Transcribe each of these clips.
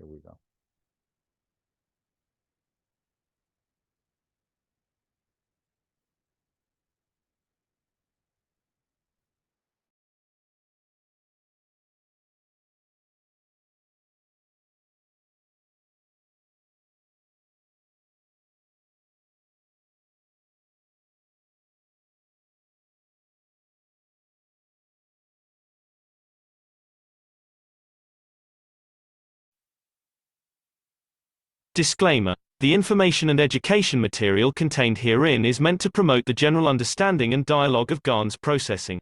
we go. Disclaimer: the information and education material contained herein is meant to promote the general understanding and dialogue of GANs processing.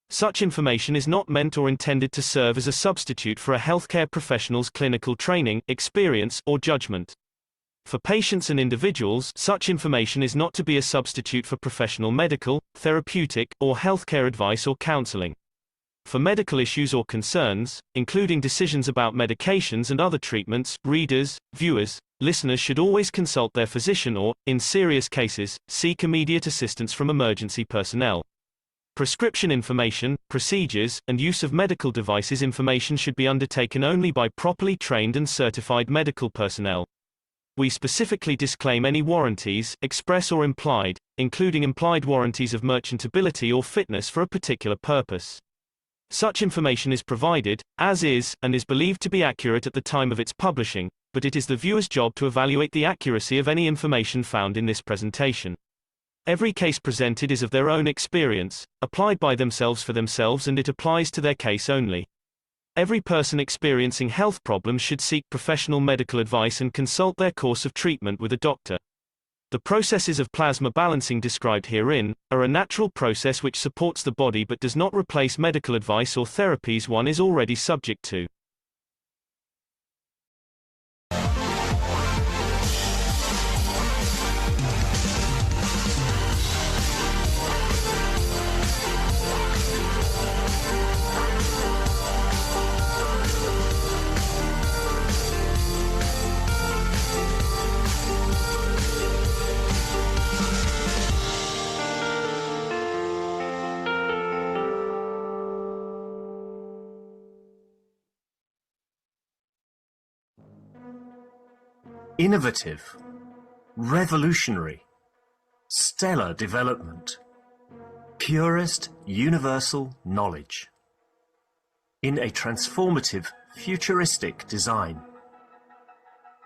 Such information is not meant or intended to serve as a substitute for a healthcare professional's clinical training, experience, or judgment. For patients and individuals, such information is not to be a substitute for professional medical, therapeutic, or healthcare advice or counseling. For medical issues or concerns, including decisions about medications and other treatments, readers, viewers, listeners should always consult their physician or, in serious cases, seek immediate assistance from emergency personnel. Prescription information, procedures, and use of medical devices information should be undertaken only by properly trained and certified medical personnel. We specifically disclaim any warranties, express or implied, including implied warranties of merchantability or fitness for a particular purpose. Such information is provided, as is, and is believed to be accurate at the time of its publishing, but it is the viewer's job to evaluate the accuracy of any information found in this presentation. Every case presented is of their own experience, applied by themselves for themselves, and it applies to their case only. Every person experiencing health problems should seek professional medical advice and consult their course of treatment with a doctor. The processes of plasma balancing described herein are a natural process which supports the body but does not replace medical advice or therapies one is already subject to. Innovative, revolutionary, stellar development, purest universal knowledge. In a transformative, futuristic design.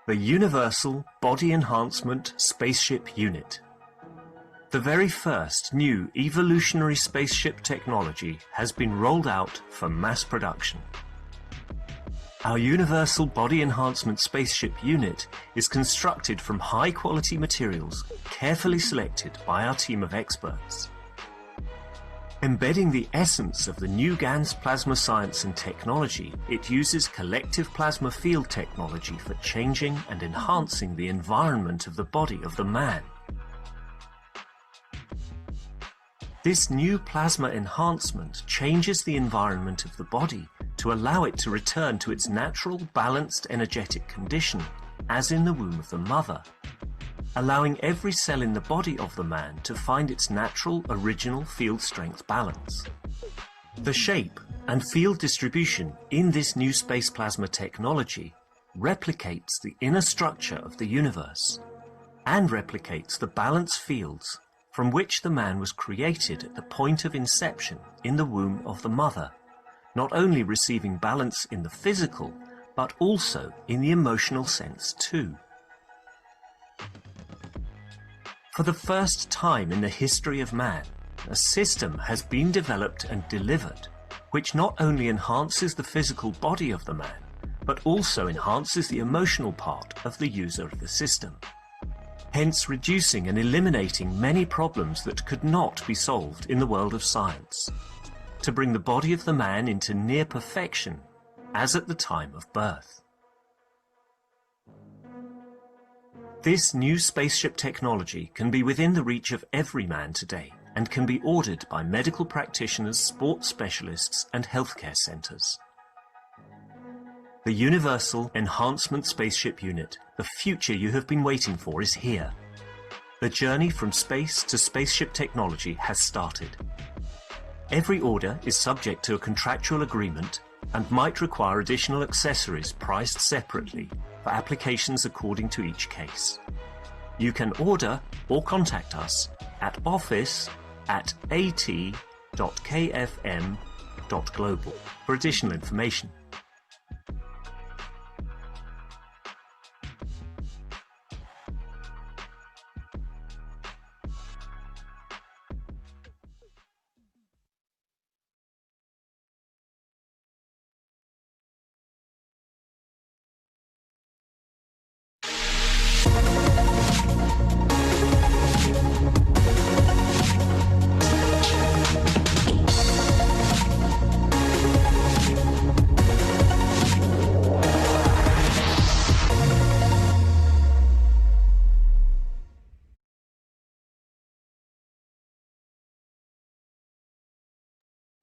The Universal Body Enhancement Spaceship Unit. The very first new evolutionary spaceship technology has been rolled out for mass production. Our Universal Body Enhancement Spaceship Unit is constructed from high-quality materials carefully selected by our team of experts. Embedding the essence of the new GANs plasma science and technology, it uses collective plasma field technology for changing and enhancing the environment of the body of the man. This new plasma enhancement changes the environment of the body to allow it to return to its natural, balanced, energetic condition, as in the womb of the mother, allowing every cell in the body of the man to find its natural, original field strength balance. The shape and field distribution in this new space plasma technology replicates the inner structure of the universe and replicates the balance fields from which the man was created at the point of inception in the womb of the mother, not only receiving balance in the physical, but also in the emotional sense too. For the first time in the history of man, a system has been developed and delivered, which not only enhances the physical body of the man, but also enhances the emotional part of the user of the system, hence reducing and eliminating many problems that could not be solved in the world of science, to bring the body of the man into near perfection, as at the time of birth. This new spaceship technology can be within the reach of every man today and can be ordered by medical practitioners, sports specialists, and healthcare centers. The Universal Enhancement Spaceship Unit, the future you have been waiting for, is here. The journey from space to spaceship technology has started. Every order is subject to a contractual agreement, and might require additional accessories priced separately for applications according to each case. You can order or contact us at office@at.kfm.global for additional information.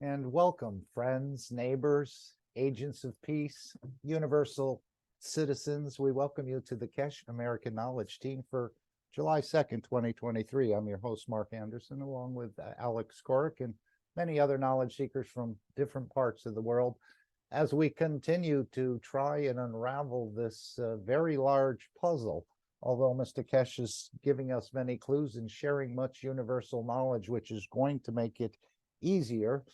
And welcome, friends, neighbors, agents of peace, universal citizens. We welcome you to the Keshe American Knowledge Team for July 2nd, 2023. I'm your host, Mark Anderson, along with Alex Korick and many other knowledge seekers from different parts of the world, as we continue to try and unravel this very large puzzle. Although Mr. Keshe is giving us many clues and sharing much universal knowledge, which is going to make it easier.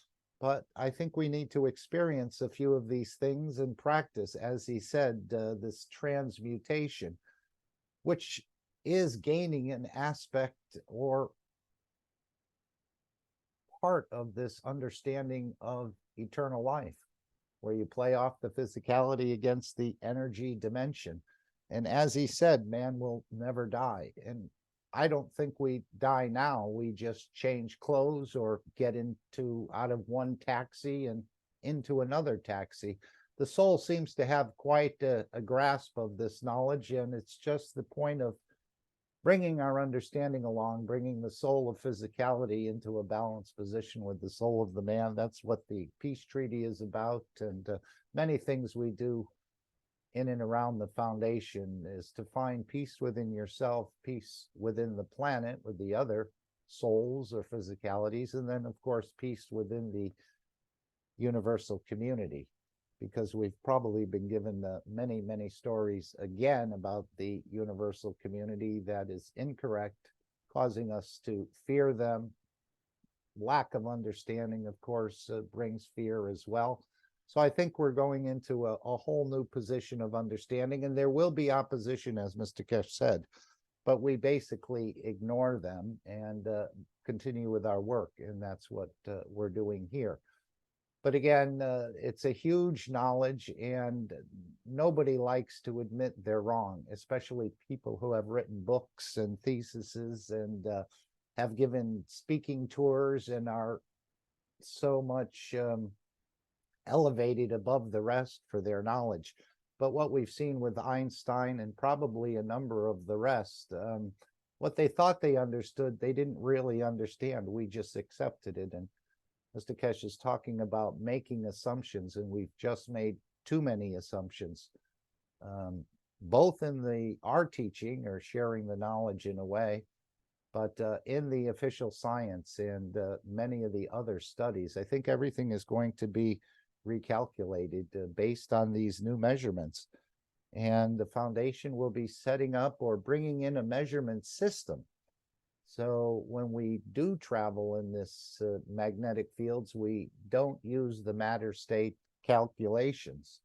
But I think we need to experience a few of these things and practice, as he said, this transmutation, which is gaining an aspect or part of this understanding of eternal life, where you play off the physicality against the energy dimension. And as he said, man will never die. And I don't think we die now. We just change clothes or get out of one taxi and into another taxi. The soul seems to have quite a grasp of this knowledge, and it's just the point of bringing our understanding along, bringing the soul of physicality into a balanced position with the soul of the man. That's what the peace treaty is about, and many things we do in and around the foundation is to find peace within yourself, peace within the planet with the other souls or physicalities, and then, of course, peace within the universal community. Because we've probably been given many, many stories again about the universal community that is incorrect, causing us to fear them. Lack of understanding, of course, brings fear as well. So I think we're going into a whole new position of understanding, and there will be opposition, as Mr. Keshe said, but we basically ignore them and continue with our work, and that's what we're doing here. But again, it's a huge knowledge, and nobody likes to admit they're wrong, especially people who have written books and theses and have given speaking tours and are so much elevated above the rest for their knowledge. But what we've seen with Einstein and probably a number of the rest, what they thought they understood, they didn't really understand. We just accepted it. And Mr. Keshe is talking about making assumptions, and we've just made too many assumptions, both in our teaching or sharing the knowledge in a way, but in the official science and many of the other studies. I think everything is going to be recalculated based on these new measurements. And the foundation will be setting up or bringing in a measurement system. So when we do travel in this magnetic fields, we don't use the matter state calculations.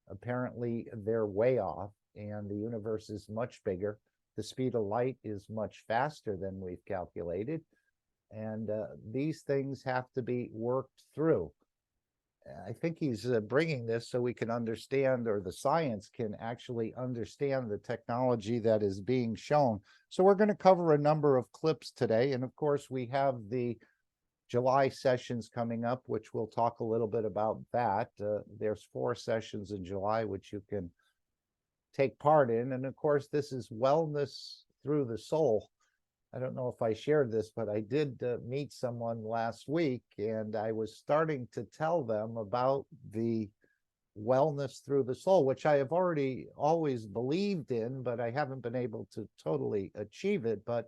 Apparently, they're way off, and the universe is much bigger. The speed of light is much faster than we've calculated. And these things have to be worked through. I think he's bringing this so we can understand, or the science can actually understand the technology that is being shown. So we're going to cover a number of clips today. And of course, we have the July sessions coming up, which we'll talk a little bit about that. There's 4 sessions in July, which you can take part in. And of course, this is Wellness Through the Soul. I don't know if I shared this, but I did meet someone last week, and I was starting to tell them about the wellness through the soul, which I have always believed in, but I haven't been able to totally achieve it. But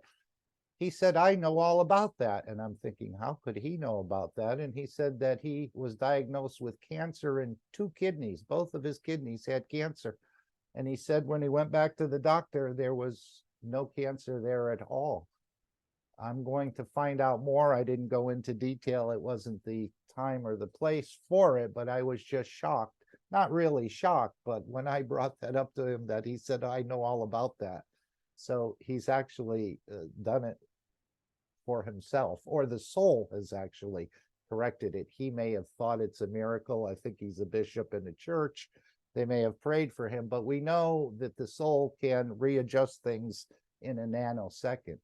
he said, I know all about that. And I'm thinking, how could he know about that? And he said that he was diagnosed with cancer in 2 kidneys. Both of his kidneys had cancer. And he said when he went back to the doctor, there was no cancer there at all. I'm going to find out more. I didn't go into detail. It wasn't the time or the place for it, but I was just shocked. Not really shocked, but when I brought that up to him, that he said, I know all about that. So he's actually done it for himself, or the soul has actually corrected it. He may have thought it's a miracle. I think he's a bishop in a church. They may have prayed for him, but we know that the soul can readjust things in a nanosecond.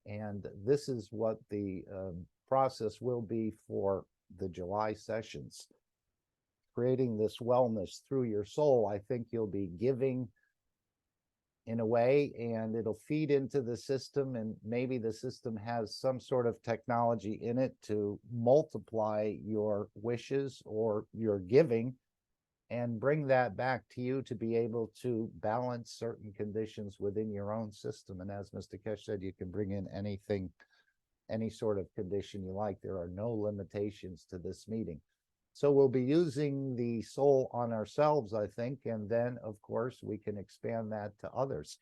And this is what the process will be for the July sessions. Creating this wellness through your soul, I think you'll be giving in a way, and it'll feed into the system, and maybe the system has some sort of technology in it to multiply your wishes or your giving and bring that back to you to be able to balance certain conditions within your own system. And as Mr. Keshe said, you can bring in anything, any sort of condition you like. There are no limitations to this meeting. So we'll be using the soul on ourselves, I think, and then, of course, we can expand that to others.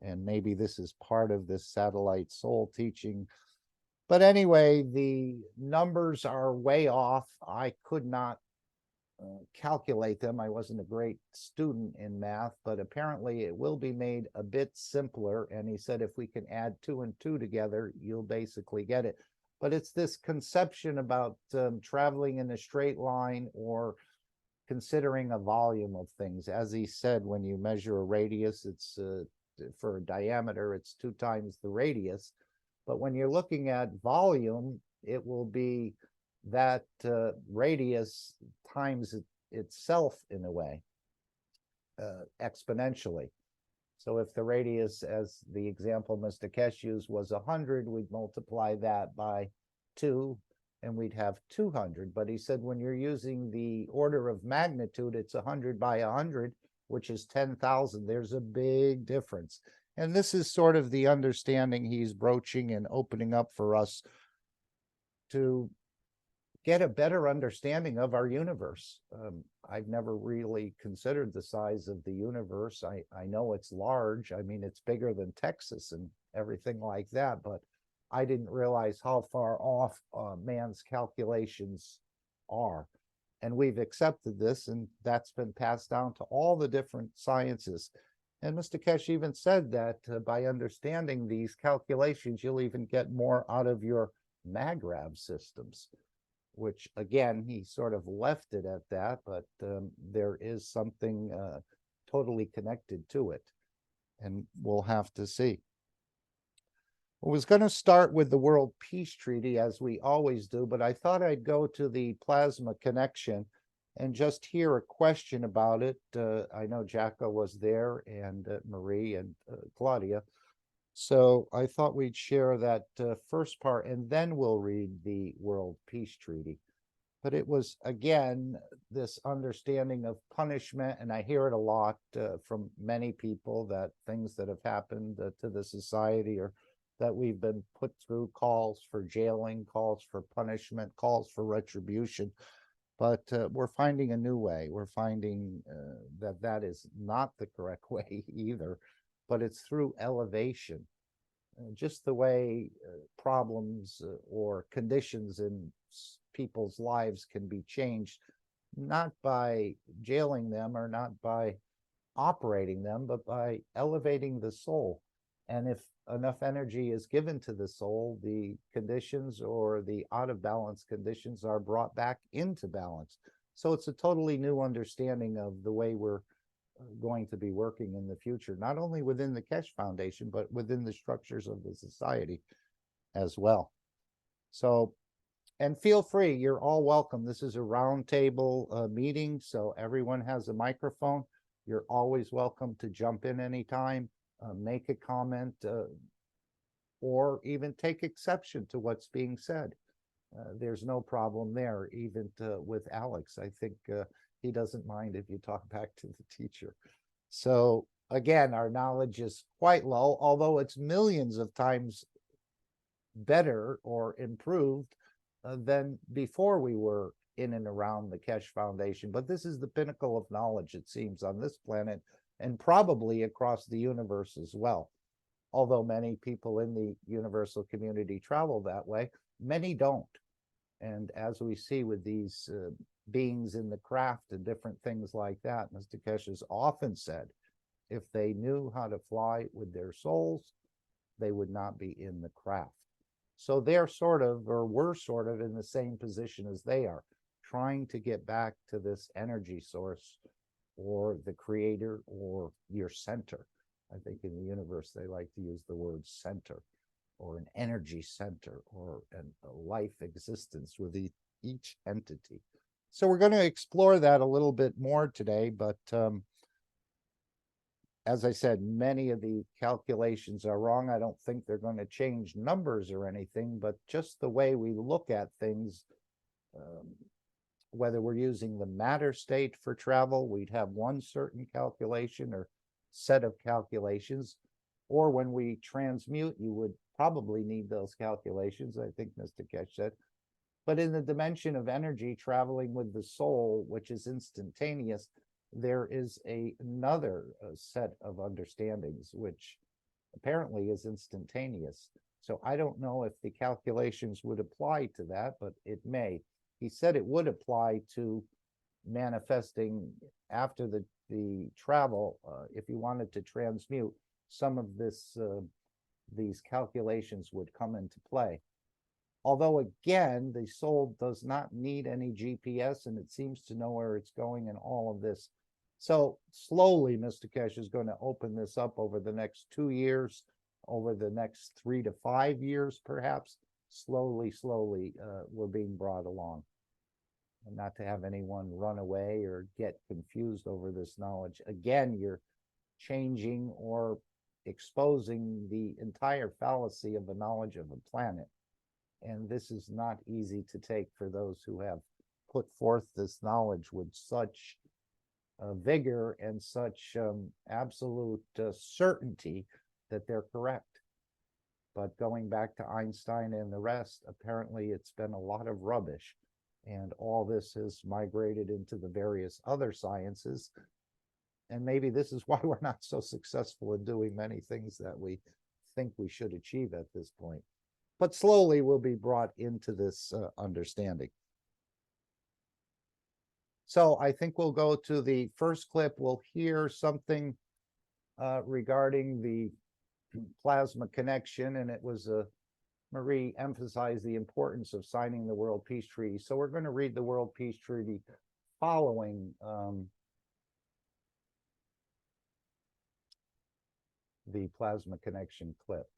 And maybe this is part of this satellite soul teaching. But anyway, the numbers are way off. I could not calculate them. I wasn't a great student in math, but apparently it will be made a bit simpler. And he said, if we can add 2 and 2 together, you'll basically get it. But it's this conception about traveling in a straight line or considering a volume of things. As he said, when you measure a radius, it's for a diameter, it's 2 times the radius. But when you're looking at volume, it will be that radius times itself in a way, exponentially. So if the radius, as the example Mr. Keshe used, was 100, we'd multiply that by 2 and we'd have 200. But he said when you're using the order of magnitude, it's 100 by 100, which is 10,000. There's a big difference. And this is sort of the understanding he's broaching and opening up for us to get a better understanding of our universe. I've never really considered the size of the universe. I know it's large. I mean, it's bigger than Texas and everything like that, but I didn't realize how far off man's calculations are. And we've accepted this, and that's been passed down to all the different sciences. And Mr. Keshe even said that by understanding these calculations, you'll even get more out of your MagRav systems, which again, he sort of left it at that, but there is something totally connected to it, and we'll have to see. I was going to start with the World Peace Treaty, as we always do, but I thought I'd go to the plasma connection and just hear a question about it. I know Jacka was there, and Marie and Claudia. So I thought we'd share that first part, and then we'll read the World Peace Treaty. But it was, again, this understanding of punishment, and I hear it a lot from many people, that things that have happened to the society, or that we've been put through calls for jailing, calls for punishment, calls for retribution. But we're finding a new way. We're finding that that is not the correct way either, but it's through elevation. Just the way problems or conditions in people's lives can be changed, not by jailing them or not by operating them, but by elevating the soul. And if enough energy is given to the soul, the conditions or the out of balance conditions are brought back into balance. So it's a totally new understanding of the way we're going to be working in the future, not only within the Keshe Foundation, but within the structures of the society as well. So, and feel free, you're all welcome. This is a roundtable meeting, so everyone has a microphone. You're always welcome to jump in anytime, make a comment, or even take exception to what's being said. There's no problem there, even with Alex. I think he doesn't mind if you talk back to the teacher. So again, our knowledge is quite low, although it's millions of times better or improved than before we were in and around the Keshe Foundation. But this is the pinnacle of knowledge, it seems, on this planet and probably across the universe as well. Although many people in the universal community travel that way, many don't. And as we see with these beings in the craft and different things like that, Mr. Keshe has often said, if they knew how to fly with their souls, they would not be in the craft. So they're sort of, or we're sort of in the same position as they are, trying to get back to this energy source or the creator or your center. I think in the universe, they like to use the word center or an energy center or a life existence with each entity. So we're going to explore that a little bit more today, but as I said, many of the calculations are wrong. I don't think they're going to change numbers or anything, but just the way we look at things, whether we're using the matter state for travel, we'd have one certain calculation or set of calculations, or when we transmute, you would probably need those calculations, I think Mr. Keshe said. But in the dimension of energy traveling with the soul, which is instantaneous, there is another set of understandings, which apparently is instantaneous. So I don't know if the calculations would apply to that, but it may. He said it would apply to manifesting after the travel, if you wanted to transmute, some of these calculations would come into play. Although again, the soul does not need any GPS, and it seems to know where it's going in all of this. So slowly, Mr. Keshe is going to open this up over the next 2 years, over the next 3 to 5 years, perhaps. Slowly, we're being brought along. And not to have anyone run away or get confused over this knowledge. Again, you're changing or exposing the entire fallacy of the knowledge of a planet. And this is not easy to take for those who have put forth this knowledge with such vigor and such absolute certainty that they're correct. But going back to Einstein and the rest, apparently it's been a lot of rubbish. And all this has migrated into the various other sciences. And maybe this is why we're not so successful in doing many things that we think we should achieve at this point. But slowly we'll be brought into this understanding. So I think we'll go to the first clip. We'll hear something regarding the plasma connection, and it was Marie emphasized the importance of signing the World Peace Treaty. So we're going to read the World Peace Treaty following the plasma connection clip.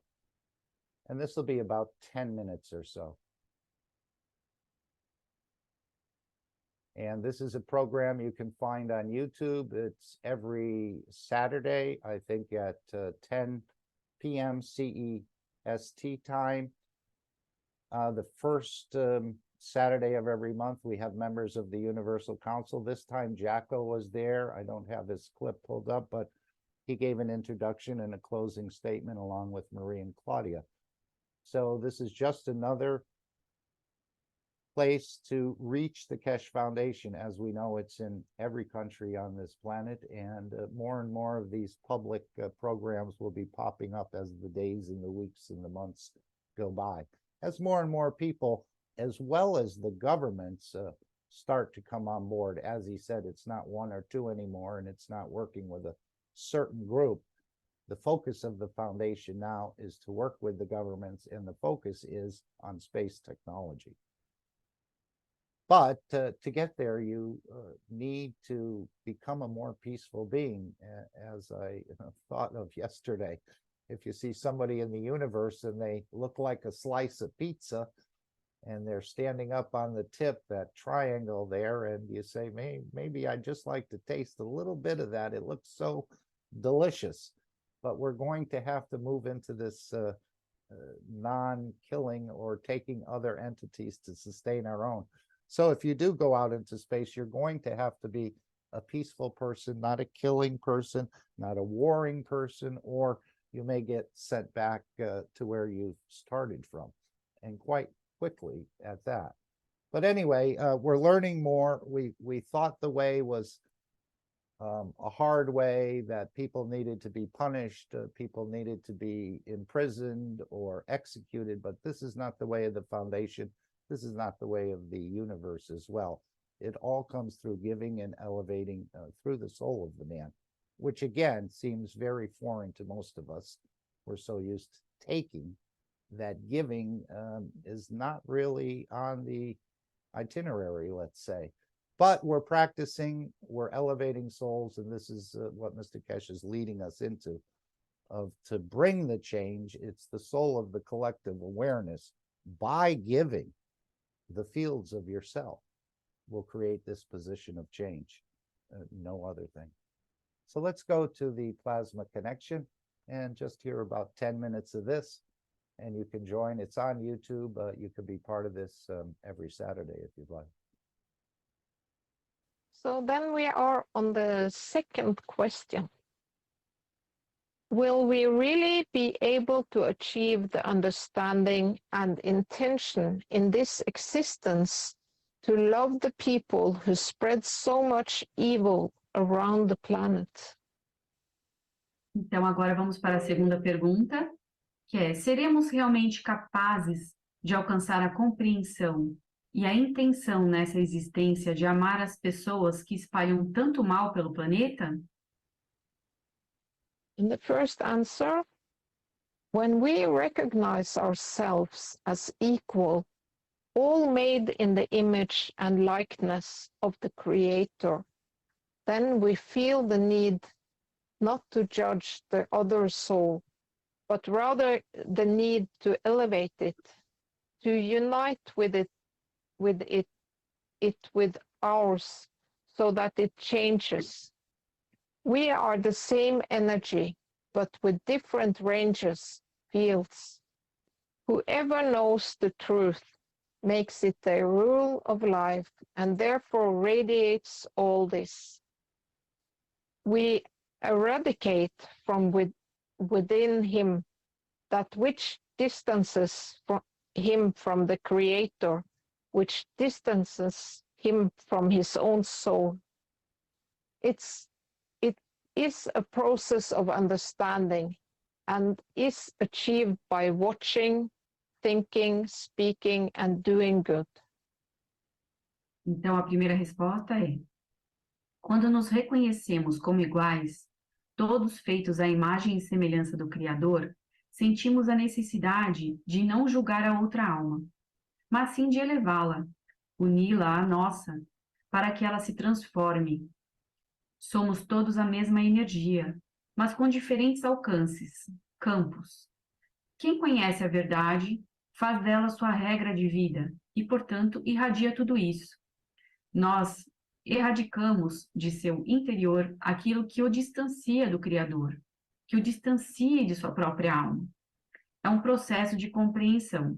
And this will be about 10 minutes or so. And this is a program you can find on YouTube. It's every Saturday, I think at 10 p.m. CEST time. The first Saturday of every month, we have members of the Universal Council. This time, Jacko was there. I don't have his clip pulled up, but he gave an introduction and a closing statement along with Marie and Claudia. So this is just another place to reach the Keshe Foundation. As we know, it's in every country on this planet, and more of these public programs will be popping up as the days and the weeks and the months go by. As more and more people, as well as the governments, start to come on board. As he said, it's not one or two anymore, and it's not working with a certain group. The focus of the foundation now is to work with the governments, and the focus is on space technology. But to get there, you need to become a more peaceful being, as I thought of yesterday. If you see somebody in the universe and they look like a slice of pizza, and they're standing up on the tip, that triangle there, and you say, maybe I'd just like to taste a little bit of that. It looks so delicious. But we're going to have to move into this non-killing or taking other entities to sustain our own. So if you do go out into space, you're going to have to be a peaceful person, not a killing person, not a warring person, or you may get sent back to where you started from. and quite quickly at that. But anyway, we're learning more. We thought the way was a hard way, that people needed to be punished, people needed to be imprisoned or executed, but this is not the way of the foundation. This is not the way of the universe as well. It all comes through giving and elevating through the soul of the man, which again seems very foreign to most of us. We're so used to taking that giving is not really on the itinerary, let's say. But we're practicing, we're elevating souls, and this is what Mr. Keshe is leading us into, to bring the change. It's the soul of the collective awareness. By giving, the fields of yourself will create this position of change, no other thing. So let's go to the plasma connection and just hear about 10 minutes of this, and you can join. It's on YouTube. You can be part of this every Saturday if you'd like. So then we are on the second question. Will we really be able to achieve the understanding and intention in this existence to love the people who spread so much evil around the planet? Então, agora vamos para a segunda pergunta, que é: seremos realmente capazes de alcançar a compreensão e a intenção nessa existência de amar as pessoas que espalham tanto mal pelo planeta? In the first answer, when we recognize ourselves as equal, all made in the image and likeness of the Creator, then we feel the need not to judge the other soul, but rather the need to elevate it, to unite with ours, so that it changes. We are the same energy, but with different ranges, fields. Whoever knows the truth makes it their rule of life and therefore radiates all this. We eradicate from within him that which distances him from the Creator, which distances him from his own soul. It is a process of understanding and is achieved by watching, thinking, speaking, and doing good. Então, a primeira resposta é: quando nos reconhecemos como iguais, todos feitos à imagem e semelhança do Criador, sentimos a necessidade de não julgar a outra alma, mas sim de elevá-la, uni-la à nossa, para que ela se transforme. Somos todos a mesma energia, mas com diferentes alcances, campos. Quem conhece a verdade, faz dela sua regra de vida e, portanto, irradia tudo isso. Nós erradicamos de seu interior aquilo que o distancia do Criador, que o distancie de sua própria alma. É um processo de compreensão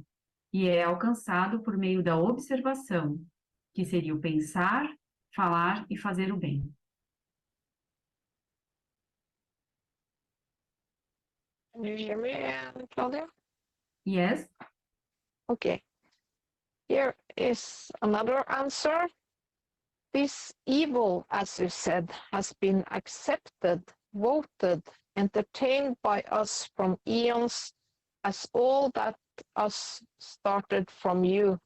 e é alcançado por meio da observação, que seria o pensar, falar e fazer o bem. Can you hear me, Claudia? Yes? Okay. Here is another answer. This evil, as you said, has been accepted, voted, entertained by us from eons as all that us started from you.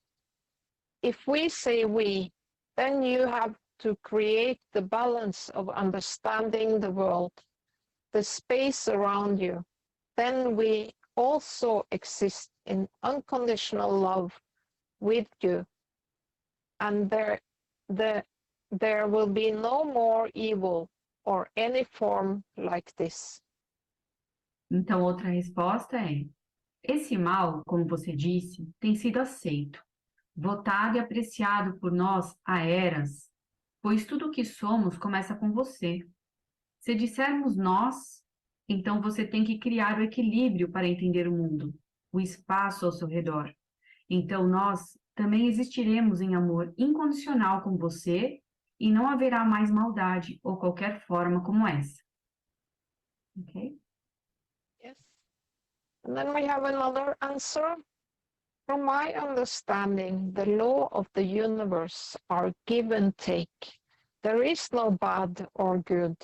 If we say we, then you have to create the balance of understanding the world, the space around you. Then we also exist in unconditional love with you. And there will be no more evil or any form like this. Então, outra resposta é: esse mal, como você disse, tem sido aceito, votado e apreciado por nós há eras, pois tudo o que somos começa com você. Se dissermos nós, então você tem que criar o equilíbrio para entender o mundo, o espaço ao seu redor. Então nós também existiremos em amor incondicional com você e não haverá mais maldade ou qualquer forma como essa. Ok? Yes. And then we have another answer. From my understanding, the law of the universe are give and take. There is no bad or good,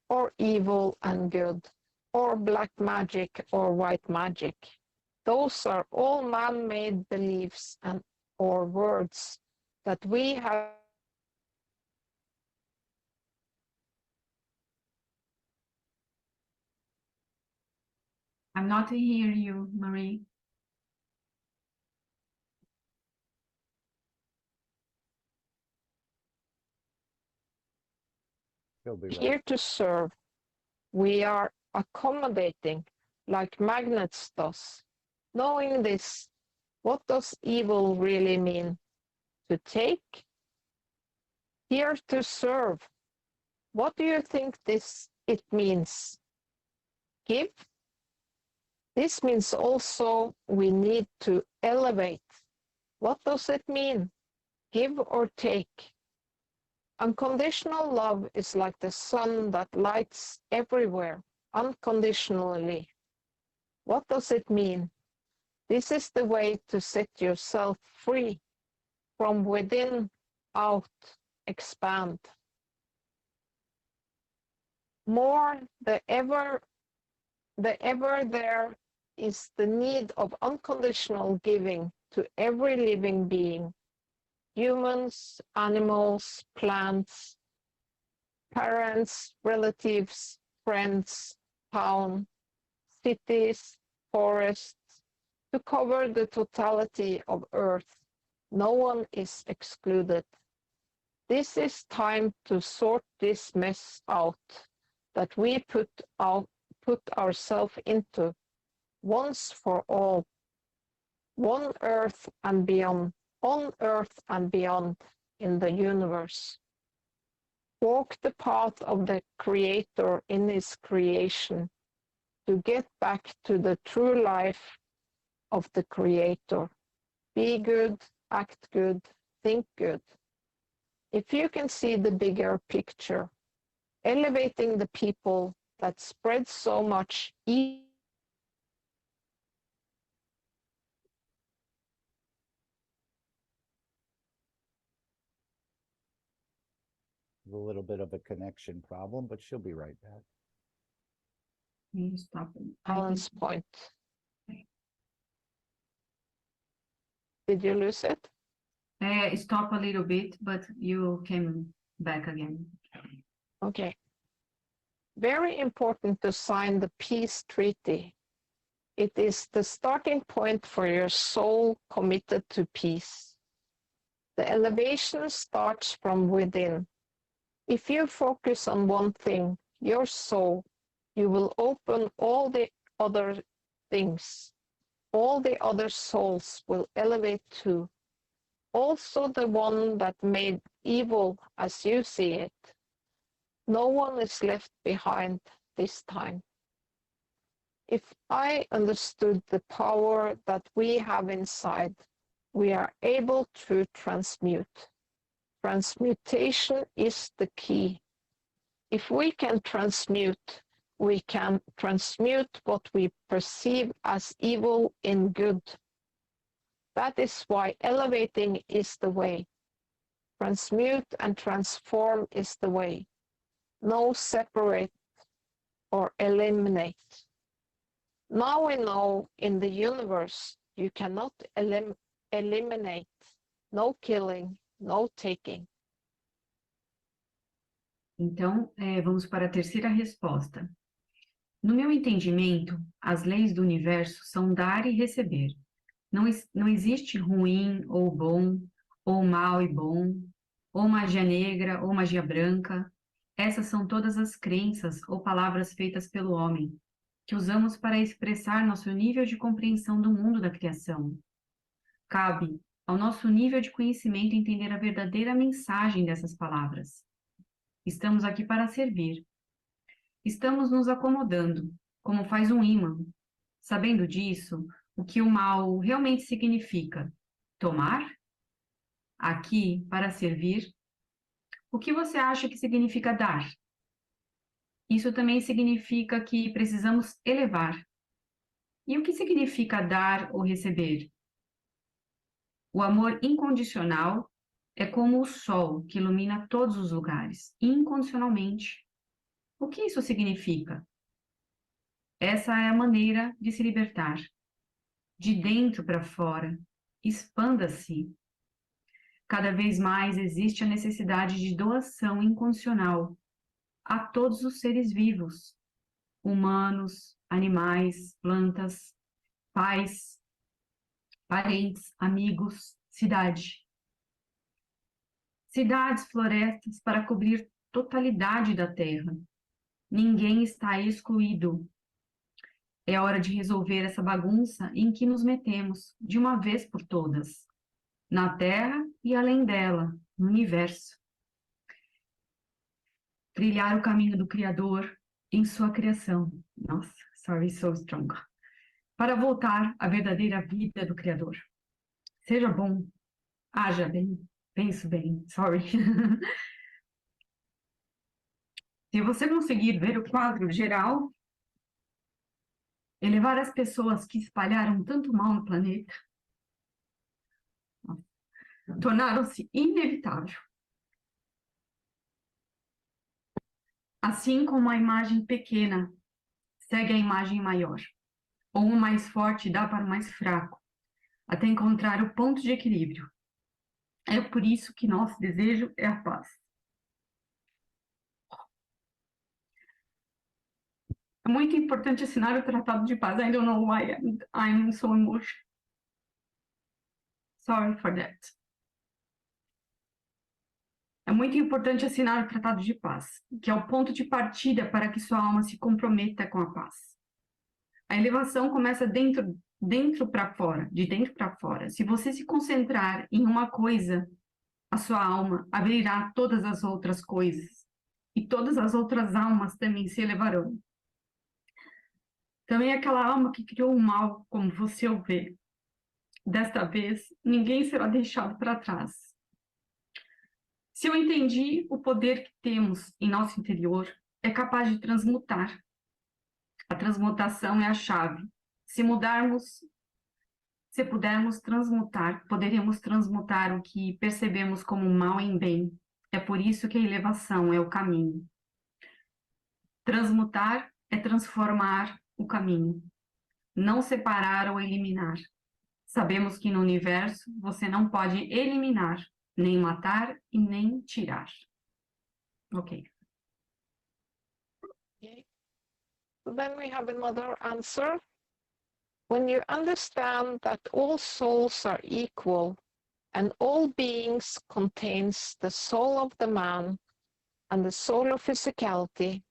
or evil and good, or black magic or white magic. Those are all man-made beliefs and or words that we have I'm not hearing you, Marie. She'll be right. here to serve. We are accommodating like magnets does. Knowing this, what does evil really mean? To take? Here to serve. What do you think it means? Give? This means also we need to elevate. What does it mean? Give or take? Unconditional love is like the sun that lights everywhere, unconditionally. What does it mean? This is the way to set yourself free. From within, out, expand. More the ever there is the need of unconditional giving to every living being. Humans, animals, plants, parents, relatives, friends, town, cities, forests, to cover the totality of Earth. No one is excluded. This is time to sort this mess out that we put ourselves into once for all. One Earth and beyond, on Earth and beyond in the universe. Walk the path of the Creator in His creation to get back to the true life of the Creator. Be good, act good, think good. If you can see the bigger picture, elevating the people that spread so much evil. A little bit of a connection problem, but she'll be right back. Can you stop it? Balance point. Did you lose it? Stop a little bit, but you came back again. Okay. Very important to sign the peace treaty. It is the starting point for your soul committed to peace. The elevation starts from within. If you focus on one thing, your soul, you will open all the other things. All the other souls will elevate too. Also the one that made evil as you see it. No one is left behind this time. If I understood the power that we have inside, we are able to transmute. Transmutation is the key. If we can transmute, we can transmute what we perceive as evil in good. That is why elevating is the way. Transmute and transform is the way. No separate or eliminate. Now we know in the universe you cannot eliminate. No killing, no taking. Então, vamos para a terceira resposta. No meu entendimento, as leis do universo são dar e receber. Não existe ruim ou bom, ou mal e bom, ou magia negra ou magia branca. Essas são todas as crenças ou palavras feitas pelo homem, que usamos para expressar nosso nível de compreensão do mundo da criação. Cabe ao nosso nível de conhecimento entender a verdadeira mensagem dessas palavras. Estamos aqui para servir. Estamos nos acomodando, como faz um ímã. Sabendo disso, o que o mal realmente significa? Tomar? Aqui, para servir. O que você acha que significa dar? Isso também significa que precisamos elevar. E o que significa dar ou receber? O amor incondicional é como o sol que ilumina todos os lugares, incondicionalmente. O que isso significa? Essa é a maneira de se libertar. De dentro para fora, expanda-se. Cada vez mais existe a necessidade de doação incondicional a todos os seres vivos, humanos, animais, plantas, pais, parentes, amigos, cidade. Cidades, florestas para cobrir totalidade da terra. Ninguém está excluído. É hora de resolver essa bagunça em que nos metemos, de uma vez por todas, na Terra e além dela, no universo. Trilhar o caminho do Criador em sua criação. Nossa, sorry, so strong. Para voltar à verdadeira vida do Criador. Seja bom, haja bem, pense bem, sorry. Se você conseguir ver o quadro geral, elevar as pessoas que espalharam tanto mal no planeta, tornaram-se inevitável. Assim como a imagem pequena segue a imagem maior, ou o mais forte dá para o mais fraco, até encontrar o ponto de equilíbrio. É por isso que nosso desejo é a paz. É muito importante assinar o Tratado de Paz. I don't know why I'm so emotional. Sorry for that. É muito importante assinar o Tratado de Paz, que é o ponto de partida para que sua alma se comprometa com a paz. A elevação começa dentro para fora, de dentro para fora. Se você se concentrar em uma coisa, a sua alma abrirá todas as outras coisas. E todas as outras almas também se elevarão. Também aquela alma que criou o mal, como você o vê. Desta vez, ninguém será deixado para trás. Se eu entendi o poder que temos em nosso interior, é capaz de transmutar. A transmutação é a chave. Se pudermos transmutar, poderíamos transmutar o que percebemos como mal em bem. É por isso que a elevação é o caminho. Transmutar é transformar o caminho, não separar ou eliminar. Sabemos que no universo você não pode eliminar, nem matar e nem tirar. Ok. Okay. So then we have another answer. When you understand that all souls are equal and all beings contains the soul of the man and the soul of physicality,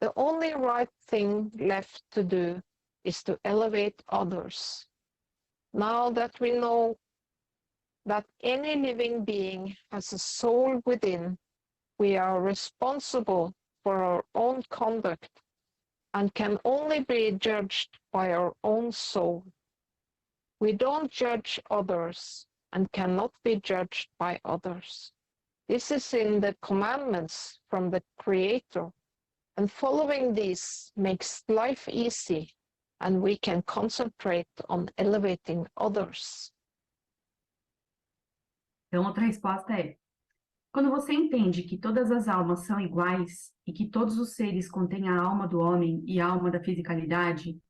the only right thing left to do is to elevate others. Now that we know that any living being has a soul within, we are responsible for our own conduct and can only be judged by our own soul. We don't judge others and cannot be judged by others. This is in the commandments from the Creator, and following these makes life easy, and we can concentrate on elevating others. Então, outra resposta é: quando você entende que todas as almas são iguais e que todos os seres contêm a alma do homem e a alma da fisicalidade,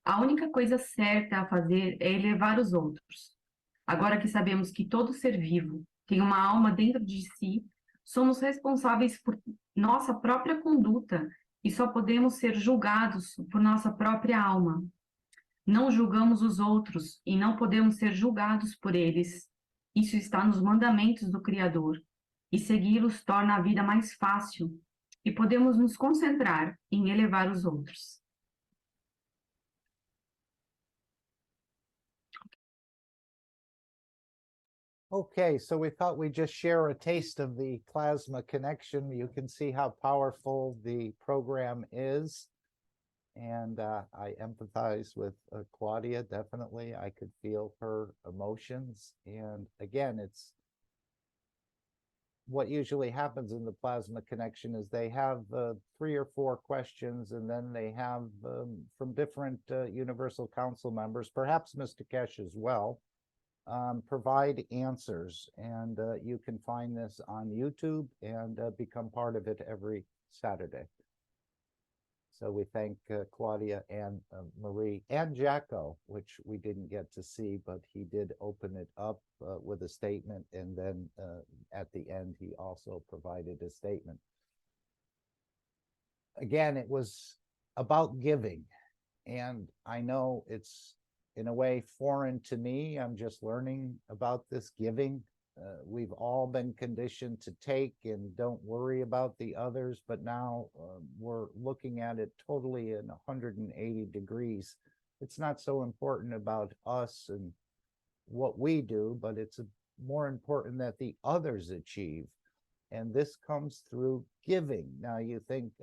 a única coisa certa a fazer é elevar os outros. Agora que sabemos que todo ser vivo tem uma alma dentro de si, somos responsáveis por nossa própria conduta e só podemos ser julgados por nossa própria alma. Não julgamos os outros e não podemos ser julgados por eles. Isso está nos mandamentos do Criador. E segui-los torna a vida mais fácil e podemos nos concentrar em elevar os outros. Okay, so we thought we'd just share a taste of the plasma connection. You can see how powerful the program is. And I empathize with Claudia, definitely. I could feel her emotions. And again, it's what usually happens in the plasma connection is they have 3 or 4 questions, and then they have from different Universal Council members, perhaps Mr. Keshe as well, provide answers. And you can find this on YouTube and become part of it every Saturday. So we thank Claudia and Marie and Jacko, which we didn't get to see, but he did open it up with a statement. And then at the end, he also provided a statement. Again, it was about giving. And I know it's in a way foreign to me. I'm just learning about this giving. We've all been conditioned to take and don't worry about the others, but now we're looking at it totally in 180 degrees. It's not so important about us and what we do, but it's more important that the others achieve. And this comes through giving. Now you think,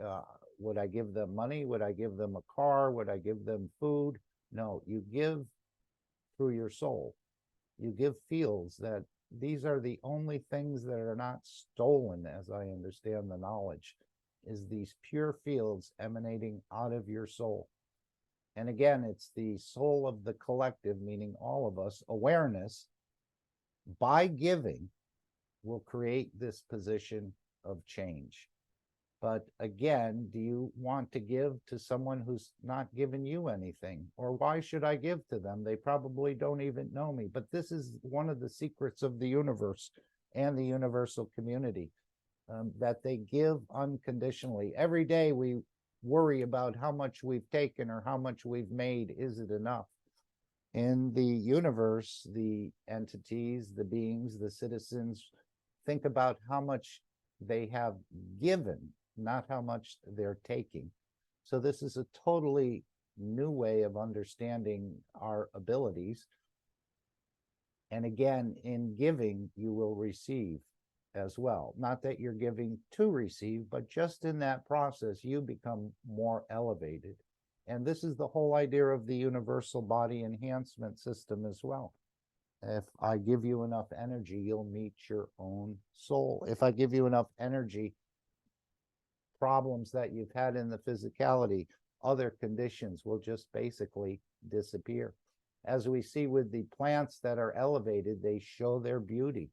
would I give them money? Would I give them a car? Would I give them food? No, you give through your soul. You give fields that these are the only things that are not stolen, as I understand the knowledge, is these pure fields emanating out of your soul. And again, it's the soul of the collective, meaning all of us, awareness, by giving, will create this position of change. But again, do you want to give to someone who's not given you anything? Or why should I give to them? They probably don't even know me. But this is one of the secrets of the universe and the universal community, that they give unconditionally. Every day we worry about how much we've taken or how much we've made. Is it enough? In the universe, the entities, the beings, the citizens, think about how much they have given, not how much they're taking. So this is a totally new way of understanding our abilities. And again, in giving, you will receive as well. Not that you're giving to receive, but just in that process, you become more elevated. And this is the whole idea of the universal body enhancement system as well. If I give you enough energy, you'll meet your own soul. If I give you enough energy, problems that you've had in the physicality, other conditions will just basically disappear. As we see with the plants that are elevated, they show their beauty.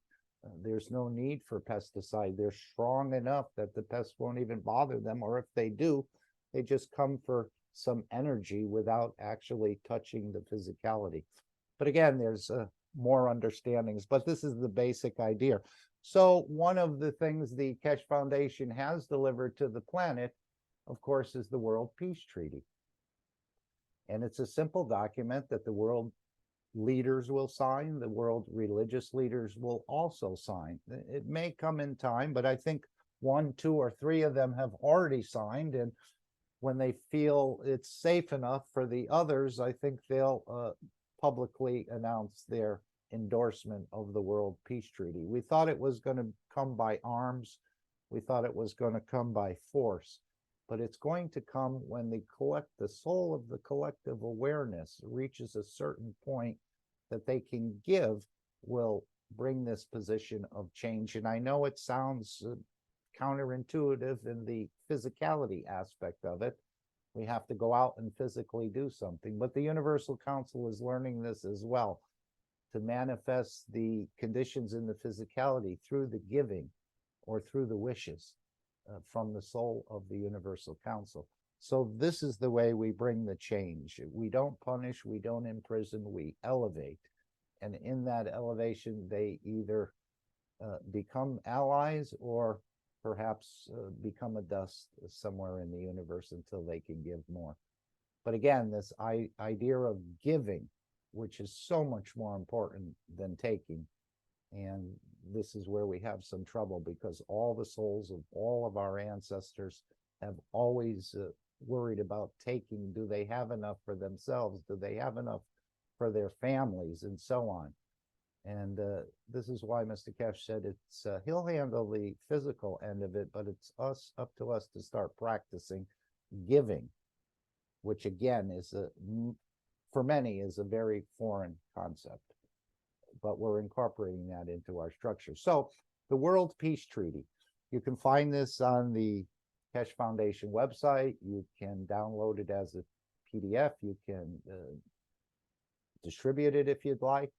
There's no need for pesticide. They're strong enough that the pests won't even bother them, or if they do, they just come for some energy without actually touching the physicality. But again, there's more understandings, but this is the basic idea. So one of the things the Keshe Foundation has delivered to the planet, of course, is the World Peace Treaty. And it's a simple document that the world leaders will sign, the world religious leaders will also sign. It may come in time, but I think 1, 2, or 3 of them have already signed. And when they feel it's safe enough for the others, I think they'll publicly announce their endorsement of the World Peace Treaty. We thought it was going to come by arms. We thought it was going to come by force. But it's going to come when the soul of the collective awareness reaches a certain point that they can give, will bring this position of change. And I know it sounds counterintuitive in the physicality aspect of it. We have to go out and physically do something. But the Universal Council is learning this as well, to manifest the conditions in the physicality through the giving or through the wishes from the soul of the Universal Council. So this is the way we bring the change. We don't punish, we don't imprison, we elevate. And in that elevation, they either become allies or perhaps become a dust somewhere in the universe until they can give more. But again, this idea of giving, which is so much more important than taking. And this is where we have some trouble, because all the souls of all of our ancestors have always worried about taking. Do they have enough for themselves? Do they have enough for their families, and so on? And this is why Mr. Keshe said it's he'll handle the physical end of it, but it's up to us to start practicing giving, which again is for many is a very foreign concept. But we're incorporating that into our structure. So the World Peace Treaty, you can find this on the Keshe Foundation website. You can download it as a PDF. You can distribute it if you'd like.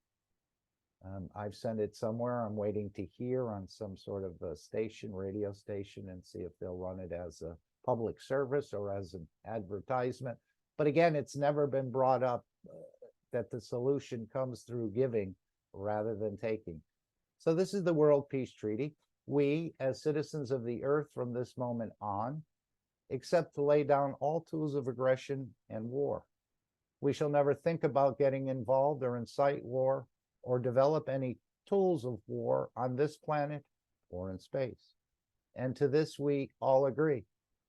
I've sent it somewhere. I'm waiting to hear on some sort of a station, radio station, and see if they'll run it as a public service or as an advertisement. But again, it's never been brought up that the solution comes through giving rather than taking. So this is the World Peace Treaty. We, as citizens of the earth from this moment on, accept to lay down all tools of aggression and war. We shall never think about getting involved or incite war or develop any tools of war on this planet or in space. And to this we all agree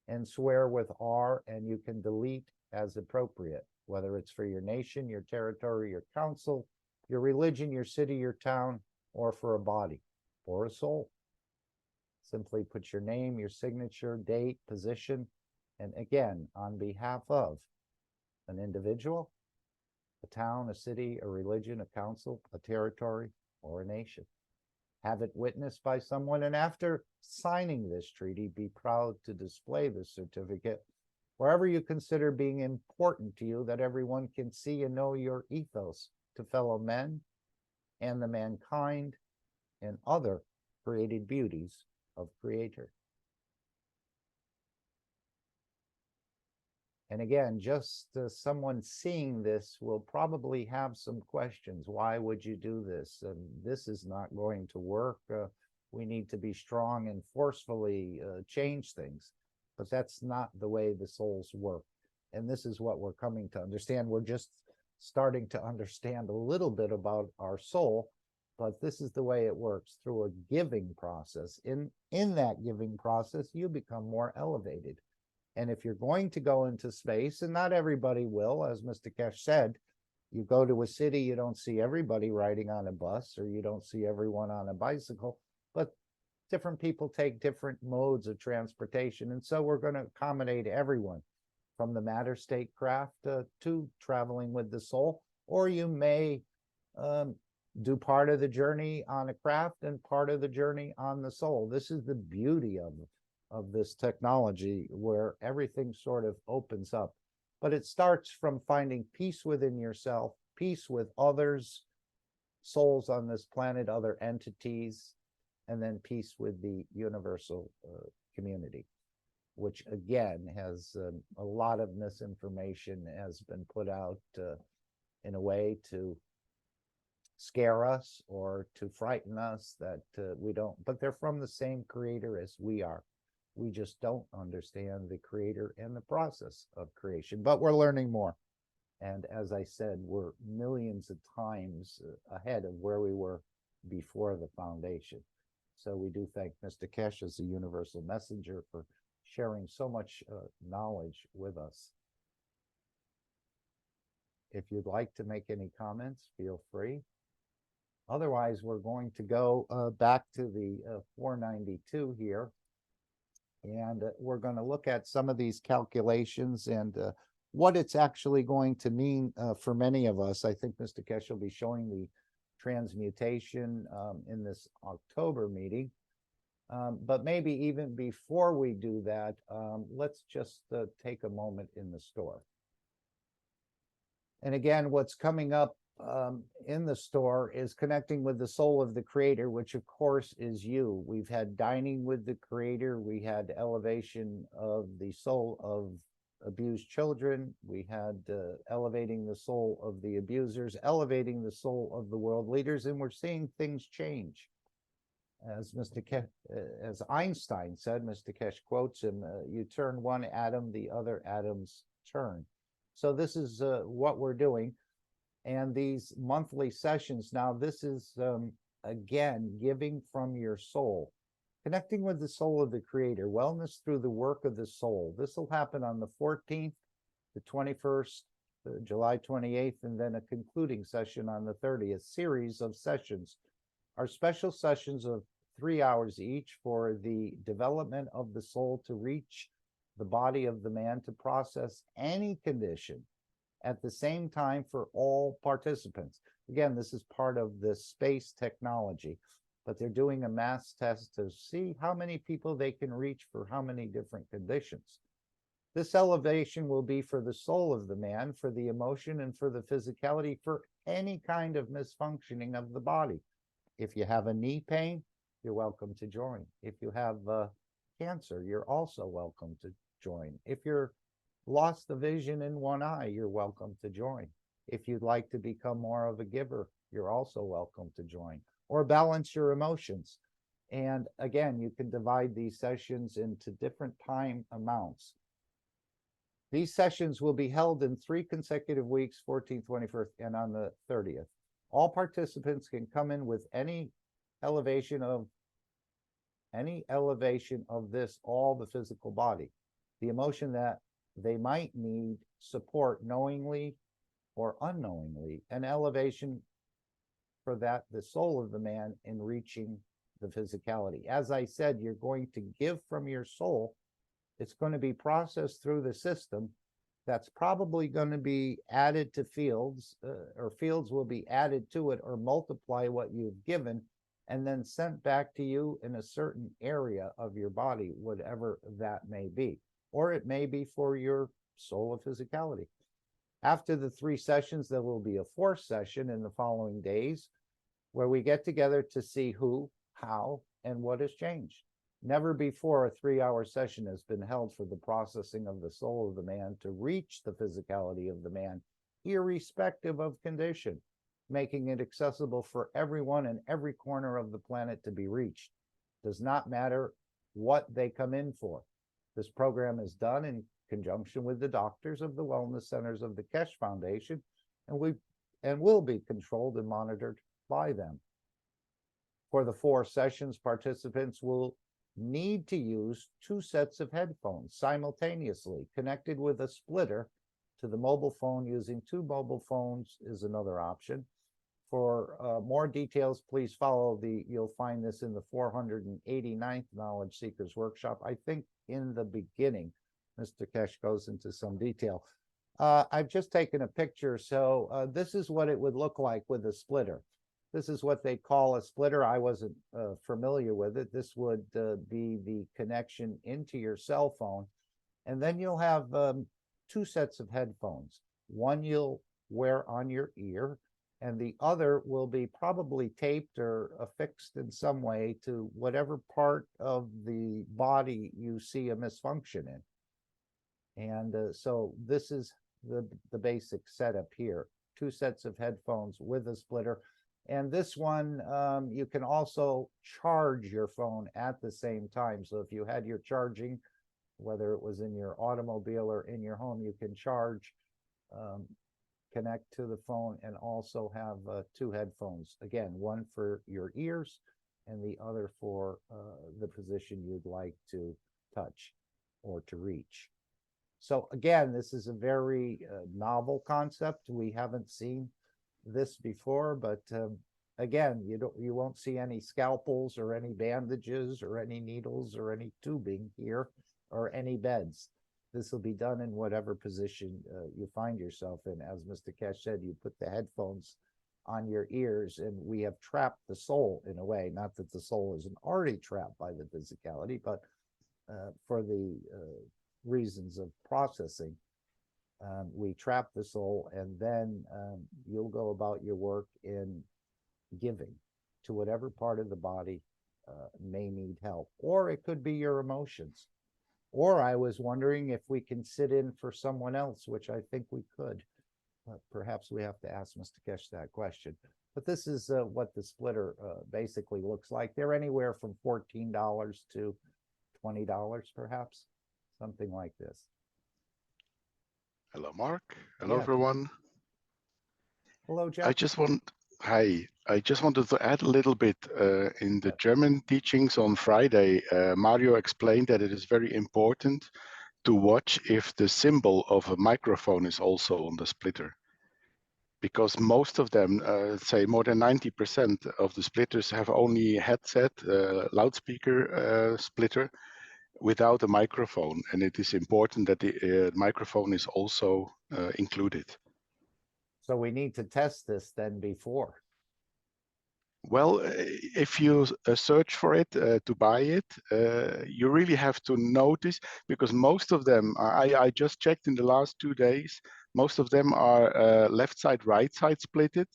and swear with R, and you can delete as appropriate, whether it's for your nation, your territory, your council, your religion, your city, your town, or for a body or a soul. Simply put your name, your signature, date, position, and again, on behalf of an individual, a town, a city, a religion, a council, a territory, or a nation. Have it witnessed by someone, and after signing this treaty, be proud to display this certificate wherever you consider being important to you, that everyone can see and know your ethos to fellow men and the mankind and other created beauties of Creator. And again, just someone seeing this will probably have some questions. Why would you do this? This is not going to work. We need to be strong and forcefully change things. But that's not the way the souls work. And this is what we're coming to understand. We're just starting to understand a little bit about our soul, but this is the way it works through a giving process. In that giving process, you become more elevated. And if you're going to go into space, and not everybody will, as Mr. Keshe said, you go to a city, you don't see everybody riding on a bus, or you don't see everyone on a bicycle, but different people take different modes of transportation. And so we're going to accommodate everyone from the matter state craft to traveling with the soul, or you may do part of the journey on a craft and part of the journey on the soul. This is the beauty of this technology, where everything sort of opens up. But it starts from finding peace within yourself, peace with others, souls on this planet, other entities, and then peace with the universal community, which again has a lot of misinformation has been put out in a way to scare us or to frighten us that we don't, but they're from the same Creator as we are. We just don't understand the Creator and the process of creation, but we're learning more. And as I said, we're millions of times ahead of where we were before the foundation. So we do thank Mr. Keshe as a universal messenger for sharing so much knowledge with us. If you'd like to make any comments, feel free. Otherwise, we're going to go back to the 492 here. And we're going to look at some of these calculations and what it's actually going to mean for many of us. I think Mr. Keshe will be showing the transmutation in this October meeting. But maybe even before we do that, let's just take a moment in the store. And again, what's coming up in the store is connecting with the soul of the Creator, which of course is you. We've had dining with the Creator. We had elevation of the soul of abused children. We had elevating the soul of the abusers, elevating the soul of the world leaders, and we're seeing things change. As as Einstein said, Mr. Keshe quotes him, you turn one atom, the other atoms turn. So this is what we're doing. And these monthly sessions, now this is, again, giving from your soul, connecting with the soul of the Creator, wellness through the work of the soul. This will happen on the 14th, the 21st, July 28th, and then a concluding session on the 30th, series of sessions. Our special sessions of 3 hours each for the development of the soul to reach the body of the man to process any condition at the same time for all participants. Again, this is part of the space technology, but they're doing a mass test to see how many people they can reach for how many different conditions. This elevation will be for the soul of the man, for the emotion, and for the physicality, for any kind of misfunctioning of the body. If you have a knee pain, you're welcome to join. If you have cancer, you're also welcome to join. If you're lost the vision in one eye, you're welcome to join. If you'd like to become more of a giver, you're also welcome to join. Or balance your emotions. And again, you can divide these sessions into different time amounts. These sessions will be held in 3 consecutive weeks, 14th, 21st, and on the 30th. All participants can come in with any elevation of this, all the physical body. The emotion that they might need support knowingly or unknowingly, an elevation for that, the soul of the man in reaching the physicality. As I said, you're going to give from your soul. It's going to be processed through the system. That's probably going to be added to fields, or fields will be added to it or multiply what you've given, and then sent back to you in a certain area of your body, whatever that may be. Or it may be for your soul of physicality. After the 3 sessions, there will be a 4th session in the following days where we get together to see who, how, and what has changed. Never before a 3-hour session has been held for the processing of the soul of the man to reach the physicality of the man, irrespective of condition, making it accessible for everyone in every corner of the planet to be reached. Does not matter what they come in for. This program is done in conjunction with the doctors of the wellness centers of the Keshe Foundation, and will be controlled and monitored by them. For the 4 sessions, participants will need to use 2 sets of headphones simultaneously, connected with a splitter to the mobile phone. Using 2 mobile phones is another option. For more details, please follow you'll find this in the 489th Knowledge Seekers Workshop. I think in the beginning, Mr. Keshe goes into some detail. I've just taken a picture. So this is what it would look like with a splitter. This is what they call a splitter. I wasn't familiar with it. This would be the connection into your cell phone. And then you'll have 2 sets of headphones. One you'll wear on your ear, and the other will be probably taped or affixed in some way to whatever part of the body you see a misfunction in. And so this is the basic setup here. 2 sets of headphones with a splitter. And this one, you can also charge your phone at the same time. So if you had your charging, whether it was in your automobile or in your home, you can charge, connect to the phone, and also have 2 headphones. Again, one for your ears and the other for the position you'd like to touch or to reach. So again, this is a very novel concept. We haven't seen this before, but again, you won't see any scalpels or any bandages or any needles or any tubing here or any beds. This will be done in whatever position you find yourself in. As Mr. Keshe said, you put the headphones on your ears, and we have trapped the soul in a way. Not that the soul isn't already trapped by the physicality, but for the reasons of processing, we trap the soul, and then you'll go about your work in giving to whatever part of the body may need help. Or it could be your emotions. Or I was wondering if we can sit in for someone else, which I think we could. But perhaps we have to ask Mr. Keshe that question. But this is what the splitter basically looks like. They're anywhere from $14 to $20, perhaps, something like this. Hello, Mark. Hello, Yeah. everyone. Hello, Jeff. Hi. I just wanted to add a little bit. In the German teachings on Friday, Mario explained that it is very important to watch if the symbol of a microphone is also on the splitter. Because most of them, say more than 90% of the splitters have only headset, loudspeaker splitter without a microphone. And it is important that the microphone is also included. So we need to test this then before. Well, if you search for it to buy it, you really have to notice, because most of them, I just checked in the last 2 days, most of them are left side, right side splitted,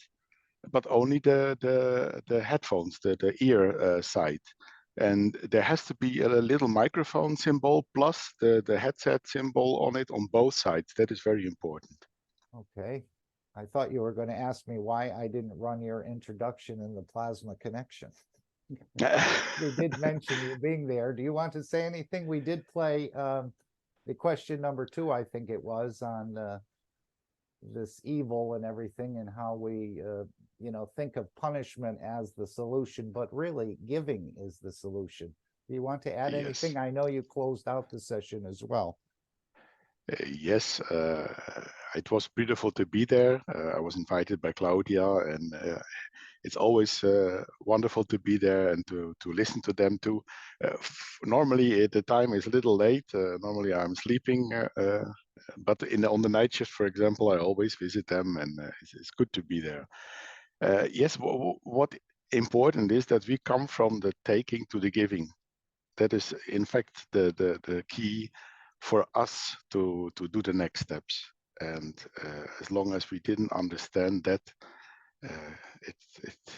but only the headphones, the ear side. And there has to be a little microphone symbol plus the headset symbol on it on both sides. That is very important. Okay. I thought you were going to ask me why I didn't run your introduction in the plasma connection. We did mention you being there. Do you want to say anything? We did play the question number 2, I think it was, on this evil and everything, and how we think of punishment as the solution, but really giving is the solution. Do you want to add Yes. anything? I know you closed out the session as well. Yes, it was beautiful to be there. I was invited by Claudia, and it's always wonderful to be there and to listen to them too. Normally, the time is a little late. Normally, I'm sleeping, but on the night shift, for example, I always visit them, and it's good to be there. Yes, what important is that we come from the taking to the giving. That is, in fact, the key for us to do the next steps. And as long as we didn't understand that, it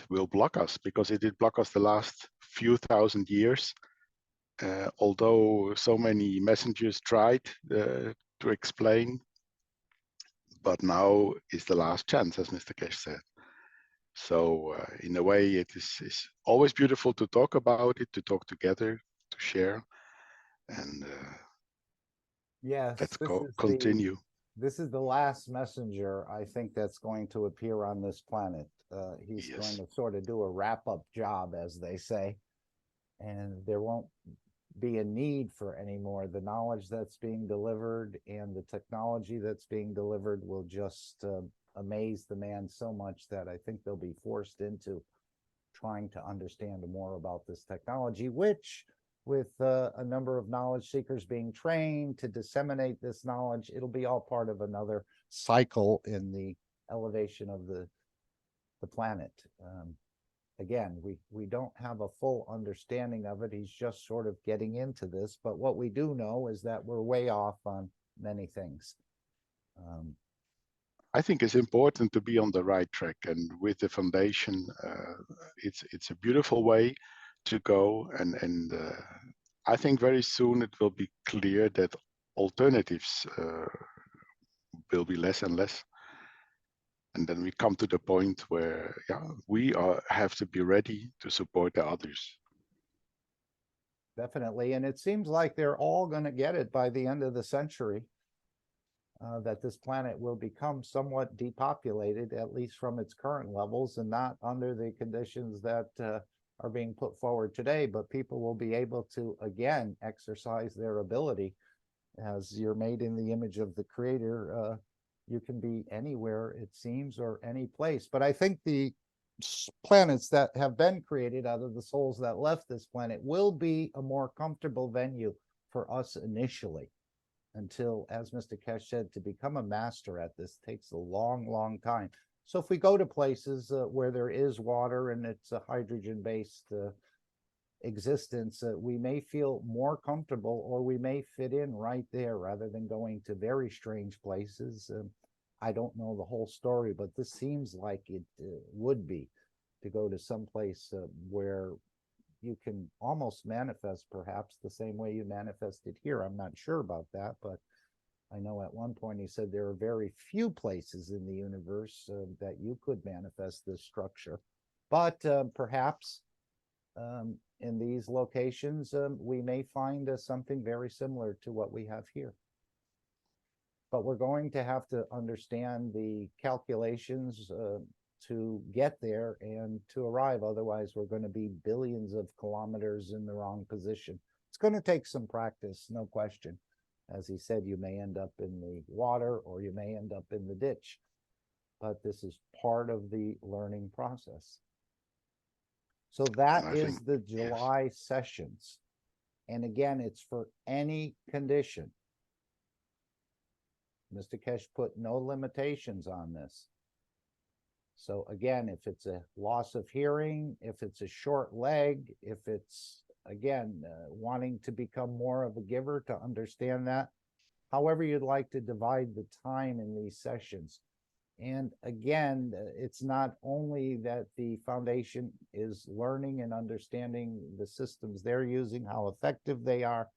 will block us, because it did block us the last few thousand years. Although so many messengers tried to explain, but now is the last chance, as Mr. Keshe said. So in a way, it's always beautiful to talk about it, to talk together, to share. And Yes, let's continue. This is the last messenger, I think, that's going to appear on this planet. He's Yes. going to sort of do a wrap-up job, as they say, and there won't be a need for any more. The knowledge that's being delivered and the technology that's being delivered will just amaze the man so much that I think they'll be forced into trying to understand more about this technology, which, with a number of knowledge seekers being trained to disseminate this knowledge, it'll be all part of another cycle in the elevation of the planet. Again, we don't have a full understanding of it. He's just sort of getting into this, but what we do know is that we're way off on many things. I think it's important to be on the right track, and with the foundation, it's a beautiful way to go. And I think very soon it will be clear that alternatives will be less and less. And then we come to the point where we have to be ready to support the others. Definitely. And it seems like they're all going to get it by the end of the century, that this planet will become somewhat depopulated, at least from its current levels, and not under the conditions that are being put forward today. But people will be able to, again, exercise their ability. As you're made in the image of the Creator, you can be anywhere, it seems, or any place. But I think the planets that have been created out of the souls that left this planet will be a more comfortable venue for us initially, until, as Mr. Keshe said, to become a master at this takes a long, long time. So if we go to places where there is water and it's a hydrogen-based existence, we may feel more comfortable, or we may fit in right there rather than going to very strange places. I don't know the whole story, but this seems like it would be, to go to some place where you can almost manifest perhaps the same way you manifested here. I'm not sure about that, but I know at one point he said there are very few places in the universe that you could manifest this structure. But perhaps in these locations, we may find something very similar to what we have here. But we're going to have to understand the calculations to get there and to arrive. Otherwise, we're going to be billions of kilometers in the wrong position. It's going to take some practice, no question. As he said, you may end up in the water or you may end up in the ditch. But this is part of the learning process. So that is the July sessions. And again, it's for any condition. Mr. Keshe put no limitations on this. So again, if it's a loss of hearing, if it's a short leg, if it's, again, wanting to become more of a giver, to understand that, however you'd like to divide the time in these sessions. And again, it's not only that the foundation is learning and understanding the systems they're using, how effective they are,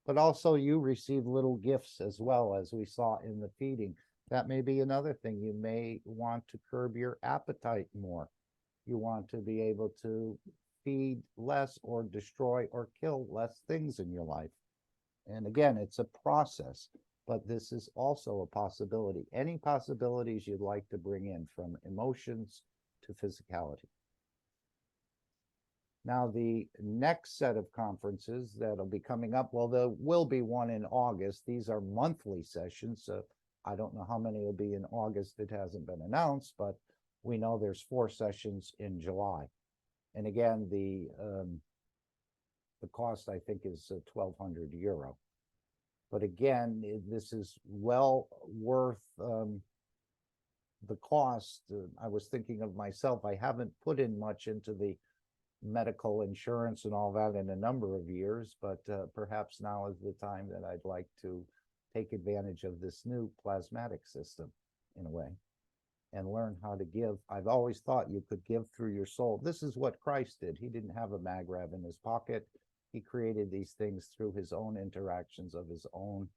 but also you receive little gifts as well, as we saw in the feeding. That may be another thing. You may want to curb your appetite more. You want to be able to feed less or destroy or kill less things in your life. And again, it's a process, but this is also a possibility. Any possibilities you'd like to bring in, from emotions to physicality. Now, the next set of conferences that'll be coming up, well, there will be one in August. These are monthly sessions, so I don't know how many will be in August. It hasn't been announced, but we know there's 4 sessions in July. And again, the cost, I think, is €1,200. But again, this is well worth the cost. I was thinking of myself, I haven't put in much into the medical insurance and all that in a number of years, but perhaps now is the time that I'd like to take advantage of this new plasmatic system in a way and learn how to give. I've always thought you could give through your soul. This is what Christ did. He didn't have a magrav in his pocket. He created these things through his own interactions of his own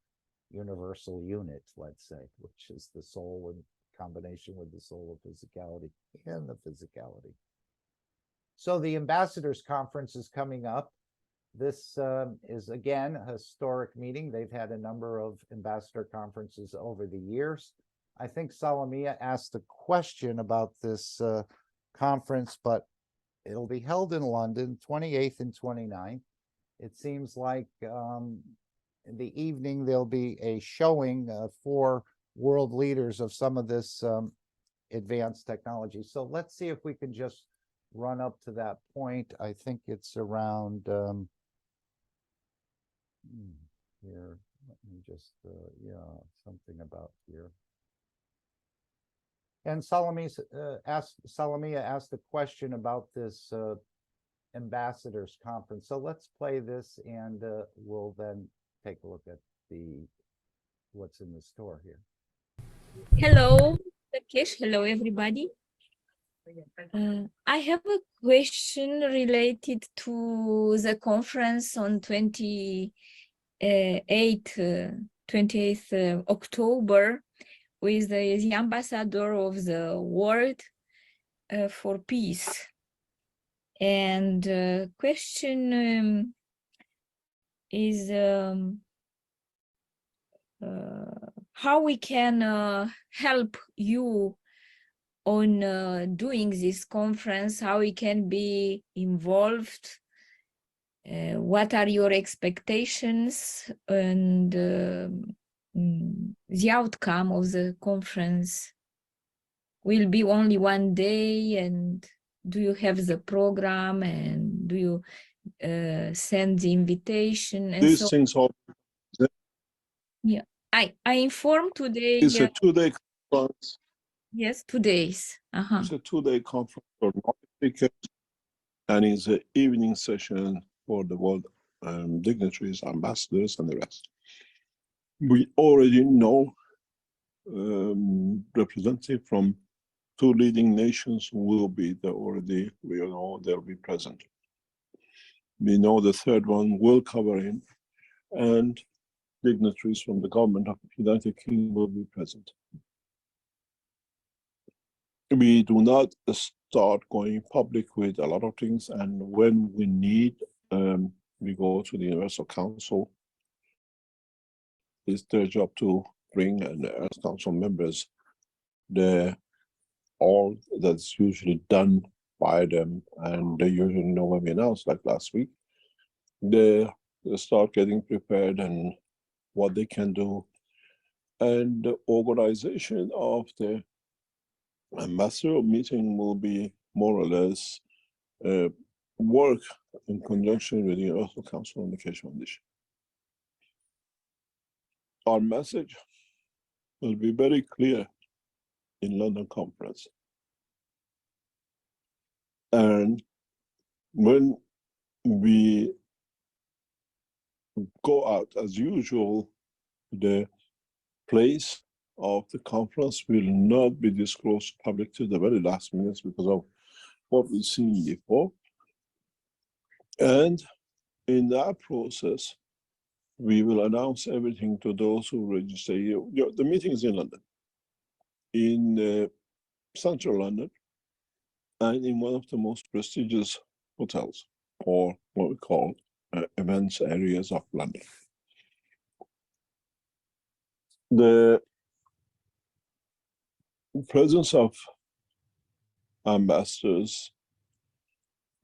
universal unit, let's say, which is the soul in combination with the soul of physicality and the physicality. So the Ambassadors Conference is coming up. This is, again, a historic meeting. They've had a number of ambassador conferences over the years. I think Salomia asked a question about this conference, but it'll be held in London, 28th and 29th. It seems like in the evening, there'll be a showing for world leaders of some of this advanced technology. So let's see if we can just run up to that point. I think it's around here. Let me just, yeah, something about here. And Salomia asked a question about this ambassadors conference. So let's play this, and we'll then take a look at what's in the store here. Hello, Keshe. Hello, everybody. I have a question related to the conference on 28th October with the ambassador of the world for peace. And question is how we can help you on doing this conference, how we can be involved, what are your expectations, and the outcome of the conference will be only one day, and do you have the program, and do you send the invitation? And These so things are. yeah, I informed today. It's a 2-day conference. Yes, 2 days. It's a 2-day conference for speakers, and it's an evening session for the world dignitaries, ambassadors, and the rest. We already know representatives from 2 leading nations will be there already. We know they'll be present. We know the 3rd one will cover him, and dignitaries from the government of the United Kingdom will be present. We do not start going public with a lot of things, and when we need, we go to the Universal Council. It's their job to bring, and as council members, all that's usually done by them, and they usually know when we announce, like last week, they start getting prepared and what they can do. And the organization of the ambassador meeting will be more or less work in conjunction with the Universal Council on the Keshe Foundation. Our message will be very clear in London conference. And when we go out, as usual, the place of the conference will not be disclosed to public to the very last minutes because of what we've seen before. And in that process, we will announce everything to those who register. The meeting is in London, in central London, and in one of the most prestigious hotels, or what we call events areas of London. The presence of ambassadors,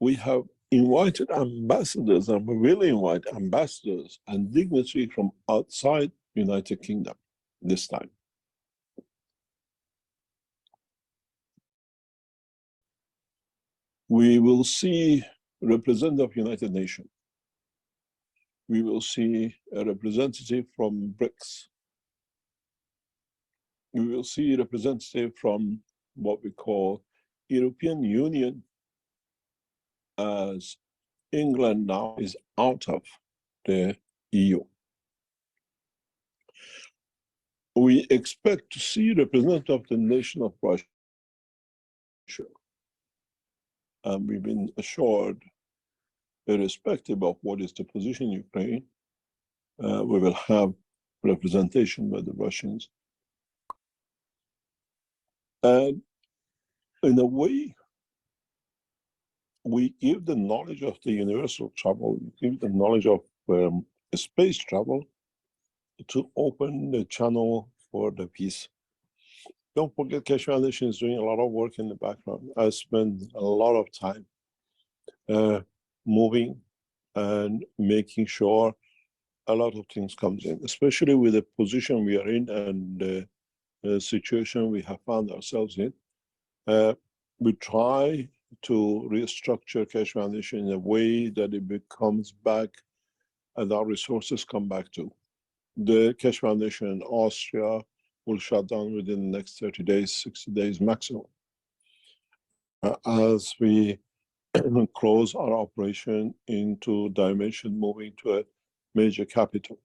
we have invited ambassadors, and we will invite ambassadors and dignitaries from outside United Kingdom this time. We will see representative of United Nations. We will see a representative from BRICS. We will see a representative from what we call European Union, as England now is out of the EU. We expect to see representative of the nation of Russia. And we've been assured, irrespective of what is the position in Ukraine, we will have representation by the Russians. And in a way, we give the knowledge of the universal travel, we give the knowledge of space travel to open the channel for the peace. Don't forget, Keshe Foundation is doing a lot of work in the background. I spend a lot of time moving and making sure a lot of things comes in, especially with the position we are in and the situation we have found ourselves in. We try to restructure Keshe Foundation in a way that it becomes back and our resources come back to. The Keshe Foundation in Austria will shut down within the next 30 days, 60 days maximum. As we close our operation into dimension, moving to a major capital.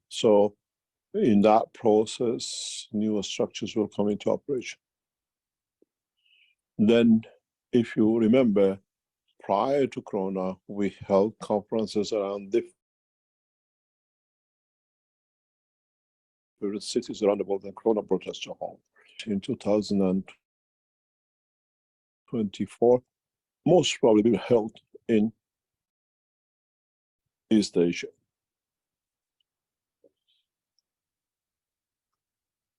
So in that process, newer structures will come into operation. Then, if you remember, prior to Corona, we held conferences around different cities around the world, and Corona brought us to home. In 2024, most probably held in East Asia.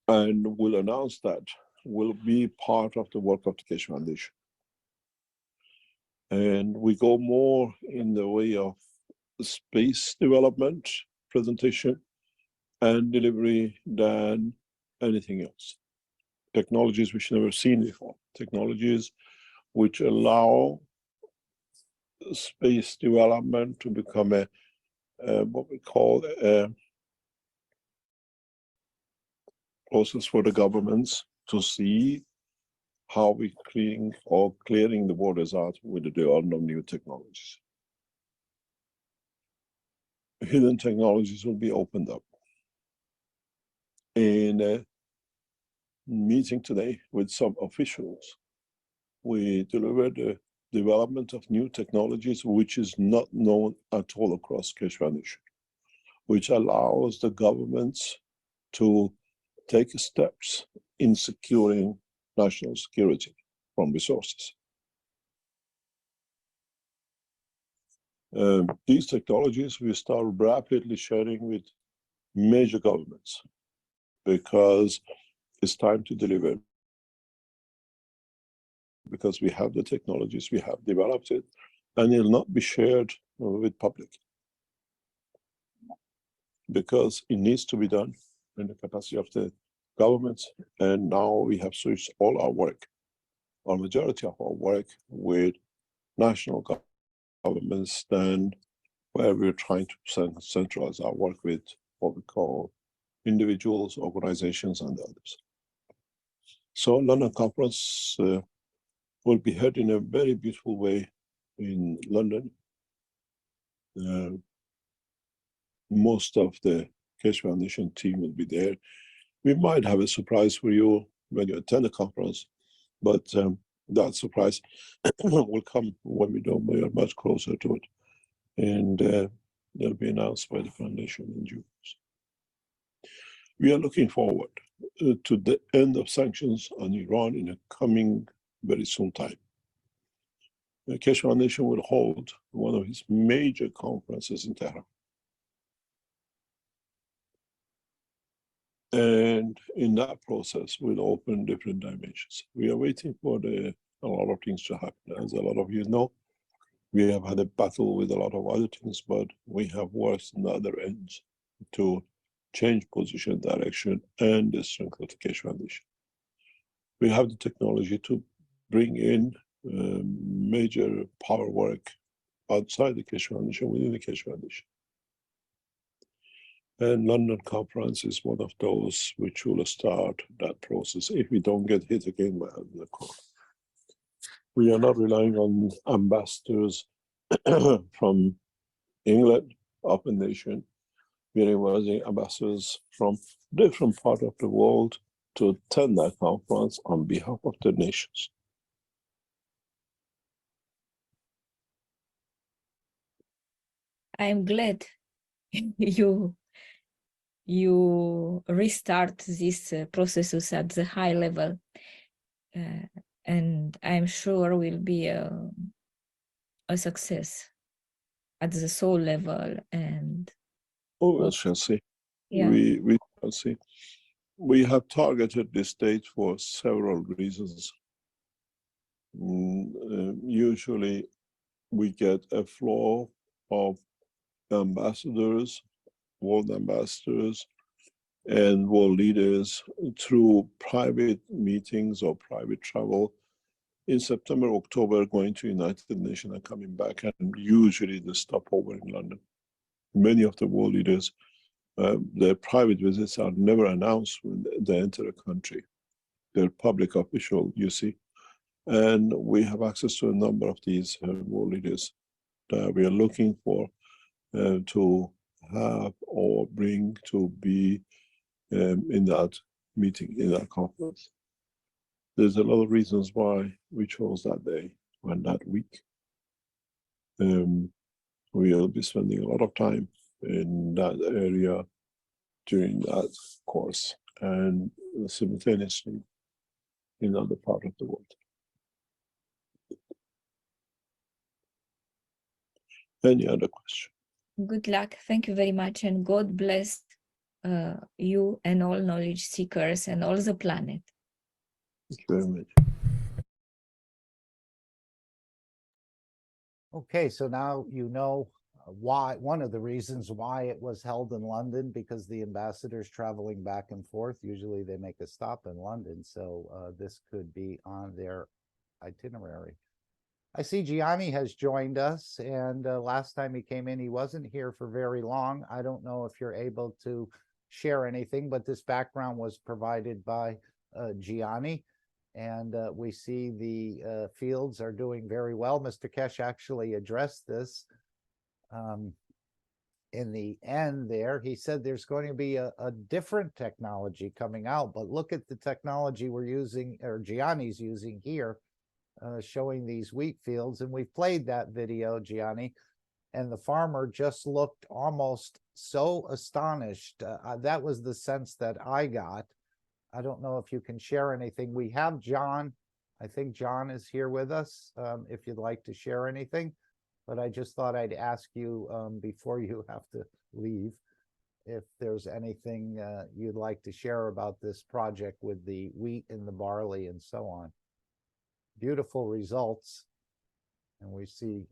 And we'll announce that will be part of the work of the Keshe Foundation. And we go more in the way of space development, presentation, and delivery than anything else. Technologies which never seen before. Technologies which allow space development to become a what we call a process for the governments to see how we clearing the borders out with the development of new technologies. Hidden technologies will be opened up. In a meeting today with some officials, we delivered the development of new technologies which is not known at all across Keshe Foundation, which allows the governments to take steps in securing national security from resources. These technologies we start rapidly sharing with major governments because it's time to deliver. Because we have the technologies, we have developed it, and it will not be shared with public. Because it needs to be done in the capacity of the governments, and now we have switched all our work, or majority of our work, with national governments, and where we're trying to centralize our work with what we call individuals, organizations, and others. So London conference will be held in a very beautiful way in London. Most of the Keshe Foundation team will be there. We might have a surprise for you when you attend the conference, but that surprise will come when we are much closer to it. And they'll be announced by the foundation in June. We are looking forward to the end of sanctions on Iran in a coming very soon time. The Keshe Foundation will hold one of its major conferences in Tehran. And in that process, we'll open different dimensions. We are waiting for a lot of things to happen. As a lot of you know, we have had a battle with a lot of other things, but we have worked on the other ends to change position, direction, and the strength of the Keshe Foundation. We have the technology to bring in major power work outside the Keshe Foundation, within the Keshe Foundation. And London conference is one of those which will start that process if we don't get hit again by the corner. We are not relying on ambassadors from England, open nation. We are inviting ambassadors from different parts of the world to attend that conference on behalf of the nations. I'm glad you restart these processes at the high level, and I'm sure will be a success at the soul level. And we shall see. Yeah. We shall see. We have targeted this date for several reasons. Usually we get a flow of ambassadors, world ambassadors, and world leaders through private meetings or private travel in September, October, going to United Nations and coming back, and usually the stopover in London. Many of the world leaders, their private visits are never announced when they enter a country. They're public official, you see. And we have access to a number of these world leaders that we are looking for to have or bring to be in that meeting, in that conference. There's a lot of reasons why we chose that day and that week. We'll be spending a lot of time in that area during that course and simultaneously in other part of the world. Any other question? Good luck. Thank you very much, and God bless you and all knowledge seekers and all the planet. Thank you very much. Okay, so now you know why, one of the reasons why it was held in London, because the ambassadors traveling back and forth, usually they make a stop in London, so this could be on their itinerary. I see Gianni has joined us, and last time he came in, he wasn't here for very long. I don't know if you're able to share anything, but this background was provided by Gianni. And we see the fields are doing very well. Mr. Keshe actually addressed this in the end there. He said there's going to be a different technology coming out, but look at the technology we're using, or Gianni's using here, showing these wheat fields. And we've played that video, Gianni, and the farmer just looked almost so astonished. That was the sense that I got. I don't know if you can share anything. We have John. I think John is here with us, if you'd like to share anything. But I just thought I'd ask you before you have to leave, if there's anything you'd like to share about this project with the wheat and the barley and so on. Beautiful results. And we see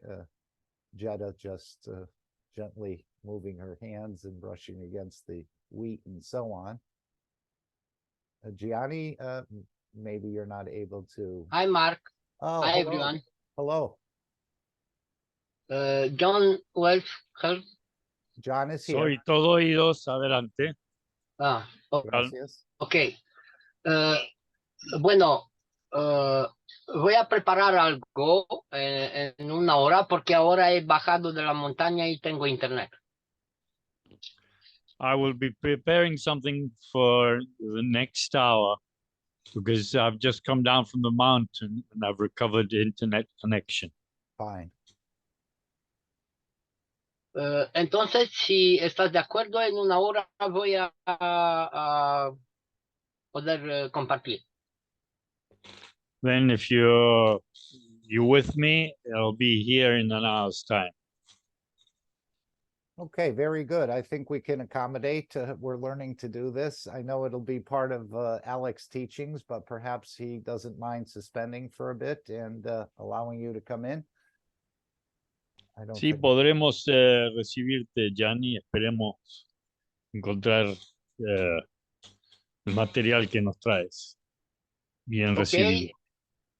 Jetta just gently moving her hands and brushing against the wheat and so on. Gianni, maybe you're not able to. Hi, Mark. Oh, Hi, hello. everyone. Hello. John Wells. John is here. Soy todo oídos, adelante. Gracias. Ok. Bueno, voy a preparar algo en una hora porque ahora he bajado de la montaña y tengo internet. I will be preparing something for the next hour because I've just come down from the mountain and I've recovered internet connection. Fine. Entonces, si estás de acuerdo, en una hora voy a poder compartir. Then if you're with me, I'll be here in an hour's time. Okay, very good. I think we can accommodate. We're learning to do this. I know it'll be part of Alex's teachings, but perhaps he doesn't mind suspending for a bit and allowing you to come in. I don't Sí, think- podremos recibirte, Gianni. Esperemos encontrar el material que nos traes bien recibido.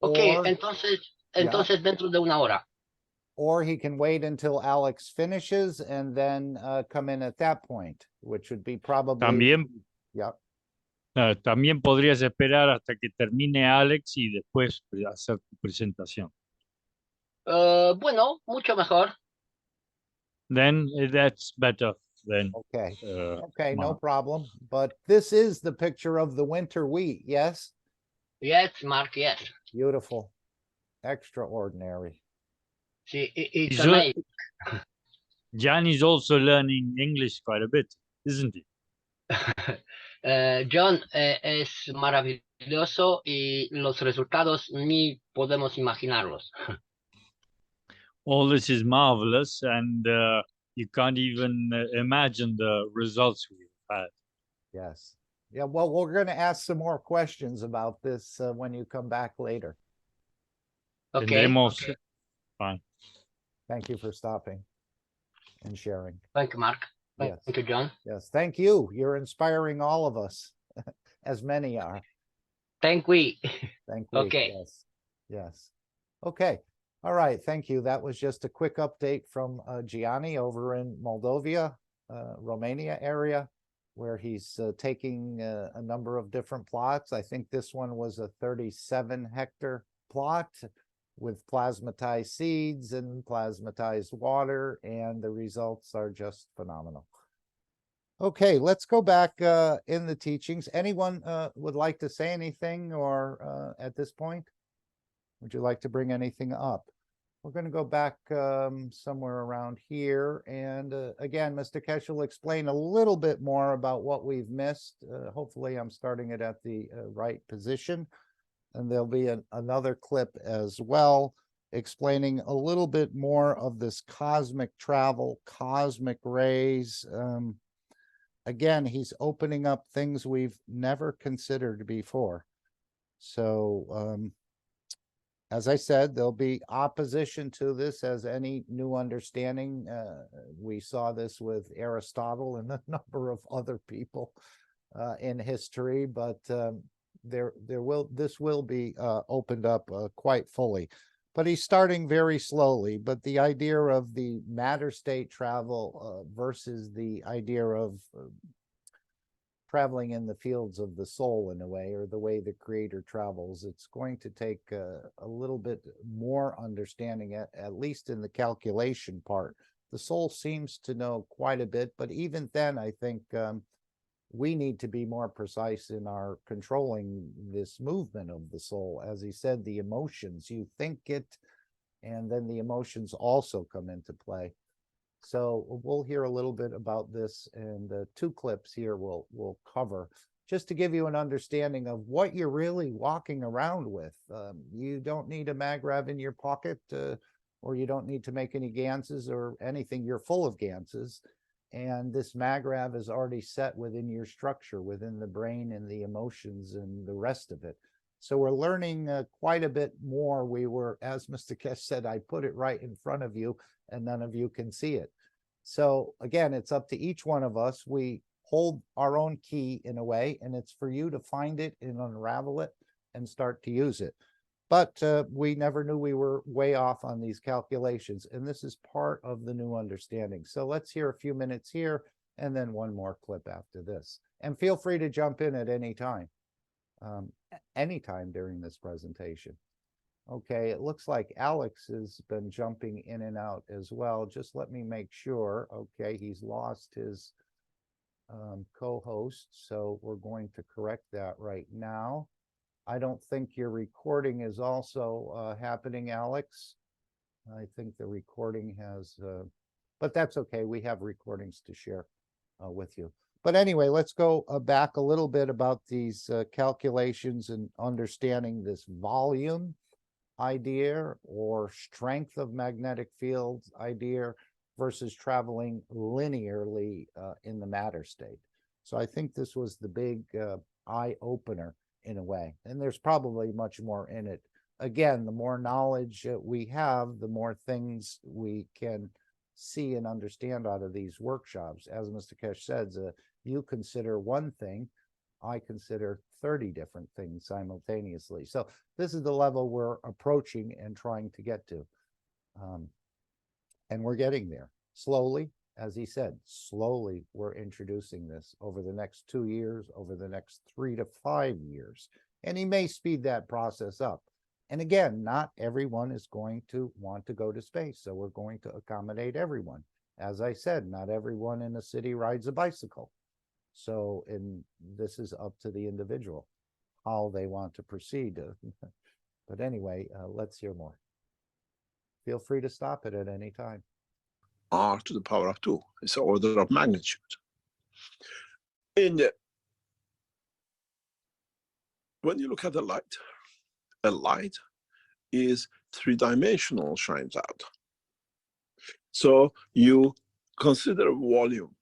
Ok, Or- entonces dentro de una hora. Or he can wait until Alex finishes and then come in at that point, which would be probably. También, Yeah. también podrías esperar hasta que termine Alex y después hacer tu presentación. Bueno, mucho mejor. Then that's better than. Okay. Okay, no Mark. problem. But this is the picture of the winter wheat, yes? Yes, Mark, yes. Beautiful. Extraordinary. Sí, it's He's amazing. Gianni's also learning English quite a bit, isn't he? John es maravilloso y los resultados ni podemos imaginarlos. All this is marvelous, and you can't even imagine the results we've had. Yes. Yeah, well, we're going to ask some more questions about this when you come back later. Okay. Tendremos. Fine. Thank you for stopping and sharing. Thank you, Mark. Yes. Thank you, John. Yes, thank you. You're inspiring all of us, as many are. Thank we. Thank you. Okay. Yes. Yes. Okay. All right. Thank you. That was just a quick update from Gianni over in Moldova, Romania area, where he's taking a number of different plots. I think this one was a 37-hectare plot with plasmatized seeds and plasmatized water, and the results are just phenomenal. Okay, let's go back in the teachings. Anyone would like to say anything or at this point? Would you like to bring anything up? We're going to go back somewhere around here. And again, Mr. Keshe will explain a little bit more about what we've missed. Hopefully, I'm starting it at the right position. And there'll be another clip as well, explaining a little bit more of this cosmic travel, cosmic rays. Again, he's opening up things we've never considered before. So, as I said, there'll be opposition to this as any new understanding. We saw this with Aristotle and a number of other people in history, but this will be opened up quite fully. But he's starting very slowly. But the idea of the matter state travel versus the idea of traveling in the fields of the soul in a way, or the way the creator travels, it's going to take a little bit more understanding, at least in the calculation part. The soul seems to know quite a bit, but even then, I think we need to be more precise in our controlling this movement of the soul. As he said, the emotions, you think it, and then the emotions also come into play. So we'll hear a little bit about this, and 2 clips here we'll cover, just to give you an understanding of what you're really walking around with. You don't need a magrav in your pocket, or you don't need to make any ganses or anything. You're full of ganses, and this magrav is already set within your structure, within the brain and the emotions and the rest of it. So we're learning quite a bit more. We were, as Mr. Keshe said, I put it right in front of you and none of you can see it. So again, it's up to each one of us. We hold our own key in a way, and it's for you to find it and unravel it and start to use it. But we never knew we were way off on these calculations, and this is part of the new understanding. So let's hear a few minutes here and then one more clip after this. And feel free to jump in at any time during this presentation. Okay, it looks like Alex has been jumping in and out as well. Just let me make sure. Okay, he's lost his co-host, so we're going to correct that right now. I don't think your recording is also happening, Alex. I think the recording has, but that's okay. We have recordings to share with you. But anyway, let's go back a little bit about these calculations and understanding this volume idea or strength of magnetic fields idea versus traveling linearly in the matter state. So I think this was the big eye opener in a way, and there's probably much more in it. Again, the more knowledge we have, the more things we can see and understand out of these workshops. As Mr. Keshe says, you consider one thing, I consider 30 different things simultaneously. So this is the level we're approaching and trying to get to. And we're getting there slowly. As he said, slowly we're introducing this over the next 2 years, over the next 3 to 5 years. And he may speed that process up. And again, not everyone is going to want to go to space. So we're going to accommodate everyone. As I said, not everyone in a city rides a bicycle. So, and this is up to the individual, how they want to proceed. But anyway, let's hear more. Feel free to stop it at any time. R to the power of 2. It's an order of magnitude. When you look at a light is three-dimensional, shines out. So you consider volume,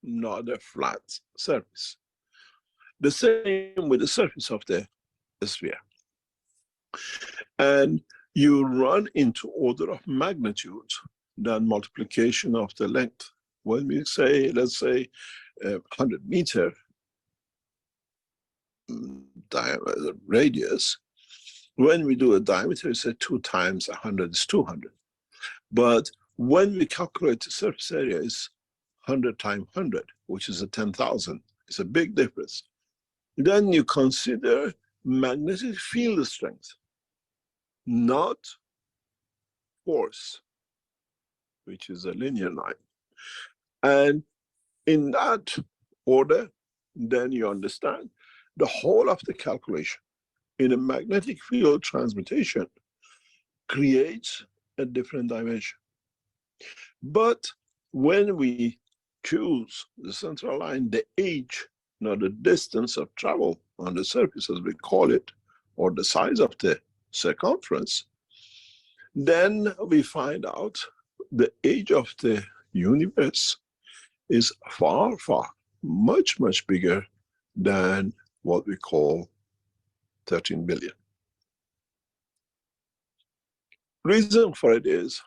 not a flat surface. The same with the surface of the sphere. And you run into order of magnitude, then multiplication of the length. When we say, let's say, 100 meter diameter radius, when we do a diameter, it's 2 times 100 is 200. But when we calculate the surface area, it's 100 times 100, which is 10,000. It's a big difference. Then you consider magnetic field strength, not force, which is a linear line. And in that order, then you understand the whole of the calculation in a magnetic field transmutation creates a different dimension. But when we choose the central line, the age, not the distance of travel on the surface, as we call it, or the size of the circumference, then we find out the age of the universe is far, far, much, much bigger than what we call 13 billion. Reason for it is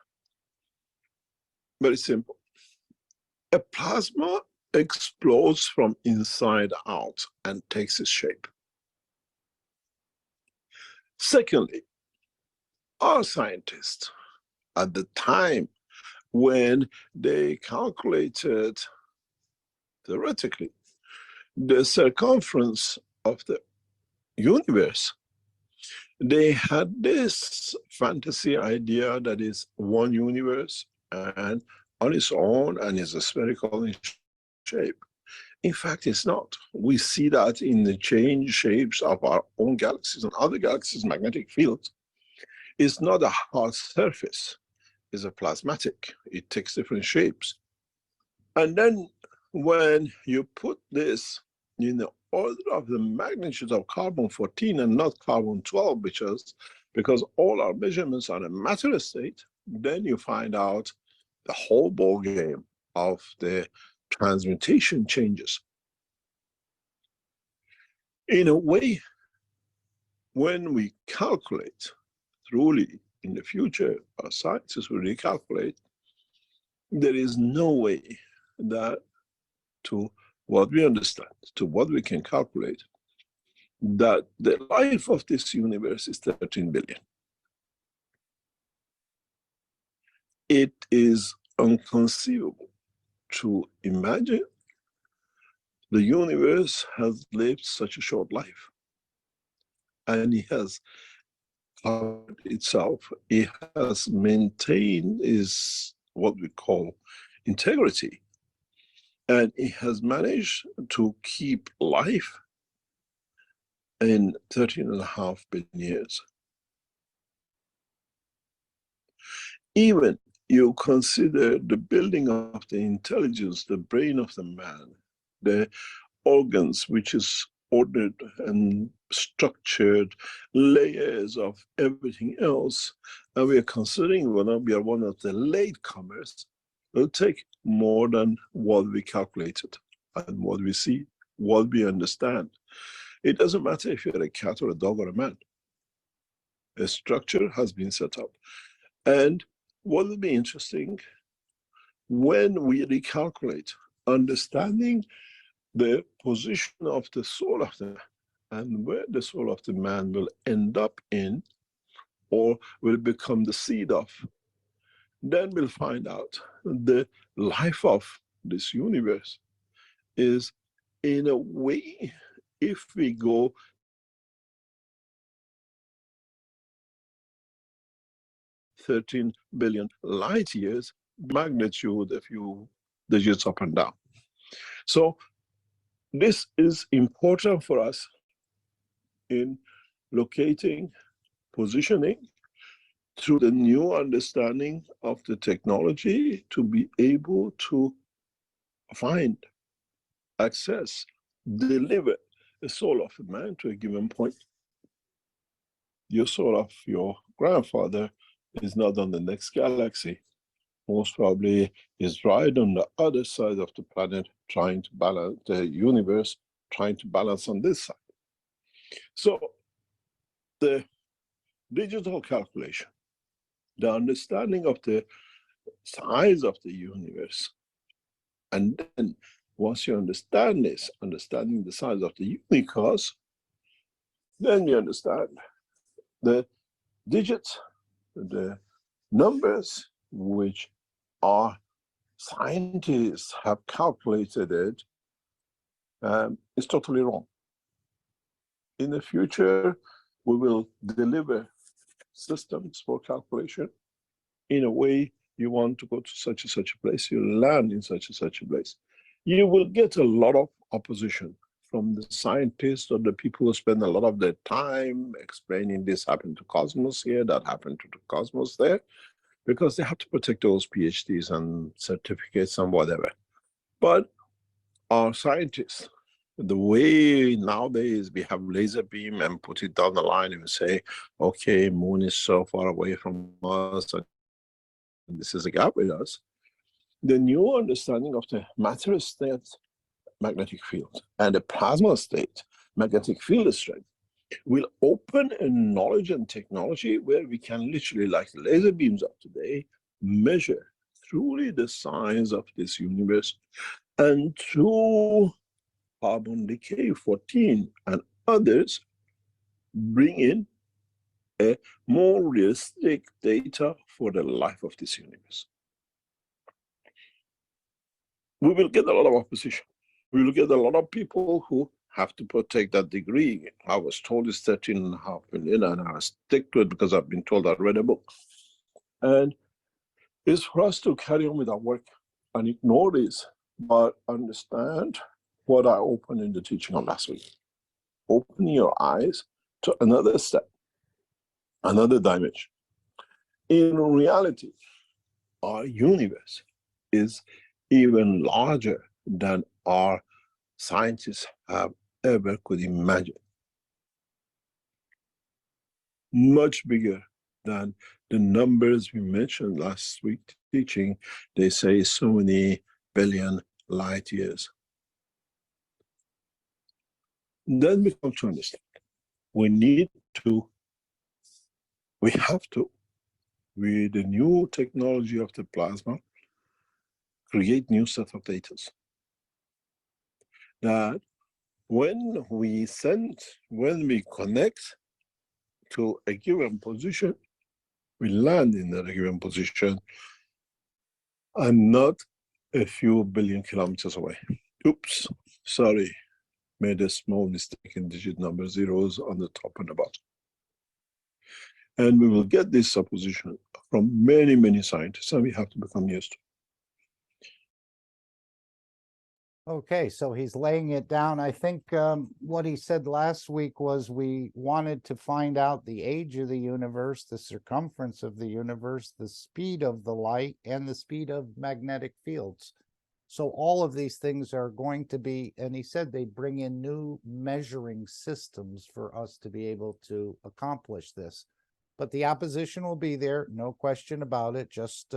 very simple. A plasma explodes from inside out and takes its shape. Secondly, our scientists, at the time when they calculated theoretically the circumference of the universe, they had this fantasy idea that is one universe and on its own and is spherical in shape. In fact, it's not. We see that in the change shapes of our own galaxies and other galaxies' magnetic fields. It's not a hard surface, it's a plasmatic. It takes different shapes. And then when you put this in the order of the magnitude of carbon-14 and not carbon-12, because all our measurements are in matter state, then you find out the whole ball game of the transmutation changes. In a way, when we calculate, truly in the future, our scientists will recalculate, there is no way that to what we understand, to what we can calculate, that the life of this universe is 13 billion. It is inconceivable to imagine the universe has lived such a short life. And it has itself, it has maintained is what we call integrity. And it has managed to keep life in 13.5 billion years. Even you consider the building of the intelligence, the brain of the man, the organs, which is ordered and structured, layers of everything else, and we are considering whether we are one of the latecomers, it'll take more than what we calculated and what we see, what we understand. It doesn't matter if you're a cat or a dog or a man. A structure has been set up. And what will be interesting, when we recalculate, understanding the position of the soul of the man and where the soul of the man will end up in or will become the seed of, then we'll find out the life of this universe is, in a way, if we go 13 billion light years, magnitude a few digits up and down. So this is important for us in locating, positioning through the new understanding of the technology to be able to find, access, deliver the soul of a man to a given point. Your soul of your grandfather is not on the next galaxy. Most probably is right on the other side of the planet, trying to balance the universe, trying to balance on this side. So the digital calculation, the understanding of the size of the universe, and then once you understand this, understanding the size of the universe, then you understand the digits, the numbers which our scientists have calculated it, is totally wrong. In the future, we will deliver systems for calculation in a way you want to go to such and such a place, you land in such and such a place. You will get a lot of opposition from the scientists or the people who spend a lot of their time explaining this happened to Cosmos here, that happened to the Cosmos there, because they have to protect those PhDs and certificates and whatever. But our scientists, the way nowadays we have laser beam and put it down the line and say, okay, moon is so far away from us, and this is a gap with us. The new understanding of the matter state magnetic field and the plasma state magnetic field strength will open a knowledge and technology where we can literally, like the laser beams of today, measure truly the size of this universe, and through carbon decay 14 and others, bring in a more realistic data for the life of this universe. We will get a lot of opposition. We will get a lot of people who have to protect that degree. I was told it's 13.5 billion, and I stick to it because I've been told I read a book. And it's for us to carry on with our work and ignore this, but understand what I opened in the teaching of last week. Open your eyes to another step, another dimension. In reality, our universe is even larger than our scientists have ever could imagine. Much bigger than the numbers we mentioned last week teaching. They say so many billion light years. Then we come to understand. We have to, with the new technology of the plasma, create new set of data. That when we connect to a given position, we land in a given position and not a few billion kilometers away. Oops, sorry, made a small mistake in digit number zeros on the top and the bottom. And we will get this supposition from many, many scientists, and we have to become used to it. Okay, so he's laying it down. I think what he said last week was we wanted to find out the age of the universe, the circumference of the universe, the speed of the light, and the speed of magnetic fields. So all of these things are going to be, and he said they bring in new measuring systems for us to be able to accomplish this. But the opposition will be there, no question about it, just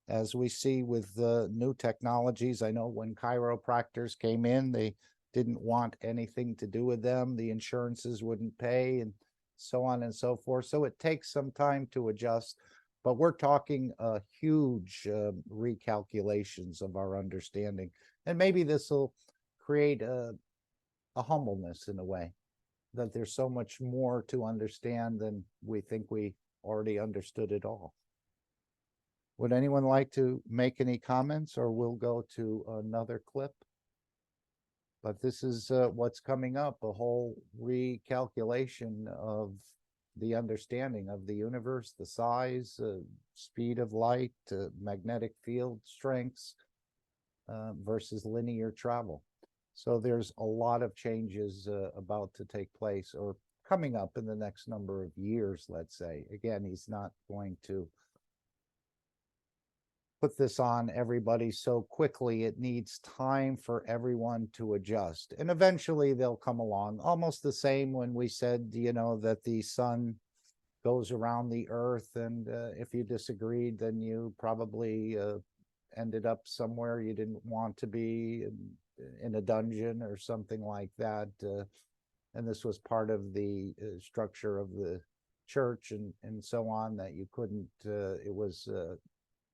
as we see with the new technologies. I know when chiropractors came in, they didn't want anything to do with them. The insurances wouldn't pay and so on and so forth. So it takes some time to adjust, but we're talking huge recalculations of our understanding. And maybe this will create a humbleness in a way, that there's so much more to understand than we think we already understood it all. Would anyone like to make any comments, or we'll go to another clip? But this is what's coming up, a whole recalculation of the understanding of the universe, the size, speed of light, magnetic field strengths versus linear travel. So there's a lot of changes about to take place or coming up in the next number of years, let's say. Again, he's not going to put this on everybody so quickly. It needs time for everyone to adjust. And eventually they'll come along. Almost the same when we said, you know, that the sun goes around the earth. And if you disagreed, then you probably ended up somewhere you didn't want to be, in a dungeon or something like that. And this was part of the structure of the church and so on, that you couldn't, it was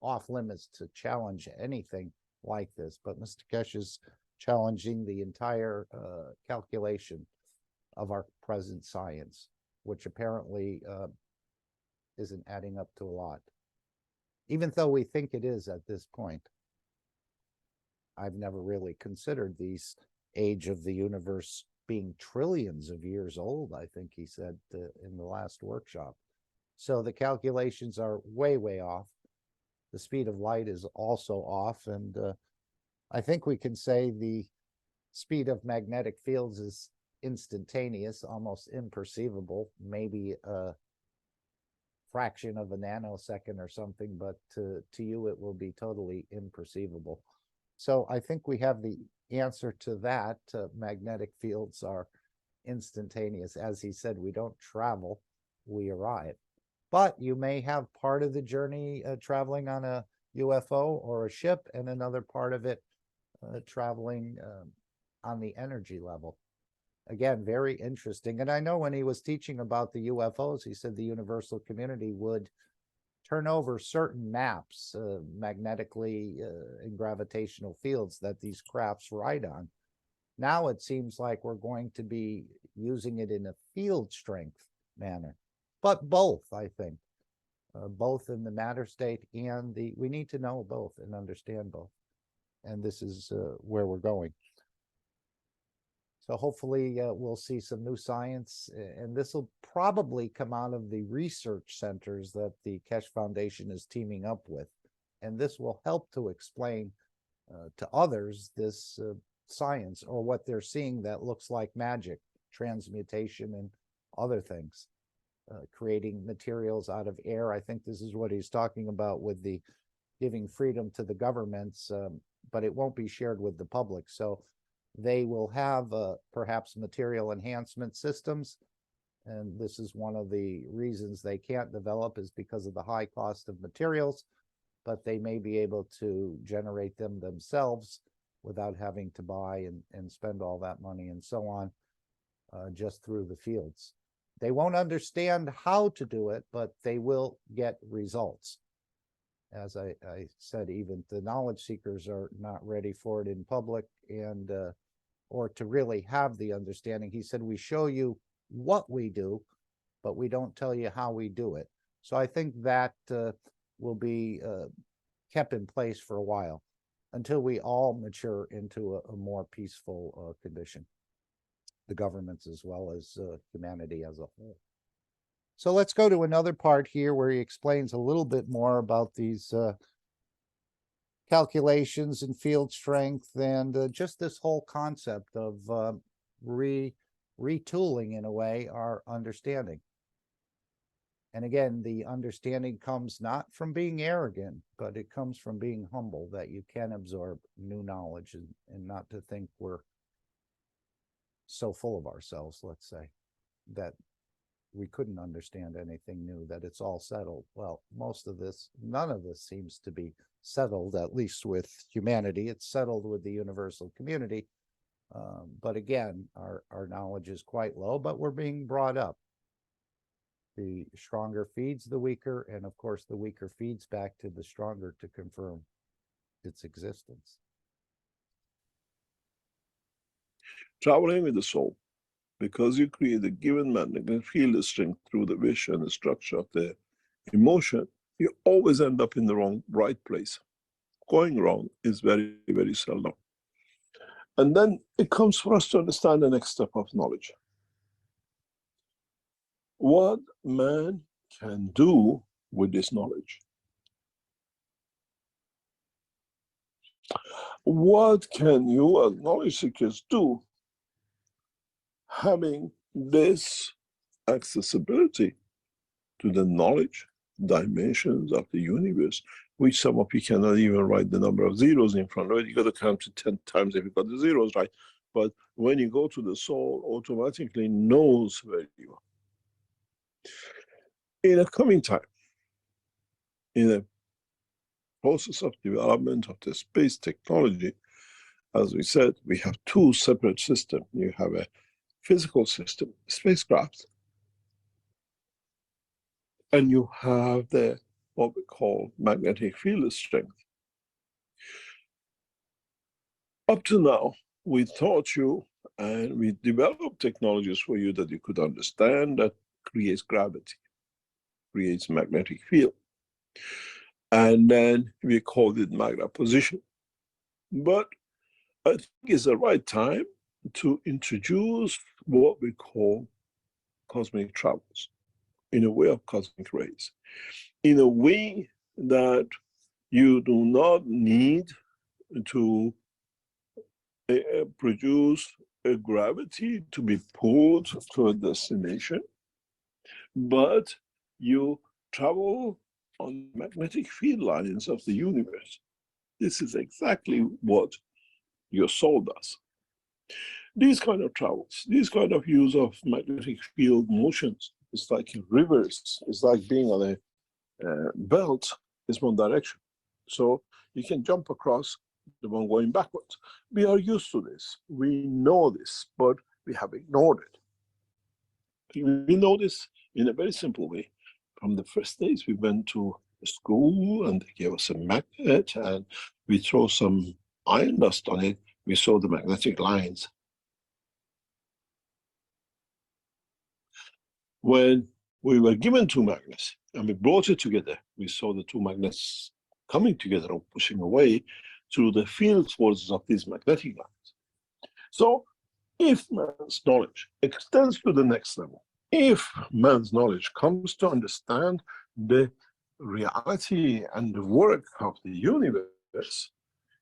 off limits to challenge anything like this. But Mr. Keshe is challenging the entire calculation of our present science, which apparently isn't adding up to a lot, even though we think it is at this point. I've never really considered these age of the universe being trillions of years old, I think he said in the last workshop. So the calculations are way, way off. The speed of light is also off. And I think we can say the speed of magnetic fields is instantaneous, almost imperceivable, maybe a fraction of a nanosecond or something, but to you it will be totally imperceivable. So I think we have the answer to that. Magnetic fields are instantaneous. As he said, we don't travel, we arrive. But you may have part of the journey traveling on a UFO or a ship, and another part of it traveling on the energy level. Again, very interesting. And I know when he was teaching about the UFOs, he said the universal community would turn over certain maps magnetically in gravitational fields that these crafts ride on. Now it seems like we're going to be using it in a field strength manner, but both, I think, both in the matter state and we need to know both and understand both. And this is where we're going. So hopefully we'll see some new science, and this will probably come out of the research centers that the Keshe Foundation is teaming up with. And this will help to explain to others this science, or what they're seeing that looks like magic, transmutation and other things, creating materials out of air. I think this is what he's talking about with the giving freedom to the governments, but it won't be shared with the public. So they will have perhaps material enhancement systems. And this is one of the reasons they can't develop, is because of the high cost of materials, but they may be able to generate them themselves without having to buy and spend all that money and so on, just through the fields. They won't understand how to do it, but they will get results. As I said, even the knowledge seekers are not ready for it in public, and or to really have the understanding. He said, we show you what we do, but we don't tell you how we do it. So I think that will be kept in place for a while until we all mature into a more peaceful condition, the governments as well as humanity as a whole. So let's go to another part here where he explains a little bit more about these calculations and field strength and just this whole concept of retooling, in a way, our understanding. And again, the understanding comes not from being arrogant, but it comes from being humble, that you can absorb new knowledge and not to think we're so full of ourselves, let's say, that we couldn't understand anything new, that it's all settled. Well, none of this seems to be settled, at least with humanity. It's settled with the universal community. But again, our knowledge is quite low, but we're being brought up. The stronger feeds the weaker, and of course, the weaker feeds back to the stronger to confirm its existence. Traveling with the soul, because you create a given magnetic field strength through the wish and the structure of the emotion, you always end up in the right place. Going wrong is very, very seldom. And then it comes for us to understand the next step of knowledge. What man can do with this knowledge? What can you as knowledge seekers do having this accessibility to the knowledge dimensions of the universe, which some of you cannot even write the number of zeros in front of it? You got to count it 10 times if you got the zeros right. But when you go to the soul, automatically knows where you are. In a coming time, in a process of development of the space technology, as we said, we have two separate systems. You have a physical system, spacecraft, and you have what we call magnetic field strength. Up to now, we taught you and we developed technologies for you that you could understand that creates gravity, creates magnetic field. And then we called it magna position. But I think it's the right time to introduce what we call cosmic travels, in a way of cosmic rays, in a way that you do not need to produce a gravity to be pulled to a destination, but you travel on magnetic field lines of the universe. This is exactly what your soul does. These kind of travels, these kind of use of magnetic field motions, it's like in rivers, it's like being on a belt, is one direction. So you can jump across the one going backwards. We are used to this. We know this, but we have ignored it. We know this in a very simple way. From the first days we went to school and they gave us a magnet and we throw some iron dust on it, we saw the magnetic lines. When we were given two magnets and we brought it together, we saw the two magnets coming together or pushing away through the field forces of these magnetic lines. So if man's knowledge extends to the next level, if man's knowledge comes to understand the reality and the work of the universe,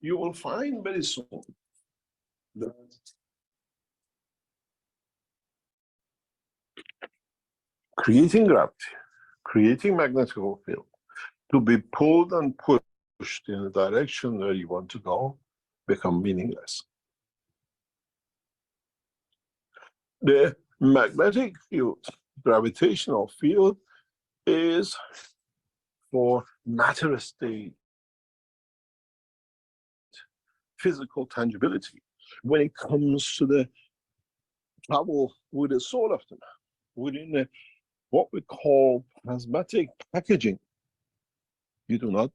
you will find very soon that creating gravity, creating magnetic field, to be pulled and pushed in the direction where you want to go, become meaningless. The magnetic field, gravitational field, is for matter state, physical tangibility. When it comes to the travel with the soul of the man, within what we call plasmatic packaging, you cannot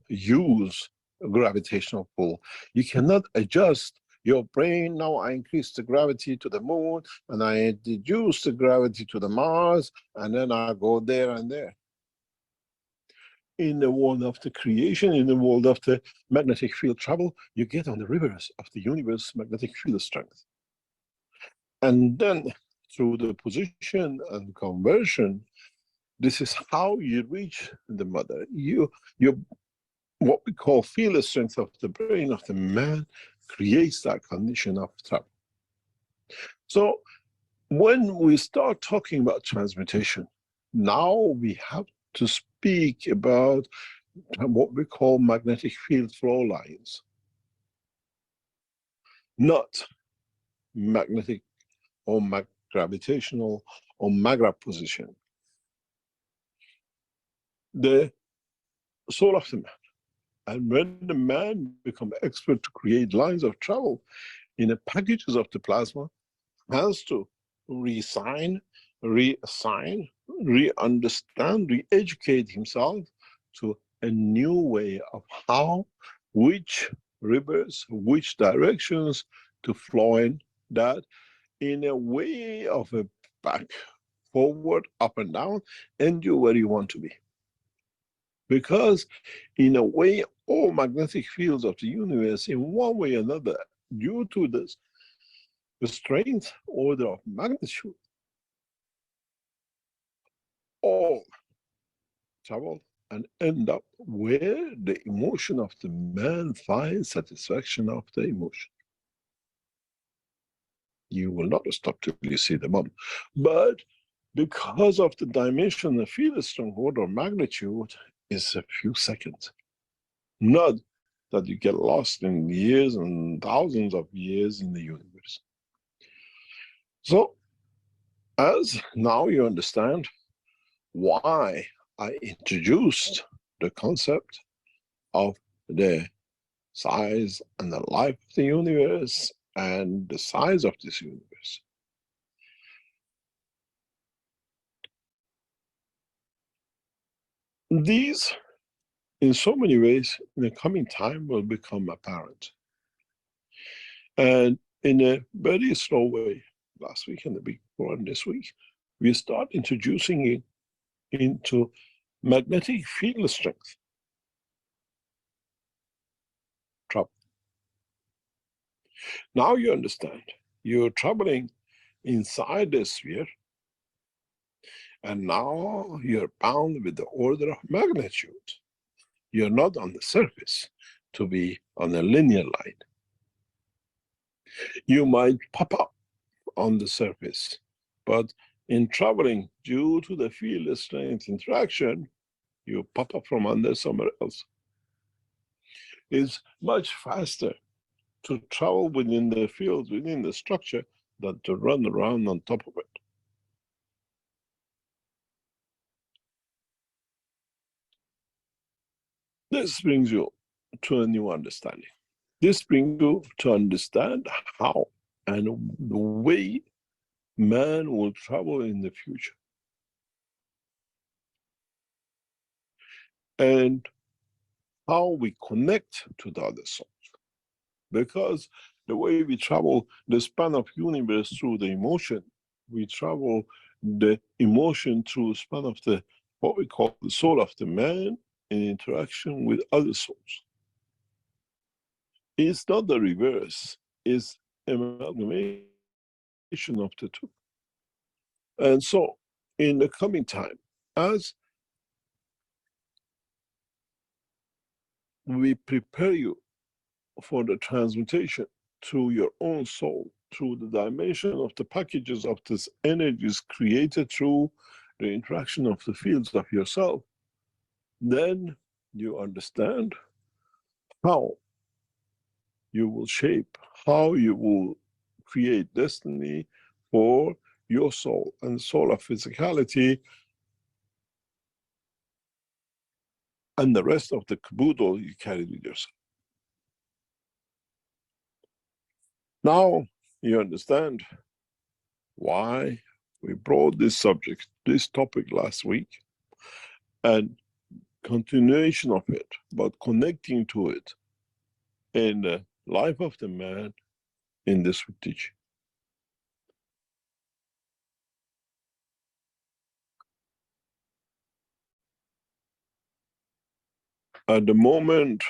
use a gravitational pull. You cannot adjust your brain. Now I increase the gravity to the moon and I reduce the gravity to the Mars, and then I go there and there. In the world of the creation, in the world of the magnetic field travel, you get on the rivers of the universe magnetic field strength. And then through the position and conversion, this is how you reach the mother. You what we call fearless strength of the brain of the man creates that condition of travel. So when we start talking about transmutation, now we have to speak about what we call magnetic field flow lines, not magnetic or gravitational or magravitational position. The soul of the man. And when the man becomes expert to create lines of travel in the packages of the plasma, has to reassign, re-understand, re-educate himself to a new way of how, which rivers, which directions to flow in that in a way of a back, forward, up and down, and you where you want to be. Because in a way, all magnetic fields of the universe, in one way or another, due to this, the strength order of magnitude, all travel and end up where the emotion of the man finds satisfaction of the emotion. You will not stop till you see the mom. But because of the dimension, the field strong order of magnitude is a few seconds. Not that you get lost in years and thousands of years in the universe. So, as now you understand why I introduced the concept of the size and the life of the universe and the size of this universe. These, in so many ways, in the coming time will become apparent. And in a very slow way, last week and the week before and this week, we start introducing it into magnetic field strength. Trouble. Now you understand. You're traveling inside the sphere, and now you're bound with the order of magnitude. You're not on the surface to be on a linear line. You might pop up on the surface, but in traveling due to the field strength interaction, you pop up from under somewhere else. It's much faster to travel within the field, within the structure, than to run around on top of it. This brings you to a new understanding. This brings you to understand how and the way man will travel in the future. And how we connect to the other souls. Because the way we travel the span of universe through the emotion, we travel the emotion through the span of the, what we call the soul of the man in interaction with other souls. It's not the reverse, it's amalgamation of the two. And so, in the coming time, as we prepare you for the transmutation through your own soul, through the dimension of the packages of this energies created through the interaction of the fields of yourself, then you understand how you will shape, how you will create destiny for your soul and soul of physicality and the rest of the caboodle you carry with yourself. Now you understand why we brought this subject, this topic last week, and continuation of it, but connecting to it in the life of the man in this teaching. At the moment,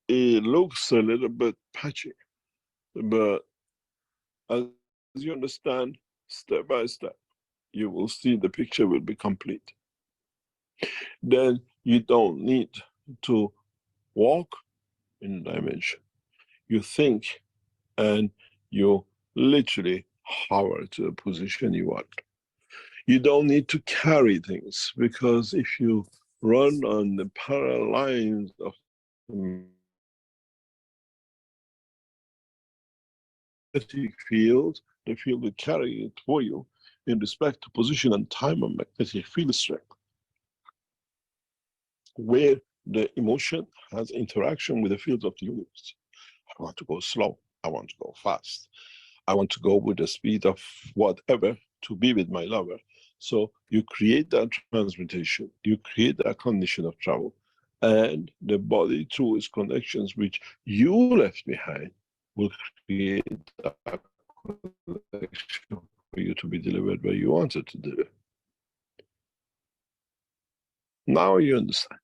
it looks a little bit patchy, but as you understand, step by step, you will see the picture will be complete. Then you don't need to walk in dimension. You think and you literally hover to the position you want. You don't need to carry things, because if you run on the parallel lines of the magnetic field, the field will carry it for you in respect to position and time of magnetic field strength, where the emotion has interaction with the fields of the universe. I want to go slow. I want to go fast. I want to go with the speed of whatever to be with my lover. So you create that transmutation, you create that condition of travel, and the body, through its connections which you left behind, will create that connection for you to be delivered where you wanted to deliver. Now you understand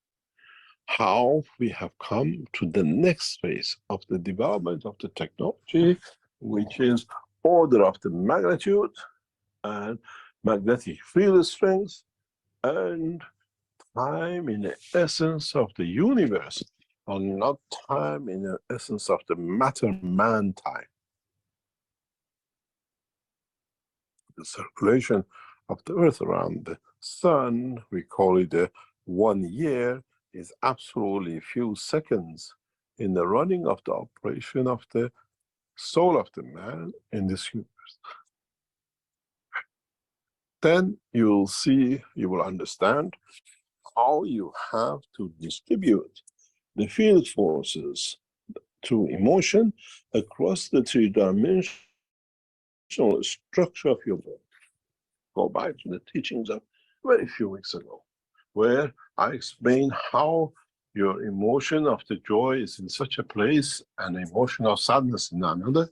how we have come to the next phase of the development of the technology, which is order of the magnitude and magnetic field strength and time in the essence of the universe, and not time in the essence of the matter-man time. The circulation of the Earth around the Sun, we call it 1 year, is absolutely few seconds in the running of the operation of the soul of the man in this universe. Then you will see, you will understand how you have to distribute the field forces through emotion across the three-dimensional structure of your body. Go back to the teachings of very few weeks ago, where I explained how your emotion of the joy is in such a place and emotion of sadness in another.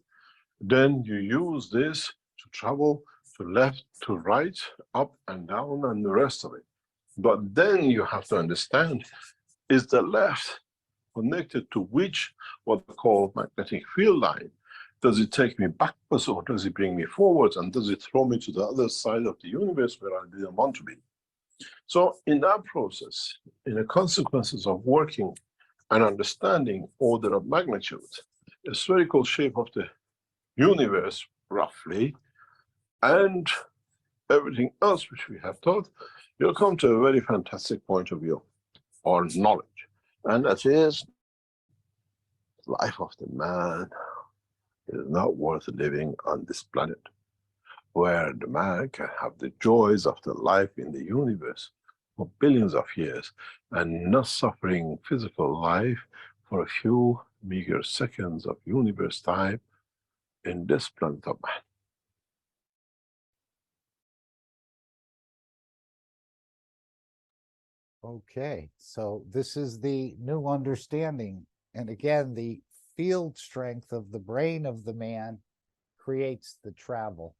Then you use this to travel to left, to right, up and down, and the rest of it. But then you have to understand, is the left connected to which, what we call magnetic field line? Does it take me backwards, or does it bring me forwards, and does it throw me to the other side of the universe where I didn't want to be? So in that process, in the consequences of working and understanding order of magnitude, the spherical shape of the universe, roughly, and everything else which we have taught, you'll come to a very fantastic point of view, or knowledge. And that is, life of the man is not worth living on this planet, where the man can have the joys of the life in the universe for billions of years and not suffering physical life for a few meager seconds of universe time in this planet of man. Okay, so this is the new understanding. And again, the field strength of the brain of the man creates the travel.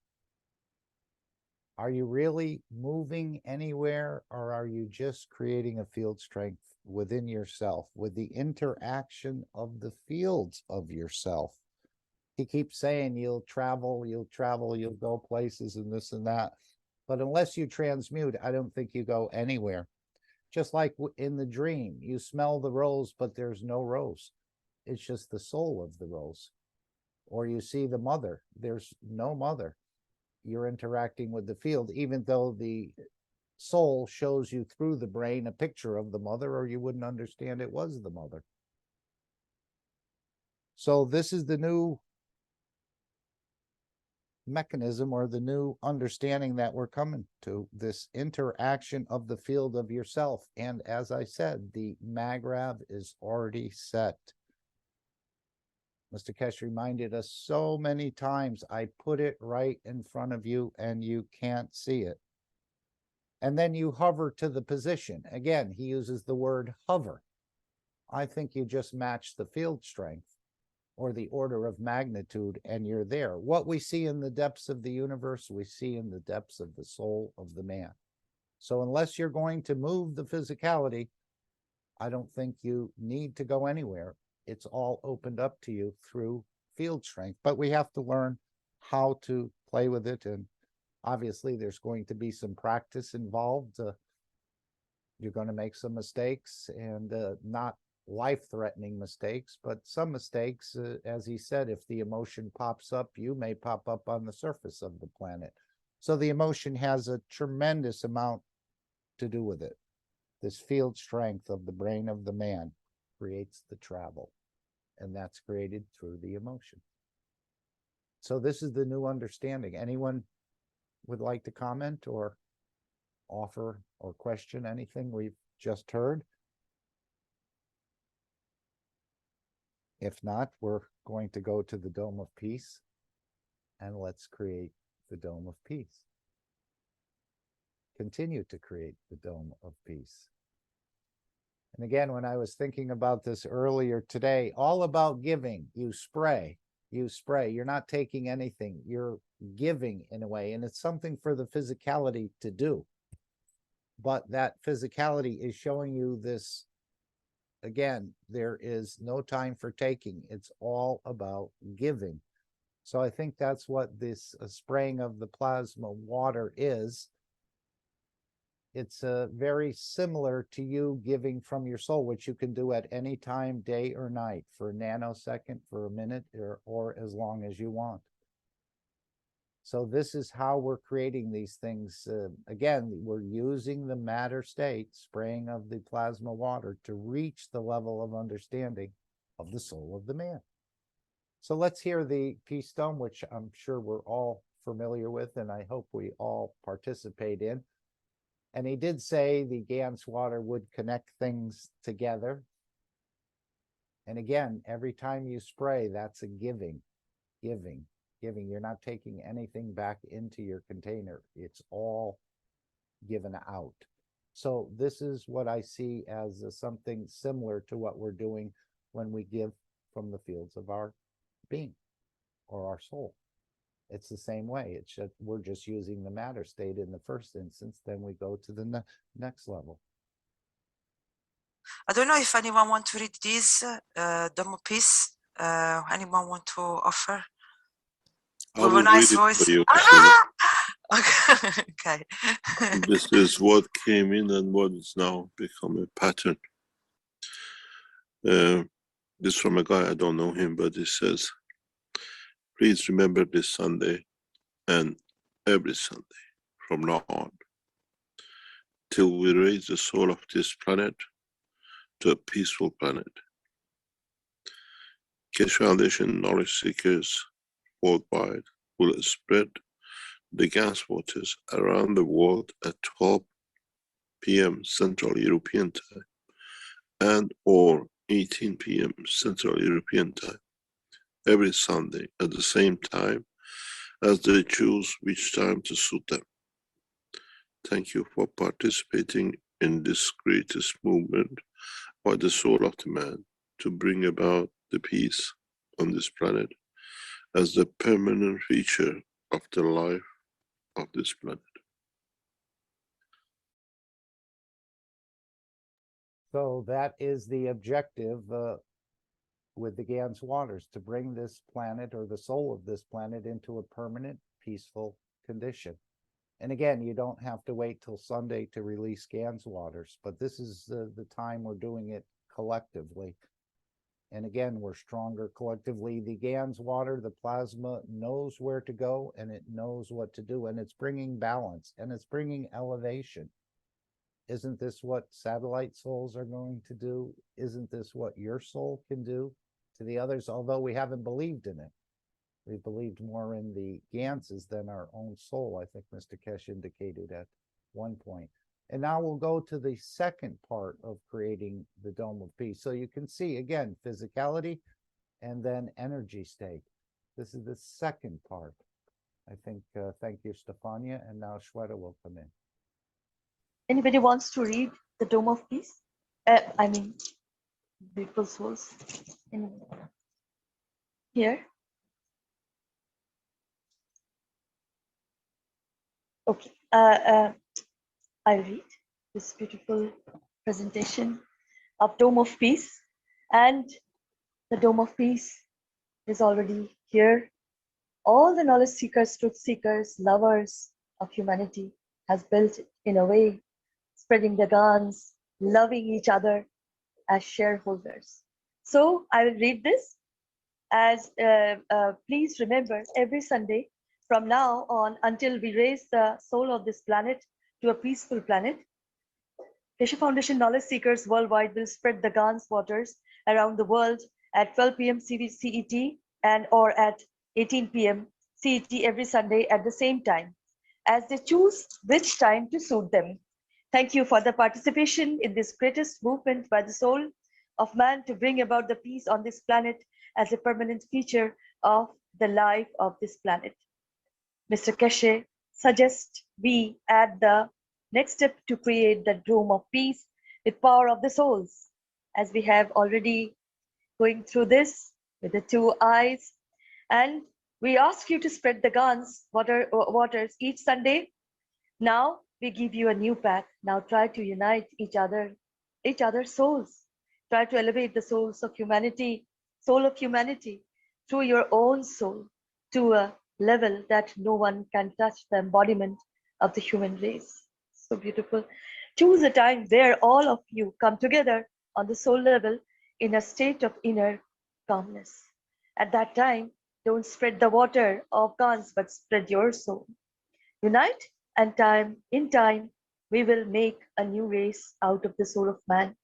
Are you really moving anywhere, or are you just creating a field strength within yourself with the interaction of the fields of yourself? He keeps saying you'll travel, you'll go places and this and that. But unless you transmute, I don't think you go anywhere. Just like in the dream, you smell the rose, but there's no rose. It's just the soul of the rose. Or you see the mother, there's no mother. You're interacting with the field, even though the soul shows you through the brain a picture of the mother, or you wouldn't understand it was the mother. So this is the new mechanism, or the new understanding that we're coming to, this interaction of the field of yourself. And as I said, the magrab is already set. Mr. Keshe reminded us so many times, I put it right in front of you and you can't see it. And then you hover to the position. Again, he uses the word hover. I think you just match the field strength or the order of magnitude, and you're there. What we see in the depths of the universe, we see in the depths of the soul of the man. So unless you're going to move the physicality, I don't think you need to go anywhere. it's all opened up to you through field strength. But we have to learn how to play with it. And obviously there's going to be some practice involved. You're going to make some mistakes, and not life-threatening mistakes, but some mistakes, as he said, if the emotion pops up, you may pop up on the surface of the planet. So the emotion has a tremendous amount to do with it. This field strength of the brain of the man creates the travel, and that's created through the emotion. So this is the new understanding. Anyone would like to comment or offer or question anything we've just heard? If not, we're going to go to the Dome of Peace, and let's create the Dome of Peace. Continue to create the Dome of Peace. And again, when I was thinking about this earlier today, all about giving. You spray. You're not taking anything. You're giving in a way, and it's something for the physicality to do. But that physicality is showing you this. Again, there is no time for taking. It's all about giving. So I think that's what this spraying of the plasma water is. It's very similar to you giving from your soul, which you can do at any time, day or night, for a nanosecond, for a minute, or as long as you want. So this is how we're creating these things. Again, we're using the matter state, spraying of the plasma water, to reach the level of understanding of the soul of the man. So let's hear the Peace Dome, which I'm sure we're all familiar with, and I hope we all participate in. And he did say the Gans water would connect things together. And again, every time you spray, that's a giving. You're not taking anything back into your container. It's all given out. So this is what I see as something similar to what we're doing when we give from the fields of our being or our soul. It's the same way. It's just, we're just using the matter state in the first instance, then we go to the next level. I don't know if anyone want to read this Dome of Peace. Anyone want to offer? I With a will nice read it voice. for you. Okay. This is what came in and what is now become a pattern. This from a guy, I don't know him, but he says, please remember this Sunday and every Sunday from now on, till we raise the soul of this planet to a peaceful planet. Keshe Foundation knowledge seekers worldwide will spread the gas waters around the world at 12 p.m. Central European Time and or 18 p.m. Central European Time every Sunday at the same time as they choose which time to suit them. Thank you for participating in this greatest movement by the soul of the man to bring about the peace on this planet as the permanent feature of the life of this planet. So that is the objective with the Gans waters, to bring this planet or the soul of this planet into a permanent, peaceful condition. And again, you don't have to wait till Sunday to release Gans waters, but this is the time we're doing it collectively. And again, we're stronger collectively. The Gans water, the plasma, knows where to go, and it knows what to do, and it's bringing balance, and it's bringing elevation. Isn't this what satellite souls are going to do? Isn't this what your soul can do to the others? Although we haven't believed in it. We believed more in the Ganses than our own soul, I think Mr. Keshe indicated at one point. And now we'll go to the second part of creating the Dome of Peace. So you can see, again, physicality and then energy state. This is the second part. I think, thank you, Stefania. And now Shweta will come in. Anybody wants to read the Dome of Peace? I mean, beautiful souls in here. Okay, I'll read this beautiful presentation of Dome of Peace. And The Dome of Peace is already here. All the knowledge seekers, truth seekers, lovers of humanity has built it in a way, spreading the guns, loving each other as shareholders. So I will read this as please remember every Sunday from now on until we raise the soul of this planet to a peaceful planet, Keshe Foundation knowledge seekers worldwide will spread the Gans waters around the world at 12 p.m. CET and or at 18 p.m. CET every Sunday at the same time, as they choose which time to suit them. Thank you for the participation in this greatest movement by the soul of man to bring about the peace on this planet as a permanent feature of the life of this planet. Mr. Keshe suggests we add the next step to create the Dome of Peace with power of the souls, as we have already going through this with the 2 eyes. And we ask you to spread the Gans waters each Sunday. Now we give you a new path. Now try to unite each other's souls. Try to elevate the souls of humanity, soul of humanity, through your own soul to a level that no one can touch the embodiment of the human race. So beautiful. Choose a time where all of you come together on the soul level in a state of inner calmness. At that time, don't spread the water of guns, but spread your soul. Unite, and in time, we will make a new race out of the soul of man.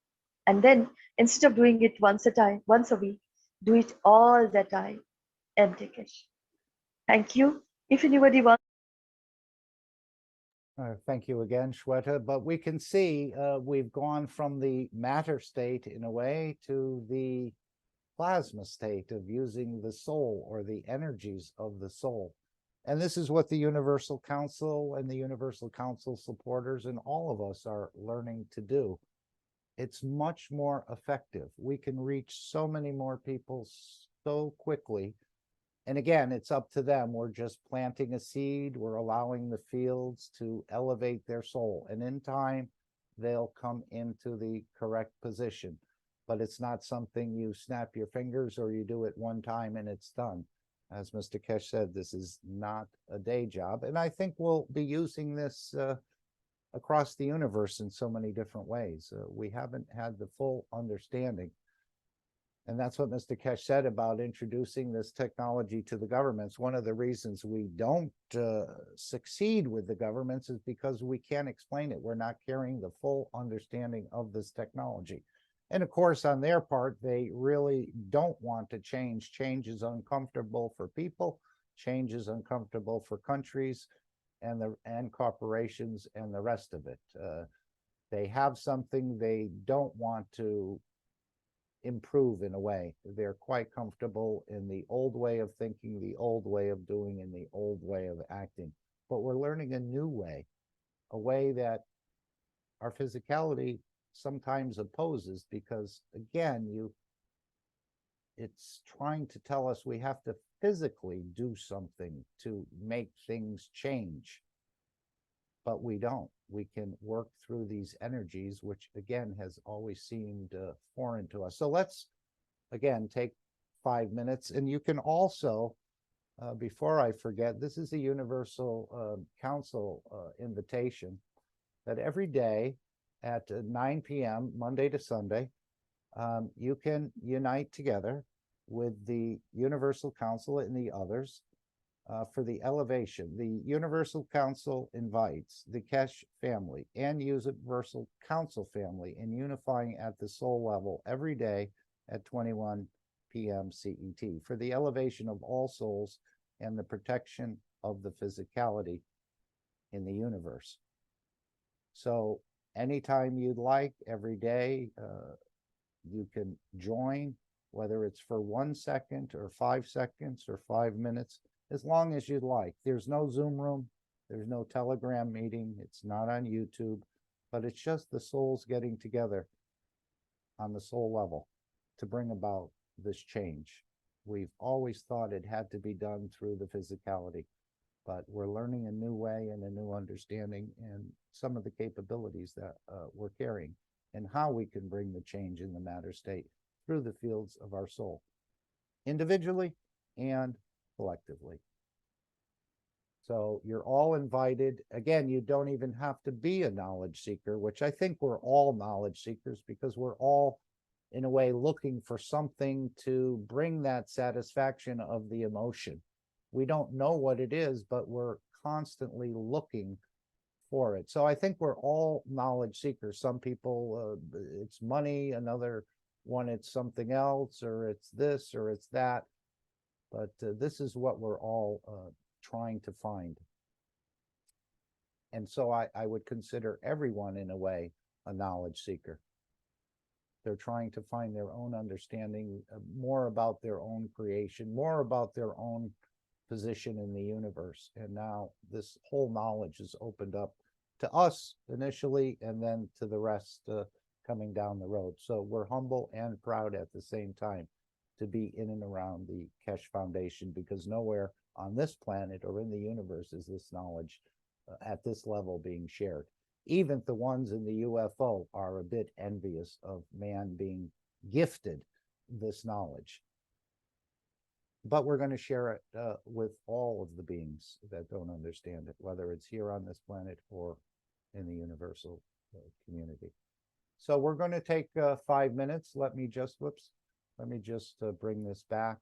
And then, instead of doing it once a week, do it all the time. MT Keshe. Thank you. If anybody wants. Thank you again, Shweta. But we can see we've gone from the matter state in a way to the plasma state of using the soul or the energies of the soul. And this is what the Universal Council and the Universal Council supporters and all of us are learning to do. It's much more effective. We can reach so many more people so quickly. And again, it's up to them. We're just planting a seed. We're allowing the fields to elevate their soul. And in time, they'll come into the correct position. But it's not something you snap your fingers or you do it one time and it's done. As Mr. Keshe said, this is not a day job. And I think we'll be using this across the universe in so many different ways. We haven't had the full understanding. And that's what Mr. Keshe said about introducing this technology to the governments. One of the reasons we don't succeed with the governments is because we can't explain it. We're not carrying the full understanding of this technology. And of course, on their part, they really don't want to change. Change is uncomfortable for people. Change is uncomfortable for countries and corporations and the rest of it. They have something they don't want to improve in a way. They're quite comfortable in the old way of thinking, the old way of doing, and the old way of acting. But we're learning a new way, a way that our physicality sometimes opposes, because again, it's trying to tell us we have to physically do something to make things change. But we don't. We can work through these energies, which again has always seemed foreign to us. So let's again take 5 minutes. And you can also, before I forget, this is a Universal Council invitation that every day at 9 p.m., Monday to Sunday, you can unite together with the Universal Council and the others for the elevation. The Universal Council invites the Keshe family and Universal Council family in unifying at the soul level every day at 21 p.m. CET for the elevation of all souls and the protection of the physicality in the universe. So anytime you'd like, every day, you can join, whether it's for 1 second or 5 seconds or 5 minutes, as long as you'd like. There's no Zoom room, there's no Telegram meeting, it's not on YouTube, but it's just the souls getting together on the soul level to bring about this change. We've always thought it had to be done through the physicality, but we're learning a new way and a new understanding and some of the capabilities that we're carrying and how we can bring the change in the matter state through the fields of our soul. individually and collectively. So you're all invited. Again, you don't even have to be a knowledge seeker, which I think we're all knowledge seekers because we're all, in a way, looking for something to bring that satisfaction of the emotion. We don't know what it is, but we're constantly looking for it. So I think we're all knowledge seekers. Some people, it's money, another one, it's something else, or it's this, or it's that. But this is what we're all trying to find. And so I would consider everyone, in a way, a knowledge seeker. They're trying to find their own understanding, more about their own creation, more about their own position in the universe. And now this whole knowledge is opened up to us initially, and then to the rest coming down the road. So we're humble and proud at the same time to be in and around the Keshe Foundation, because nowhere on this planet or in the universe is this knowledge at this level being shared. Even the ones in the UFO are a bit envious of man being gifted this knowledge. But we're going to share it with all of the beings that don't understand it, whether it's here on this planet or in the universal community. So we're going to take 5 minutes. Let me just bring this back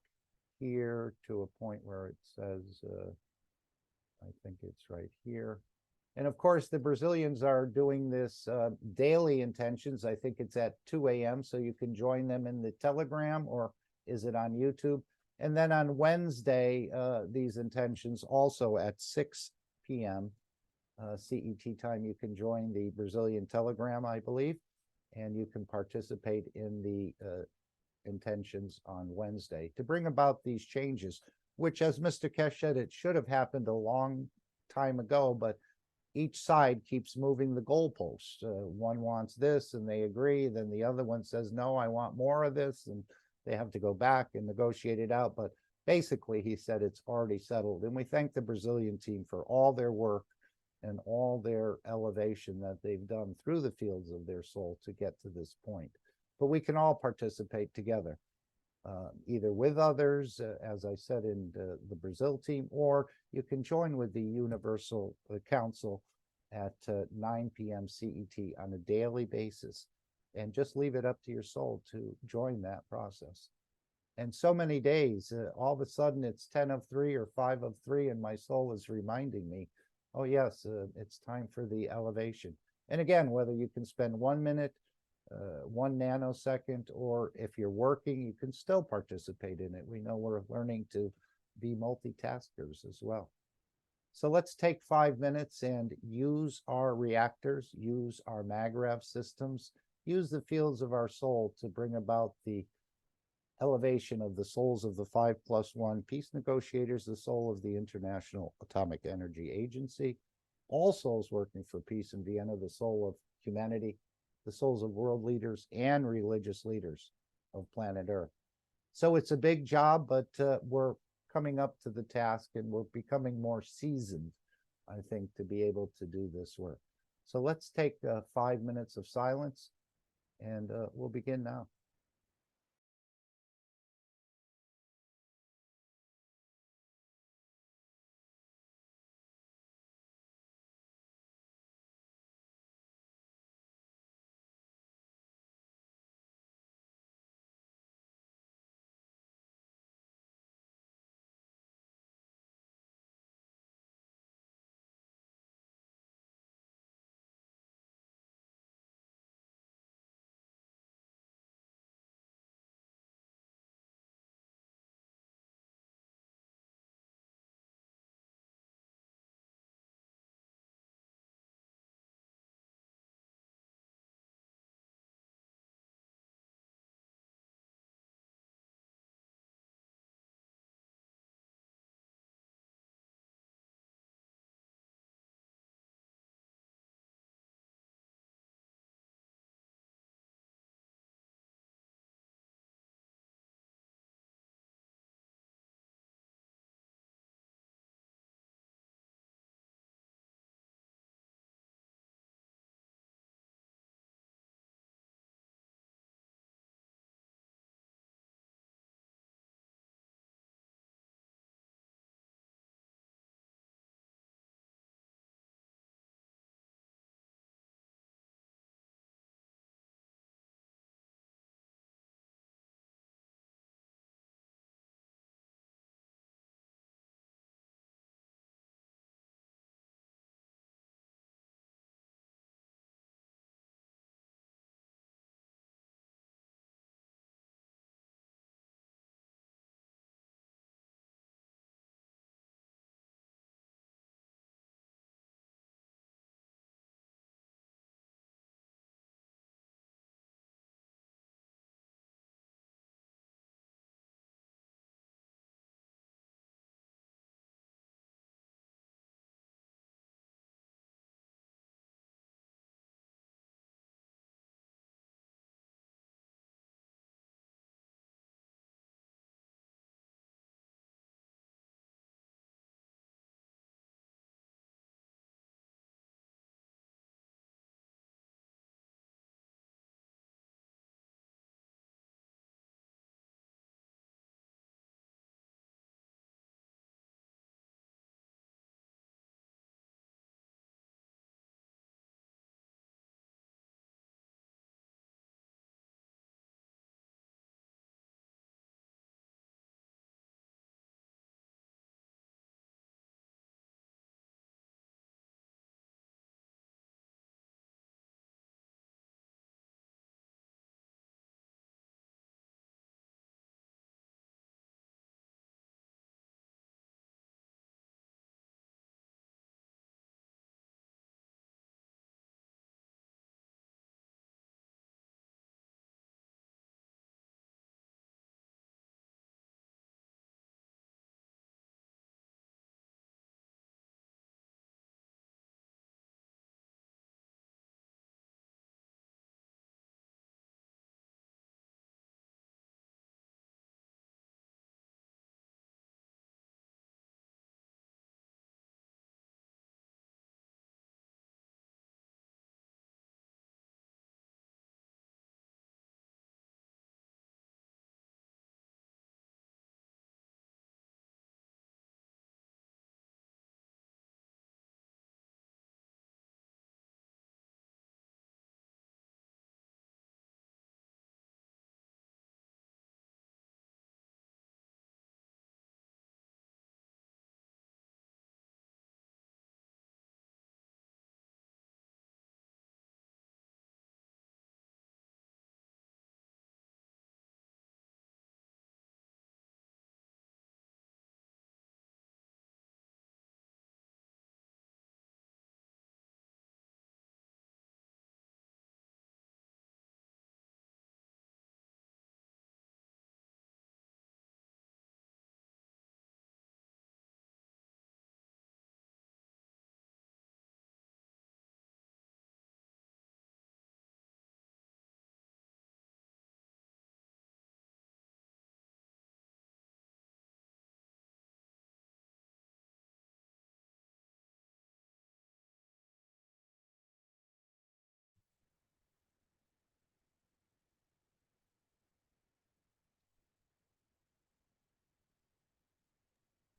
here to a point where it says, I think it's right here. And of course, the Brazilians are doing this daily intentions. I think it's at 2 a.m. So you can join them in the Telegram, or is it on YouTube? And then on Wednesday, these intentions also at 6 p.m. CET time, you can join the Brazilian Telegram, I believe, and you can participate in the intentions on Wednesday to bring about these changes, which, as Mr. Keshe said, it should have happened a long time ago, but each side keeps moving the goalposts. One wants this and they agree, then the other one says, no, I want more of this, and they have to go back and negotiate it out. But basically, he said it's already settled. And we thank the Brazilian team for all their work and all their elevation that they've done through the fields of their soul to get to this point. But we can all participate together, either with others, as I said, in the Brazil team, or you can join with the Universal Council at 9 p.m. CET on a daily basis, and just leave it up to your soul to join that process. And so many days, all of a sudden it's 10 of 3 or 5 of 3, and my soul is reminding me, oh yes, it's time for the elevation. And again, whether you can spend 1 minute, 1 nanosecond, or if you're working, you can still participate in it. We know we're learning to be multitaskers as well. So let's take 5 minutes and use our reactors, use our MagRav systems, use the fields of our soul to bring about the elevation of the souls of the 5+1 peace negotiators, the soul of the International Atomic Energy Agency, all souls working for peace in Vienna, the soul of humanity, the souls of world leaders and religious leaders of planet Earth. So it's a big job, but we're coming up to the task, and we're becoming more seasoned, I think, to be able to do this work. So let's take 5 minutes of silence, and we'll begin now.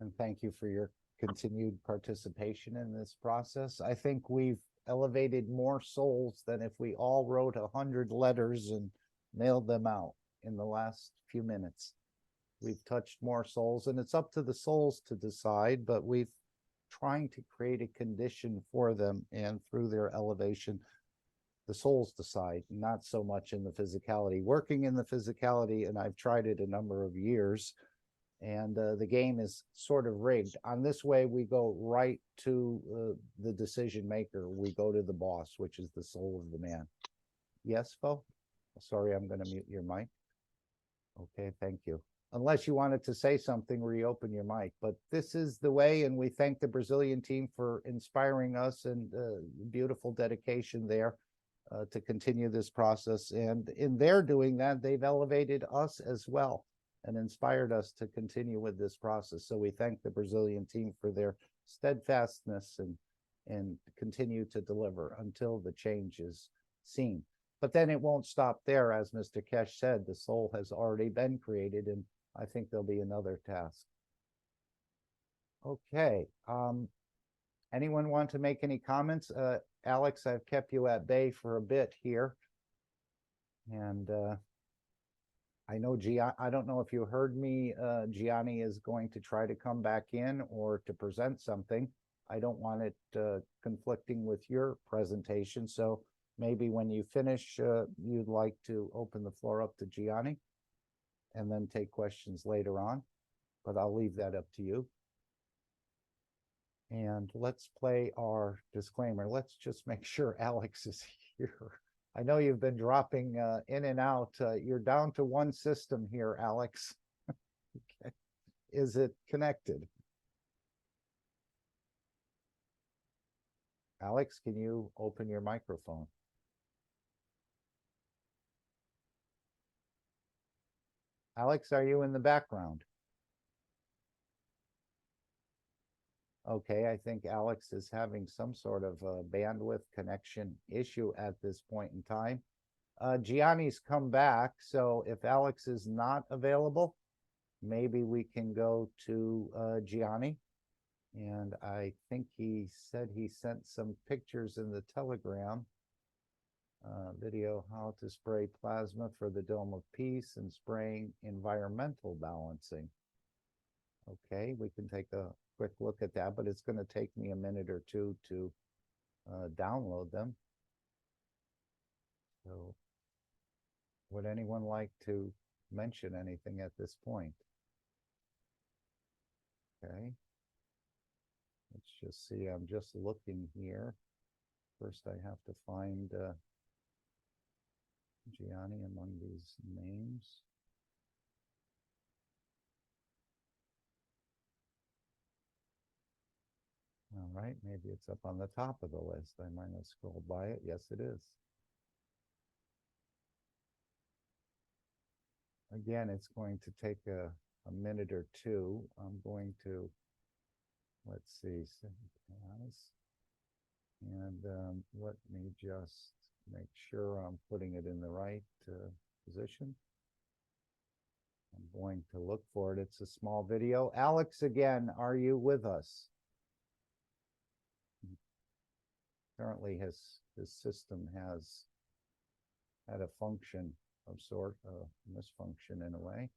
And thank you for your continued participation in this process. I think we've elevated more souls than if we all wrote 100 letters and mailed them out in the last few minutes. We've touched more souls, and it's up to the souls to decide, but we've trying to create a condition for them, and through their elevation, the souls decide, not so much in the physicality. Working in the physicality, and I've tried it a number of years, and the game is sort of rigged. On this way, we go right to the decision maker. We go to the boss, which is the soul of the man. Yes, Fo? Sorry, I'm going to mute your mic. Okay, thank you. Unless you wanted to say something, reopen your mic. But this is the way, and we thank the Brazilian team for inspiring us, and beautiful dedication there to continue this process. And in their doing that, they've elevated us as well and inspired us to continue with this process. So we thank the Brazilian team for their steadfastness and continue to deliver until the change is seen. But then it won't stop there. As Mr. Keshe said, the soul has already been created, and I think there'll be another task. Okay. Anyone want to make any comments? Alex, I've kept you at bay for a bit here. And I know I don't know if you heard me, Gianni is going to try to come back in or to present something. I don't want it conflicting with your presentation. So maybe when you finish, you'd like to open the floor up to Gianni and then take questions later on, but I'll leave that up to you. And let's play our disclaimer. Let's just make sure Alex is here. I know you've been dropping in and out. You're down to one system here, Alex. Okay. Is it connected? Alex, can you open your microphone? Alex, are you in the background? Okay, I think Alex is having some sort of a bandwidth connection issue at this point in time. Gianni's come back, so if Alex is not available, maybe we can go to Gianni. And I think he said he sent some pictures in the Telegram. Video, how to spray plasma for the Dome of Peace and spraying environmental balancing. Okay, we can take a quick look at that, but it's going to take me a minute or two to download them. So would anyone like to mention anything at this point? Okay. Let's just see. I'm just looking here. First, I have to find Gianni among these names. All right, maybe it's up on the top of the list. I might have scrolled by it. Yes, it is. Again, it's going to take a minute or two. I'm going to, let's see, and let me just make sure I'm putting it in the right position. I'm going to look for it. It's a small video. Alex, again, are you with us? Apparently his system has had a function of sort, misfunction in a way.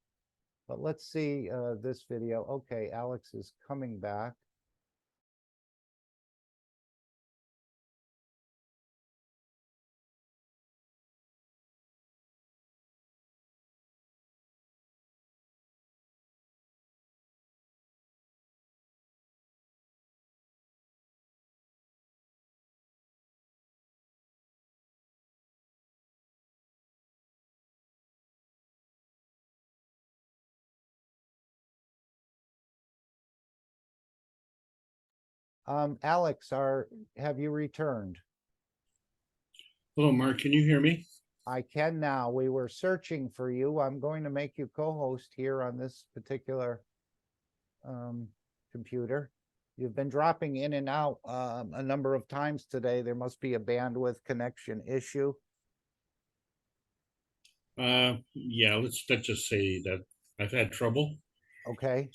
But let's see this video. Okay, Alex is coming back. Alex, have you returned? Hello, Mark. Can you hear me? I can now. We were searching for you. I'm going to make you co-host here on this particular computer. You've been dropping in and out a number of times today. There must be a bandwidth connection issue. Yeah, let's just say that I've had trouble. Okay.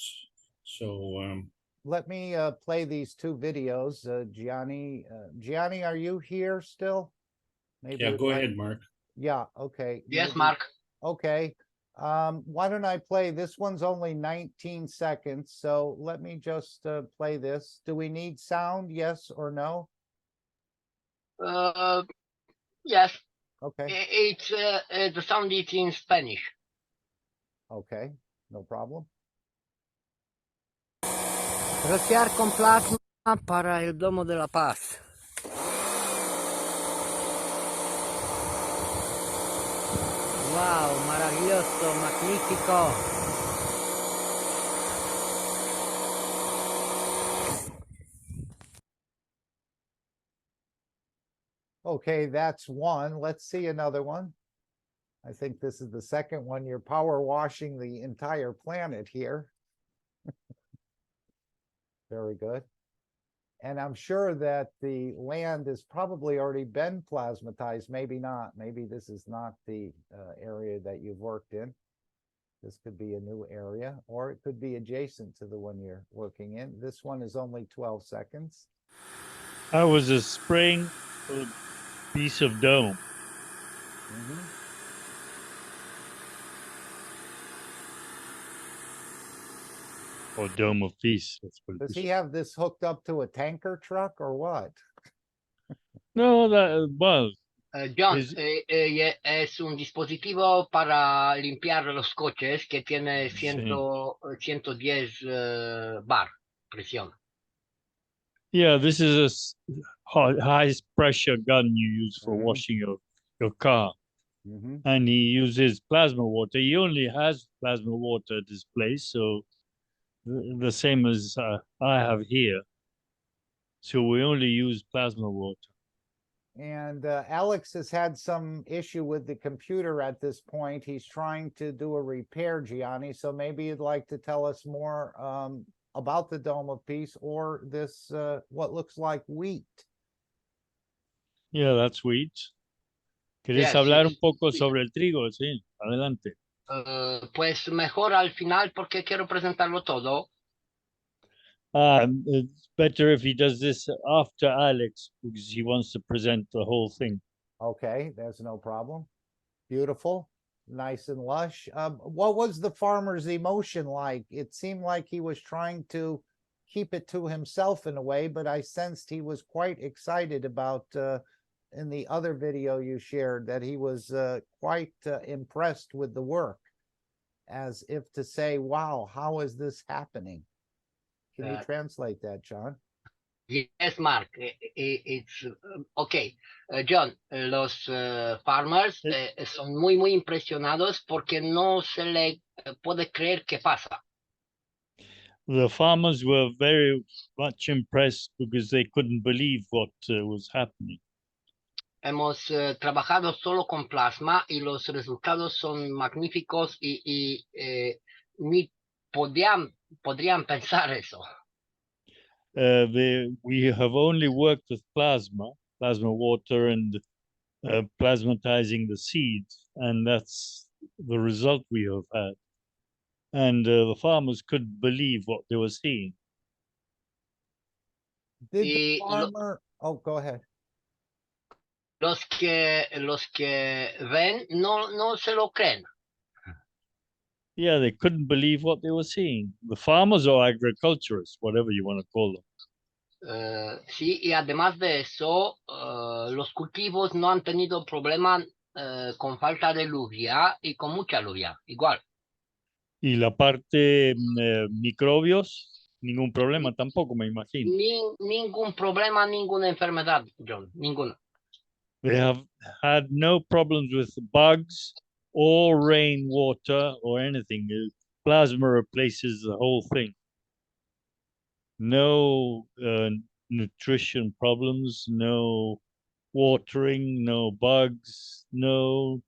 So Let me play these two videos. Gianni, are you here still? Maybe yeah, you'd go like- ahead, Mark. Yeah, okay. Yes, maybe- Mark. Okay. Why don't I play? This one's only 19 seconds, so let me just play this. Do we need sound? Yes or no? Yes. Okay. It's the sound is in Spanish. Okay, no problem. Rociar con plasma para el Domo de la Paz. Wow, maravilloso, magnífico. Okay, that's one. Let's see another one. I think this is the second one. You're power washing the entire planet here. Very good. And I'm sure that the land has probably already been plasmatized. Maybe not. Maybe this is not the area that you've worked in. This could be a new area, or it could be adjacent to the one you're working in. This one is only 12 seconds. I was spraying a piece of dome. Or dome of peace. That's what it Does is. he have this hooked up to a tanker truck or what? No, that well. John, is- es un dispositivo para limpiar los coches que tiene Sí. 110 bar presión. Yeah, this is a high pressure gun you use for washing your car. And he uses plasma water. He only has plasma water at this place, so the same as I have here. So we only use plasma water. And Alex has had some issue with the computer at this point. He's trying to do a repair, Gianni. So maybe you'd like to tell us more about the Dome of Peace or this, what looks like wheat. Yeah, that's wheat. ¿Quieres Yes, hablar yes, un poco sí. sobre el trigo? Sí, adelante. Pues mejor al final porque quiero presentarlo todo. It's better if he does this after Alex because he wants to present the whole thing. Okay, that's no problem. Beautiful, nice and lush. What was the farmer's emotion like? It seemed like he was trying to keep it to himself in a way, but I sensed he was quite excited about, in the other video you shared, that he was quite impressed with the work, as if to say, wow, how is this happening? Can you translate that, John? Yes, Mark. It's okay. John, los farmers son muy impresionados porque no se le puede creer qué pasa. The farmers were very much impressed because they couldn't believe what was happening. Hemos trabajado solo con plasma y los resultados son magníficos y ni podrían pensar eso. We have only worked with plasma water, and plasmatizing the seeds, and that's the result we have had. And the farmers couldn't believe what they were seeing. Did the farmer, oh, go ahead. Los que ven no se lo creen. Yeah, they couldn't believe what they were seeing. The farmers or agriculturists, whatever you want to call them. Sí, y además de eso, los cultivos no han tenido problema con falta de lluvia y con mucha lluvia, igual. Y la parte microbios, ningún problema tampoco, me imagino. Ningún problema, ninguna enfermedad, John, ninguna. They have had no problems with bugs or rainwater or anything. Plasma replaces the whole thing. No nutrition problems, no watering, no bugs, no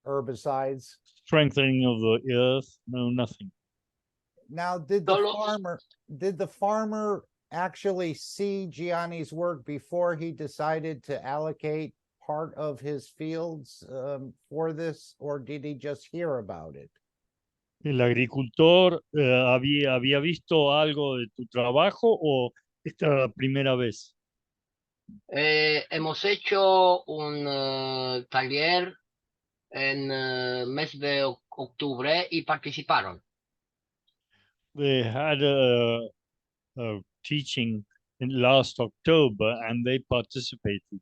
herbicides, strengthening of the earth, no nothing. Now, did the farmer actually see Gianni's work before he decided to allocate part of his fields for this, or did he just hear about it? ¿El agricultor había visto algo de tu trabajo o esta era la primera vez? Hemos hecho un taller en mes de octubre y participaron. They had a teaching in last October and they participated.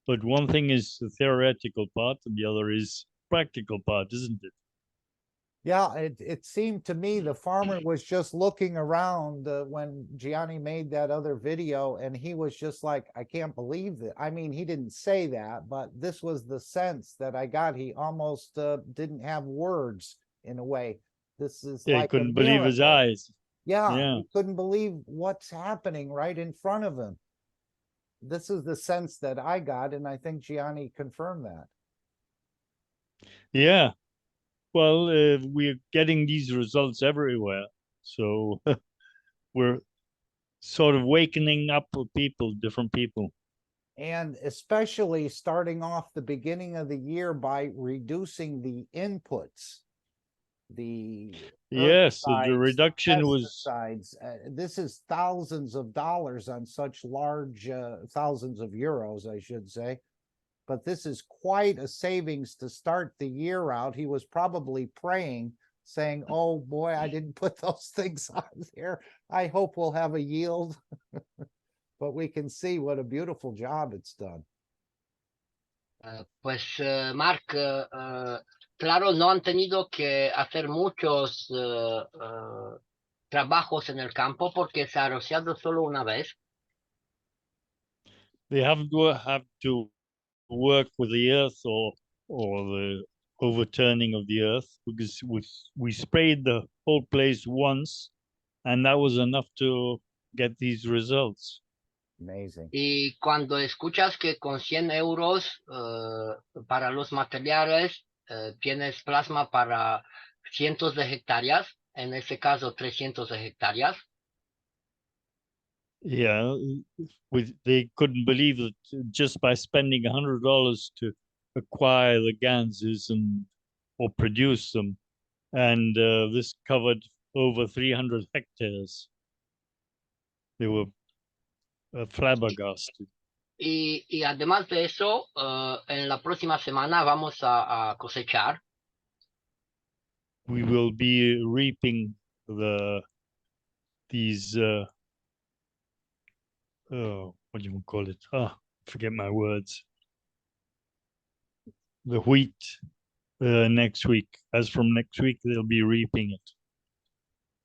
But one thing is the theoretical part and the other is practical part, isn't it? Yeah, it seemed to me the farmer was just looking around when Gianni made that other video, and he was just like, I can't believe that. I mean, he didn't say that, but this was the sense that I got. He almost didn't have words in a way. This is Yeah, he like a couldn't believe his miracle. eyes. Yeah, Yeah. he couldn't believe what's happening right in front of him. This is the sense that I got, and I think Gianni confirmed that. Yeah. Well, we're getting these results everywhere. So we're sort of wakening up people, different people. And especially starting off the beginning of the year by reducing the inputs, the Yes, the herbicides, reduction was, pesticides. This is thousands of dollars on such large, thousands of euros, I should say. But this is quite a savings to start the year out. He was probably praying, saying, oh boy, I didn't put those things on there. I hope we'll have a yield. But we can see what a beautiful job it's done. Pues Mark, claro, no han tenido que hacer muchos trabajos en el campo porque se ha rociado solo una vez. they haven't have to work with the earth or the overturning of the earth because we sprayed the whole place once and that was enough to get these results. Amazing. Y cuando escuchas que con 100 euros para los materiales tienes plasma para cientos de hectáreas, en este caso 300 de hectáreas. Yeah, they couldn't believe that just by spending $100 to acquire the ganses or produce them, and this covered over 300 hectares. They were flabbergasted. Y además de eso, en la próxima semana vamos a cosechar. We will be reaping these what do you call it? Forget my words. The wheat next week. As from next week, they'll be reaping it.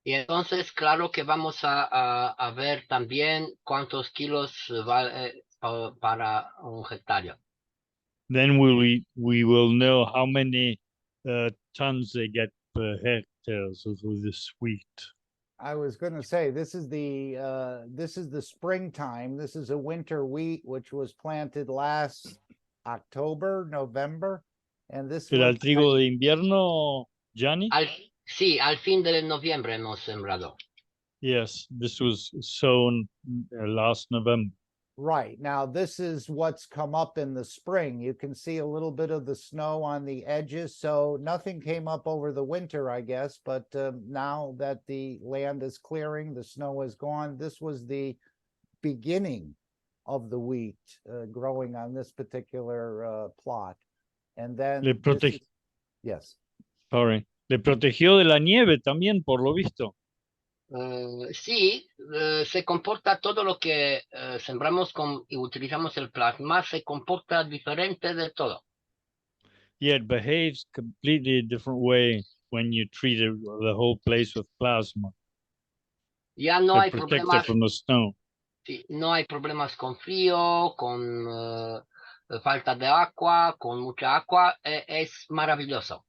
Y entonces, claro que vamos a ver también cuántos kilos vale para un hectárea. Then we will know how many tons they get per hectare of this wheat. I was going to say this is the springtime. This is a winter wheat which was planted last October, November, and this ¿Era was el trigo de invierno, Gianni? Sí, al fin de noviembre hemos sembrado. Yes, this was sown last November. Right. Now, this is what's come up in the spring. You can see a little bit of the snow on the edges. So nothing came up over the winter, I guess. But now that the land is clearing, the snow is gone. This was the beginning of the wheat growing on this particular plot. And then, yes. Sorry. Le protegió de la nieve también, por lo visto. Sí, se comporta todo lo que sembramos y utilizamos el plasma, se comporta diferente de todo. Yeah, it behaves completely different way when you treat the whole place with plasma. Ya no hay problemas from the snow. Sí, no hay problemas con frío, con falta de agua, con mucha agua. Es maravilloso.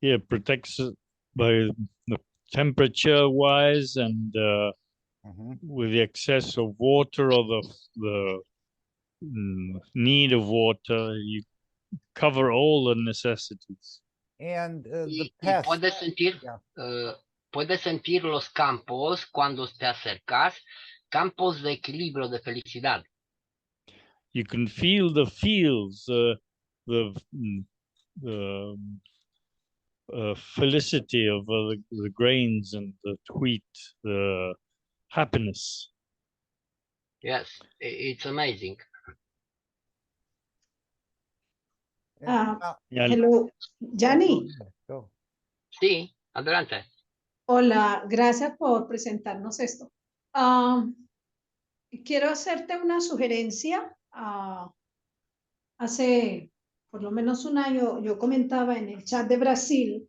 Yeah, it protects by the temperature wise and with the excess of water or the need of water, you cover all the necessities. And the pest. Puedes sentir los campos cuando te acercas, campos de equilibrio, de felicidad. You can feel the fields, the felicity of the grains and the wheat, the happiness. Yes, it's amazing. Hello, Gianni. Go. Sí, adelante. Hola, gracias por presentarnos esto. Quiero hacerte una sugerencia. Hace por lo menos un año yo comentaba en el chat de Brasil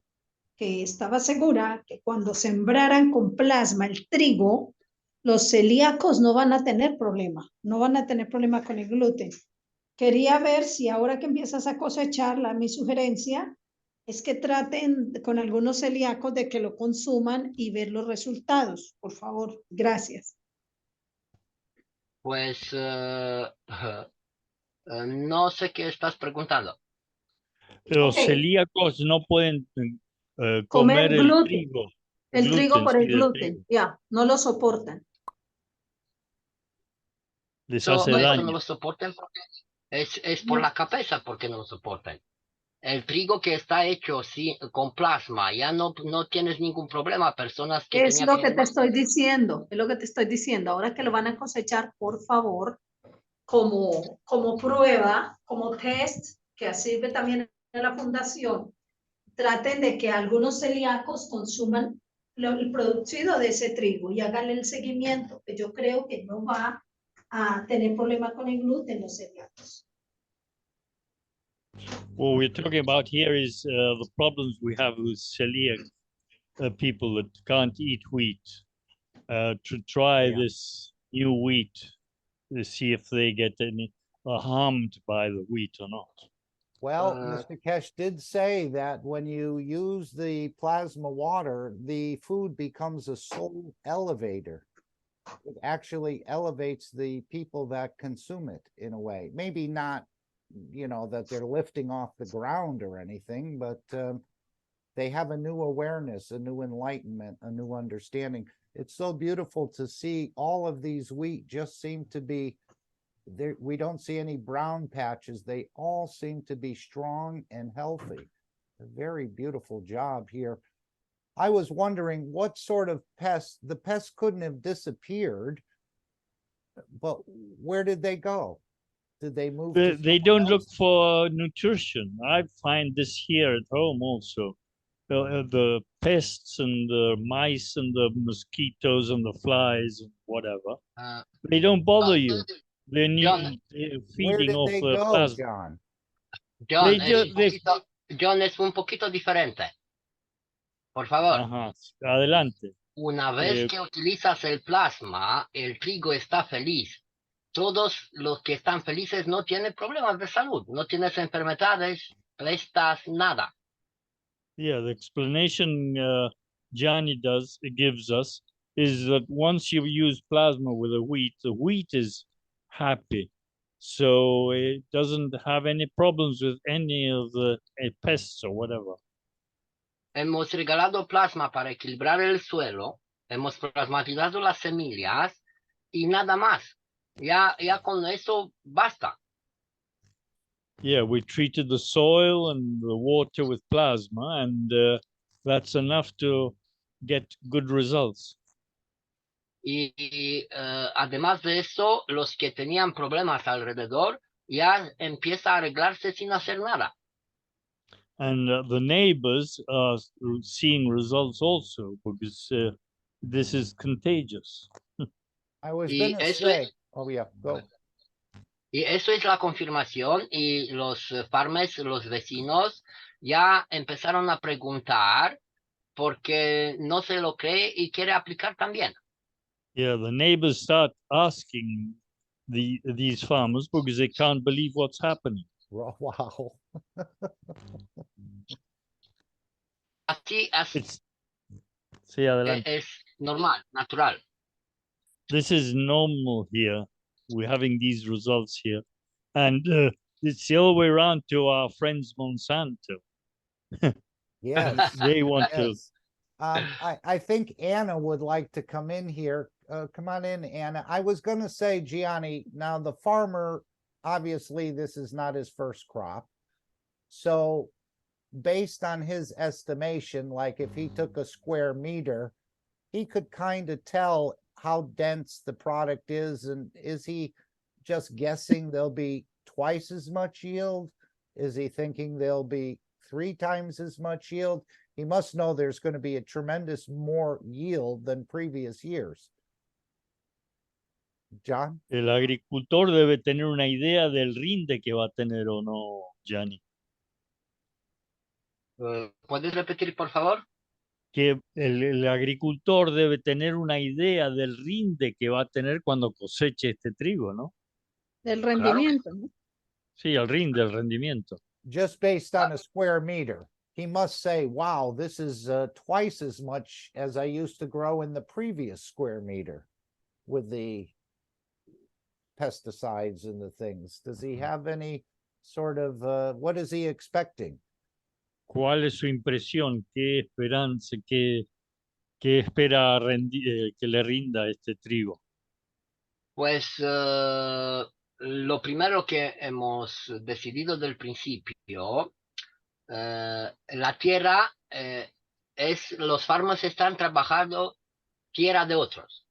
que estaba segura que cuando sembraran con plasma el trigo, los celíacos no van a tener problema, no van a tener problema con el gluten. Quería ver si ahora que empiezas a cosecharla, mi sugerencia es que traten con algunos celíacos de que lo consuman y ver los resultados. Por favor, gracias. Pues no sé qué estás preguntando. Los Ok. celíacos no pueden Comer comer el gluten. trigo. El trigo por sí, el del gluten, trigo. ya, no lo soportan. Les Eso hace no daño. lo soportan porque es por la cabeza porque no lo soportan. El trigo que está hecho con plasma, ya no tienes ningún problema. Personas que Es tenían lo que te problemas. estoy diciendo, es lo que te estoy diciendo. Ahora que lo van a cosechar, por favor, como prueba, como test, que sirve también en la fundación, traten de que algunos celíacos consuman el producido de ese trigo y háganle el seguimiento, que yo creo que no va a tener problema con el gluten los celíacos. What we're talking about here is the problems we have with celiac people that can't eat wheat. To try this new wheat to see if they get any harmed by the wheat or not. Well, Mr. Keshe did say that when you use the plasma water, the food becomes a soul elevator. It actually elevates the people that consume it in a way. Maybe not, that they're lifting off the ground or anything, but they have a new awareness, a new enlightenment, a new understanding. It's so beautiful to see all of these wheat just seem to be there. We don't see any brown patches. They all seem to be strong and healthy. A very beautiful job here. I was wondering what sort of pests, the pests couldn't have disappeared, but where did they go? Did they move? They don't look for nutrition. I find this here at home also. The pests and the mice and the mosquitoes and the flies and whatever, they don't bother you. They're feeding off the plasma. John? John, es un poquito diferente. Por favor. Ajá, adelante. Una vez que utilizas el plasma, el trigo está feliz. Todos los que están felices no tienen problemas de salud, no tienes enfermedades, prestas nada. Yeah, the explanation Gianni gives us is that once you use plasma with the wheat is happy. So it doesn't have any problems with any of the pests or whatever. Hemos regalado plasma para equilibrar el suelo, hemos plasmatizado las semillas y nada más. Ya con eso basta. Yeah, we treated the soil and the water with plasma, and that's enough to get good results. Y además de eso, los que tenían problemas alrededor ya empieza a arreglarse sin hacer nada. And the neighbors are seeing results also because this is contagious. I was going to say, oh yeah, go. Y eso es la confirmación y los farmers, los vecinos, ya empezaron a preguntar porque no se lo cree y quiere aplicar también. Yeah, the neighbors start asking these farmers because they can't believe what's happening. Wow. Así Sí, adelante. es normal, natural. This is normal here. We're having these results here. And it's the other way around to our friends Monsanto. Yes. They want to. I think Anna would like to come in here. Come on in, Anna. I was going to say, Gianni, now the farmer, obviously this is not his first crop. So based on his estimation, like if he took a square meter, he could kind of tell how dense the product is. And is he just guessing there'll be twice as much yield? Is he thinking there'll be 3 times as much yield? He must know there's going to be a tremendous more yield than previous years. John? El agricultor debe tener una idea del rinde que va a tener o no, Gianni. ¿Puedes repetir, por favor? Que el agricultor debe tener una idea del rinde que va a tener cuando coseche este trigo, ¿no? Del rendimiento, ¿no? Sí, el rinde, el rendimiento. Just based on a square meter, he must say, wow, this is twice as much as I used to grow in the previous square meter with the pesticides and the things. Does he have any sort of, what is he expecting? ¿Cuál es su impresión? ¿Qué esperanza, qué espera que le rinda este trigo? Pues lo primero que hemos decidido del principio, la tierra los farmers están trabajando tierra de otros.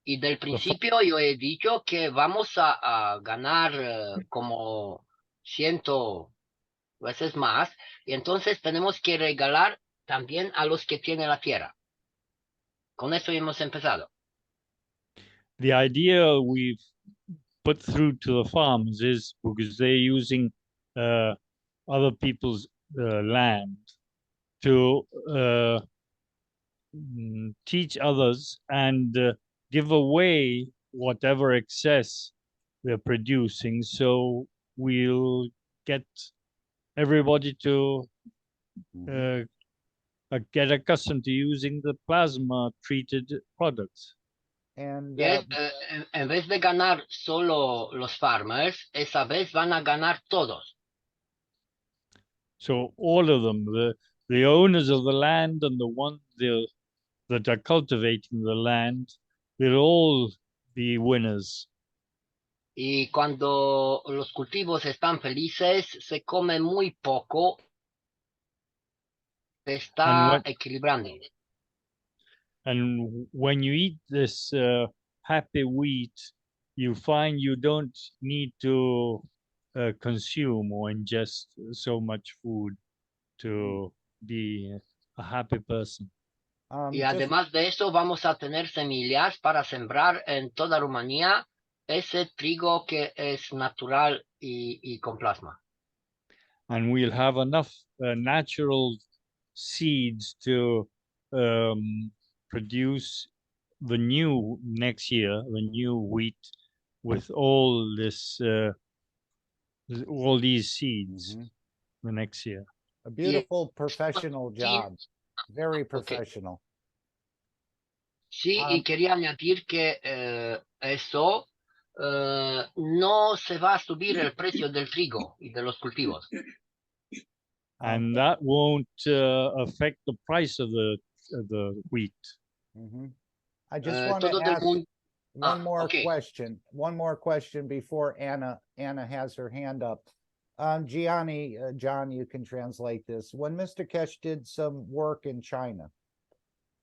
Y del principio yo he dicho que vamos a ganar como 100 veces más, y entonces tenemos que regalar también a los que tienen la tierra. Con eso hemos empezado. The idea we've put through to the farms is because they're using other people's land to teach others and give away whatever excess they're producing. So we'll get everybody to get accustomed to using the plasma treated products. And Yes, en vez de ganar solo los farmers, esa vez van a ganar todos. So all of them, the owners of the land and the ones that are cultivating the land, they'll all be winners. Y cuando los cultivos están felices, se come muy poco, se está equilibrando. And when you eat this happy wheat, you find you don't need to consume or ingest so much food to be a happy person. Y además de eso, vamos a tener semillas para sembrar en toda Rumanía ese trigo que es natural y con plasma. And we'll have enough natural seeds to produce the new next year, the new wheat with all these seeds the next year. A beautiful professional job, very professional. Sí, y quería añadir que eso no se va a subir el precio del trigo y de los cultivos. And that won't affect the price of the wheat. I just want to ask one more question. One more question before Anna has her hand up. Gianni, John, you can translate this. When Mr. Keshe did some work in China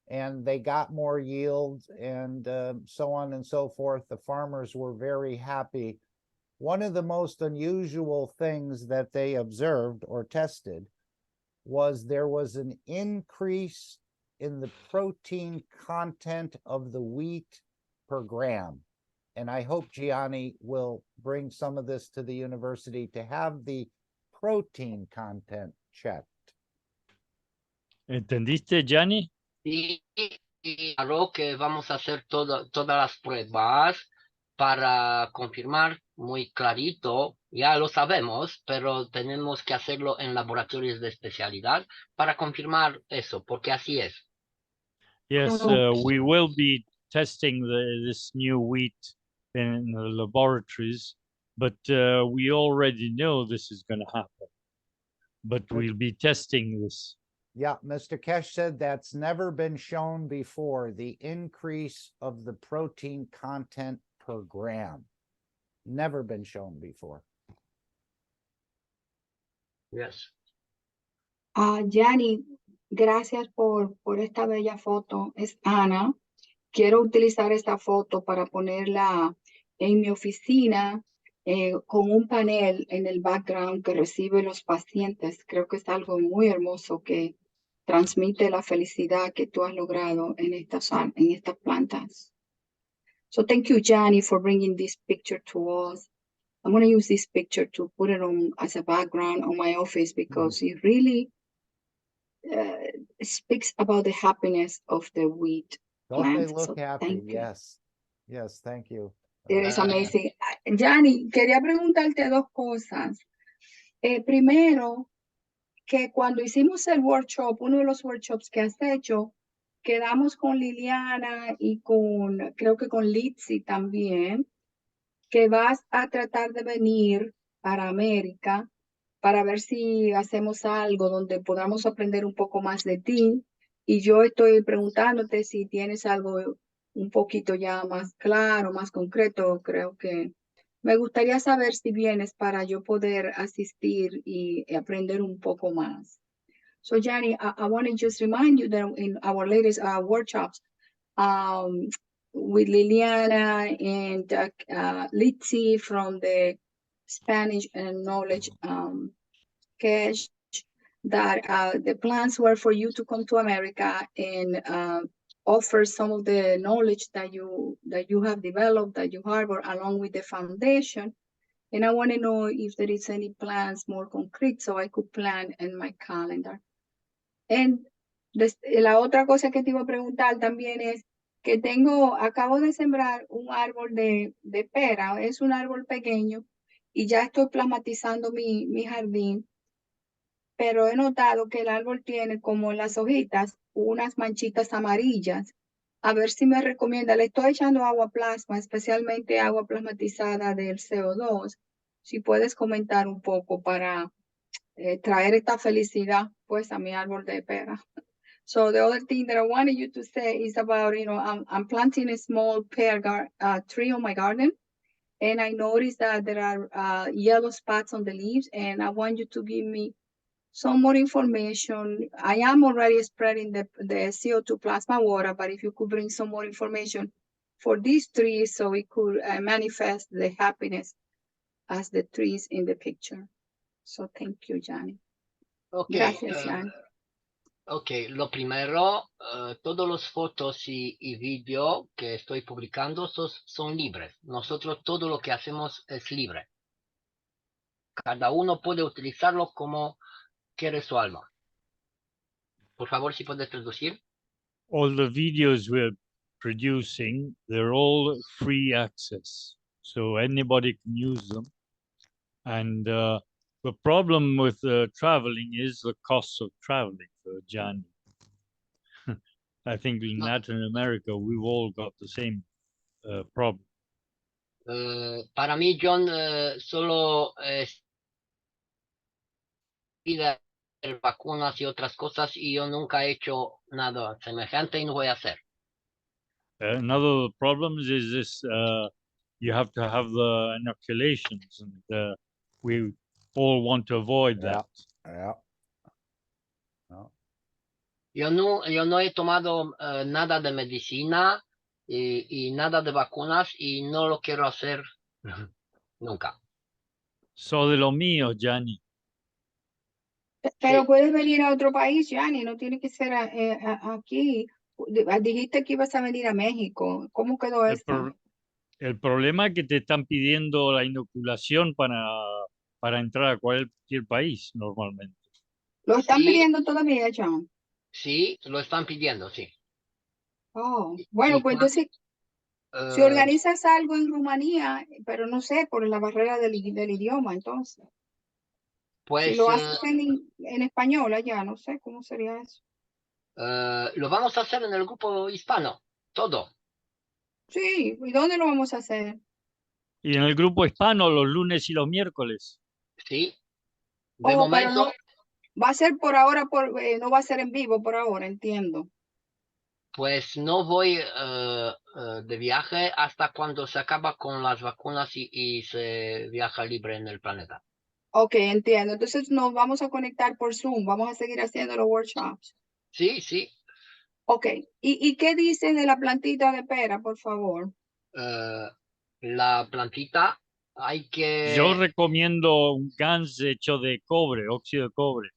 and they got more yield and so on and so forth, the farmers were very happy. One of the most unusual things that they observed or tested was there was an increase in the protein content of the wheat per gram. And I hope Gianni will bring some of this to the university to have the protein content checked. ¿Entendiste, Gianni? Y claro que vamos a hacer todas las pruebas para confirmar muy clarito. Ya lo sabemos, pero tenemos que hacerlo en laboratorios de especialidad para confirmar eso, porque así es. Yes, we will be testing this new wheat in the laboratories, but we already know this is going to happen. But we'll be testing this. Yeah, Mr. Keshe said that's never been shown before, the increase of the protein content per gram. Never been shown before. Yes. Gianni, gracias por esta bella foto. Es Ana. Quiero utilizar esta foto para ponerla en mi oficina con un panel en el background que recibe los pacientes. Creo que es algo muy hermoso que transmite la felicidad que tú has logrado en estas plantas. So thank you, Gianni, for bringing this picture to us. I'm going to use this picture to put it on as a background on my office because it really speaks about the happiness of the wheat Don't they plant. look So happy? thank you. Yes. Yes, thank you. It is amazing. Gianni, quería preguntarte dos cosas. Primero, que cuando hicimos el workshop, uno de los workshops que has hecho, quedamos con Liliana y creo que con Litzy también, que vas a tratar de venir para América para ver si hacemos algo donde podamos aprender un poco más de ti. Y yo estoy preguntándote si tienes algo un poquito ya más claro, más concreto. Creo que me gustaría saber si vienes para yo poder asistir y aprender un poco más. So, Gianni, I want to just remind you that in our latest workshops, with Liliana and Litzy from the Spanish and Knowledge Keshe, that the plans were for you to come to America and offer some of the knowledge that you have developed, that you harbor along with the foundation. And I want to know if there is any plans more concrete so I could plan in my calendar. And la otra cosa que te iba a preguntar también es que acabo de sembrar un árbol de pera, es un árbol pequeño y ya estoy plasmatizando mi jardín, pero he notado que el árbol tiene como en las hojitas unas manchitas amarillas. A ver si me recomienda, le estoy echando agua plasma, especialmente agua plasmatizada del CO2. Si puedes comentar un poco para traer esta felicidad pues a mi árbol de pera. So the other thing that I wanted you to say is about, I'm planting a small pear tree on my garden, and I noticed that there are yellow spots on the leaves, and I want you to give me some more information. I am already spreading the CO2 plasma water, but if you could bring some more information for these trees so it could manifest the happiness as the trees in the picture. So thank you, Gianni. Okay. Gracias, Gianni. Ok, lo primero, todos los fotos y video que estoy publicando son libres. Nosotros todo lo que hacemos es libre. Cada uno puede utilizarlo como quiere su alma. Por favor, si puedes traducir. All the videos we're producing, they're all free access. So anybody can use them. And the problem with traveling is the cost of traveling for Gianni. I think in Latin America, we've all got the same problem. Para mí, John, solo vacunas y otras cosas y yo nunca he hecho nada semejante y no voy a hacer. Another of the problems is this, you have to have the inoculations, and we all want to avoid that. Yeah. Yo no he tomado nada de medicina y nada de vacunas y no lo quiero hacer nunca. So de lo mío, Gianni. Pero puedes venir a otro país, Gianni, no tiene que ser aquí. Dijiste que ibas a venir a México. ¿Cómo quedó esto? El problema es que te están pidiendo la inoculación para entrar a cualquier país normalmente. ¿Lo están pidiendo todavía, John? Sí, lo están pidiendo, sí. Oh, bueno, pues entonces, si organizas algo en Rumanía, pero no sé, por la barrera del idioma, entonces. Pues, si lo haces en español allá, no sé cómo sería eso. Lo vamos a hacer en el grupo hispano, todo. Sí, ¿y dónde lo vamos a hacer? Y en el grupo hispano los lunes y los miércoles. Sí. De momento. Pero no, va a ser por ahora, no va a ser en vivo por ahora, entiendo. Pues no voy de viaje hasta cuando se acaba con las vacunas y se viaja libre en el planeta. Ok, entiendo. Entonces nos vamos a conectar por Zoom. Vamos a seguir haciendo los workshops. Sí, sí. Ok. ¿Y qué dice de la plantita de pera, por favor? La plantita hay Yo que... recomiendo un GANS hecho de cobre, óxido de cobre.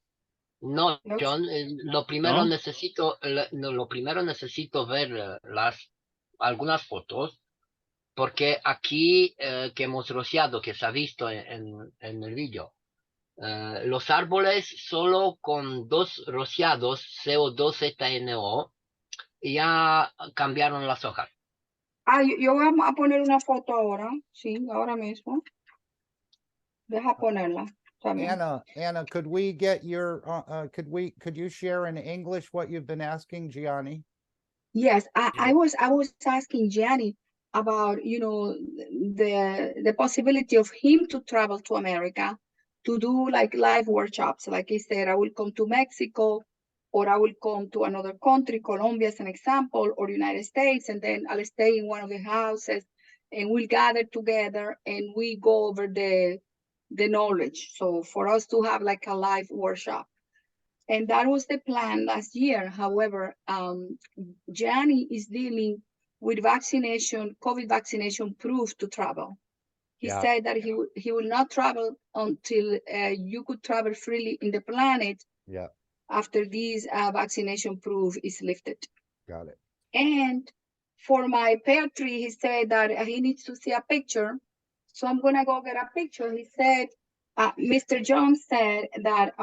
No, John, lo primero ¿No? necesito, lo primero necesito ver algunas fotos, porque aquí que hemos rociado, que se ha visto en el vídeo, los árboles solo con 2 rociados CO2 ZNO ya cambiaron las hojas. Yo voy a poner una foto ahora. Sí, ahora mismo. Deja ponerla. También. Anna, could we get your, could you share in English what you've been asking Gianni? Yes, I was asking Gianni about, you know, the possibility of him to travel to America to do like live workshops. Like he said, I will come to Mexico, or I will come to another country, Colombia as an example, or United States, and then I'll stay in one of the houses and we'll gather together and we go over the knowledge. So for us to have like a live workshop. And that was the plan last year. However, Gianni is dealing with vaccination, COVID vaccination proof to travel. He said that he will not travel until you could travel freely in the planet after this vaccination proof is lifted. Got it. And for my pear tree, he said that he needs to see a picture. So I'm gonna go get a picture. He said, Mr. Jones said that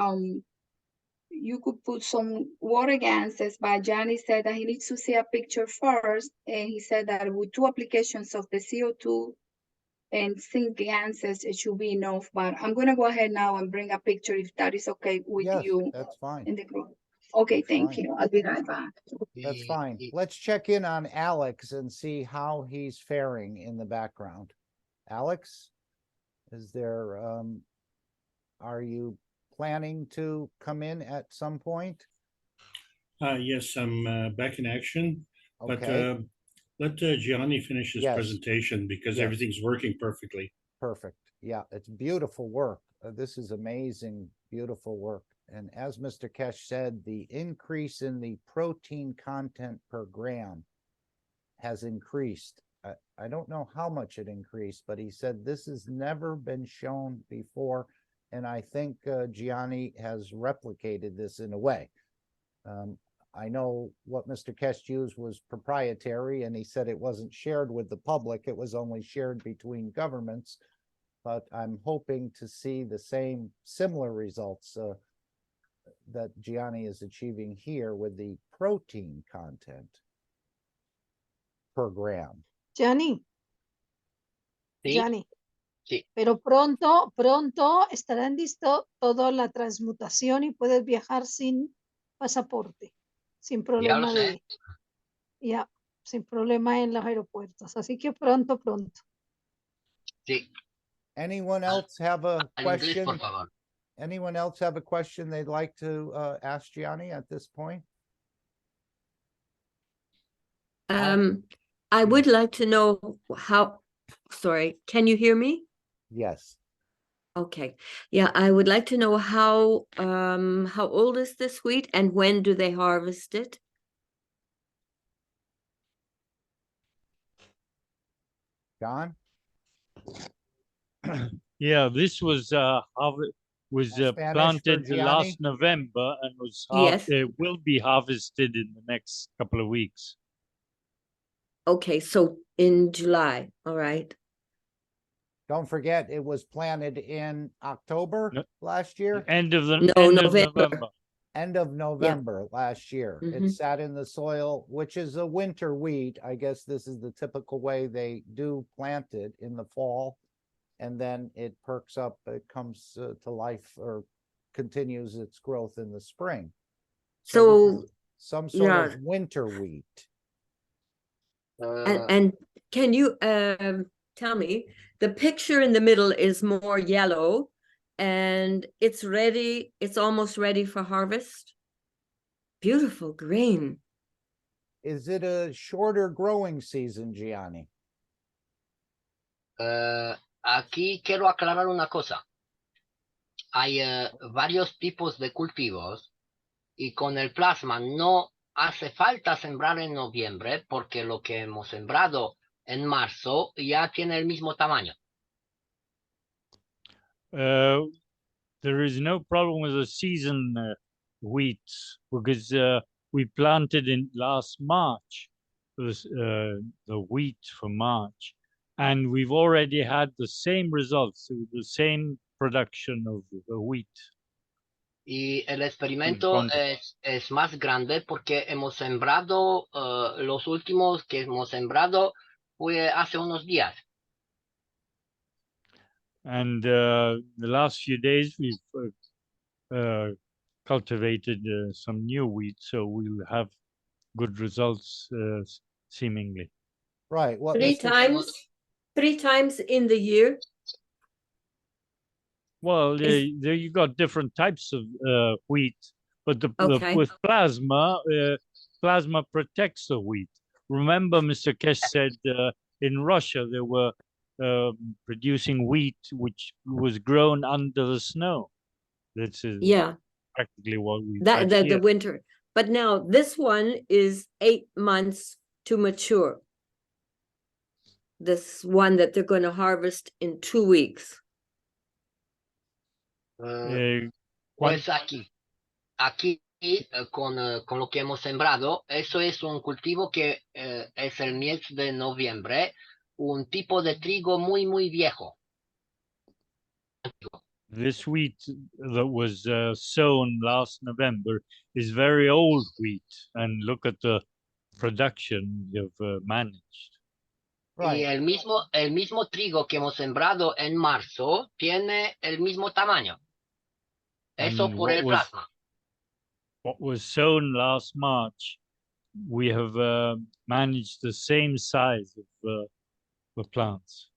you could put some water gases, but Johnny said that he needs to see a picture first. And he said that with 2 applications of the CO2 and zinc gases, it should be enough. But I'm going to go ahead now and bring a picture if that is okay with you. That's fine. In the group. Okay, thank you. I'll be right back. That's fine. Let's check in on Alex and see how he's faring in the background. Alex, is there, are you planning to come in at some point? Yes, I'm back in action. Okay. But let Gianni finish his presentation because everything's working perfectly. Perfect. Yeah, it's beautiful work. This is amazing, beautiful work. And as Mr. Keshe said, the increase in the protein content per gram has increased. I don't know how much it increased, but he said this has never been shown before. And I think Gianni has replicated this in a way. I know what Mr. Keshe used was proprietary, and he said it wasn't shared with the public. It was only shared between governments. But I'm hoping to see the same similar results that Gianni is achieving here with the protein content per gram. Gianni. Sí. Gianni. Sí. Pero pronto estarán listo toda la transmutación y puedes viajar sin pasaporte, sin problema sin problema en los aeropuertos. Así que pronto. Sí. Anyone else have a question? Por favor. Anyone else have a question they'd like to ask Gianni at this point? I would like to know how, sorry, can you hear me? Yes. Okay. Yeah, I would like to know how old is this wheat and when do they harvest it? John? Yeah, this was planted last November and will be harvested in the next couple of weeks. Okay, so in July, all right. Don't forget, it was planted in October last year. November. End of November last year. It sat in the soil, which is a winter wheat. I guess this is the typical way they do plant it in the fall. And then it perks up, it comes to life or continues its growth in the spring. So some sort of winter wheat. And can you tell me, the picture in the middle is more yellow and it's ready, it's almost ready for harvest? Beautiful green. Is it a shorter growing season, Gianni? Aquí quiero aclarar una cosa. hay varios tipos de cultivos y con el plasma no hace falta sembrar en noviembre porque lo que hemos sembrado en marzo ya tiene el mismo tamaño. There is no problem with the season wheat because we planted in last March the wheat for March, and we've already had the same results, the same production of the wheat. Y el experimento es más grande porque hemos sembrado, los últimos que hemos sembrado fue hace unos días. And the last few days we've cultivated some new wheat, so we'll have good results seemingly. Right. What Three times in the year. Well, there you got different types of wheat, but Okay. with plasma, plasma protects the wheat. Remember, Mr. Keshe said in Russia they were producing wheat which was grown under the snow. That's practically what we the winter. But now this one is 8 months to mature. This one that they're going to harvest in 2 weeks. Pues aquí con lo que hemos sembrado, eso es un cultivo que es el mes de noviembre, un tipo de trigo muy viejo. This wheat that was sown last November is very old wheat, and look at the production you've managed. Right. Y el mismo trigo que hemos sembrado en marzo tiene el mismo tamaño. Eso And por el plasma. What was sown last March, we have managed the same size of the plants.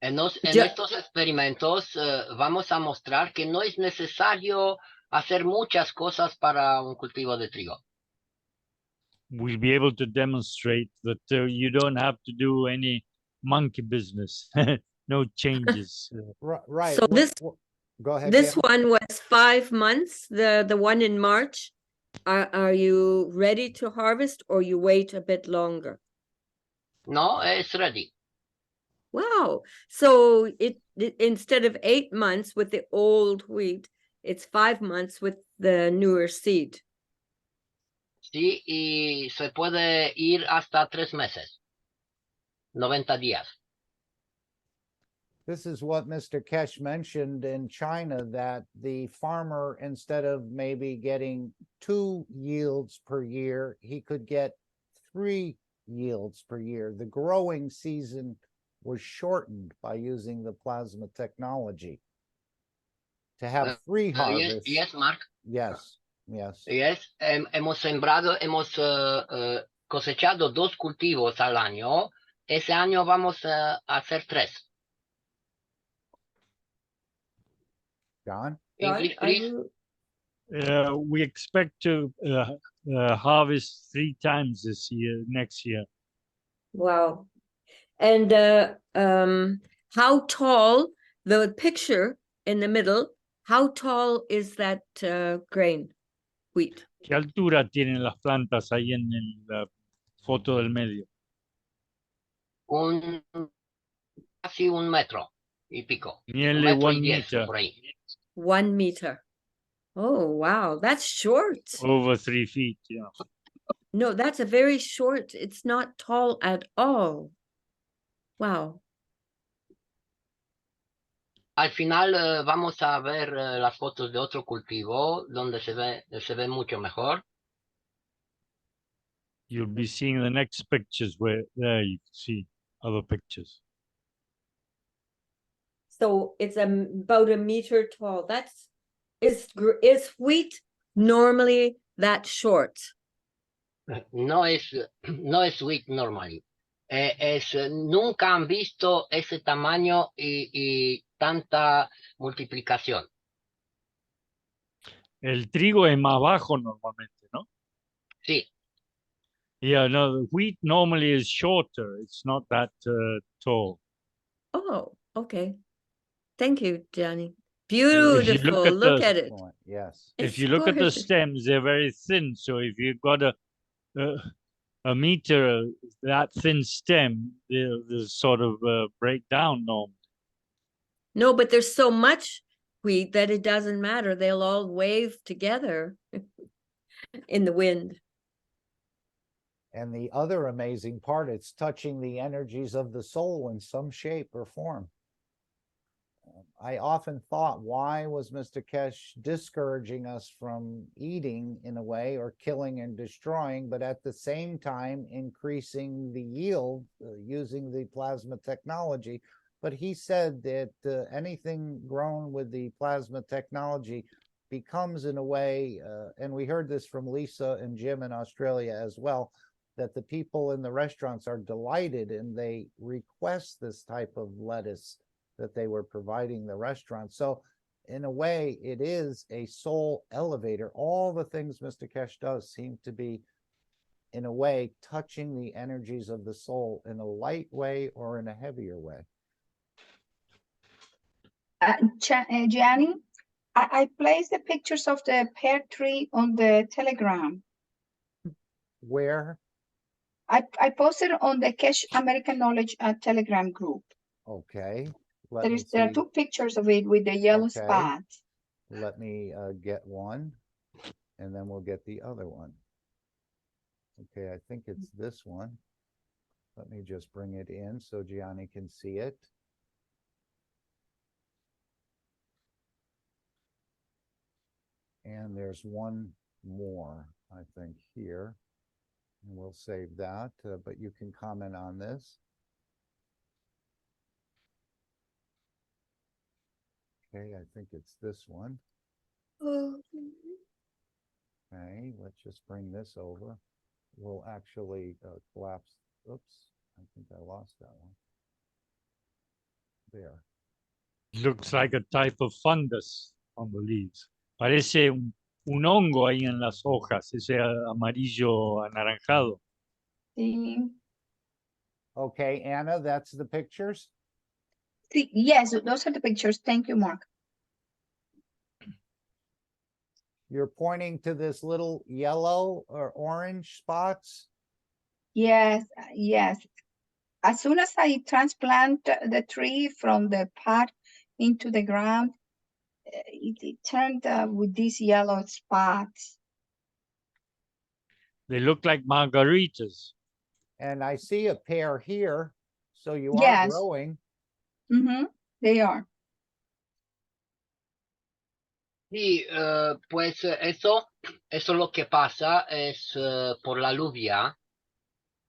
En estos experimentos vamos a mostrar que no es necesario hacer muchas cosas para un cultivo de trigo. We'll be able to demonstrate that you don't have to do any monkey business, no changes. Right. So go ahead. This one was 5 months, the one in March. Are you ready to harvest or you wait a bit longer? No, it's ready. Wow. So it instead of 8 months with the old wheat, it's 5 months with the newer seed. Sí, y se puede ir hasta 3 meses. 90 días. This is what Mr. Keshe mentioned in China, that the farmer, instead of maybe getting 2 yields per year, he could get 3 yields per year. The growing season was shortened by using the plasma technology to have 3 harvests. Yes, Mark. Yes. Hemos sembrado, hemos cosechado 2 cultivos al año. Ese año vamos a hacer 3. John? English, please. We expect to harvest 3 times next year. Wow. And how tall, the picture in the middle, how tall is that grain, wheat? ¿Qué altura tienen las plantas ahí en la foto del medio? Casi 1 metro y pico. Nearly 1 meter. Por ahí. 1 meter. Oh, wow. That's short. Over 3 feet, yeah. No, that's a very short. It's not tall at all. Wow. Al final vamos a ver las fotos de otro cultivo donde se ve mucho mejor. You'll be seeing the next pictures where there you can see other pictures. So it's about 1 meter tall. Is wheat normally that short? No es wheat normally. Nunca han visto ese tamaño y tanta multiplicación. El trigo es más bajo normalmente, ¿no? Sí. Yeah, no, the wheat normally is shorter. It's not that tall. Oh, okay. Thank you, Johnny. Beautiful. Look at it. Yes. If you look at the stems, they're very thin. So if you've got a meter, that thin stem, they'll sort of break down normally. No, but there's so much wheat that it doesn't matter. They'll all wave together in the wind. And the other amazing part, it's touching the energies of the soul in some shape or form. I often thought, why was Mr. Keshe discouraging us from eating in a way, or killing and destroying, but at the same time increasing the yield using the plasma technology? But he said that anything grown with the plasma technology becomes, in a way, and we heard this from Lisa and Jim in Australia as well, that the people in the restaurants are delighted and they request this type of lettuce that they were providing the restaurant. So in a way, it is a soul elevator. All the things Mr. Keshe does seem to be, in a way, touching the energies of the soul in a light way or in a heavier way. Gianni, I placed the pictures of the pear tree on the Telegram. Where? I posted on the Keshe American Knowledge Telegram group. Okay. There are two pictures of it with the yellow spots. Let me get one, and then we'll get the other one. Okay, I think it's this one. Let me just bring it in so Gianni can see it. And there's one more, I think, here. And we'll save that, but you can comment on this. Okay, I think it's this one. Okay, let's just bring this over. We'll actually collapse. Oops, I think I lost that one. There. Looks like a type of fungus on the leaves. Parece un hongo ahí en las hojas, ese amarillo anaranjado. Sí. Okay, Anna, that's the pictures? Yes, those are the pictures. Thank you, Mark. You're pointing to this little yellow or orange spots? Yes, yes. As soon as I transplant the tree from the pot into the ground, it turned with these yellow spots. They look like margaritas. And I see a pair here, so you are Yes. growing. They are. Sí, pues eso lo que pasa es por la lluvia.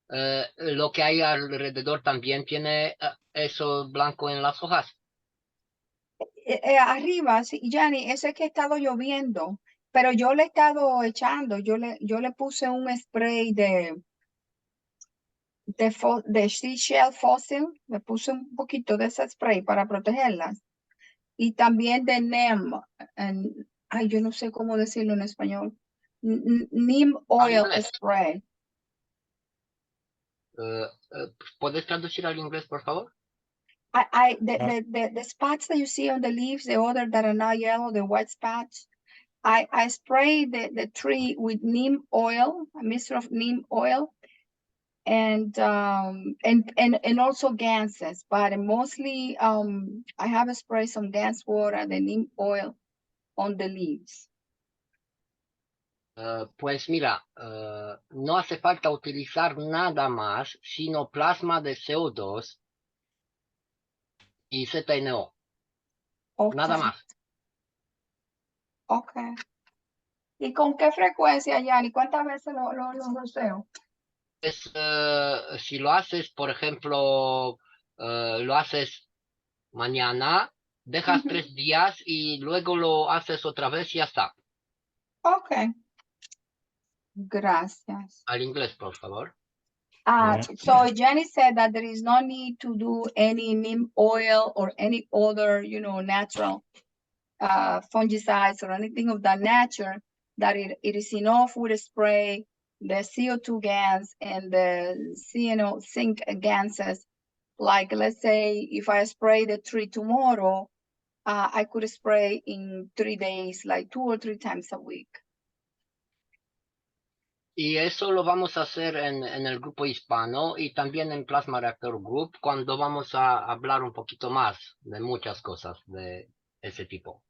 Lo que hay alrededor también tiene eso blanco en las hojas. Arriba, sí, Gianni, eso es que ha estado lloviendo, pero yo le he estado echando, yo le puse un spray de seashell fossil, le puse un poquito de ese spray para protegerlas. Y también de neem, ay, yo no sé cómo decirlo en español, neem oil spray. ¿Puedes traducir al inglés, por favor? The spots that you see on the leaves, the other that are not yellow, the white spots, I spray the tree with neem oil, a mixture of neem oil, and also ganses, but mostly I have sprayed some gans water, the neem oil on the leaves. Pues mira, no hace falta utilizar nada más sino plasma de CO2 y ZNO. Okay. Nada más. Okay. ¿Y con qué frecuencia, Yanni? ¿Cuántas veces lo roceo? Pues, si lo haces, por ejemplo, lo haces mañana, dejas 3 días y luego lo haces otra vez y ya está. Okay. Gracias. Al inglés, por favor. So Jenny said that there is no need to do any neem oil or any other, natural fungicides or anything of that nature, that it is enough with a spray, the CO2 gas and the zinc gases. Like, let's say if I spray the tree tomorrow, I could spray in 3 days, like 2 or 3 times a week. Y eso lo vamos a hacer en el grupo hispano y también en Plasma Reactor Group cuando vamos a hablar un poquito más de muchas cosas de ese tipo.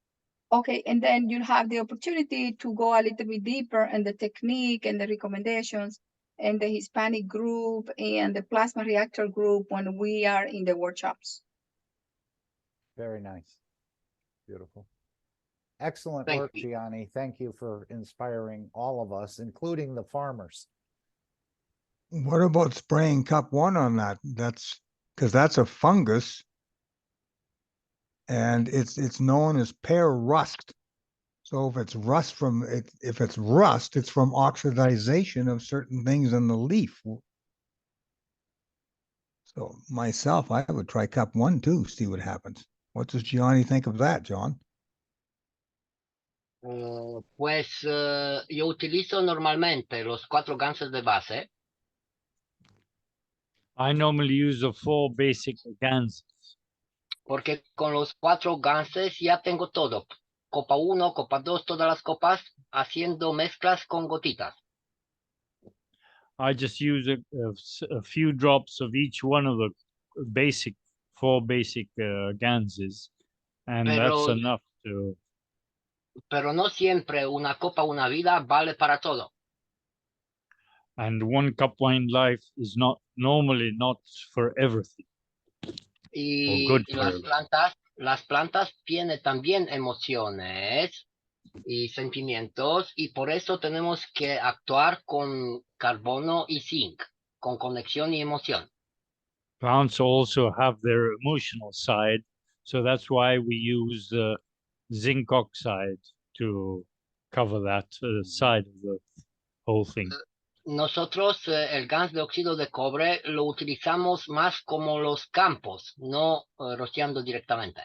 Okay, and then you'll have the opportunity to go a little bit deeper in the technique and the recommendations and the Hispanic group and the Plasma Reactor Group when we are in the workshops. Very nice. Beautiful. Excellent Thank work, you. Gianni. Thank you for inspiring all of us, including the farmers. What about spraying cup 1 on that? That's because that's a fungus, and it's known as pear rust. So if it's rust it's from oxidization of certain things in the leaf. So myself, I would try cup 1 too, see what happens. What does Gianni think of that, John? Pues yo utilizo normalmente los 4 ganses de base. I normally use the 4 basic ganses. Porque con los 4 ganses ya tengo todo. Copa 1, copa 2, todas las copas, haciendo mezclas con gotitas. I just use a few drops of each one of the basic 4 basic ganses, and that's enough to. Pero no siempre una copa, una vida vale para todo. And 1 cup wine life is normally not for everything. Y good las plantas tienen también emociones y sentimientos, y por eso tenemos que actuar con carbono y zinc, con conexión y emoción. Plants also have their emotional side, so that's why we use zinc oxide to cover that side of the whole thing. Nosotros el gas de óxido de cobre lo utilizamos más como los campos, no rociando directamente.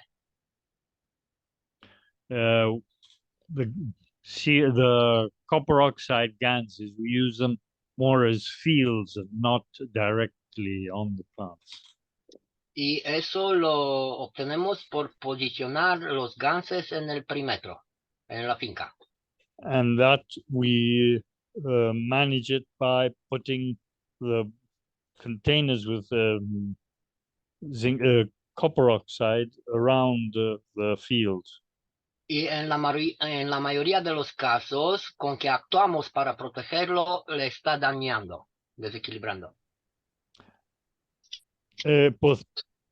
The copper oxide ganses, we use them more as fields and not directly on the plants. Y eso lo obtenemos por posicionar los ganses en el perímetro, en la finca. And that we manage it by putting the containers with zinc, copper oxide around the field. Y en la mayoría de los casos, con que actuamos para protegerlo, le está dañando, desequilibrando.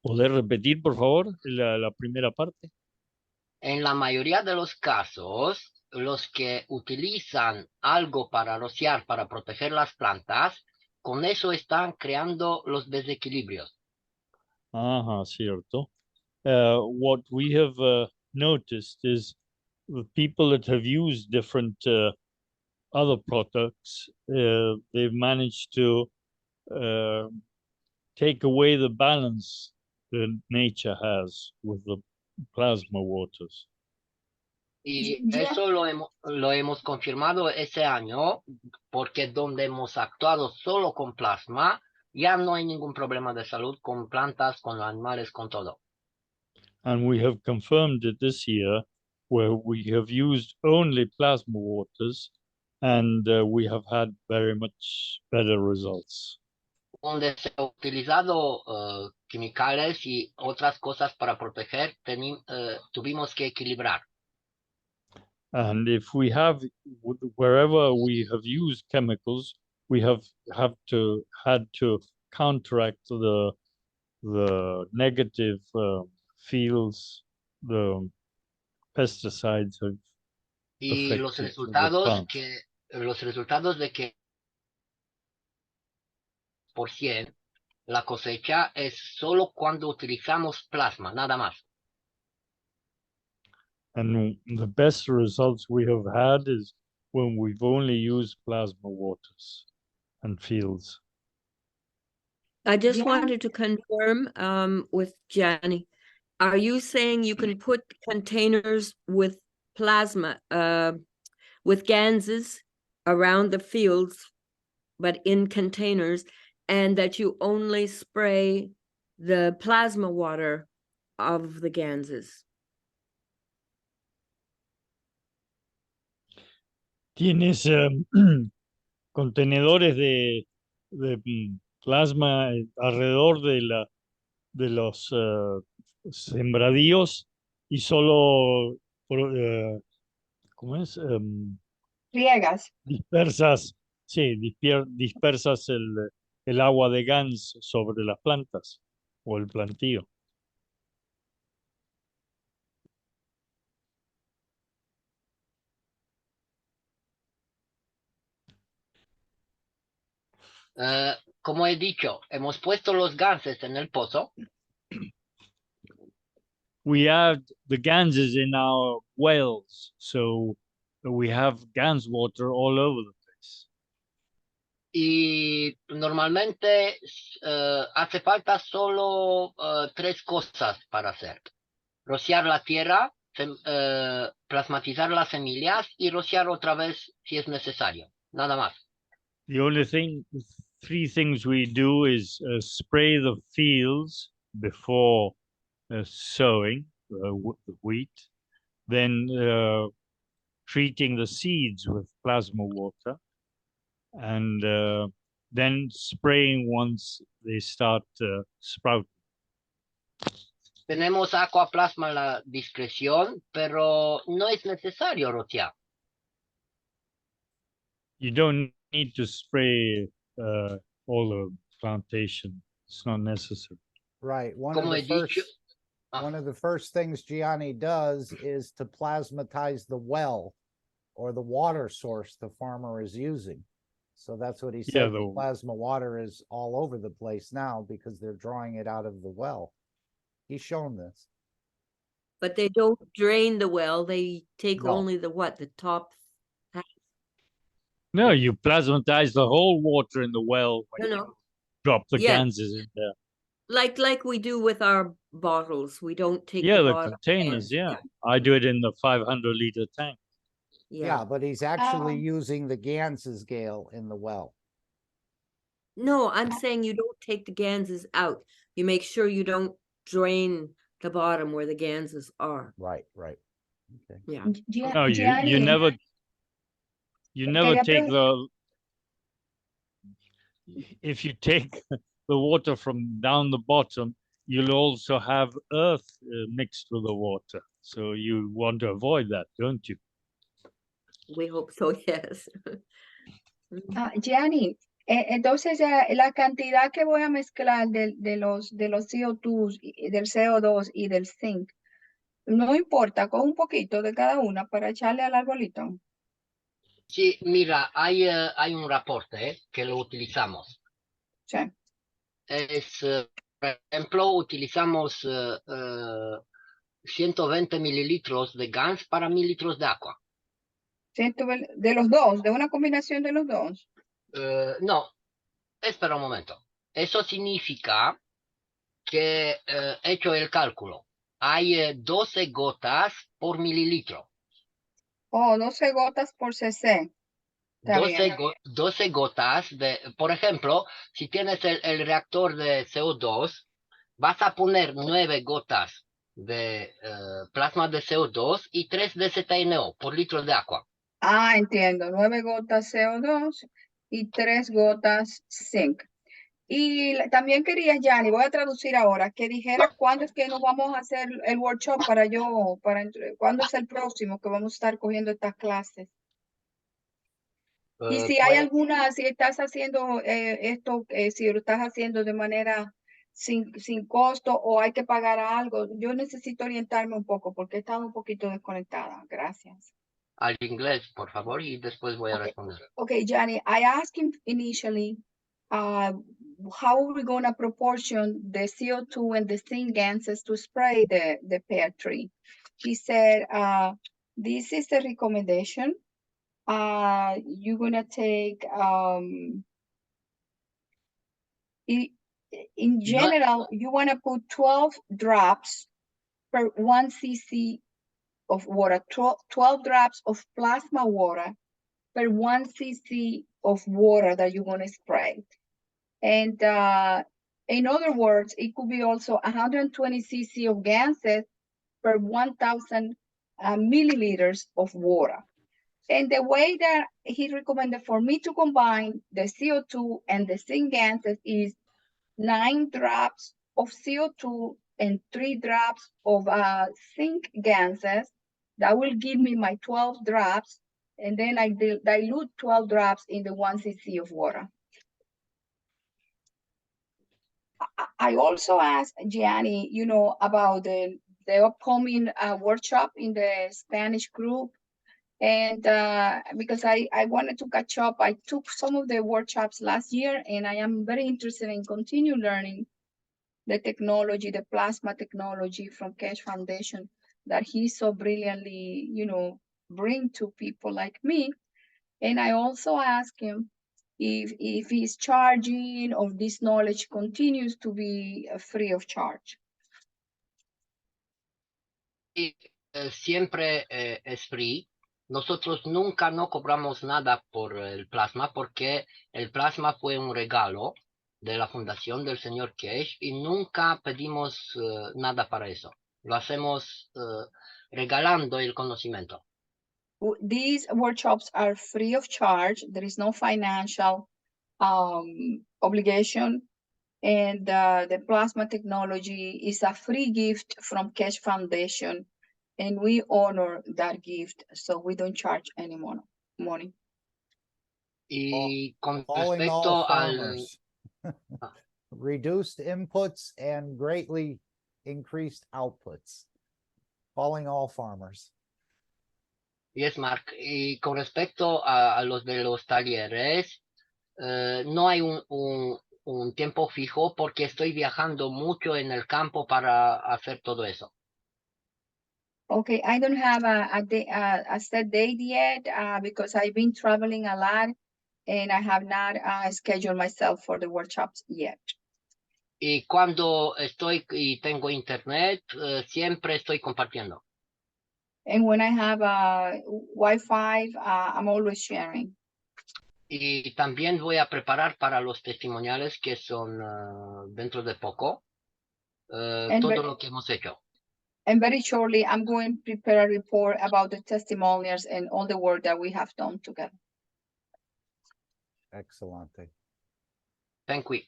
¿Poder repetir, por favor, la primera parte? En la mayoría de los casos, los que utilizan algo para rociar, para proteger las plantas, con eso están creando los desequilibrios. Ajá, cierto. What we have noticed is the people that have used different other products, they've managed to take away the balance that nature has with the plasma waters. Y eso lo hemos confirmado ese año, porque donde hemos actuado solo con plasma, ya no hay ningún problema de salud con plantas, con animales, con todo. And we have confirmed it this year, where we have used only plasma waters, and we have had very much better results. Donde se ha utilizado químicos y otras cosas para proteger, tuvimos que equilibrar. And if we have, wherever we have used chemicals, we had to counteract the negative fields the pesticides have Y los affected resultados de que por 100 la cosecha es solo cuando utilizamos plasma, nada más. And the best results we have had is when we've only used plasma waters and fields. I just wanted to confirm with Gianni. Are you saying you can put containers with plasma, with ganses around the fields, but in containers, and that you only spray the plasma water of the ganses? Tienes contenedores de plasma alrededor de los sembradíos y solo, ¿cómo es? Riegas. Dispersas, sí, dispersas el agua de GANS sobre las plantas o el plantío. Como he dicho, hemos puesto los ganses en el pozo. We have the ganses in our wells, so we have GANS water all over the place. Y normalmente hace falta solo 3 cosas para hacer. Rociar la tierra, plasmatizar las semillas y rociar otra vez si es necesario. Nada más. The only thing, 3 things we do is spray the fields before sowing wheat, then treating the seeds with plasma water, and then spraying once they start sprouting. Tenemos aquaplasma a la discreción, pero no es necesario rociar. You don't need to spray all the plantation. It's not necessary. Right. Como he dicho, one of the first things Gianni does is to plasmatize the well or the water source the farmer is using. So that's what he said. The plasma water is all over the place now because they're drawing it out of the well. He's shown this. But they don't drain the well. They take No. only the top half. No, you plasmatize the whole water in the well when you drop the ganses in there. Like we do with our bottles. We don't take the containers, I do it in the 500-liter tank. Yeah, but he's actually using the Ganses gale in the well. No, I'm saying you don't take the ganses out. You make sure you don't drain the bottom where the ganses are. Right, right. Okay. Yeah. No, you never take if you take the water from down the bottom, you'll also have earth mixed with the water. So you want to avoid that, don't you? We hope so, yes. Gianni, entonces la cantidad que voy a mezclar de los CO2, del CO2 y del zinc, no importa, con un poquito de cada una para echarle al arbolito. Sí, mira, hay un reporte que lo utilizamos. Sí. Por ejemplo, utilizamos 120 mililitros de GANS para 1000 litros de agua. De los dos, de una combinación de los dos. No, espera un momento. Eso significa que he hecho el cálculo. Hay 12 gotas por mililitro. 12 gotas por cc. 12 gotas por ejemplo, si tienes el reactor de CO2, vas a poner 9 gotas de plasma de CO2 y 3 de ZNO por litro de agua. Entiendo. 9 gotas CO2 y 3 gotas zinc. Y también quería, Gianni, voy a traducir ahora, que dijera cuándo es que nos vamos a hacer el workshop cuándo es el próximo que vamos a estar cogiendo estas clases. Y si hay alguna, si estás haciendo esto, si lo estás haciendo de manera sin costo o hay que pagar algo, yo necesito orientarme un poco porque estaba un poquito desconectada. Gracias. Al inglés, por favor, y después voy a responder. Okay, Gianni, I asked him initially, how are we going to proportion the CO2 and the zinc gases to spray the pear tree? He said, this is the recommendation. You're going to take, in general, you want to put 12 drops per 1 cc of water, 12 drops of plasma water per 1 cc of water that you're going to spray. And in other words, it could be also 120 cc of gases per 1000 milliliters of water. And the way that he recommended for me to combine the CO2 and the zinc gases is 9 drops of CO2 and 3 drops of zinc gases. That will give me my 12 drops. And then I dilute 12 drops in the 1 cc of water. I also asked Gianni, you know, about the upcoming workshop in the Spanish group. And because I wanted to catch up, I took some of the workshops last year, and I am very interested in continue learning the technology, the plasma technology from Keshe Foundation that he so brilliantly, you know, bring to people like me. And I also asked him if he's charging or this knowledge continues to be free of charge. Siempre es free. Nosotros nunca no cobramos nada por el plasma porque el plasma fue un regalo de la fundación del señor Keshe y nunca pedimos nada para eso. Lo hacemos regalando el conocimiento. These workshops are free of charge. There is no financial obligation. And the plasma technology is a free gift from Keshe Foundation. And we honor that gift, so we don't charge any money. Y con Calling respecto all al... farmers. Reduced inputs and greatly increased outputs. Calling all farmers. Yes, Mark. Y con respecto a los de los talleres, no hay un tiempo fijo porque estoy viajando mucho en el campo para hacer todo eso. Okay, I don't have a set date yet because I've been traveling a lot and I have not scheduled myself for the workshops yet. Y cuando estoy y tengo internet, siempre estoy compartiendo. And when I have Wi-Fi, I'm always sharing. Y también voy a preparar para los testimoniales que son dentro de poco, todo lo que hemos hecho. And very shortly, I'm going to prepare a report about the testimonials and all the work that we have done together. Excellent. Thank you.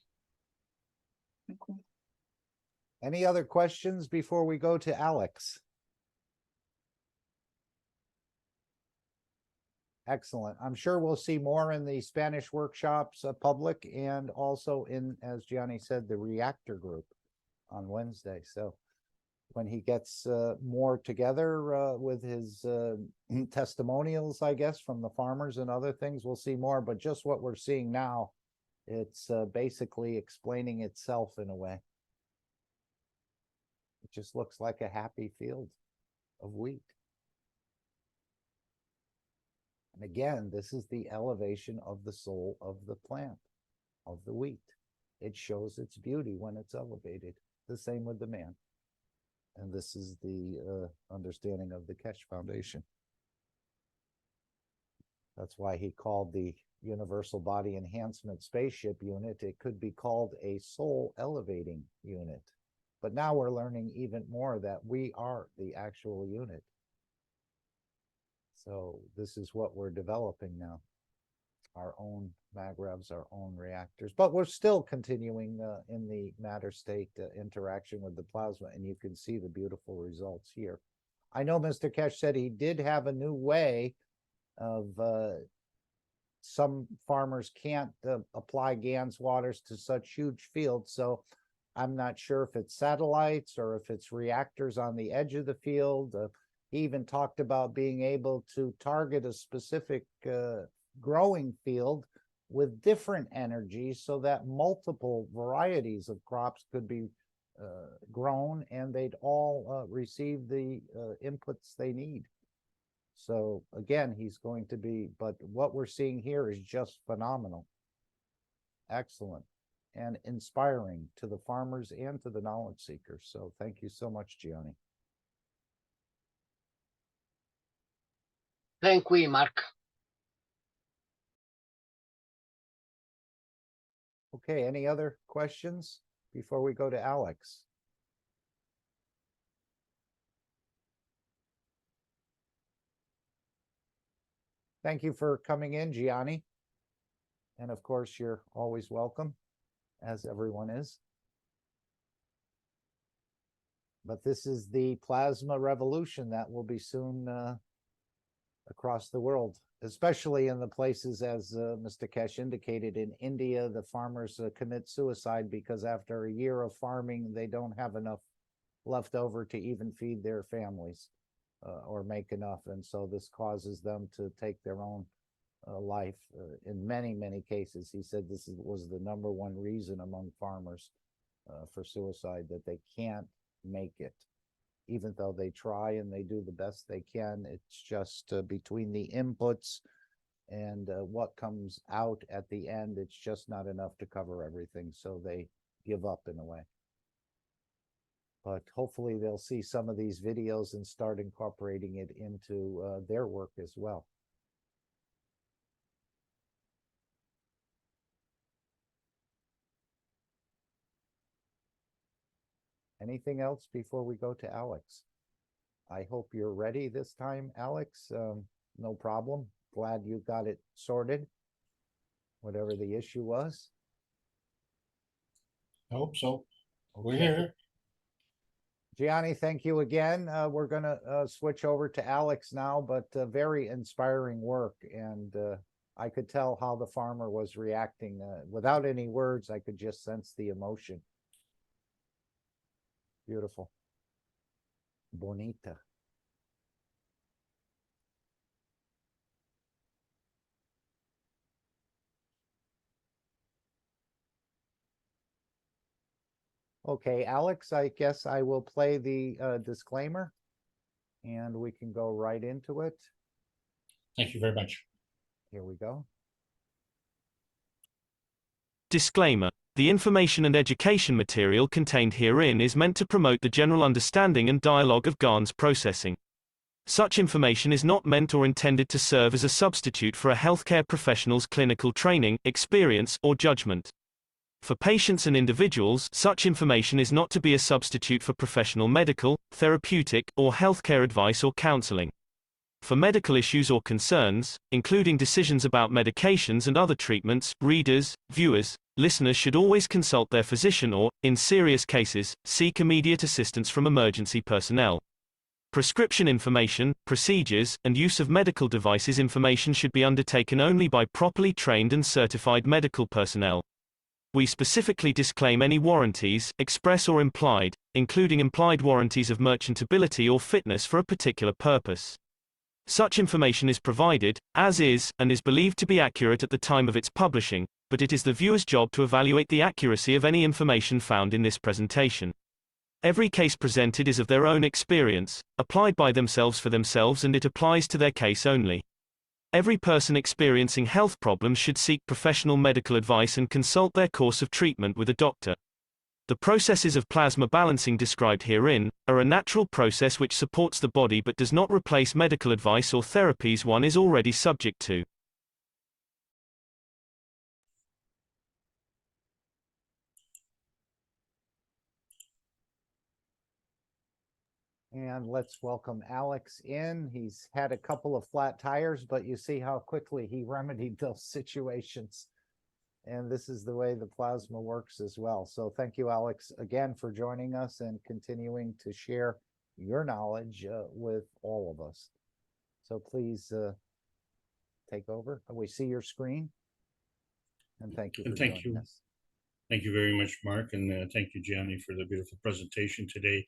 Any other questions before we go to Alex? Excellent. I'm sure we'll see more in the Spanish workshops public and also in, as Gianni said, the reactor group on Wednesday. So when he gets more together with his testimonials, I guess, from the farmers and other things, we'll see more. But just what we're seeing now, it's basically explaining itself in a way. It just looks like a happy field of wheat. And again, this is the elevation of the soul of the plant, of the wheat. It shows its beauty when it's elevated. The same with the man. And this is the understanding of the Keshe Foundation. That's why he called the Universal Body Enhancement Spaceship Unit. It could be called a soul elevating unit. But now we're learning even more that we are the actual unit. So this is what we're developing now. Our own magrevs, our own reactors. But we're still continuing in the matter state interaction with the plasma, and you can see the beautiful results here. I know Mr. Keshe said he did have a new way of some farmers can't apply GANS waters to such huge fields, so I'm not sure if it's satellites or if it's reactors on the edge of the field. He even talked about being able to target a specific growing field with different energies so that multiple varieties of crops could be grown and they'd all receive the inputs they need. So again, he's going to be, but what we're seeing here is just phenomenal. Excellent and inspiring to the farmers and to the knowledge seekers. So thank you so much, Gianni. Thank you, Mark. Okay, any other questions before we go to Alex? Thank you for coming in, Gianni. And of course, you're always welcome, as everyone is. But this is the plasma revolution that will be soon across the world, especially in the places, as Mr. Keshe indicated, in India, the farmers commit suicide because after a year of farming, they don't have enough left over to even feed their families or make enough. And so this causes them to take their own life in many, many cases. He said this was the #1 reason among farmers for suicide, that they can't make it. Even though they try and they do the best they can, it's just between the inputs and what comes out at the end, it's just not enough to cover everything. So they give up in a way. But hopefully they'll see some of these videos and start incorporating it into their work as well. Anything else before we go to Alex? I hope you're ready this time, Alex. No problem. Glad you got it sorted, whatever the issue was. I hope so. We're Okay. here. Gianni, thank you again. We're going to switch over to Alex now, but very inspiring work. And I could tell how the farmer was reacting. Without any words, I could just sense the emotion. Beautiful. Bonita. Okay, Alex, I guess I will play the disclaimer and we can go right into it. Thank you very much. Here we go. Disclaimer. The information and education material contained herein is meant to promote the general understanding and dialogue of GAN's processing. Such information is not meant or intended to serve as a substitute for a healthcare professional's clinical training, experience, or judgment. For patients and individuals, such information is not to be a substitute for professional medical, therapeutic, or healthcare advice or counseling. For medical issues or concerns, including decisions about medications and other treatments, readers, viewers, listeners should always consult their physician or, in serious cases, seek immediate assistance from emergency personnel. Prescription information, procedures, and use of medical devices information should be undertaken only by properly trained and certified medical personnel. We specifically disclaim any warranties, express or implied, including implied warranties of merchantability or fitness for a particular purpose. Such information is provided, as is, and is believed to be accurate at the time of its publishing, but it is the viewer's job to evaluate the accuracy of any information found in this presentation. Every case presented is of their own experience, applied by themselves for themselves, and it applies to their case only. Every person experiencing health problems should seek professional medical advice and consult their course of treatment with a doctor. The processes of plasma balancing described herein are a natural process which supports the body but does not replace medical advice or therapies one is already subject to. And let's welcome Alex in. He's had a couple of flat tires, but you see how quickly he remedied those situations. And this is the way the plasma works as well. So thank you, Alex, again for joining us and continuing to share your knowledge with all of us. So please take over. We see your screen. And thank you for joining us. Thank you very much, Mark, and thank you, Gianni, for the beautiful presentation today.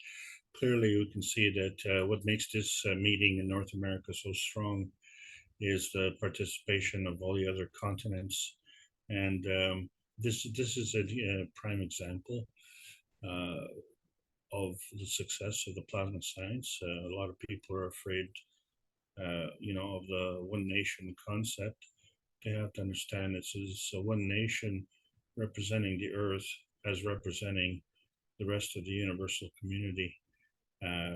Clearly, we can see that what makes this meeting in North America so strong is the participation of all the other continents. And this is a prime example of the success of the plasma science. A lot of people are afraid, of the one nation concept. They have to understand this is a one nation representing the earth as representing the rest of the universal community.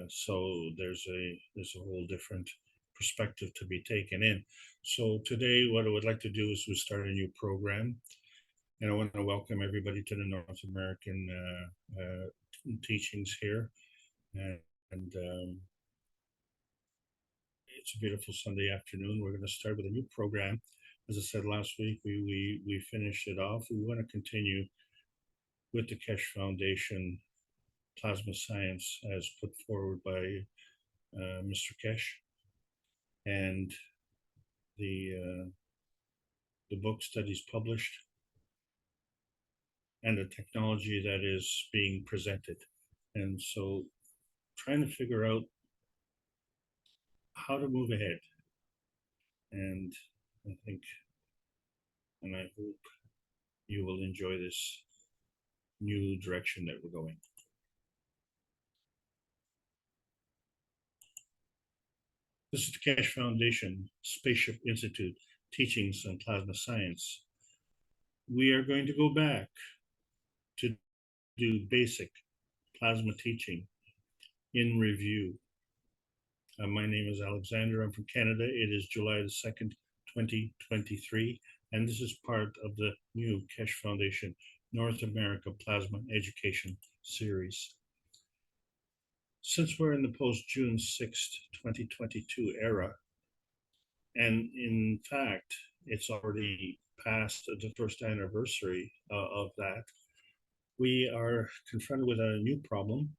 So there's a whole different perspective to be taken in. So today, what I would like to do is we start a new program, and I want to welcome everybody to the North American teachings here. And it's a beautiful Sunday afternoon. We're going to start with a new program. As I said last week, we finished it off. We want to continue with the Keshe Foundation Plasma Science as put forward by Mr. Keshe, and the book studies published, and the technology that is being presented. And so trying to figure out how to move ahead. And I think, and I hope you will enjoy this new direction that we're going. This is the Keshe Foundation Spaceship Institute Teachings on Plasma Science. We are going to go back to do basic plasma teaching in review. My name is Alexander. I'm from Canada. It is July the 2nd, 2023, and this is part of the new Keshe Foundation North America Plasma Education Series. Since we're in the post-June 6th, 2022 era, and in fact, it's already past the first anniversary of that, we are confronted with a new problem,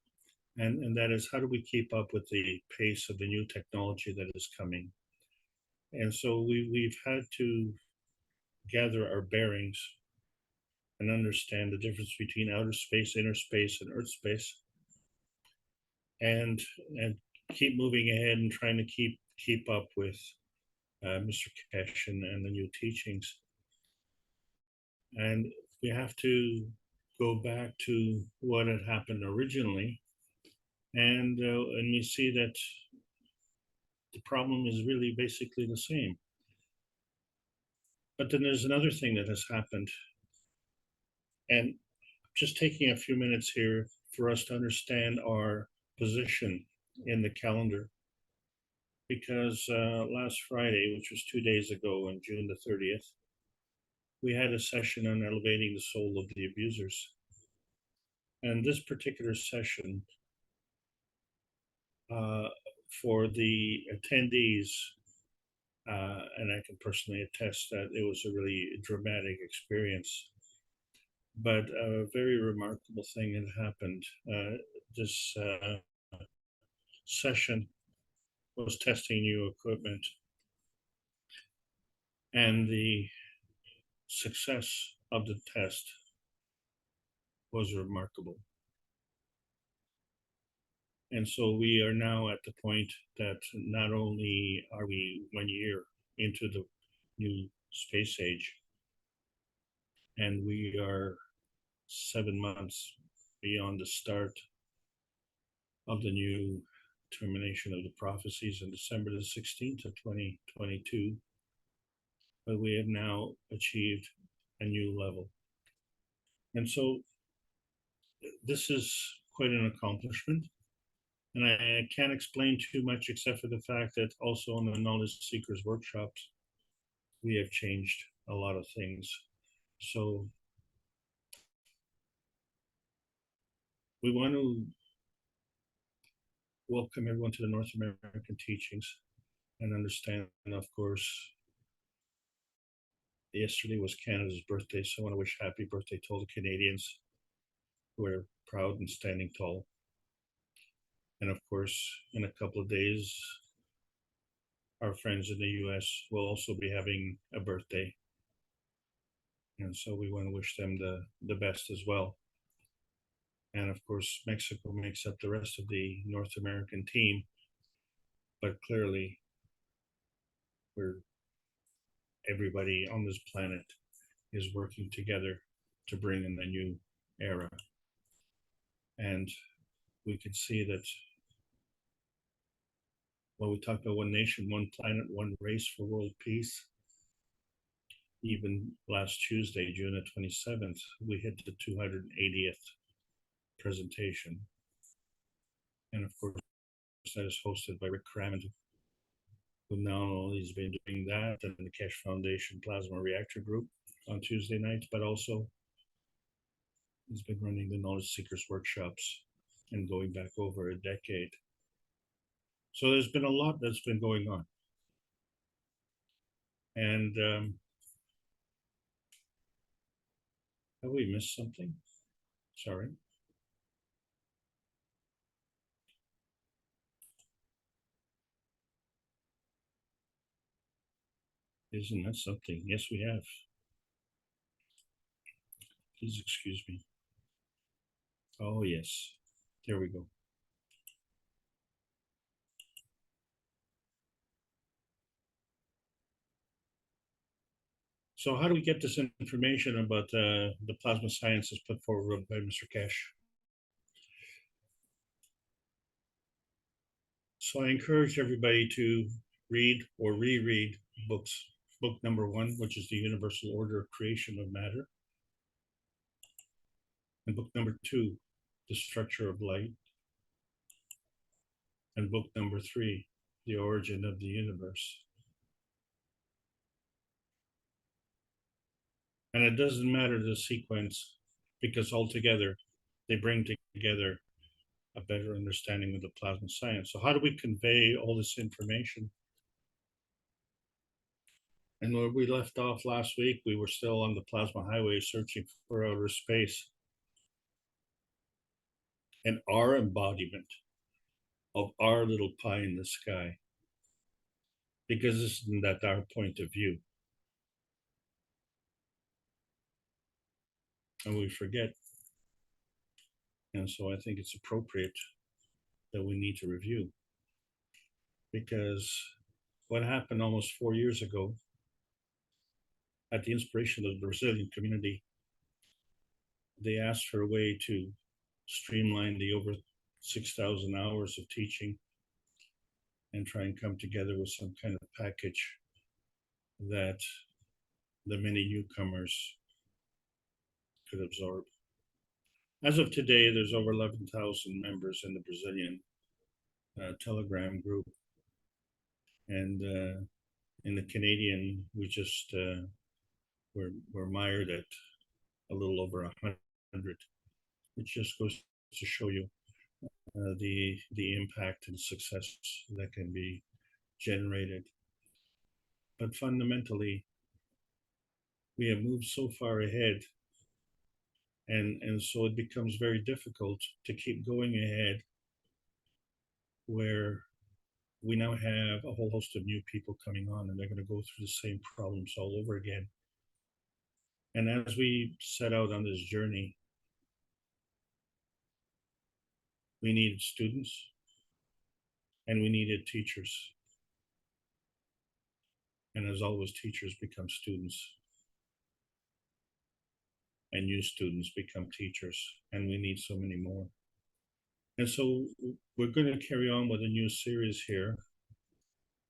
and that is, how do we keep up with the pace of the new technology that is coming? And so we've had to gather our bearings and understand the difference between outer space, inner space, and Earth space, and keep moving ahead and trying to keep up with Mr. Keshe and the new teachings. And we have to go back to what had happened originally, and we see that the problem is really basically the same. But then there's another thing that has happened, and just taking a few minutes here for us to understand our position in the calendar, because last Friday, which was 2 days ago on June the 30th, we had a session on elevating the soul of the abusers. And this particular session, for the attendees, and I can personally attest that it was a really dramatic experience, but a very remarkable thing had happened. This session was testing new equipment, and the success of the test was remarkable. And so we are now at the point that not only are we 1 year into the new space age, and we are 7 months beyond the start of the new termination of the prophecies on December the 16th of 2022, but we have now achieved a new level. And so this is quite an accomplishment. And I can't explain too much except for the fact that also on the Knowledge Seekers workshops, we have changed a lot of things. So we want to welcome everyone to the North American teachings and understand, of course, yesterday was Canada's birthday, so I want to wish happy birthday to all the Canadians who are proud and standing tall. And of course, in a couple of days, our friends in the US will also be having a birthday. And so we want to wish them the best as well. And of course, Mexico makes up the rest of the North American team, but clearly everybody on this planet is working together to bring in a new era. And we can see that when we talk about one nation, one planet, one race for world peace, even last Tuesday, June the 27th, we hit the 280th presentation. And of course, that is hosted by Rick Crammond, who not only has been doing that and the Keshe Foundation Plasma Reactor Group on Tuesday nights, but also has been running the Knowledge Seekers workshops and going back over a decade. So there's been a lot that's been going on. And have we missed something? Sorry. Isn't that something? Yes, we have. Please excuse me. Oh, yes. There we go. So how do we get this information about the plasma sciences put forward by Mr. Keshe? So I encourage everybody to read or reread books. Book number 1, which is the Universal Order of Creation of Matter. And book number 2, The Structure of Light. And book number 3, The Origin of the Universe. And it doesn't matter the sequence, because altogether they bring together a better understanding of the plasma science. So how do we convey all this information? And where we left off last week, we were still on the plasma highway searching for outer space. And our embodiment of our little pie in the sky. Because isn't that our point of view? And we forget. And so I think it's appropriate that we need to review. Because what happened almost 4 years ago, at the inspiration of the Brazilian community, they asked for a way to streamline the over 6,000 hours of teaching and try and come together with some kind of package that the many newcomers could absorb. As of today, there's over 11,000 members in the Brazilian Telegram group. And in the Canadian, we just we're mired at a little over 100, which just goes to show you the impact and success that can be generated. But fundamentally, we have moved so far ahead, and so it becomes very difficult to keep going ahead, where we now have a whole host of new people coming on, and they're going to go through the same problems all over again. And as we set out on this journey, we needed students and we needed teachers. And as always, teachers become students and new students become teachers, and we need so many more. And so we're going to carry on with a new series here,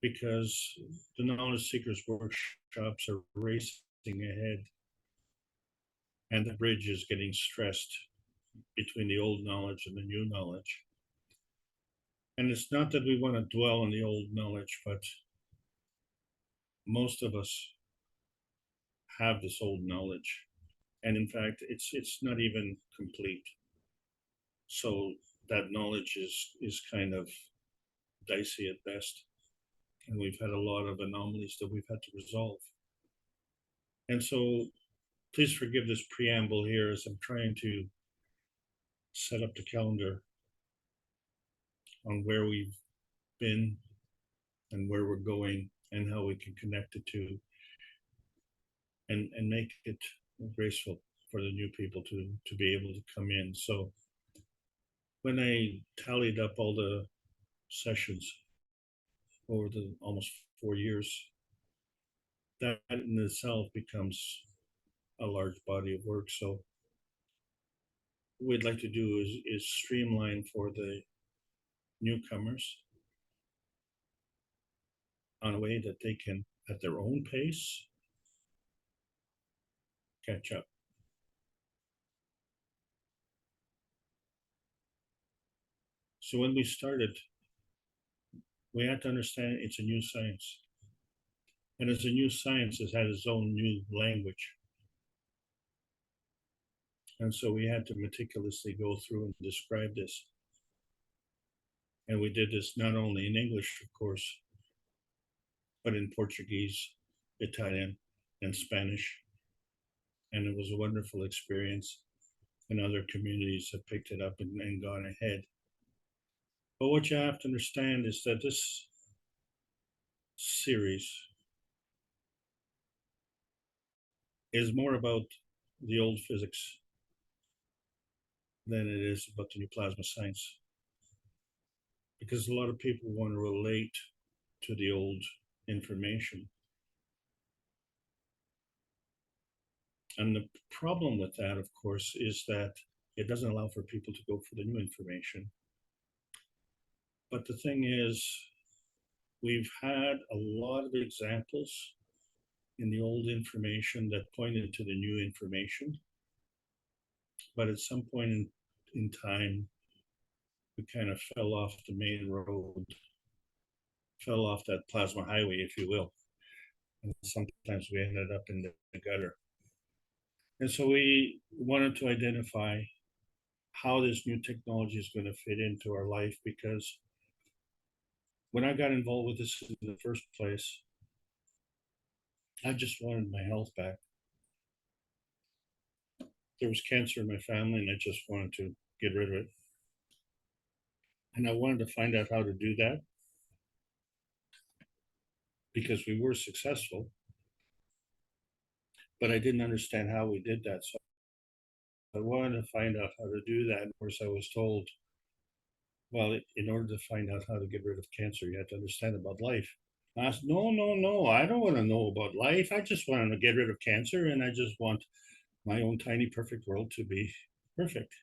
because the Knowledge Seekers workshops are racing ahead, and the bridge is getting stressed between the old knowledge and the new knowledge. And it's not that we want to dwell on the old knowledge, but most of us have this old knowledge. And in fact, it's not even complete. So that knowledge is kind of dicey at best. And we've had a lot of anomalies that we've had to resolve. And so please forgive this preamble here as I'm trying to set up the calendar on where we've been and where we're going and how we can connect the two, and make it graceful for the new people to be able to come in. So when I tallied up all the sessions over the almost 4 years, that in itself becomes a large body of work. So what we'd like to do is streamline for the newcomers on a way that they can, at their own pace, catch up. So when we started, we had to understand it's a new science. And as a new science, it has its own new language. And so we had to meticulously go through and describe this. And we did this not only in English, of course, but in Portuguese Italian, and Spanish. And it was a wonderful experience. And other communities have picked it up and gone ahead. But what you have to understand is that this series is more about the old physics than it is about the new plasma science. Because a lot of people want to relate to the old information. And the problem with that, of course, is that it doesn't allow for people to go for the new information. But the thing is, we've had a lot of examples in the old information that pointed to the new information. But at some point in time, we kind of fell off the main road, fell off that plasma highway, if you will. And sometimes we ended up in the gutter. And so we wanted to identify how this new technology is going to fit into our life, because when I got involved with this in the first place, I just wanted my health back. There was cancer in my family and I just wanted to get rid of it. And I wanted to find out how to do that, because we were successful, but I didn't understand how we did that. So I wanted to find out how to do that. Of course, I was told, well, in order to find out how to get rid of cancer, you have to understand about life. I said, no, I don't want to know about life. I just want to get rid of cancer, and I just want my own tiny perfect world to be perfect.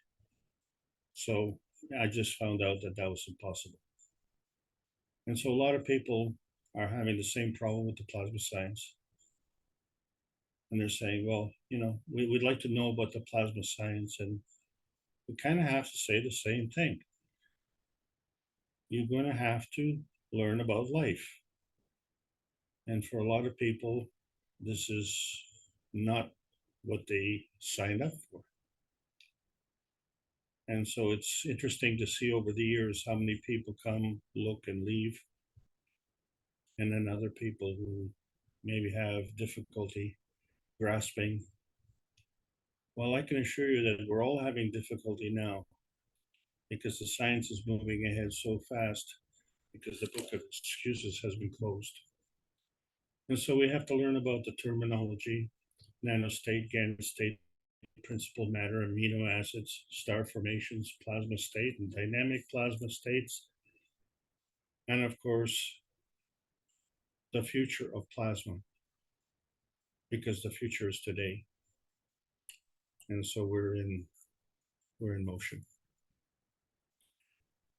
So I just found out that that was impossible. And so a lot of people are having the same problem with the plasma science. And they're saying, well, we'd like to know about the plasma science, and we kind of have to say the same thing. You're going to have to learn about life. And for a lot of people, this is not what they signed up for. And so it's interesting to see over the years how many people come, look, and leave. And then other people who maybe have difficulty grasping. Well, I can assure you that we're all having difficulty now, because the science is moving ahead so fast, because the book of excuses has been closed. And so we have to learn about the terminology, nanostate, gamma state, principal matter, amino acids, star formations, plasma state, and dynamic plasma states. And of course, the future of plasma, because the future is today. And so we're in motion.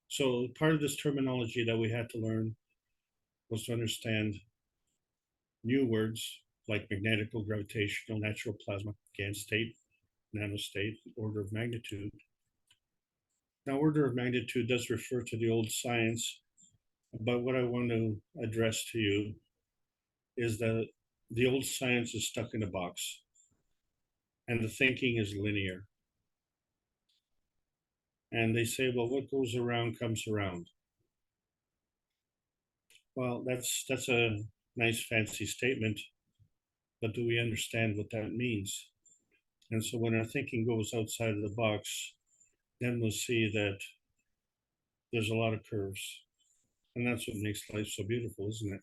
So part of this terminology that we had to learn was to understand new words like magnetical, gravitational, natural plasma, GaN state, nanostate, order of magnitude. Now, order of magnitude does refer to the old science, but what I want to address to you is that the old science is stuck in a box, and the thinking is linear. And they say, well, what goes around comes around. Well, that's a nice fancy statement, but do we understand what that means? And so when our thinking goes outside of the box, then we'll see that there's a lot of curves. And that's what makes life so beautiful, isn't it?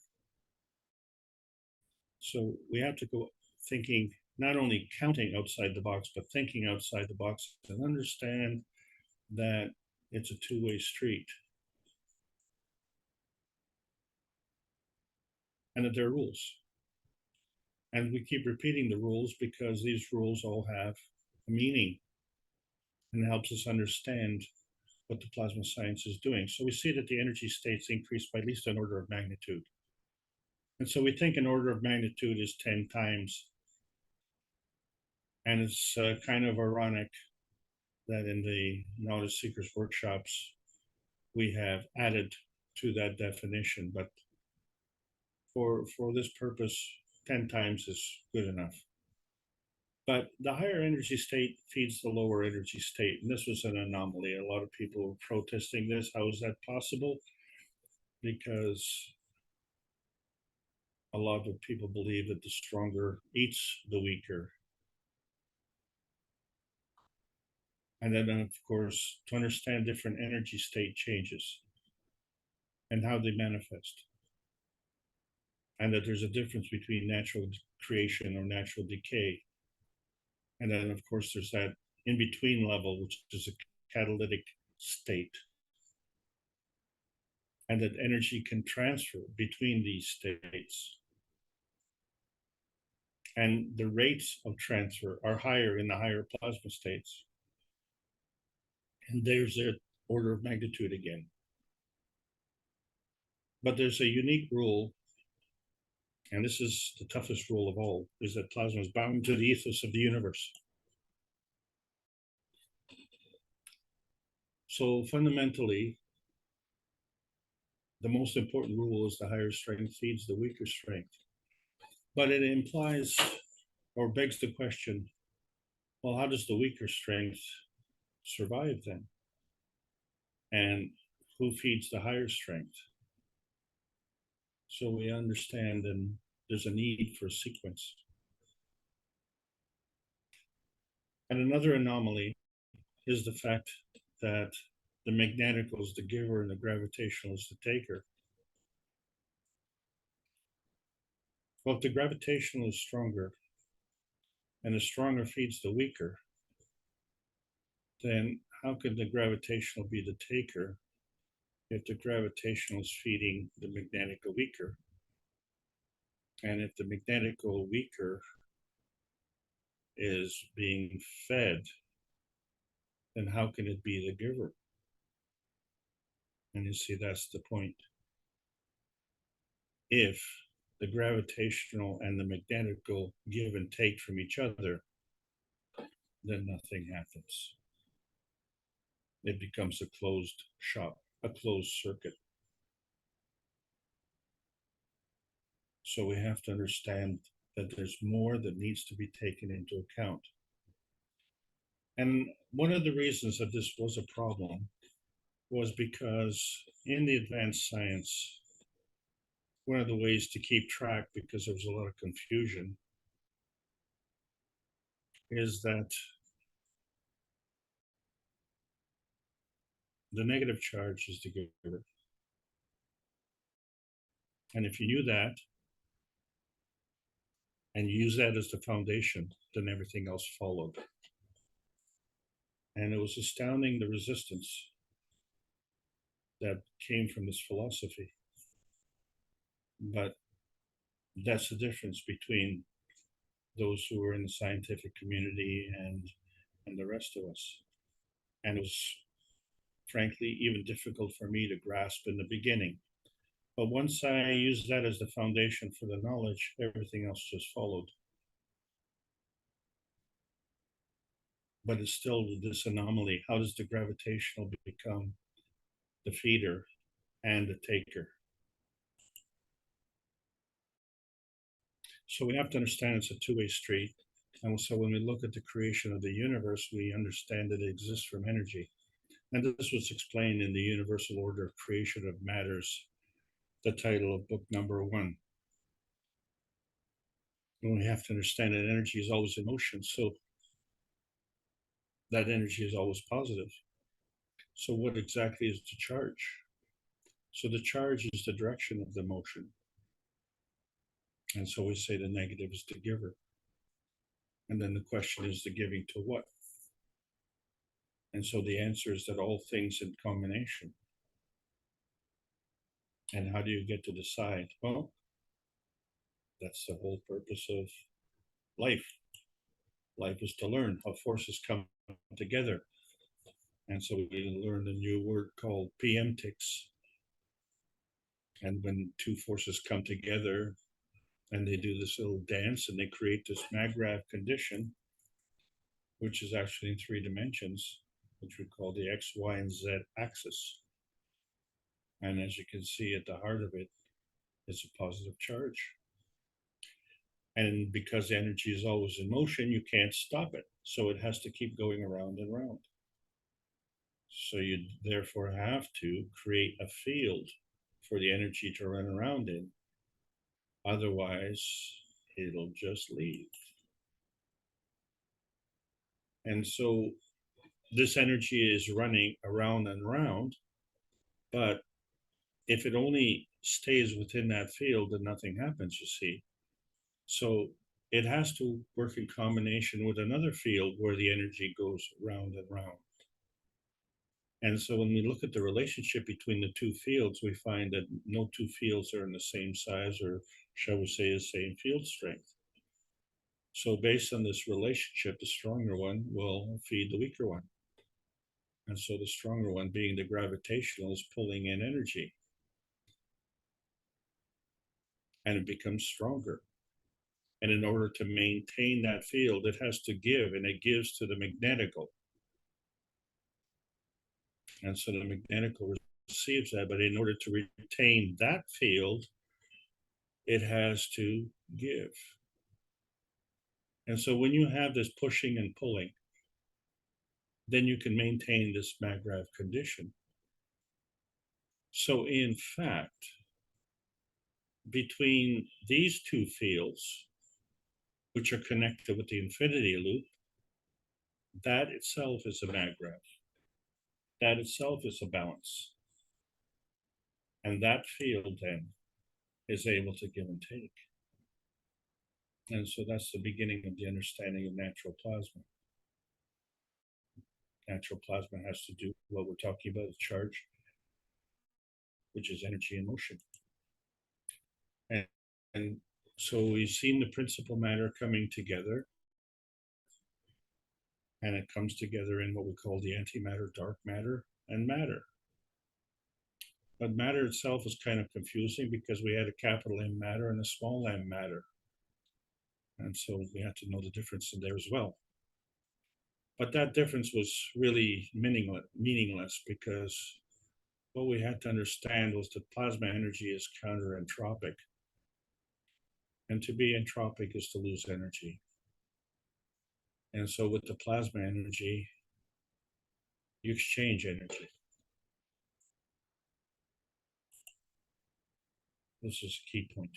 So we have to go thinking, not only counting outside the box, but thinking outside the box, and understand that it's a two-way street. And that there are rules. And we keep repeating the rules because these rules all have a meaning, and it helps us understand what the plasma science is doing. So we see that the energy states increase by at least an order of magnitude. And so we think an order of magnitude is 10 times. And it's kind of ironic that in the Knowledge Seekers workshops, we have added to that definition. But for this purpose, 10 times is good enough. But the higher energy state feeds the lower energy state. And this was an anomaly. A lot of people were protesting this. How is that possible? Because a lot of people believe that the stronger eats the weaker. And then, of course, to understand different energy state changes and how they manifest. And that there's a difference between natural creation or natural decay. And then, of course, there's that in-between level, which is a catalytic state. And that energy can transfer between these states. And the rates of transfer are higher in the higher plasma states. And there's their order of magnitude again. But there's a unique rule, and this is the toughest rule of all, is that plasma is bound to the ethos of the universe. So fundamentally, the most important rule is the higher strength feeds the weaker strength. But it implies or begs the question, well, how does the weaker strength survive then? And who feeds the higher strength? So we understand, and there's a need for a sequence. And another anomaly is the fact that the magnetical is the giver and the gravitational is the taker. Well, if the gravitational is stronger and the stronger feeds the weaker, then how could the gravitational be the taker if the gravitational is feeding the magnetical weaker? And if the magnetical weaker is being fed, then how can it be the giver? And you see, that's the point. If the gravitational and the magnetical give and take from each other, then nothing happens. It becomes a closed shop, a closed circuit. So we have to understand that there's more that needs to be taken into account. And one of the reasons that this was a problem was because in the advanced science, one of the ways to keep track, because there was a lot of confusion, is that the negative charge is the giver. And if you knew that, and use that as the foundation, then everything else followed. And it was astounding, the resistance that came from this philosophy. But that's the difference between those who were in the scientific community and the rest of us. And it was frankly even difficult for me to grasp in the beginning. But once I used that as the foundation for the knowledge, everything else just followed. But it's still this anomaly. How does the gravitational become the feeder and the taker? So we have to understand it's a two-way street. And so when we look at the creation of the universe, we understand that it exists from energy. And this was explained in the Universal Order of Creation of Matters, the title of book number 1. And we have to understand that energy is always in motion, so that energy is always positive. So what exactly is the charge? So the charge is the direction of the motion. And so we say the negative is the giver. And then the question is the giving to what? And so the answer is that all things in combination. And how do you get to decide? Well, that's the whole purpose of life. Life is to learn how forces come together. And so we learned a new word called PMTICS. And when two forces come together and they do this little dance and they create this MAGRAV condition, which is actually in 3 dimensions, which we call the X, Y, and Z axis. And as you can see at the heart of it, it's a positive charge. And because the energy is always in motion, you can't stop it. So it has to keep going around and around. So you therefore have to create a field for the energy to run around in. Otherwise, it'll just leave. And so this energy is running around and around, but if it only stays within that field, then nothing happens, you see. So it has to work in combination with another field where the energy goes round and round. And so when we look at the relationship between the two fields, we find that no two fields are in the same size, or shall we say the same field strength. So based on this relationship, the stronger one will feed the weaker one. And so the stronger one, being the gravitational, is pulling in energy. And it becomes stronger. And in order to maintain that field, it has to give, and it gives to the magnetical. And so the magnetical receives that, but in order to retain that field, it has to give. And so when you have this pushing and pulling, then you can maintain this mag-grav condition. So in fact, between these two fields, which are connected with the infinity loop, that itself is a mag-grav. That itself is a balance. And that field then is able to give and take. And so that's the beginning of the understanding of natural plasma. Natural plasma has to do what we're talking about, charge, which is energy in motion. And so we've seen the principal matter coming together, and it comes together in what we call the antimatter, dark matter, and matter. But matter itself is kind of confusing because we had a capital M matter and a small m matter. And so we had to know the difference in there as well. But that difference was really meaningless because what we had to understand was that plasma energy is counter-entropic. And to be entropic is to lose energy. And so with the plasma energy, you exchange energy. This is a key point.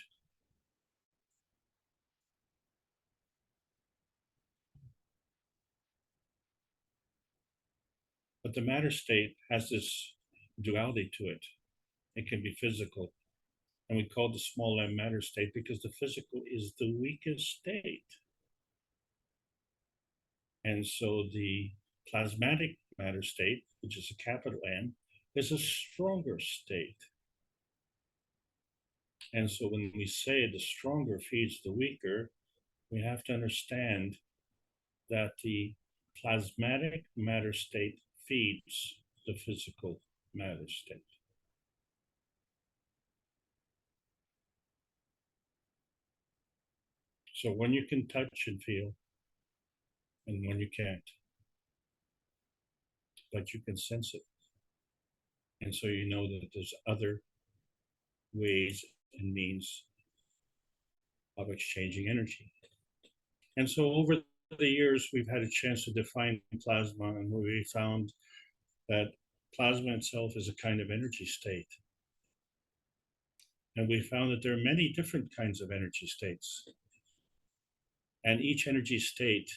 But the matter state has this duality to it. It can be physical. And we call it the small m matter state because the physical is the weakest state. And so the plasmatic matter state, which is a capital M, is a stronger state. And so when we say the stronger feeds the weaker, we have to understand that the plasmatic matter state feeds the physical matter state. So when you can touch and feel, and when you can't, but you can sense it. And so you know that there's other ways and means of exchanging energy. And so over the years, we've had a chance to define plasma, and we found that plasma itself is a kind of energy state. And we found that there are many different kinds of energy states. And each energy state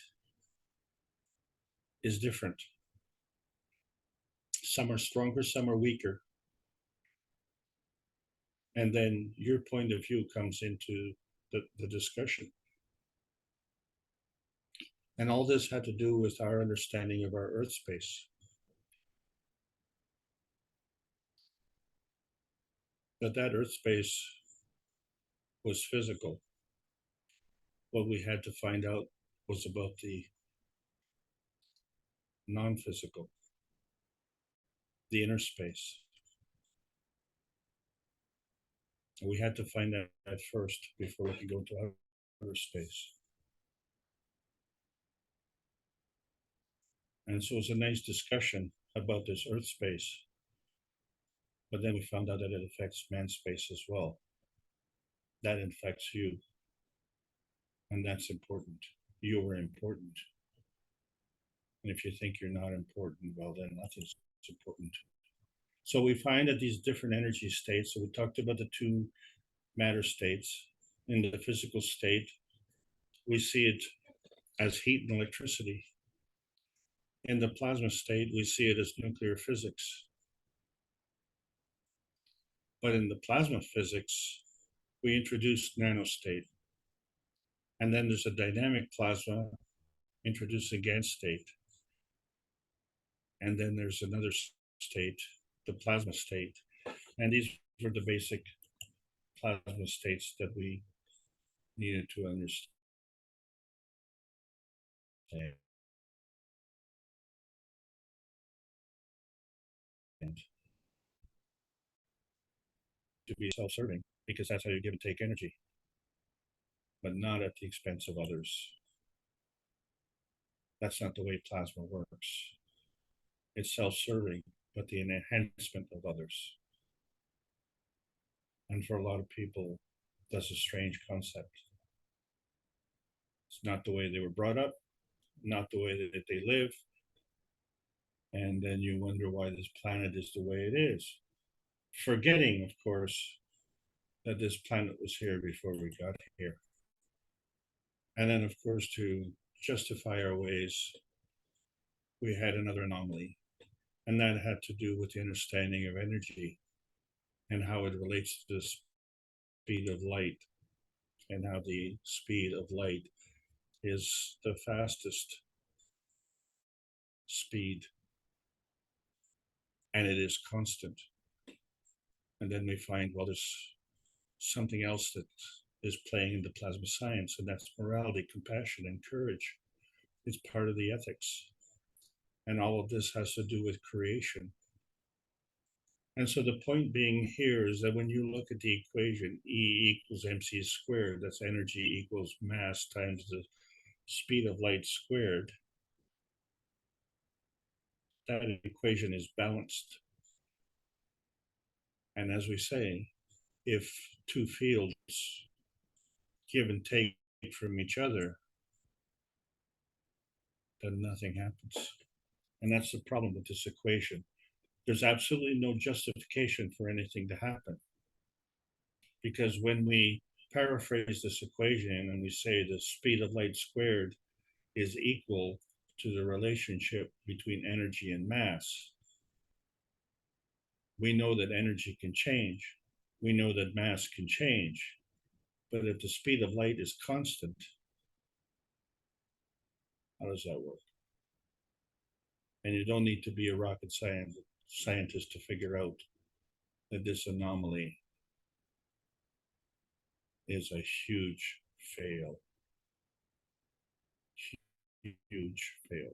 is different. Some are stronger, some are weaker. And then your point of view comes into the discussion. And all this had to do with our understanding of our Earth space. But that Earth space was physical. What we had to find out was about the non-physical, the inner space. And we had to find that first before we could go to outer space. And so it's a nice discussion about this Earth space. But then we found out that it affects man space as well. That affects you. And that's important. You are important. And if you think you're not important, well, then nothing's important. So we find that these different energy states, so we talked about the two matter states, in the physical state, we see it as heat and electricity. In the plasma state, we see it as nuclear physics. But in the plasma physics, we introduce nanostate. And then there's a dynamic plasma introducing gas state. And then there's another state, the plasma state. And these were the basic plasma states that we needed to understand. To be self-serving, because that's how you give and take energy, but not at the expense of others. That's not the way plasma works. It's self-serving, but the enhancement of others. And for a lot of people, that's a strange concept. It's not the way they were brought up, not the way that they live. And then you wonder why this planet is the way it is. Forgetting, of course, that this planet was here before we got here. And then, of course, to justify our ways, we had another anomaly. And that had to do with the understanding of energy and how it relates to the speed of light, and how the speed of light is the fastest speed, and it is constant. And then we find, well, there's something else that is playing into plasma science, and that's morality, compassion, and courage. It's part of the ethics. And all of this has to do with creation. And so the point being here is that when you look at the equation, E equals mc squared, that's energy equals mass times the speed of light squared, that equation is balanced. And as we say, if two fields give and take from each other, then nothing happens. And that's the problem with this equation. There's absolutely no justification for anything to happen. Because when we paraphrase this equation and we say the speed of light squared is equal to the relationship between energy and mass, we know that energy can change. We know that mass can change. But if the speed of light is constant, how does that work? And you don't need to be a rocket scientist to figure out that this anomaly is a huge fail. Huge fail.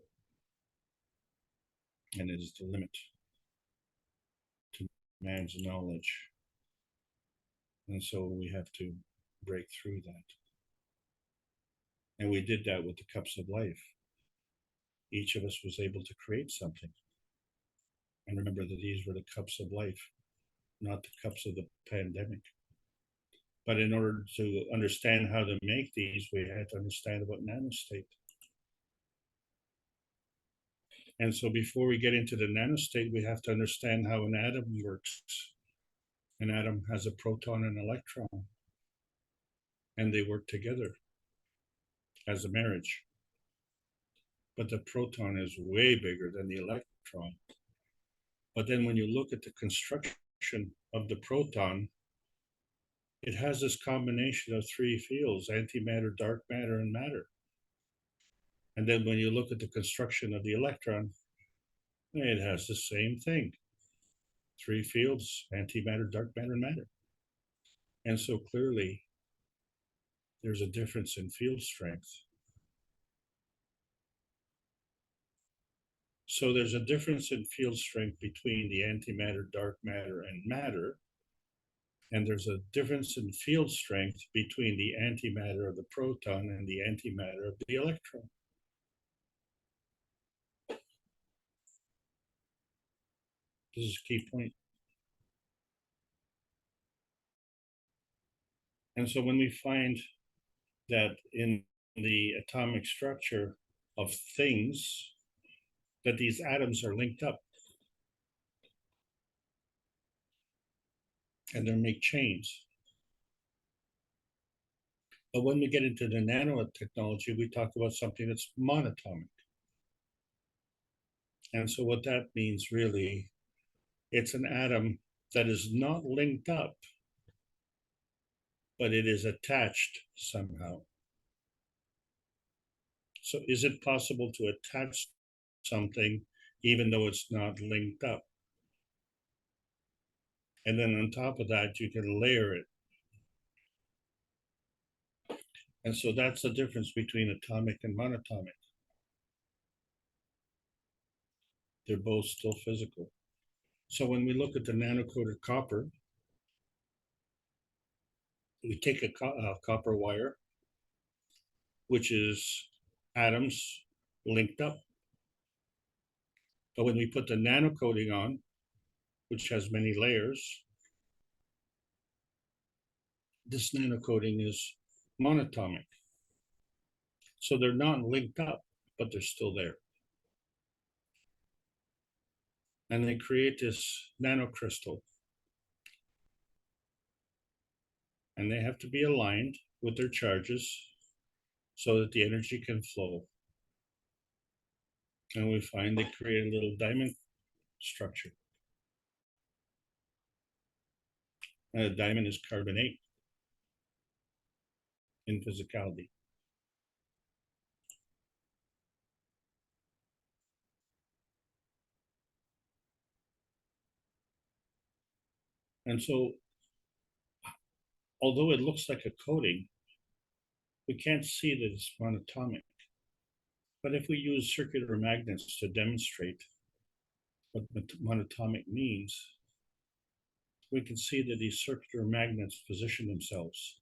And it is the limit to man's knowledge. And so we have to break through that. And we did that with the cups of life. Each of us was able to create something. And remember that these were the cups of life, not the cups of the pandemic. But in order to understand how to make these, we had to understand about nanostate. And so before we get into the nanostate, we have to understand how an atom works. An atom has a proton and an electron, and they work together as a marriage. But the proton is way bigger than the electron. But then when you look at the construction of the proton, it has this combination of three fields: antimatter, dark matter, and matter. And then when you look at the construction of the electron, it has the same thing. Three fields: antimatter, dark matter, and matter. And so clearly, there's a difference in field strength. So there's a difference in field strength between the antimatter, dark matter, and matter. And there's a difference in field strength between the antimatter of the proton and the antimatter of the electron. This is a key point. And so when we find that in the atomic structure of things, that these atoms are linked up and they make chains. But when we get into the nanotechnology, we talk about something that's monatomic. And so what that means really, it's an atom that is not linked up, but it is attached somehow. So is it possible to attach something even though it's not linked up? And then on top of that, you can layer it. And so that's the difference between atomic and monatomic. They're both still physical. So when we look at the nanocoated copper, we take a copper wire, which is atoms linked up. But when we put the nanocoating on, which has many layers, this nanocoating is monatomic. So they're not linked up, but they're still there. And they create this nanocrystal. And they have to be aligned with their charges so that the energy can flow. And we find they create a little diamond structure. And a diamond is carbonate in physicality. And so, although it looks like a coating, we can't see that it's monatomic. But if we use circular magnets to demonstrate what monatomic means, we can see that these circular magnets position themselves.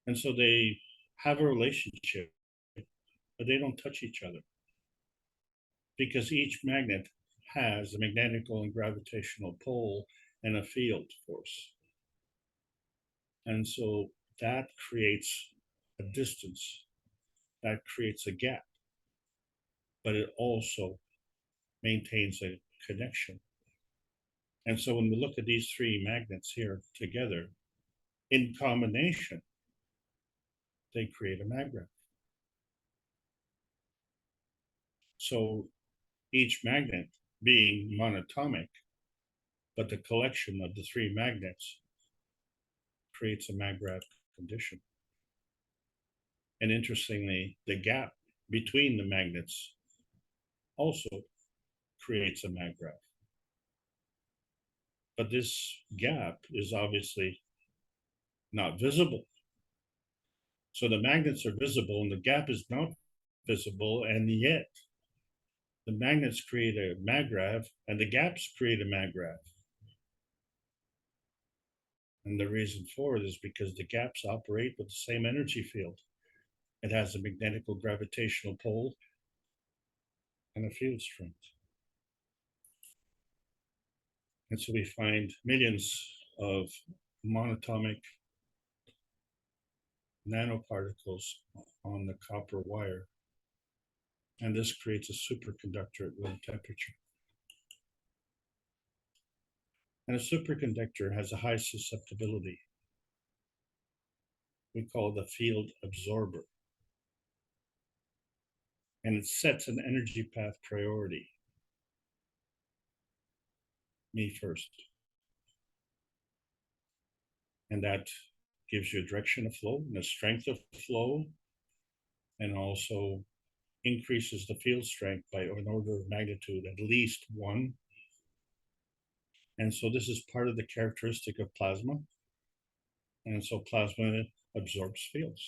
And so they have a relationship, but they don't touch each other. Because each magnet has a magnetical and gravitational pole and a field force. And so that creates a distance, that creates a gap, but it also maintains a connection. And so when we look at these three magnets here together, in combination, they create a maggraph. So each magnet being monatomic, but the collection of the three magnets creates a maggraph condition. And interestingly, the gap between the magnets also creates a maggraph. But this gap is obviously not visible. So the magnets are visible and the gap is not visible, and yet the magnets create a maggraph and the gaps create a maggraph. And the reason for it is because the gaps operate with the same energy field. It has a magnetical gravitational pole and a field strength. And so we find millions of monatomic nanoparticles on the copper wire. And this creates a superconductor at room temperature. And a superconductor has a high susceptibility. We call it a field absorber. And it sets an energy path priority. Me first. And that gives you a direction of flow and a strength of flow, and also increases the field strength by an order of magnitude, at least 1. And so this is part of the characteristic of plasma. And so plasma absorbs fields.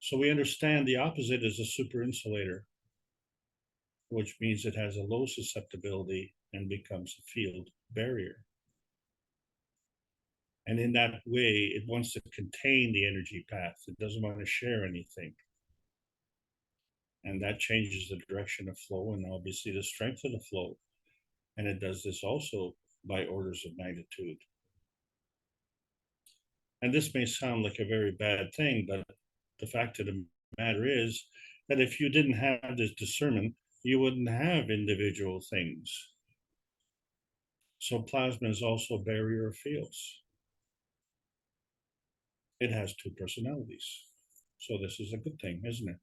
So we understand the opposite is a superinsulator, which means it has a low susceptibility and becomes a field barrier. And in that way, it wants to contain the energy path. It doesn't want to share anything. And that changes the direction of flow and obviously the strength of the flow. And it does this also by orders of magnitude. And this may sound like a very bad thing, but the fact of the matter is that if you didn't have this discernment, you wouldn't have individual things. So plasma is also a barrier of fields. It has two personalities. So this is a good thing, isn't it?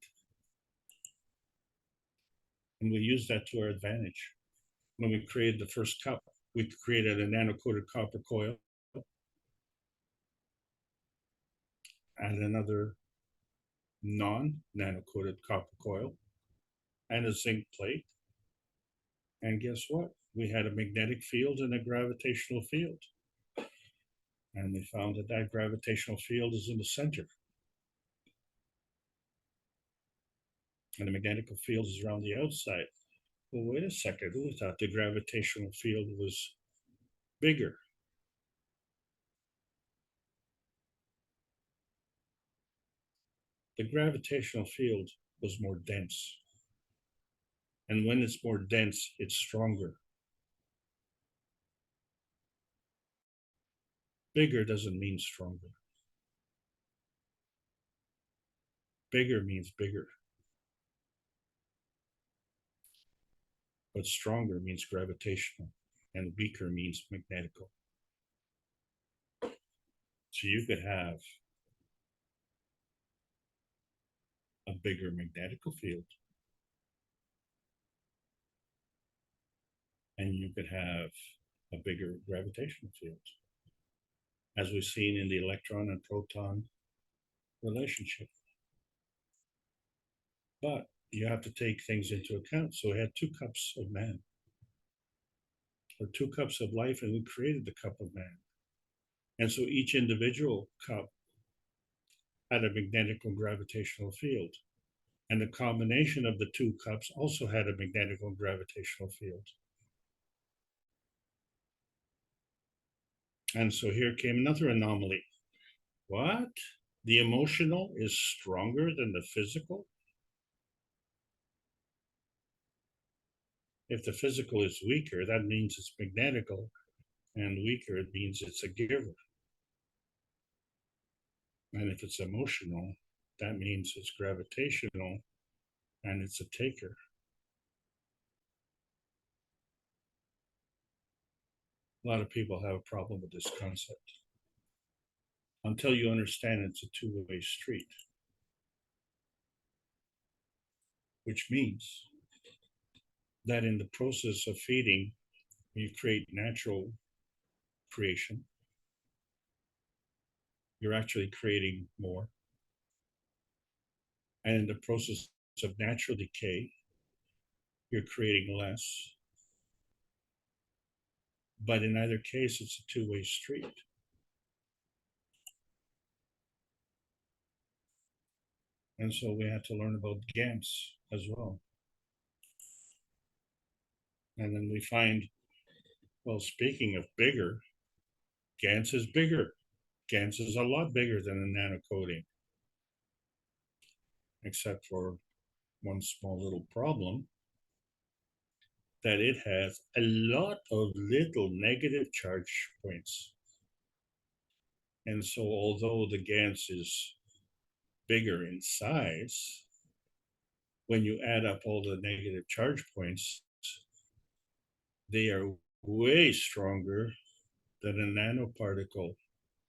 And we use that to our advantage. When we created the first cup, we created a nano-coated copper coil and another non-nano-coated copper coil and a zinc plate. And guess what? We had a magnetic field and a gravitational field. And we found that that gravitational field is in the center. And the magnetic field is around the outside. Well, wait a second. We thought the gravitational field was bigger. The gravitational field was more dense. And when it's more dense, it's stronger. Bigger doesn't mean stronger. Bigger means bigger. But stronger means gravitational, and weaker means magnetical. So you could have a bigger magnetical field, and you could have a bigger gravitational field, as we've seen in the electron and proton relationship. But you have to take things into account. So we had 2 cups of man, or 2 cups of life, and we created the cup of man. And so each individual cup had a magnetic and gravitational field. And the combination of the 2 cups also had a magnetic and gravitational field. And so here came another anomaly. What? The emotional is stronger than the physical? If the physical is weaker, that means it's magnetical, and weaker, it means it's a giver. And if it's emotional, that means it's gravitational, and it's a taker. A lot of people have a problem with this concept until you understand it's a two-way street, which means that in the process of feeding, you create natural creation. You're actually creating more. And in the process of natural decay, you're creating less. But in either case, it's a two-way street. And so we have to learn about GANs as well. And then we find, well, speaking of bigger, GANs is bigger. GANs is a lot bigger than a nano coating, except for one small little problem, that it has a lot of little negative charge points. And so although the GANs is bigger in size, when you add up all the negative charge points, they are way stronger than a nanoparticle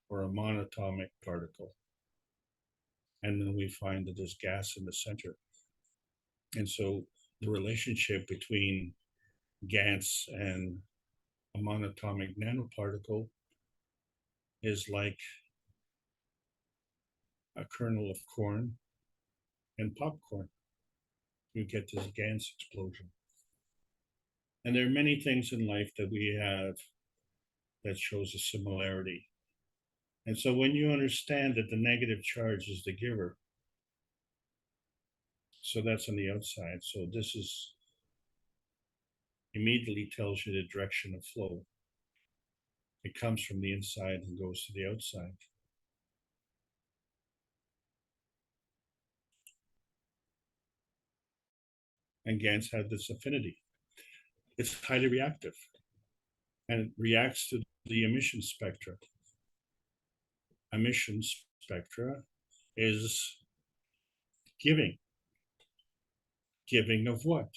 or a monatomic particle. And then we find that there's gas in the center. And so the relationship between GANs and a monatomic nanoparticle is like a kernel of corn and popcorn. You get this GANs explosion. And there are many things in life that we have that shows a similarity. And so when you understand that the negative charge is the giver, so that's on the outside. So this is immediately tells you the direction of flow. It comes from the inside and goes to the outside. And GANs have this affinity. It's highly reactive, and it reacts to the emission spectra. Emission spectra is giving. Giving of what?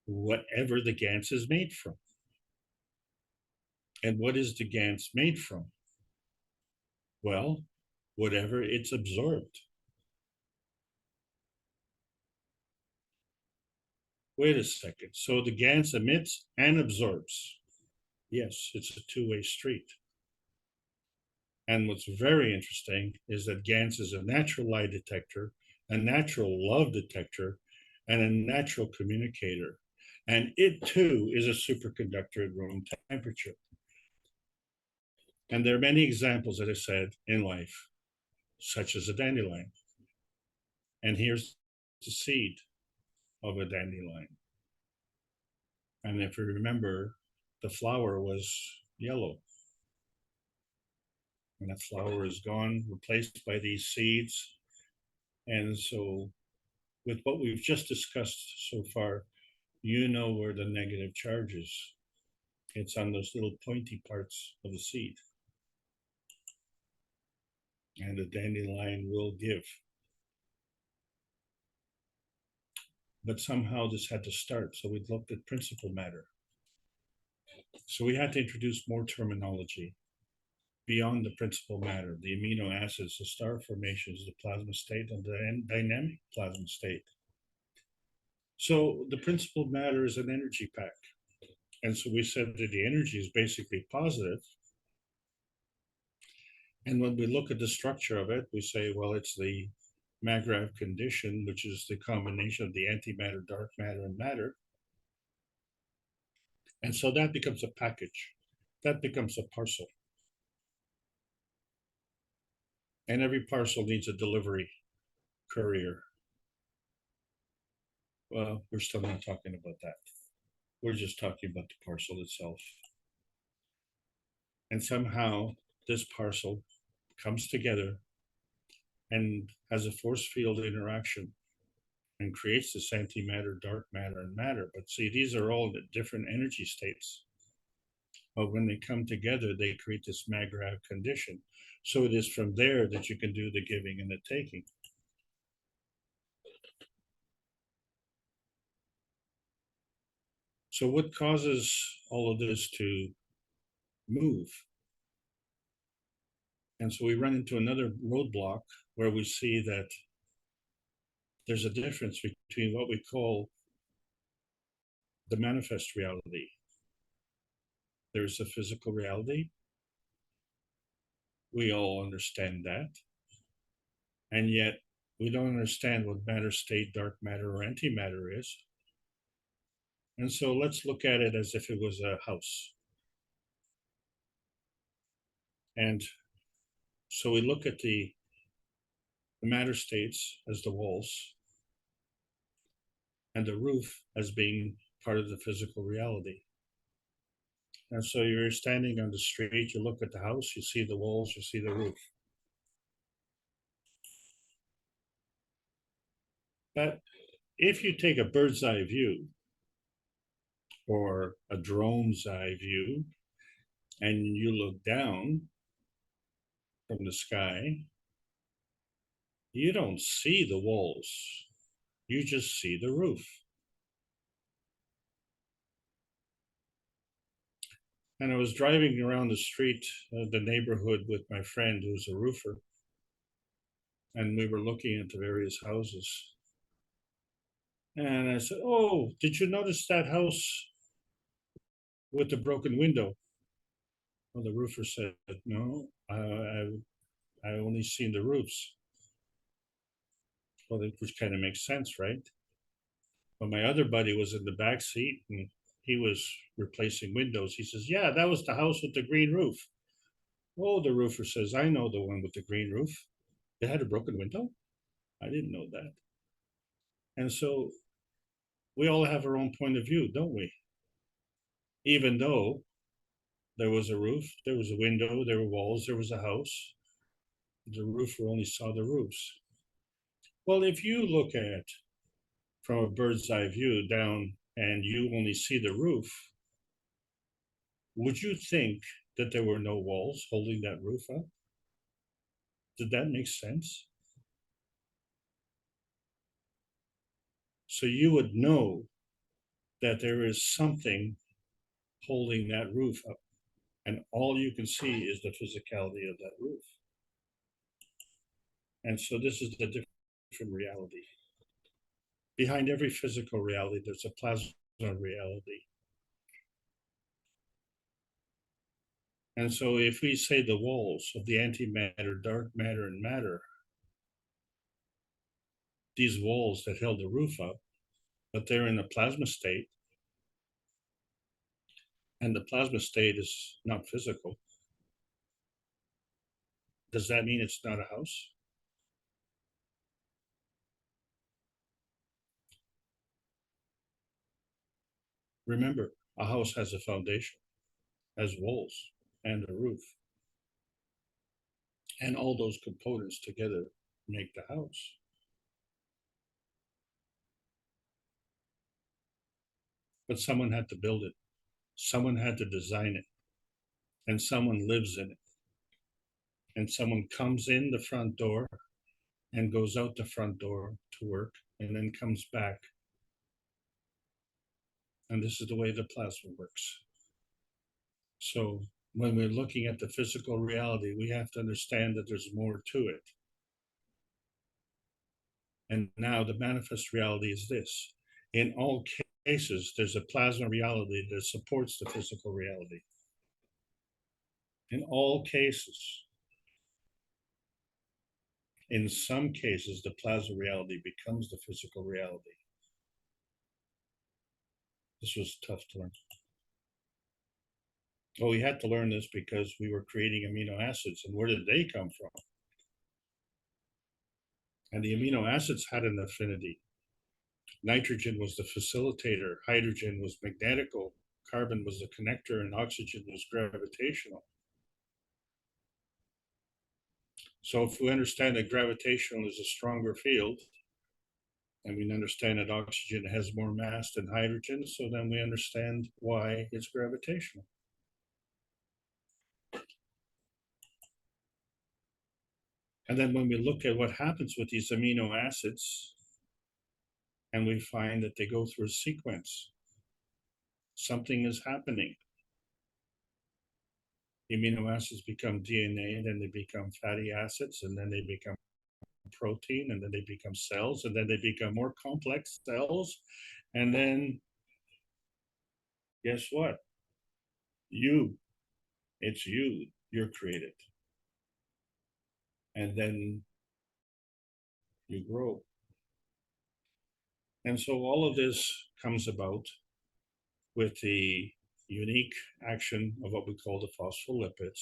Whatever the GANs is made from. And what is the GANs made from? Well, whatever it's absorbed. Wait a second. So the GANS emits and absorbs. Yes, it's a two-way street. And what's very interesting is that GANS is a natural lie detector, a natural love detector, and a natural communicator. And it too is a superconductor at room temperature. And there are many examples, as I said, in life, such as a dandelion. And here's the seed of a dandelion. And if you remember, the flower was yellow. And that flower is gone, replaced by these seeds. And so with what we've just discussed so far, you know where the negative charge is. It's on those little pointy parts of the seed. And the dandelion will give. But somehow this had to start. So we looked at principal matter. So we had to introduce more terminology beyond the principal matter, the amino acids, the star formations, the plasma state, and the dynamic plasma state. So the principal matter is an energy pack. And so we said that the energy is basically positive. And when we look at the structure of it, we say, well, it's the Magravh condition, which is the combination of the antimatter, dark matter, and matter. And so that becomes a package. That becomes a parcel. And every parcel needs a delivery courier. Well, we're still not talking about that. We're just talking about the parcel itself. And somehow this parcel comes together and has a force field interaction and creates this antimatter, dark matter, and matter. But see, these are all the different energy states. But when they come together, they create this Magravh condition. So it is from there that you can do the giving and the taking. So what causes all of this to move? And so we run into another roadblock where we see that there's a difference between what we call the manifest reality. There's a physical reality. We all understand that. And yet we don't understand what matter state, dark matter, or antimatter is. And so let's look at it as if it was a house. And so we look at the matter states as the walls and the roof as being part of the physical reality. And so you're standing on the street, you look at the house, you see the walls, you see the roof. But if you take a bird's eye view or a drone's eye view and you look down from the sky, you don't see the walls, you just see the roof. And I was driving around the street, the neighborhood with my friend who's a roofer, and we were looking at the various houses. And I said, oh, did you notice that house with the broken window? Well, the roofer said, no, I only seen the roofs. Well, which kind of makes sense, right? But my other buddy was in the back seat and he was replacing windows. He says, yeah, that was the house with the green roof. Oh, the roofer says, I know the one with the green roof. It had a broken window? I didn't know that. And so we all have our own point of view, don't we? Even though there was a roof, there was a window, there were walls, there was a house, the roofer only saw the roofs. Well, if you look at from a bird's eye view down and you only see the roof, would you think that there were no walls holding that roof up? Did that make sense? So you would know that there is something holding that roof up, and all you can see is the physicality of that roof. And so this is the different reality. Behind every physical reality, there's a plasma reality. And so if we say the walls of the antimatter, dark matter, and matter, these walls that held the roof up, but they're in a plasma state, and the plasma state is not physical, does that mean it's not a house? Remember, a house has a foundation, has walls, and a roof. And all those components together make the house. But someone had to build it. Someone had to design it. And someone lives in it. And someone comes in the front door and goes out the front door to work and then comes back. And this is the way the plasma works. So when we're looking at the physical reality, we have to understand that there's more to it. And now the manifest reality is this. In all cases, there's a plasma reality that supports the physical reality. In all cases. In some cases, the plasma reality becomes the physical reality. This was tough to learn. Well, we had to learn this because we were creating amino acids, and where did they come from? And the amino acids had an affinity. Nitrogen was the facilitator, hydrogen was magnetical, carbon was the connector, and oxygen was gravitational. So if we understand that gravitational is a stronger field, and we understand that oxygen has more mass than hydrogen, so then we understand why it's gravitational. And then when we look at what happens with these amino acids, and we find that they go through a sequence, something is happening. The amino acids become DNA, and then they become fatty acids, and then they become protein, and then they become cells, and then they become more complex cells. And then guess what? It's you, you're created. And then you grow. And so all of this comes about with the unique action of what we call the phospholipids,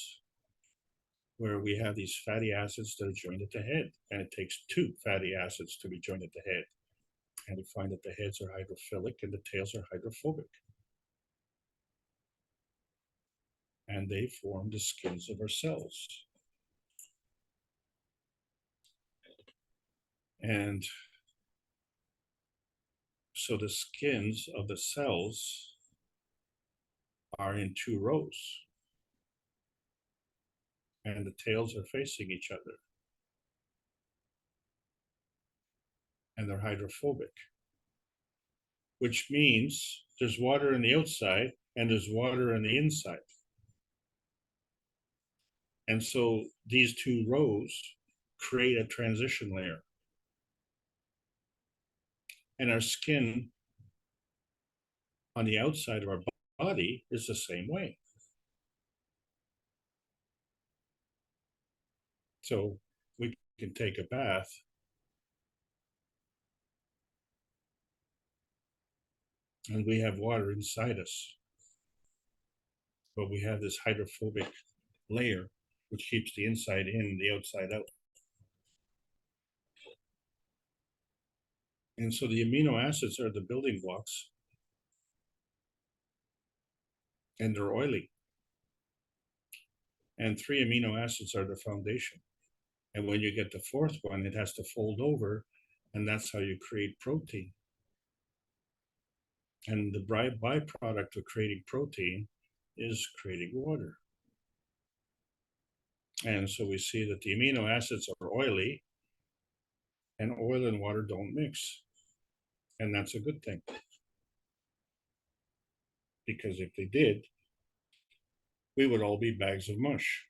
where we have these fatty acids that are joined at the head. And it takes 2 fatty acids to be joined at the head. And we find that the heads are hydrophilic and the tails are hydrophobic. And they form the skins of our cells. And so the skins of the cells are in 2 rows. And the tails are facing each other. And they're hydrophobic. Which means there's water on the outside and there's water on the inside. And so these 2 rows create a transition layer. And our skin on the outside of our body is the same way. So we can take a bath and we have water inside us. But we have this hydrophobic layer which keeps the inside in and the outside out. And so the amino acids are the building blocks. And they're oily. And 3 amino acids are the foundation. And when you get the 4th one, it has to fold over, and that's how you create protein. And the byproduct of creating protein is creating water. And so we see that the amino acids are oily, and oil and water don't mix. And that's a good thing. Because if they did, we would all be bags of mush.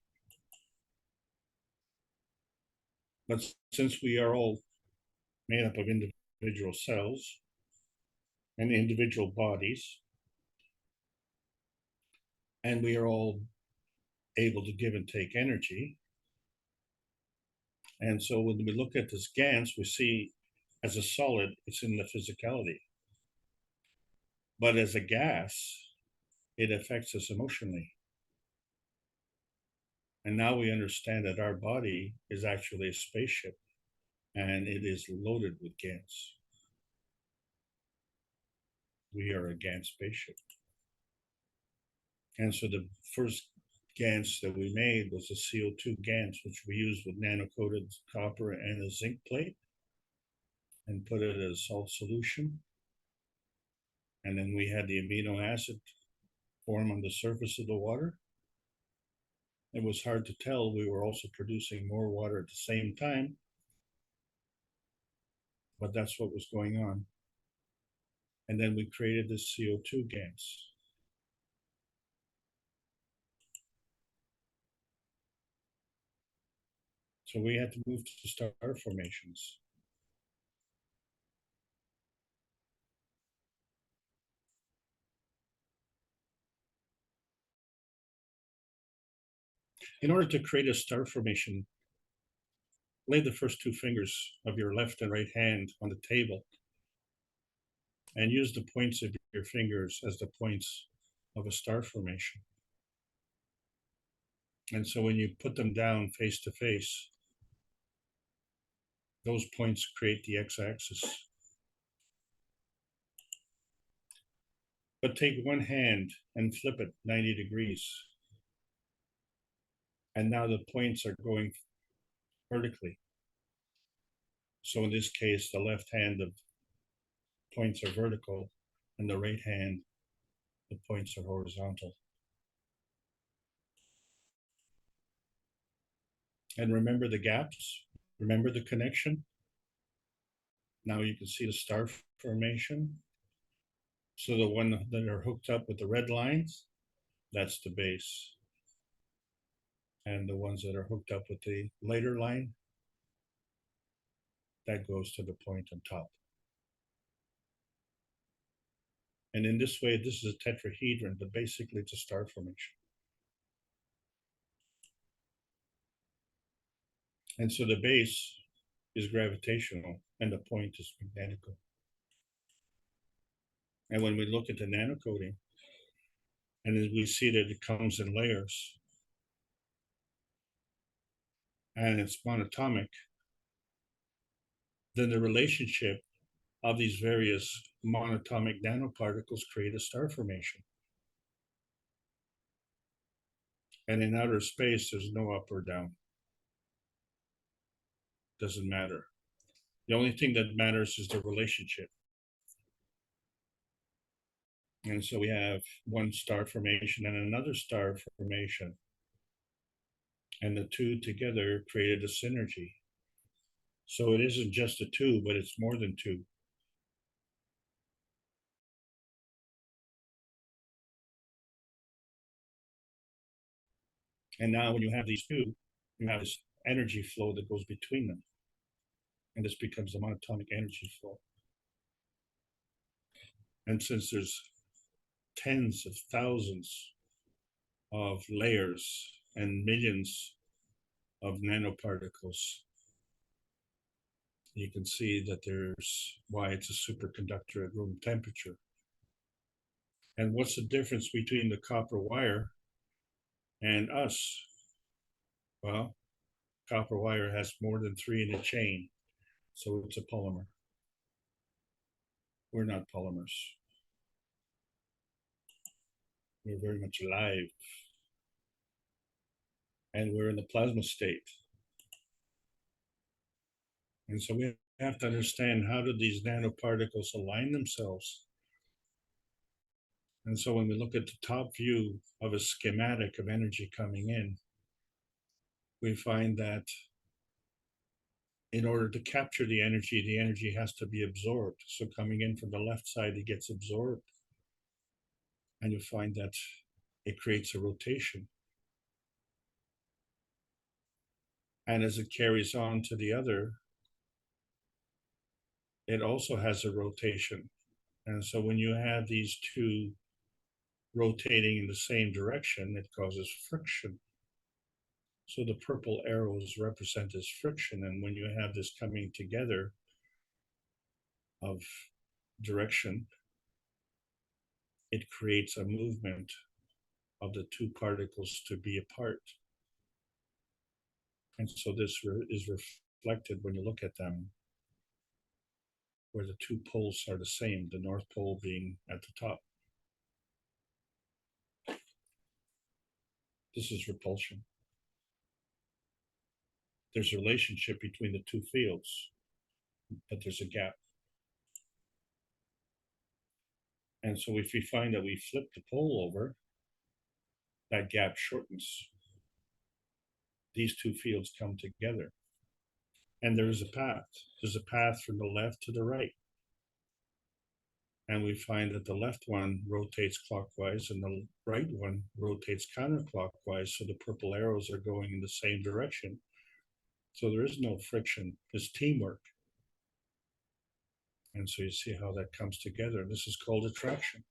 But since we are all made up of individual cells and individual bodies, and we are all able to give and take energy. And so when we look at this GANS, we see as a solid, it's in the physicality. But as a gas, it affects us emotionally. And now we understand that our body is actually a spaceship and it is loaded with GANS. We are a GANS spaceship. And so the first GANS that we made was a CO2 GANS, which we used with nano-coated copper and a zinc plate and put it as a salt solution. And then we had the amino acid form on the surface of the water. It was hard to tell. We were also producing more water at the same time, but that's what was going on. And then we created this CO2 GANS. So we had to move to star formations. In order to create a star formation, lay the first two fingers of your left and right hand on the table and use the points of your fingers as the points of a star formation. And so when you put them down face to face, those points create the x-axis. But take one hand and flip it 90 degrees. And now the points are going vertically. So in this case, the left hand, the points are vertical, and the right hand, the points are horizontal. And remember the gaps, remember the connection. Now you can see the star formation. So the one that are hooked up with the red lines, that's the base. And the ones that are hooked up with the lighter line, that goes to the point on top. And in this way, this is a tetrahedron, but basically it's a star formation. And so the base is gravitational and the point is magnetical. And when we look at the nanocoating, and then we see that it comes in layers and it's monatomic, then the relationship of these various monatomic nanoparticles create a star formation. And in outer space, there's no up or down. Doesn't matter. The only thing that matters is the relationship. And so we have one star formation and another star formation. And the two together created a synergy. So it isn't just a two, but it's more than two. And now when you have these two, you have this energy flow that goes between them. And this becomes the monatomic energy flow. And since there's tens of thousands of layers and millions of nanoparticles, you can see that there's why it's a superconductor at room temperature. And what's the difference between the copper wire and us? Well, copper wire has more than 3 in a chain, so it's a polymer. We're not polymers. We're very much alive. And we're in the plasma state. And so we have to understand, how do these nanoparticles align themselves? And so when we look at the top view of a schematic of energy coming in, we find that in order to capture the energy has to be absorbed. So coming in from the left side, it gets absorbed. And you find that it creates a rotation. And as it carries on to the other, it also has a rotation. And so when you have these two rotating in the same direction, it causes friction. So the purple arrows represent this friction. And when you have this coming together of direction, it creates a movement of the two particles to be apart. And so this is reflected when you look at them, where the two poles are the same, the North Pole being at the top. This is repulsion. There's a relationship between the two fields, but there's a gap. And so if we find that we flip the pole over, that gap shortens. These two fields come together. And there is a path. There's a path from the left to the right. And we find that the left one rotates clockwise and the right one rotates counterclockwise. So the purple arrows are going in the same direction. So there is no friction, it's teamwork. And so you see how that comes together. This is called attraction.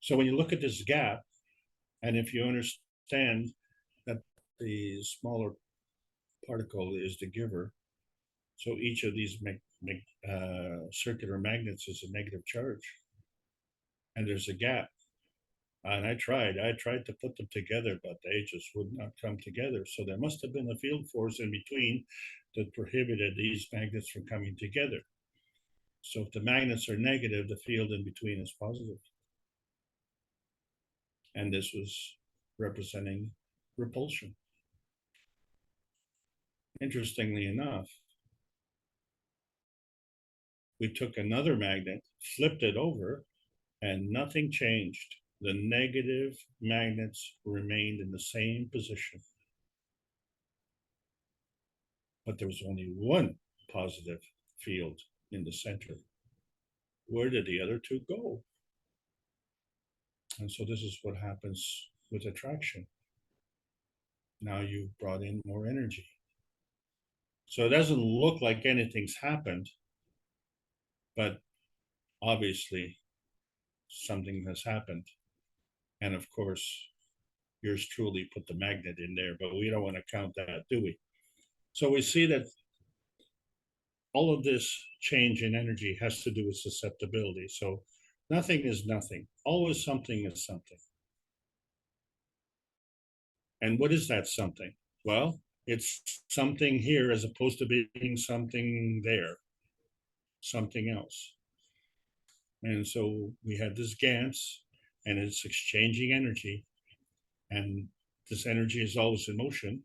So when you look at this gap, and if you understand that the smaller particle is the giver, so each of these circular magnets is a negative charge, and there's a gap. And I tried to put them together, but they just would not come together. So there must have been a field force in between that prohibited these magnets from coming together. So if the magnets are negative, the field in between is positive. And this was representing repulsion. Interestingly enough, we took another magnet, flipped it over, and nothing changed. The negative magnets remained in the same position. But there was only one positive field in the center. Where did the other two go? And so this is what happens with attraction. Now you've brought in more energy. So it doesn't look like anything's happened, but obviously something has happened. And of course, yours truly put the magnet in there, but we don't want to count that, do we? So we see that all of this change in energy has to do with susceptibility. So nothing is nothing. Always something is something. And what is that something? Well, it's something here as opposed to being something there, something else. And so we had this Gans, and it's exchanging energy, and this energy is always in motion.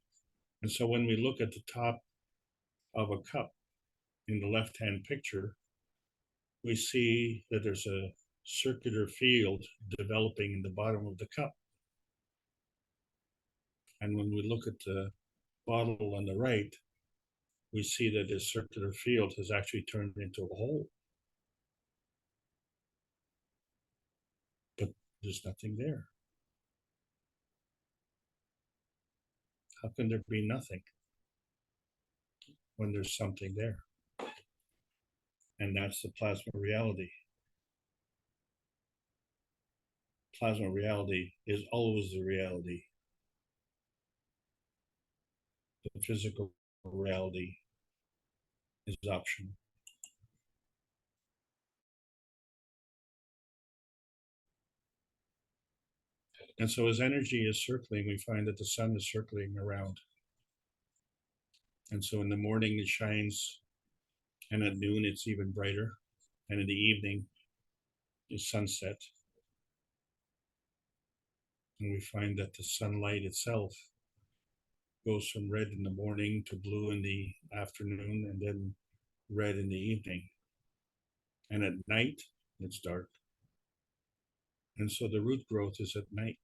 And so when we look at the top of a cup in the left-hand picture, we see that there's a circular field developing in the bottom of the cup. And when we look at the bottle on the right, we see that this circular field has actually turned into a hole. But there's nothing there. How can there be nothing when there's something there? And that's the plasma reality. Plasma reality is always the reality. The physical reality is optional. And so as energy is circling, we find that the sun is circling around. And so in the morning it shines, and at noon it's even brighter, and in the evening is sunset. And we find that the sunlight itself goes from red in the morning to blue in the afternoon, and then red in the evening. And at night, it's dark. And so the root growth is at night.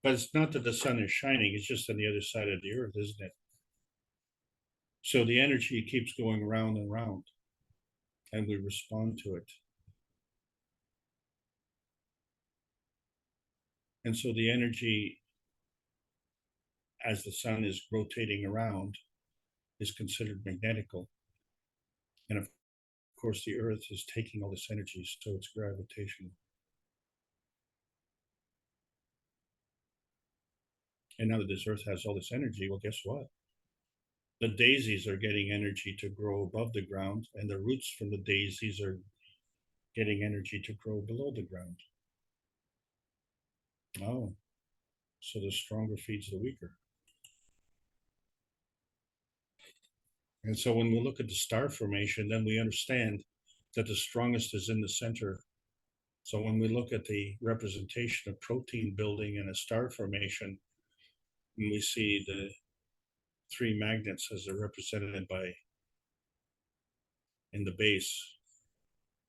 But it's not that the sun is shining, it's just on the other side of the earth, isn't it? So the energy keeps going round and round, and we respond to it. And so the energy as the sun is rotating around is considered magnetical. And of course, the earth is taking all this energy, so it's gravitational. And now that this earth has all this energy, well, guess what? The daisies are getting energy to grow above the ground, and the roots from the daisies are getting energy to grow below the ground. Oh, so the stronger feeds the weaker. And so when we look at the star formation, then we understand that the strongest is in the center. So when we look at the representation of protein building in a star formation, and we see the three magnets as they're represented by, in the base,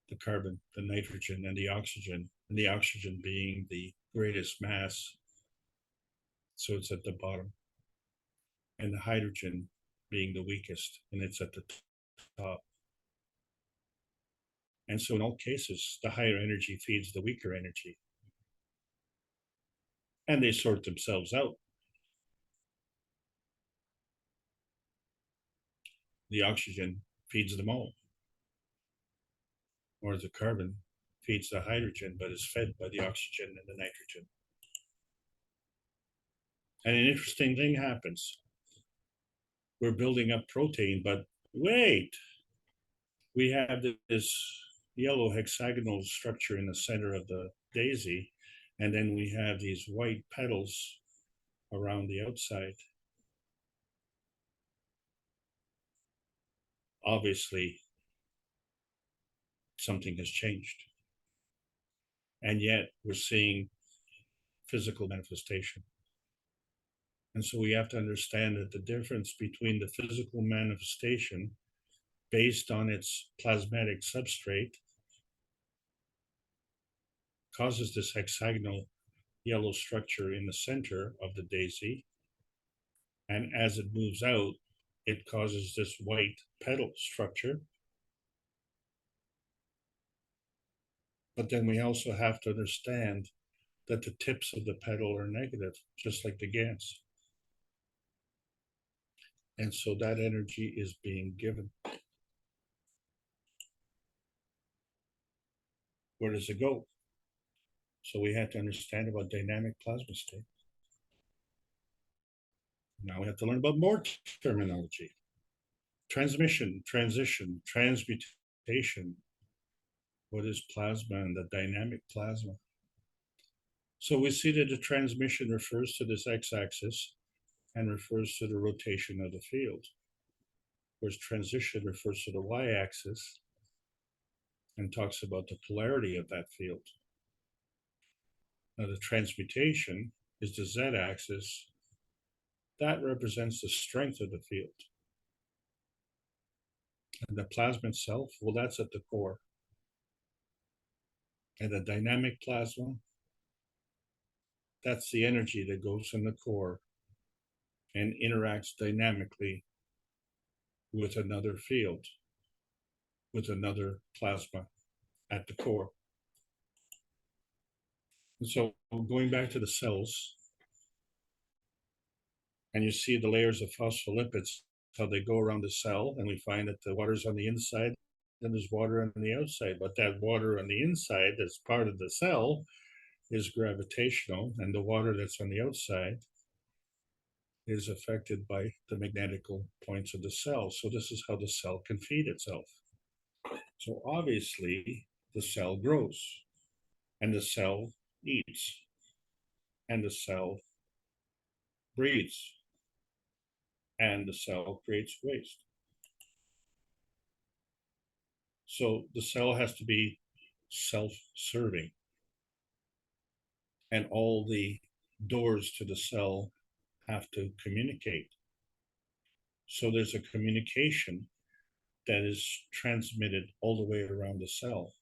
the carbon, the nitrogen, and the oxygen being the greatest mass, so it's at the bottom, and the hydrogen being the weakest, and it's at the top. And so in all cases, the higher energy feeds the weaker energy, and they sort themselves out. The oxygen feeds them all, or the carbon feeds the hydrogen, but is fed by the oxygen and the nitrogen. And an interesting thing happens. We're building up protein, but wait, we have this yellow hexagonal structure in the center of the daisy, and then we have these white petals around the outside. Obviously, something has changed. And yet we're seeing physical manifestation. And so we have to understand that the difference between the physical manifestation based on its plasmatic substrate causes this hexagonal yellow structure in the center of the daisy. And as it moves out, it causes this white petal structure. But then we also have to understand that the tips of the petal are negative, just like the GANs. And so that energy is being given. Where does it go? So we have to understand about dynamic plasma state. Now we have to learn about more terminology. Transmission, transition, transmutation. What is plasma and the dynamic plasma? So we see that the transmission refers to this x-axis and refers to the rotation of the field, whereas transition refers to the y-axis and talks about the polarity of that field. Now the transmutation is the z-axis. That represents the strength of the field. And the plasma itself, well, that's at the core. And the dynamic plasma, that's the energy that goes in the core and interacts dynamically with another field, with another plasma at the core. And so going back to the cells, and you see the layers of phospholipids, how they go around the cell, and we find that the water's on the inside, and there's water on the outside. But that water on the inside that's part of the cell is gravitational, and the water that's on the outside is affected by the magnetical points of the cell. So this is how the cell can feed itself. So obviously the cell grows, and the cell eats, and the cell breathes, and the cell creates waste. So the cell has to be self-serving, and all the doors to the cell have to communicate. So there's a communication that is transmitted all the way around the cell.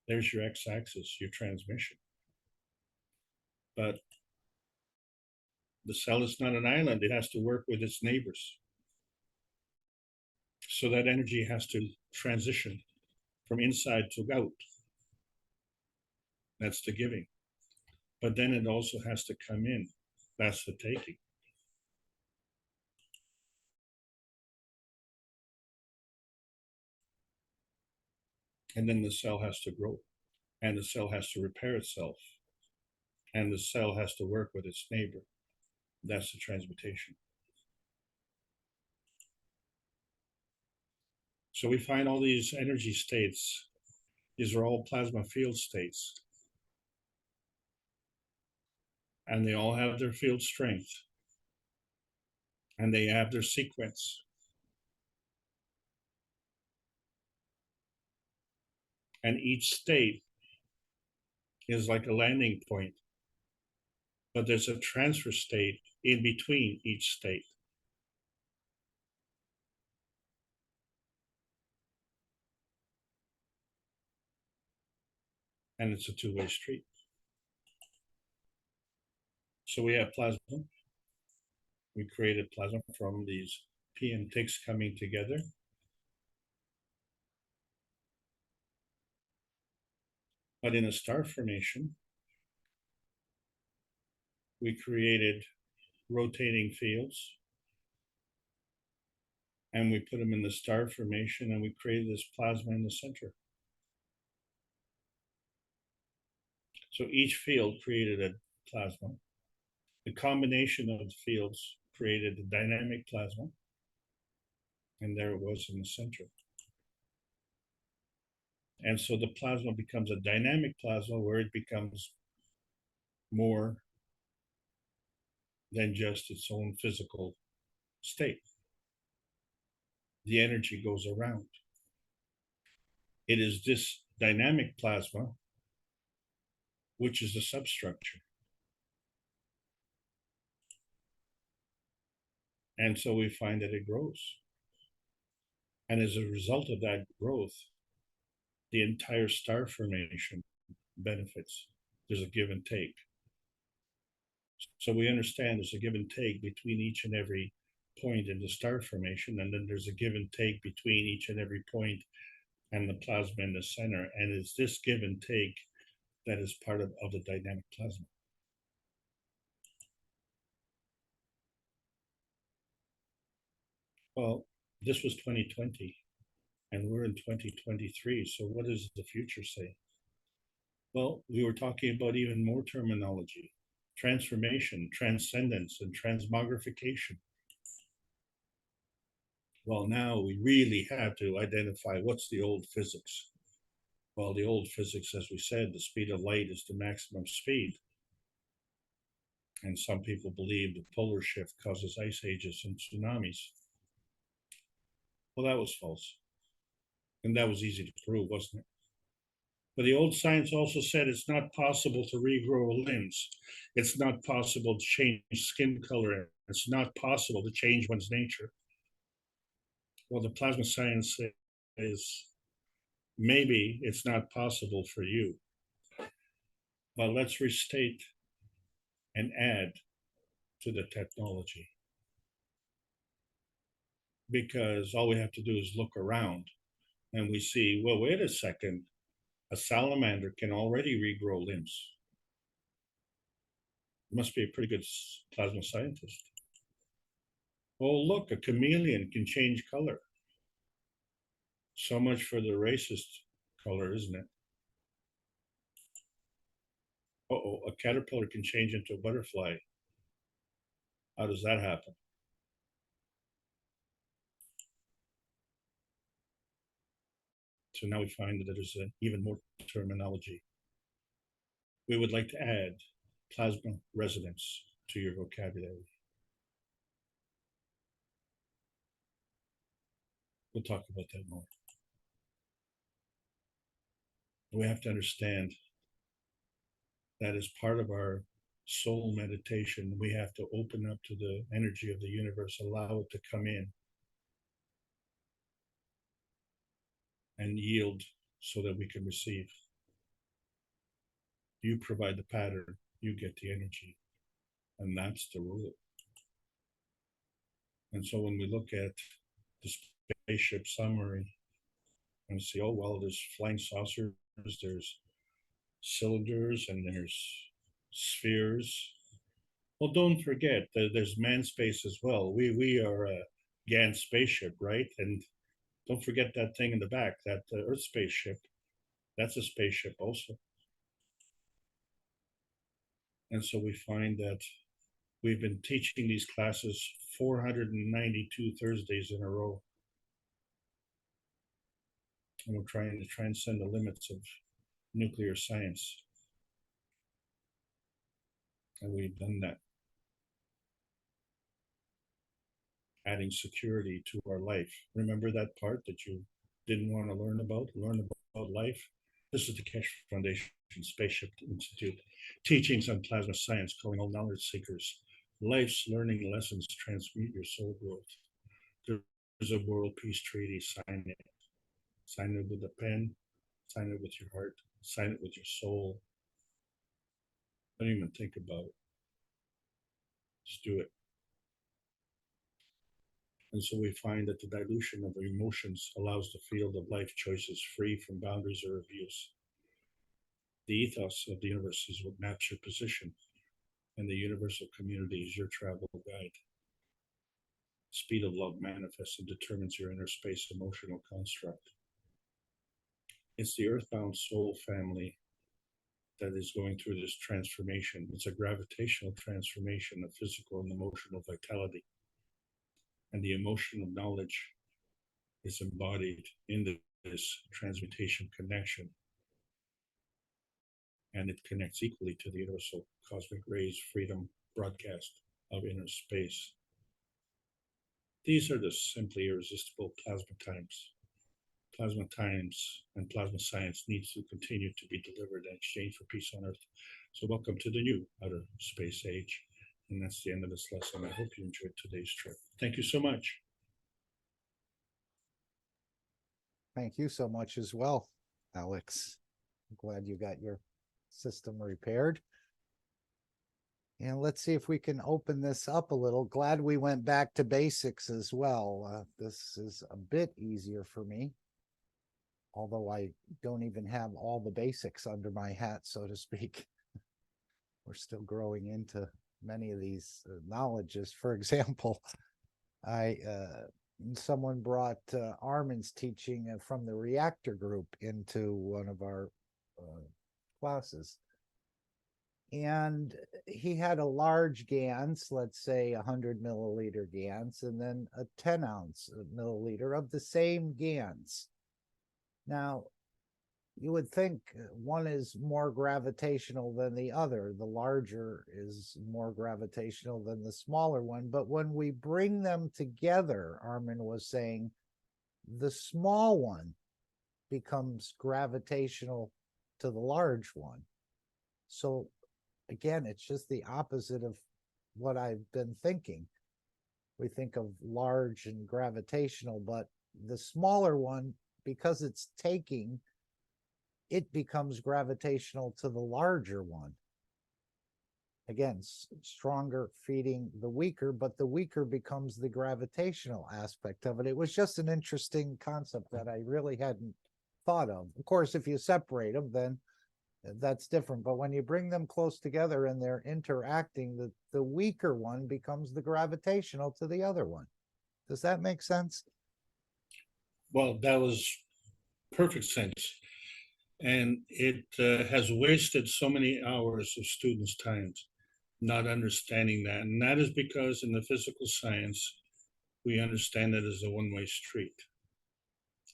There's your x-axis, your transmission. But the cell is not an island. It has to work with its neighbors. So that energy has to transition from inside to out. That's the giving. but then it also has to come in. That's the taking. And then the cell has to grow, and the cell has to repair itself, and the cell has to work with its neighbor. That's the transmutation. So we find all these energy states. These are all plasma field states. And they all have their field strength. And they have their sequence. And each state is like a landing point. But there's a transfer state in between each state. And it's a two-way street. So we have plasma. We created plasma from these PM ticks coming together. But in a star formation, we created rotating fields, and we put them in the star formation, and we created this plasma in the center. So each field created a plasma. The combination of the fields created the dynamic plasma, and there it was in the center. And so the plasma becomes a dynamic plasma where it becomes more than just its own physical state. The energy goes around. It is this dynamic plasma which is the substructure. And so we find that it grows. And as a result of that growth, the entire star formation benefits. There's a give and take. So we understand there's a give and take between each and every point in the star formation, and then there's a give and take between each and every point and the plasma in the center. And it's this give and take that is part of the dynamic plasma. Well, this was 2020, and we're in 2023. So what does the future say? Well, we were talking about even more terminology: transformation, transcendence, and transmogrification. Well, now we really have to identify what's the old physics. Well, the old physics, as we said, the speed of light is the maximum speed. And some people believe the polar shift causes ice ages and tsunamis. Well, that was false. And that was easy to prove, wasn't it? But the old science also said it's not possible to regrow limbs. It's not possible to change skin color. It's not possible to change one's nature. Well, the plasma science says maybe it's not possible for you. But let's restate and add to the technology. Because all we have to do is look around and we see, well, wait a second, a salamander can already regrow limbs. Must be a pretty good plasma scientist. Oh, look, a chameleon can change color. So much for the racist color, isn't it? Uh-oh, a caterpillar can change into a butterfly. How does that happen? So now we find that there's even more terminology. We would like to add plasma resonance to your vocabulary. We'll talk about that more. We have to understand that as part of our soul meditation, we have to open up to the energy of the universe, allow it to come in and yield so that we can receive. You provide the pattern, you get the energy, and that's the rule. And so when we look at the spaceship summary and see, oh, well, there's flying saucers, there's cylinders, and there's spheres. Well, don't forget that there's man space as well. We are a GAN spaceship, right? And don't forget that thing in the back, that Earth spaceship. That's a spaceship also. And so we find that we've been teaching these classes 492 Thursdays in a row. And we're trying to transcend the limits of nuclear science. And we've done that. Adding security to our life. Remember that part that you didn't want to learn about life? This is the Keshe Foundation Spaceship Institute. Teachings on plasma science, calling all knowledge seekers. Life's learning lessons transmute your soul growth. There's a world peace treaty, sign it. Sign it with a pen, sign it with your heart, sign it with your soul. Don't even think about it. Just do it. And so we find that the dilution of emotions allows the field of life choices free from boundaries or abuse. The ethos of the universe is what maps your position, and the universal community is your travel guide. Speed of love manifests and determines your inner space emotional construct. It's the earthbound soul family that is going through this transformation. It's a gravitational transformation of physical and emotional vitality. And the emotional knowledge is embodied in this transmutation connection. And it connects equally to the universal cosmic rays freedom broadcast of inner space. These are the simply irresistible plasma times. Plasma times and plasma science needs to continue to be delivered in exchange for peace on Earth. So welcome to the new outer space age. And that's the end of this lesson. I hope you enjoyed today's trip. Thank you so much. Thank you so much as well, Alex. I'm glad you got your system repaired. And let's see if we can open this up a little. Glad we went back to basics as well. This is a bit easier for me, although I don't even have all the basics under my hat, so to speak. We're still growing into many of these knowledges. For example, someone brought Armin's teaching from the reactor group into one of our classes. And he had a large GANS, let's say 100 milliliter GANS, and then a 10 ounce milliliter of the same GANS. Now, you would think one is more gravitational than the other. The larger is more gravitational than the smaller one. But when we bring them together, Armin was saying, the small one becomes gravitational to the large one. So again, it's just the opposite of what I've been thinking. We think of large and gravitational, but the smaller one, because it's taking, it becomes gravitational to the larger one. Again, stronger feeding the weaker, but the weaker becomes the gravitational aspect of it. It was just an interesting concept that I really hadn't thought of. Of course, if you separate them, then that's different. But when you bring them close together and they're interacting, the weaker one becomes the gravitational to the other one. Does that make sense? Well, that was perfect sense. And it has wasted so many hours of students' time not understanding that. And that is because in the physical science, we understand it as a one-way street.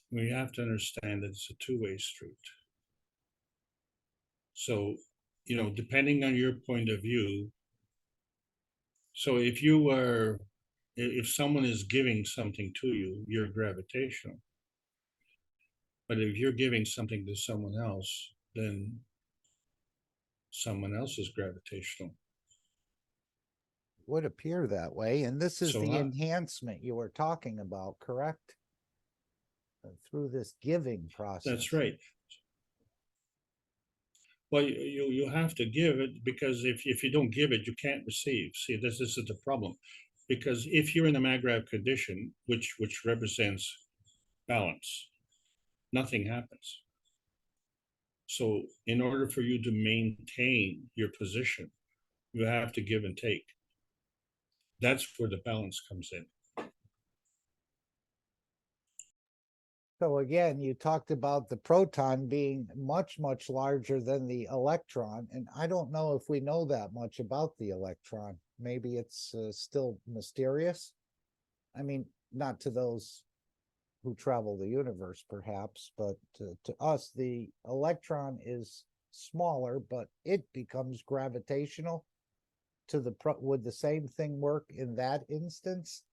We have to understand that it's a two-way street. So, you know, depending on your point of view, so if someone is giving something to you, you're gravitational. But if you're giving something to someone else, then someone else is gravitational. Would appear that way. And this is So the enhancement you were talking about, correct? Through this giving process. That's right. Well, you have to give it, because if you don't give it, you can't receive. See, this is the problem. Because if you're in a Maggrav condition, which represents balance, nothing happens. So in order for you to maintain your position, you have to give and take. That's where the balance comes in. So again, you talked about the proton being much, much larger than the electron, and I don't know if we know that much about the electron. Maybe it's still mysterious. I mean, not to those who travel the universe, perhaps, but to us, the electron is smaller, but it becomes gravitational to the would the same thing work in that instance?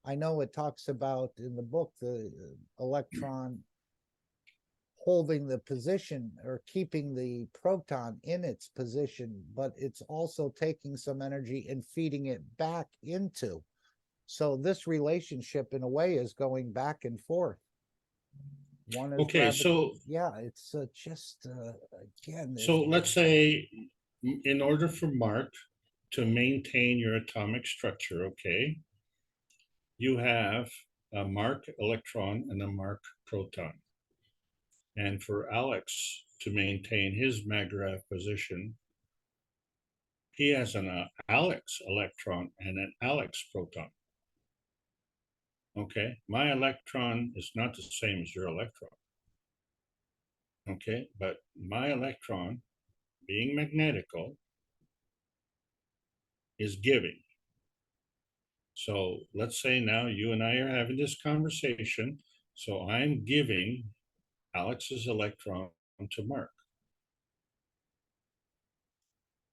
I know it talks about in the book the electron holding the position or keeping the proton in its position, but it's also taking some energy and feeding it back into. So this relationship in a way is going back and forth. One is okay, so yeah, it's just again. So let's say in order for Mark to maintain your atomic structure, okay, you have a Mark electron and a Mark proton. And for Alex to maintain his Magrav position, he has an Alex electron and an Alex proton. Okay, my electron is not the same as your electron. Okay, but my electron, being magnetical, is giving. So let's say now you and I are having this conversation. So I'm giving Alex's electron to Mark.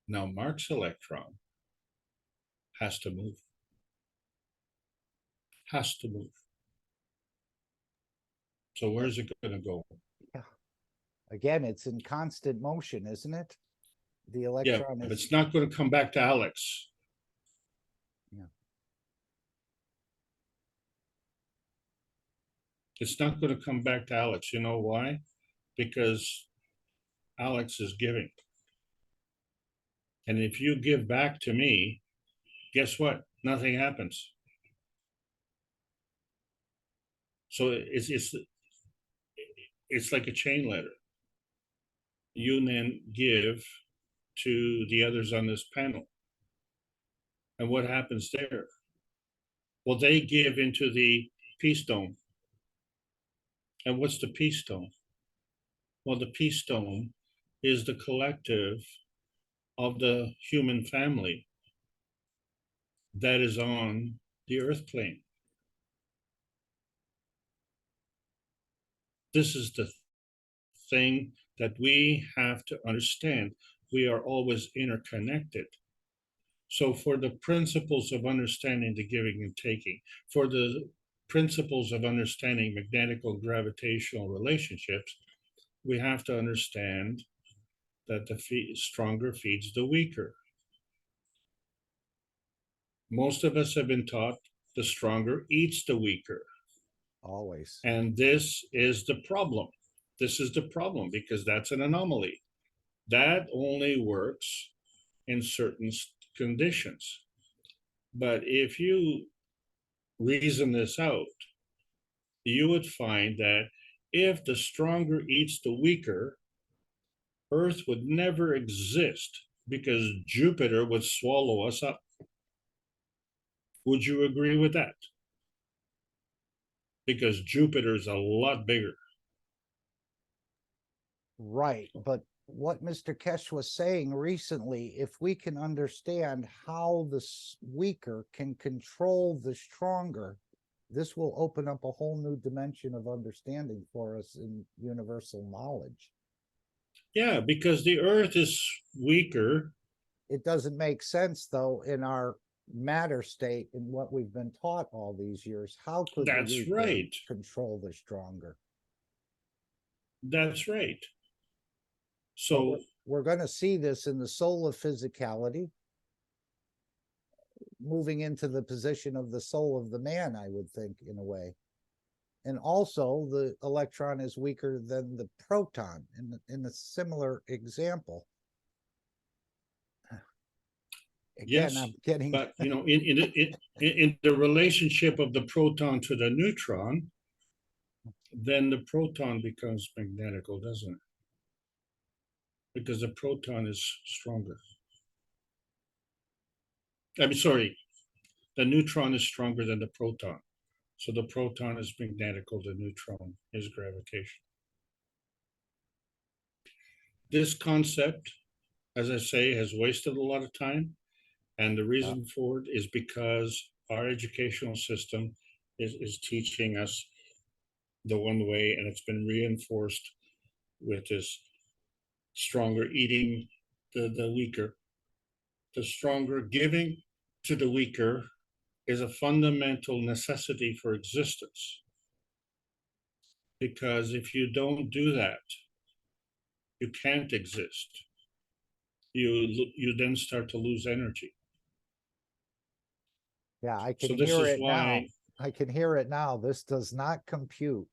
Now Mark's electron has to move. Has to move. So where's it going to go? Yeah. Again, it's in constant motion, isn't it? The electron yeah, is. It's not going to come back to Alex. Yeah. It's not going to come back to Alex. You know why? Because Alex is giving. And if you give back to me, guess what? Nothing happens. So it's like a chain letter. You then give to the others on this panel. And what happens there? Well, they give into the peace dome. And what's the peace dome? Well, the peace dome is the collective of the human family that is on the earth plane. This is the thing that we have to understand. We are always interconnected. So for the principles of understanding the giving and taking, for the principles of understanding magnetical gravitational relationships, we have to understand that the stronger feeds the weaker. Most of us have been taught the stronger eats the weaker. Always. And this is the problem. This is the problem because that's an anomaly. That only works in certain conditions. But if you reason this out, you would find that if the stronger eats the weaker, Earth would never exist because Jupiter would swallow us up. Would you agree with that? Because Jupiter is a lot bigger. Right, but what Mr. Keshe was saying recently, if we can understand how the weaker can control the stronger, this will open up a whole new dimension of understanding for us in universal knowledge. Yeah, because the Earth is weaker. It doesn't make sense, though, in our matter state in what we've been taught all these years. How could That's the weaker right. control the stronger? That's right. So we're going to see this in the soul of physicality, moving into the position of the soul of the man, I would think, in a way. And also the electron is weaker than the proton in a similar example. Again, yes, I'm getting. But you know, in the relationship of the proton to the neutron, then the proton becomes magnetical, doesn't it? because the proton is stronger. I'm sorry, the neutron is stronger than the proton. So the proton is magnetical, the neutron is gravitation. This concept, as I say, has wasted a lot of time. And the reason for it is because our educational system is teaching us the one way, and it's been reinforced with this stronger eating the weaker. The stronger giving to the weaker is a fundamental necessity for existence. Because if you don't do that, you can't exist. You then start to lose energy. Yeah, I So can this hear is it now. why. I can hear it now. This does not compute.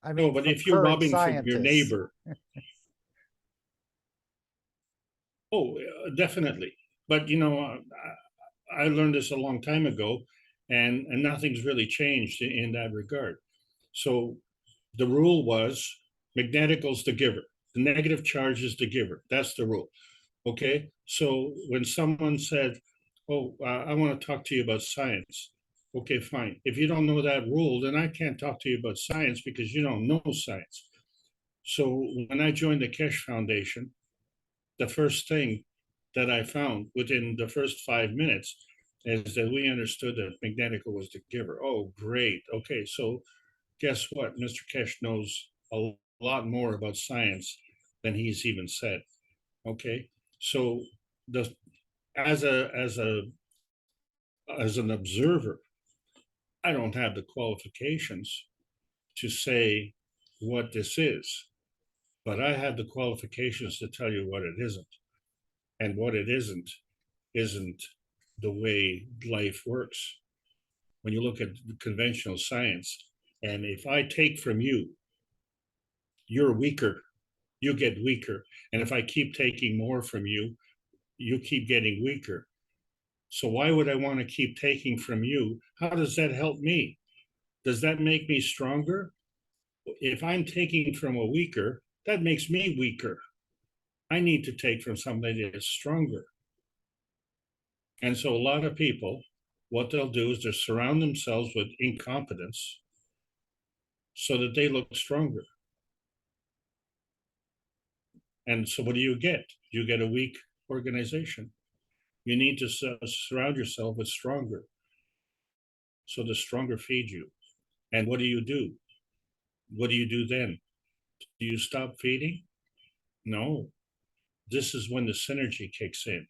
I mean, No, but for if you're current robbing from your scientists. neighbor, definitely. But you know, I learned this a long time ago, and nothing's really changed in that regard. So the rule was magnetical's the giver. The negative charge is the giver. That's the rule. Okay. So when someone said, "Oh, I want to talk to you about science," okay, fine. If you don't know that rule, then I can't talk to you about science because you don't know science. So when I joined the Keshe Foundation, the first thing that I found within the first 5 minutes is that we understood that magnetical was the giver. Oh, great. Okay, so guess what? Mr. Keshe knows a lot more about science than he's even said. Okay, so the as an observer, I don't have the qualifications to say what this is, but I have the qualifications to tell you what it isn't. And what it isn't the way life works. When you look at conventional science, and if I take from you, you're weaker, you get weaker. And if I keep taking more from you, you keep getting weaker. So why would I want to keep taking from you? How does that help me? Does that make me stronger? If I'm taking from a weaker, that makes me weaker. I need to take from somebody that is stronger. And so a lot of people, what they'll do is they'll surround themselves with incompetence so that they look stronger. And so what do you get? You get a weak organization. You need to surround yourself with stronger. So the stronger feed you. And what do you do? What do you do then? Do you stop feeding? No. This is when the synergy kicks in.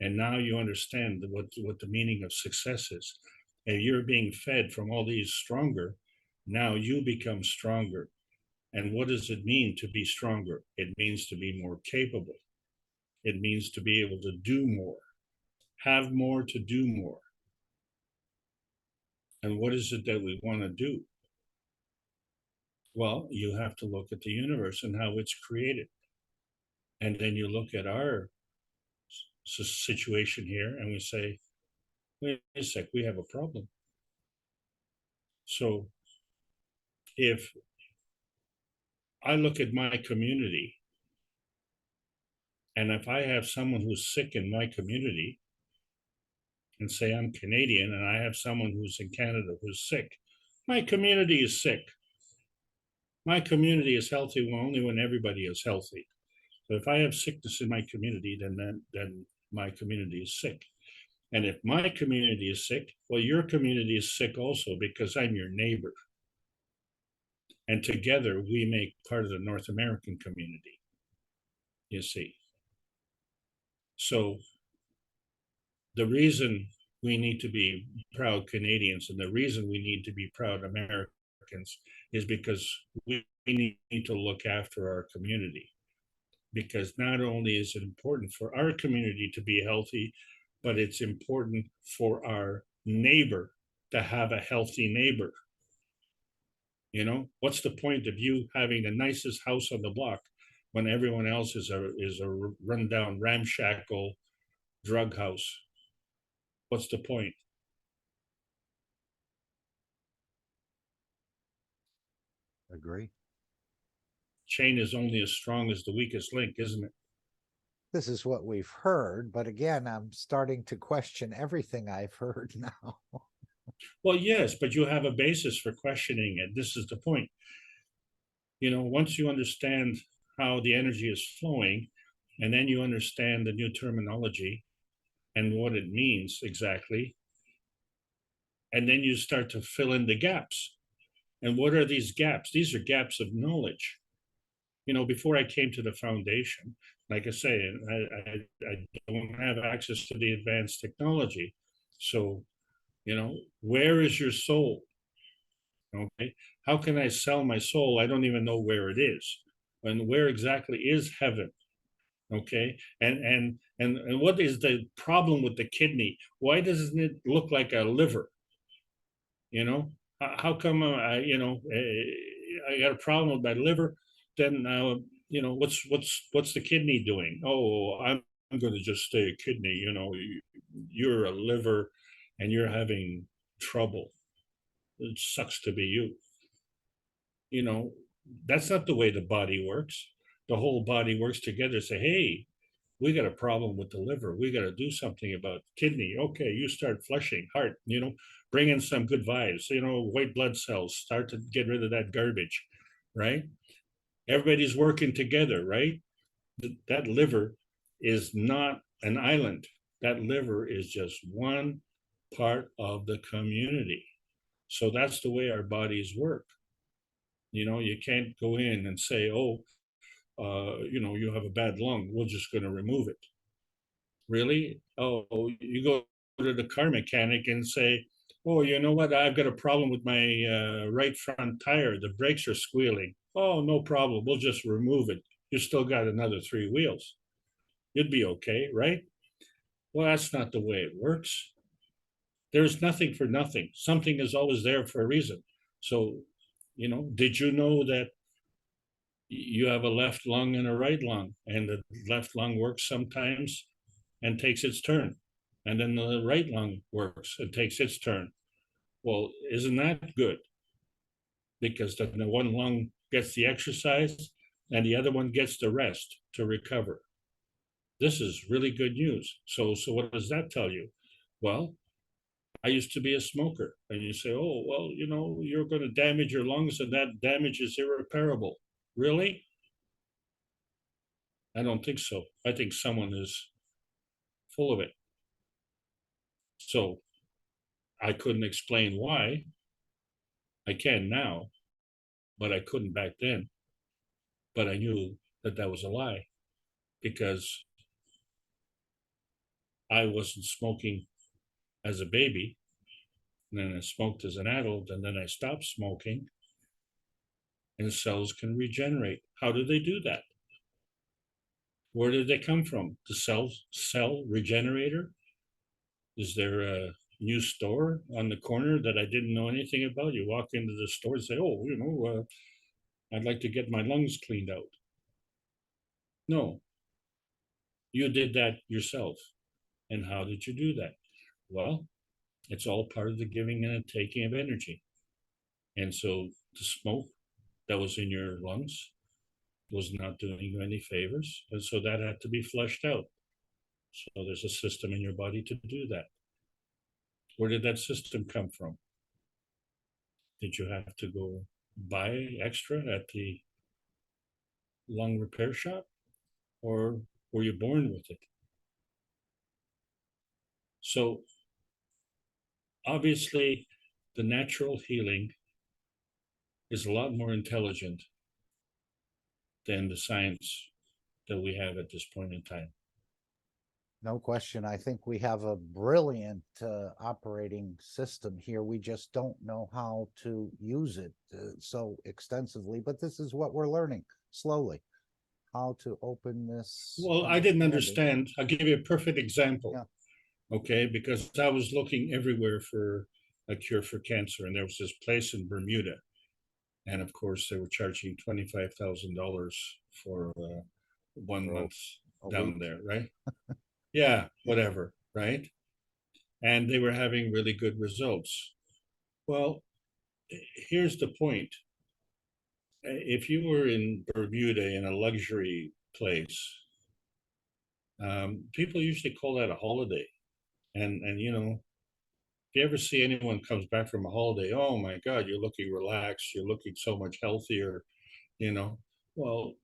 And now you understand what the meaning of success is. And you're being fed from all these stronger. Now you become stronger. And what does it mean to be stronger? It means to be more capable. It means to be able to do more, have more to do more. And what is it that we want to do? Well, you have to look at the universe and how it's created. And then you look at our situation here and we say, wait a sec, we have a problem. So if I look at my community, and if I have someone who's sick in my community, and say I'm Canadian and I have someone who's in Canada who's sick, my community is sick. My community is healthy only when everybody is healthy. So if I have sickness in my community, then my community is sick. And if my community is sick, well, your community is sick also because I'm your neighbor. And together we make part of the North American community, you see. So the reason we need to be proud Canadians and the reason we need to be proud Americans is because we need to look after our community. Because not only is it important for our community to be healthy, but it's important for our neighbor to have a healthy neighbor. You know, what's the point of you having the nicest house on the block when everyone else is a rundown, ramshackle drug house? What's the point? Agree. chain is only as strong as the weakest link, isn't it? This is what we've heard, but again, I'm starting to question everything I've heard now. Well, yes, but you have a basis for questioning it. This is the point. You know, once you understand how the energy is flowing, and then you understand the new terminology and what it means exactly, and then you start to fill in the gaps. And what are these gaps? These are gaps of knowledge. You know, before I came to the foundation, like I say, I don't have access to the advanced technology. So, you know, where is your soul? Okay, how can I sell my soul? I don't even know where it is. And where exactly is heaven? Okay, and what is the problem with the kidney? Why doesn't it look like a liver? You know, how come I got a problem with my liver? Then you know, what's the kidney doing? Oh, I'm going to just stay a kidney. You know, you're a liver, and you're having trouble. It sucks to be you. You know, that's not the way the body works. The whole body works together. Say, hey, we got a problem with the liver. We got to do something about kidney. Okay, you start flushing. Heart, you know, bring in some good vibes. You know, white blood cells. Start to get rid of that garbage, right? Everybody's working together, right? That liver is not an island. That liver is just one part of the community. So that's the way our bodies work. You know, you can't go in and say, oh, you know, you have a bad lung. We're just going to remove it. Really? Oh, you go to the car mechanic and say, oh, you know what? I've got a problem with my right front tire. The brakes are squealing. Oh, no problem. We'll just remove it. You still got another 3 wheels. You'd be okay, right? Well, that's not the way it works. There's nothing for nothing. Something is always there for a reason. So, you know, did you know that you have a left lung and a right lung, and the left lung works sometimes and takes its turn, and then the right lung works and takes its turn? Well, isn't that good? Because then the one lung gets the exercise and the other one gets the rest to recover. This is really good news. So what does that tell you? Well, I used to be a smoker, and you say, oh, well, you know, you're going to damage your lungs, and that damage is irreparable. Really? I don't think so. I think someone is full of it. So I couldn't explain why. I can now, but I couldn't back then. But I knew that that was a lie, because I wasn't smoking as a baby, and then I smoked as an adult, and then I stopped smoking, and cells can regenerate. How do they do that? Where did they come from? The cell regenerator? Is there a new store on the corner that I didn't know anything about? You walk into the store and say, oh, you know, I'd like to get my lungs cleaned out. No, you did that yourself. And how did you do that? Well, it's all part of the giving and taking of energy. And so the smoke that was in your lungs was not doing you any favors. And so that had to be flushed out. So there's a system in your body to do that. Where did that system come from? Did you have to go buy extra at the lung repair shop? Or were you born with it? So obviously, the natural healing is a lot more intelligent than the science that we have at this point in time. No question. I think we have a brilliant operating system here. We just don't know how to use it so extensively, but this is what we're learning slowly, how to open this. Well, I didn't understand. I'll give you a perfect example. Yeah. Okay, because I was looking everywhere for a cure for cancer, and there was this place in Bermuda, and of course they were charging $25,000 for 1 month down there, right? Yeah, whatever, right? And they were having really good results. Well, here's the point. If you were in Bermuda in a luxury place, people usually call that a holiday. And you know, if you ever see anyone comes back from a holiday, oh my God, you're looking relaxed, you're looking so much healthier, you know. Well,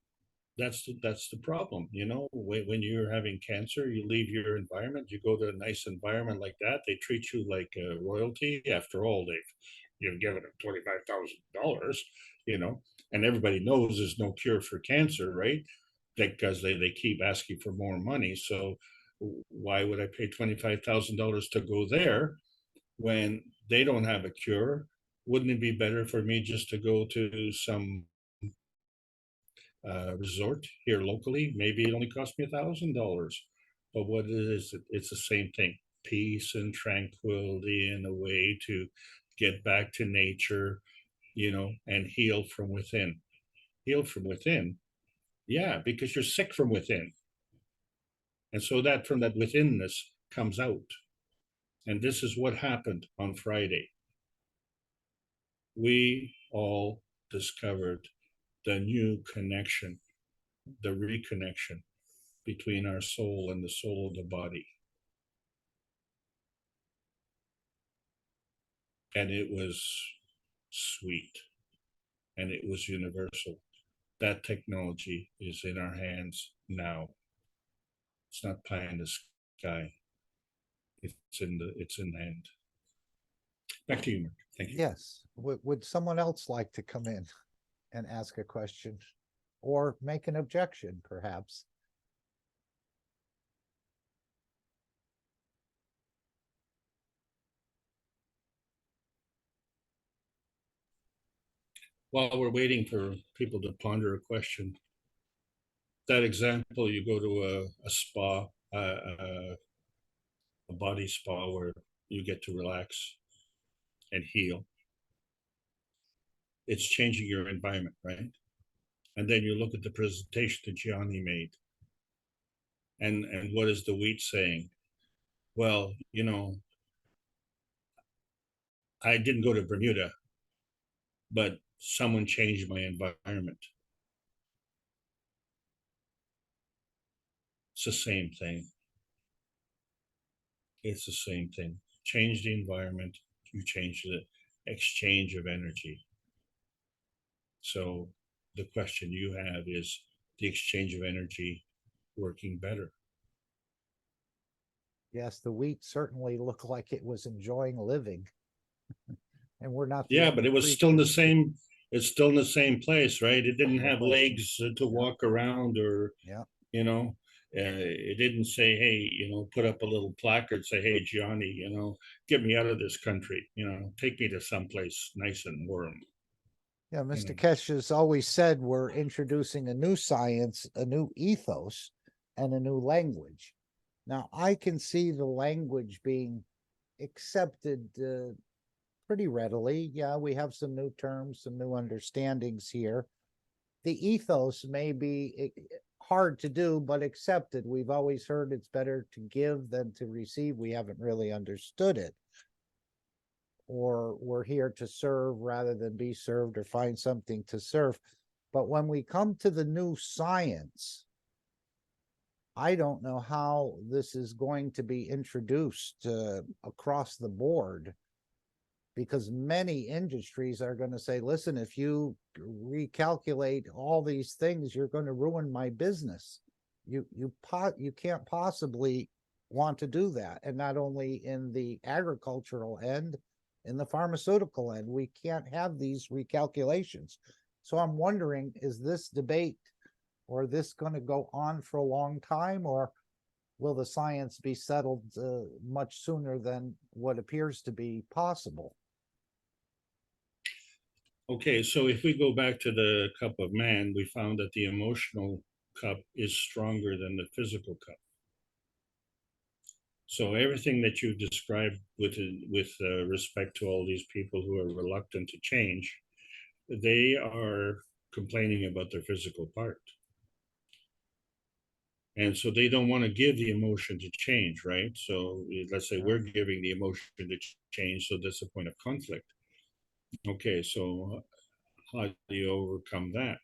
that's the problem, you know. When you're having cancer, you leave your environment, you go to a nice environment like that, they treat you like royalty. After all, you've given them $25,000, you know, and everybody knows there's no cure for cancer, right? Because they keep asking for more money. So why would I pay $25,000 to go there when they don't have a cure? Wouldn't it be better for me just to go to some resort here locally? Maybe it only cost me $1,000, but what is it? It's the same thing: peace and tranquility, and a way to get back to nature, you know, and heal from within. Heal from within, yeah, because you're sick from within, and so that from that withinness comes out. And this is what happened on Friday. We all discovered the new connection, the reconnection between our soul and the soul of the body. And it was sweet, and it was universal. That technology is in our hands now. It's not pie in the sky. It's in hand. Back to you, Mark. Thank you. Yes. Would someone else like to come in and ask a question or make an objection, perhaps? While we're waiting for people to ponder a question, that example, you go to a spa, a body spa where you get to relax and heal. It's changing your environment, right? And then you look at the presentation that Gianni made. And what is the wheat saying? Well, you know, I didn't go to Bermuda, but someone changed my environment. It's the same thing. It's the same thing. Change the environment, you change the exchange of energy. So the question you have is the exchange of energy working better? Yes, the wheat certainly looked like it was enjoying living. And we're not. Yeah, but it was still in the same, it's still in the same place, right? It didn't have legs to walk around, or, you know, it didn't say, hey, you know, put up a little placard, say, hey, Gianni, you know, get me out of this country, you know, take me to someplace nice and warm. Yeah, Mr. Keshe has always said we're introducing a new science, a new ethos, and a new language. Now, I can see the language being accepted pretty readily. Yeah, we have some new terms, some new understandings here. The ethos may be hard to do, but accepted. We've always heard it's better to give than to receive. We haven't really understood it. Or we're here to serve rather than be served, or find something to serve. But when we come to the new science, I don't know how this is going to be introduced across the board, because many industries are going to say, listen, if you recalculate all these things, you're going to ruin my business. You can't possibly want to do that. And not only in the agricultural end, in the pharmaceutical end, we can't have these recalculations. So I'm wondering, is this debate or this going to go on for a long time, or will the science be settled much sooner than what appears to be possible? Okay, so if we go back to the cup of man, we found that the emotional cup is stronger than the physical cup. So everything that you described with respect to all these people who are reluctant to change, they are complaining about their physical part. And so they don't want to give the emotion to change, right? So let's say we're giving the emotion to change, so that's a point of conflict. Okay, so how do you overcome that?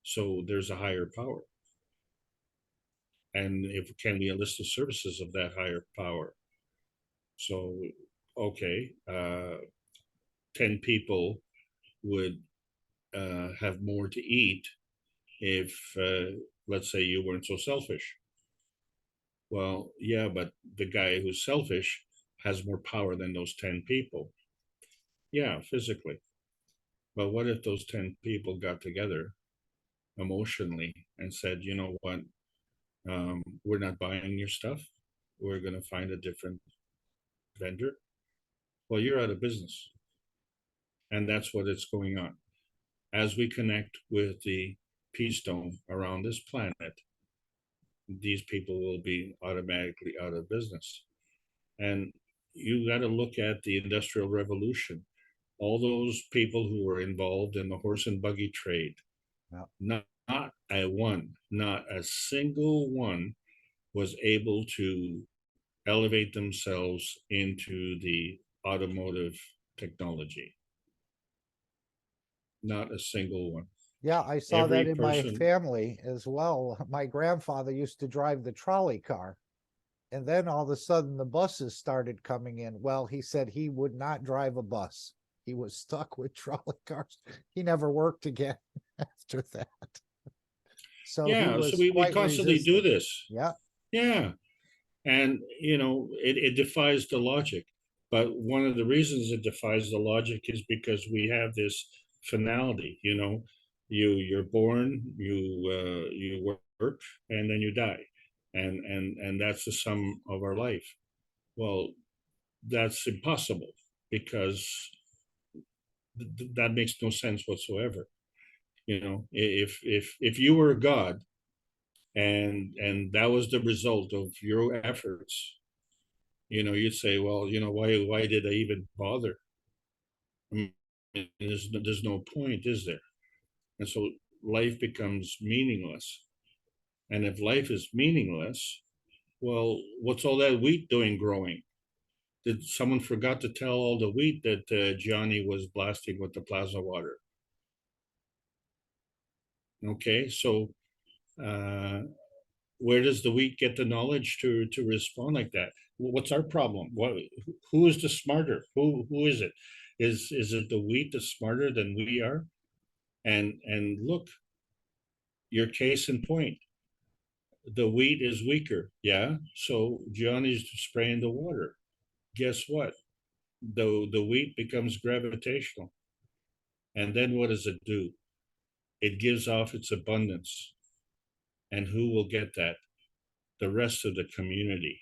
So there's a higher power. And if can we enlist the services of that higher power? So, okay, 10 people would have more to eat if, let's say, you weren't so selfish. Well, yeah, but the guy who's selfish has more power than those 10 people. Yeah, physically. But what if those 10 people got together emotionally and said, you know what, we're not buying your stuff. We're going to find a different vendor. Well, you're out of business. And that's what is going on. As we connect with the peace dome around this planet, these people will be automatically out of business. And you got to look at the Industrial Revolution. All those people who were involved in the horse and buggy trade, not a single one was able to elevate themselves into the automotive technology. Not a single one. Yeah, I saw Every that in my person- family as well. My grandfather used to drive the trolley car. And then all of a sudden the buses started coming in. Well, he said he would not drive a bus. He was stuck with trolley cars. He never worked again after that. So he yeah, was so we quite constantly do resistant. this. Yeah. Yeah. And, you know, it defies the logic. But one of the reasons it defies the logic is because we have this finality, you know, you're born, you work, and then you die. And that's the sum of our life. Well, that's impossible because that makes no sense whatsoever. You know, if you were a god and that was the result of your efforts, you know, you'd say, well, you know, why did I even bother? I mean, there's no point, is there? And so life becomes meaningless. And if life is meaningless, well, what's all that wheat doing growing? Did someone forgot to tell all the wheat that Johnny was blasting with the plasma water? Okay, so where does the wheat get the knowledge to respond like that? What's our problem? Who is the smarter? Who is it? Is it the wheat that's smarter than we are? And look, your case in point. The wheat is weaker, yeah. So Johnny's spraying the water. Guess what? The wheat becomes gravitational. And then what does it do? It gives off its abundance. And who will get that? The rest of the community.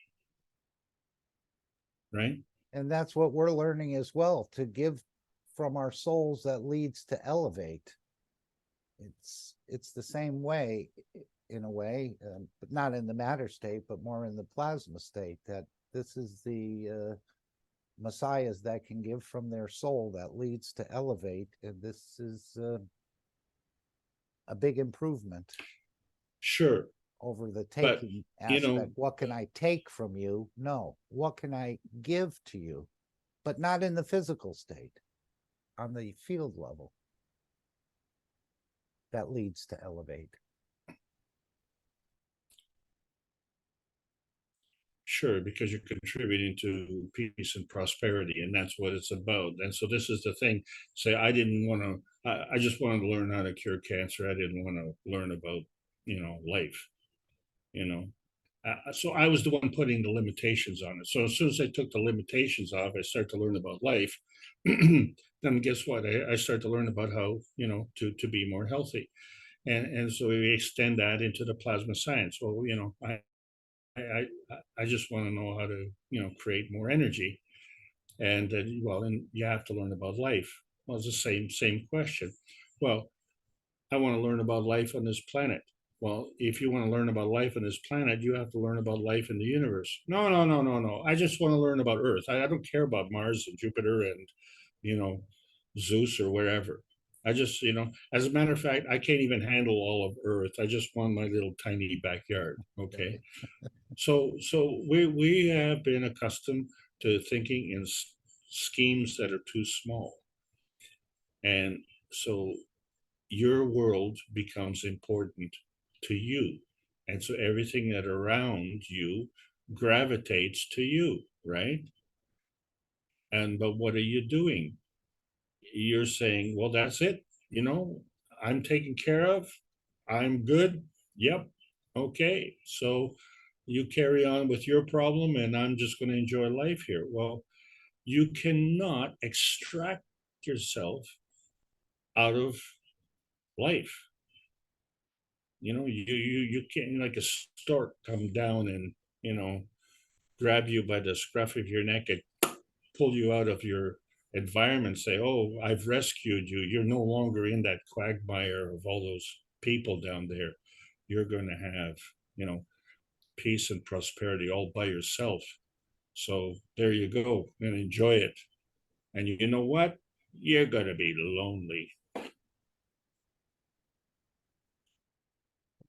Right? And that's what we're learning as well, to give from our souls that leads to elevate. It's the same way, in a way, but not in the matter state, but more in the plasma state, that this is the messiahs that can give from their soul that leads to elevate. And this is a big improvement. Sure. Over the But, taking you aspect. know, What can I take from you? No. What can I give to you? But not in the physical state, on the field level. That leads to elevate. Sure, because you're contributing to peace and prosperity, and that's what it's about. And so this is the thing. Say, I didn't want to. I just wanted to learn how to cure cancer. I didn't want to learn about, you know, life. You know, so I was the one putting the limitations on it. So as soon as I took the limitations off, I started to learn about life. Then guess what? I started to learn about how, you know, to be more healthy, and so we extend that into the plasma science. Well, you know, I just want to know how to, you know, create more energy, and well, and you have to learn about life. Well, it's the same question. Well, I want to learn about life on this planet. Well, if you want to learn about life on this planet, you have to learn about life in the universe. No. I just want to learn about Earth. I don't care about Mars and Jupiter and, you know, Zeus or wherever. I just, you know, as a matter of fact, I can't even handle all of Earth. I just want my little tiny backyard. Okay. So we have been accustomed to thinking in schemes that are too small. And So your world becomes important to you. And so everything that around you gravitates to you, right? But what are you doing? You're saying, well, that's it. I'm taken care of. I'm good. Yep. Okay. So you carry on with your problem and I'm just going to enjoy life here. Well, you cannot extract yourself out of life. You can't, like a stork, come down and grab you by the scruff of your neck and pull you out of your environment, say, oh, I've rescued you, you're no longer in that quagmire of all those people down there. You're going to have peace and prosperity all by yourself. So there you go, and enjoy it. And you know what, you're going to be lonely.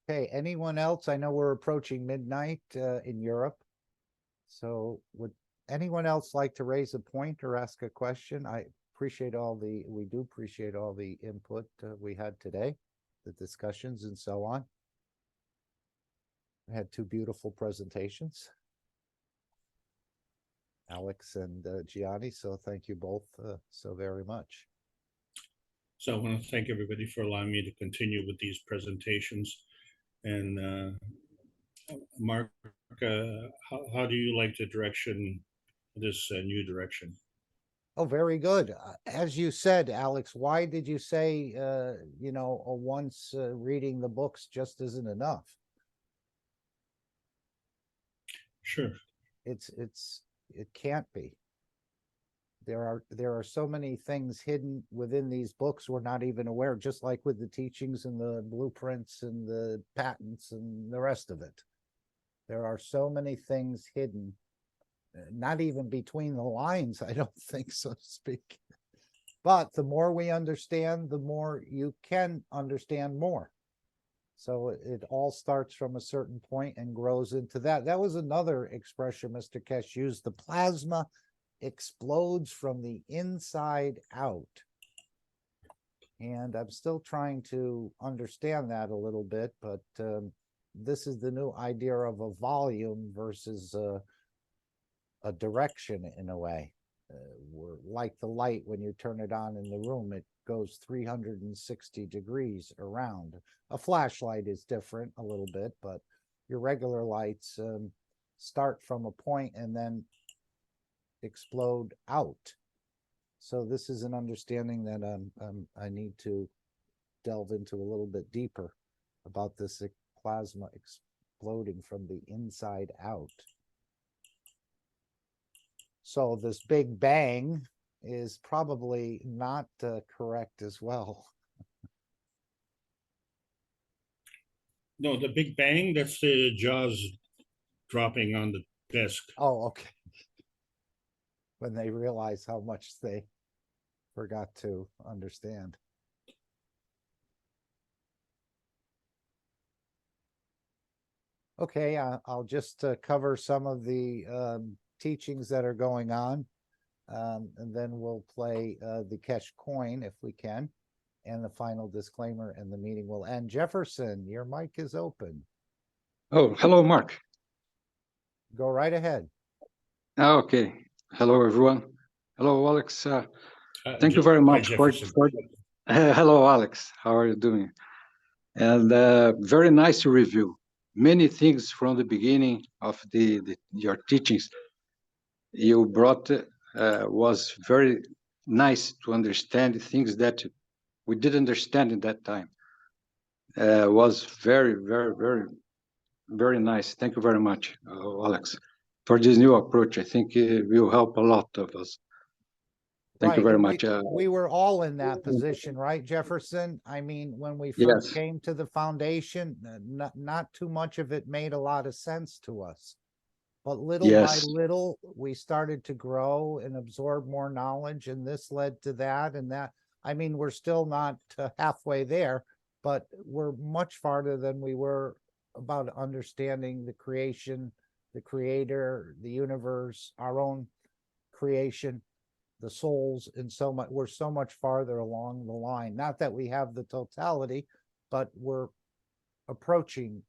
Okay, anyone else? I know we're approaching midnight in Europe. So would anyone else like to raise a point or ask a question? We do appreciate all the input we had today, the discussions and so on. We had two beautiful presentations, Alex and Gianni, so thank you both so very much. So I want to thank everybody for allowing me to continue with these presentations. And Mark, how do you like the direction, this new direction? Oh, very good. As you said, Alex, why did you say, once reading the books just isn't enough? Sure. It can't be. There are so many things hidden within these books we're not even aware, just like with the teachings and the blueprints and the patents and the rest of it. There are so many things hidden, not even between the lines, I don't think, so to speak. But the more we understand, the more you can understand more. So it all starts from a certain point and grows into that. That was another expression Mr. Keshe used. The plasma explodes from the inside out. And I'm still trying to understand that a little bit, but this is the new idea of a volume versus a direction in a way. We're like the light, when you turn it on in the room, it goes 360 degrees around. A flashlight is different a little bit, but your regular lights start from a point and then explode out. So this is an understanding that I need to delve into a little bit deeper about this plasma exploding from the inside out. So this Big Bang is probably not correct as well. No, the Big Bang, that's the jaws dropping on the desk. Oh, okay. When they realize how much they forgot to understand. Okay, I'll just cover some of the teachings that are going on, and then we'll play the Keshe coin if we can, and the final disclaimer, and the meeting will end. Jefferson, your mic is open. Oh, hello, Mark. Go right ahead. Okay. Hello, everyone. Hello, Alex. Thank you very much for hello, Alex. How are you doing? And very nice review. Many things from the beginning of your teachings you brought was very nice to understand things that we didn't understand in that time. Was very, very, very, very nice. Thank you very much, Alex, for this new approach. I think it will help a lot of us. Thank you very much. We were all in that position, right, Jefferson? I mean, when we first came to the foundation, not too much of it made a lot of sense to us. But little by little, we started to grow and absorb more knowledge, and this led to that and that. I mean, we're still not halfway there, but we're much farther than we were about understanding the creation, the creator, the universe, our own creation, the souls in so much, we're so much farther along the line. Not that we have the totality, but we're approaching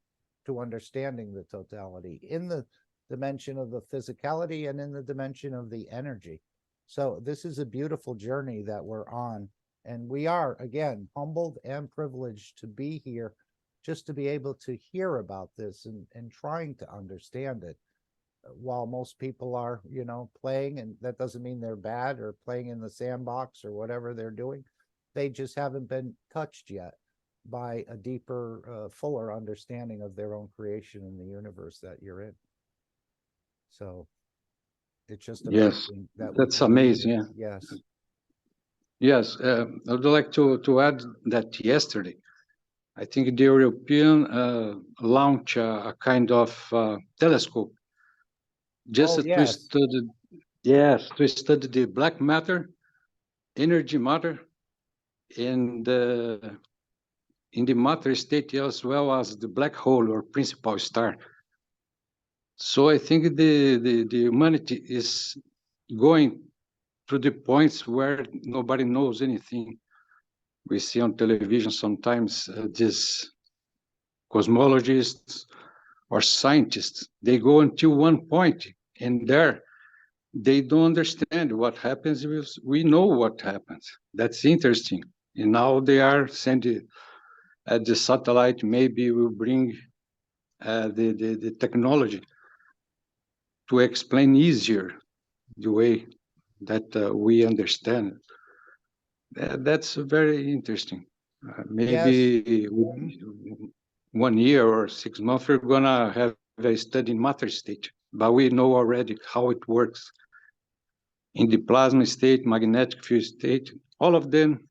to understanding the totality in the dimension of the physicality and in the dimension of the energy. So this is a beautiful journey that we're on. And we are, again, humbled and privileged to be here, just to be able to hear about this and trying to understand it. While most people are, playing, and that doesn't mean they're bad or playing in the sandbox or whatever they're doing. They just haven't been touched yet by a deeper, fuller understanding of their own creation in the universe that you're in. So it's just Yes, amazing that that's amazing. Yeah. Yes. Yes, I would like to add that yesterday, I think the European launched a kind of telescope just to study, yes, to study the black matter, energy matter, and in the matter state as well as the black hole or principal star. So I think the humanity is going to the points where nobody knows anything. We see on television sometimes these cosmologists or scientists, they go until one point, and there they don't understand what happens. We know what happens. That's interesting. And now they are sending the satellite, maybe will bring the technology to explain easier the way that we understand. That's very interesting. Maybe 1 year or 6 months, we're gonna have a study in matter state, but we know already how it works. In the plasma state, magnetic field state, all of them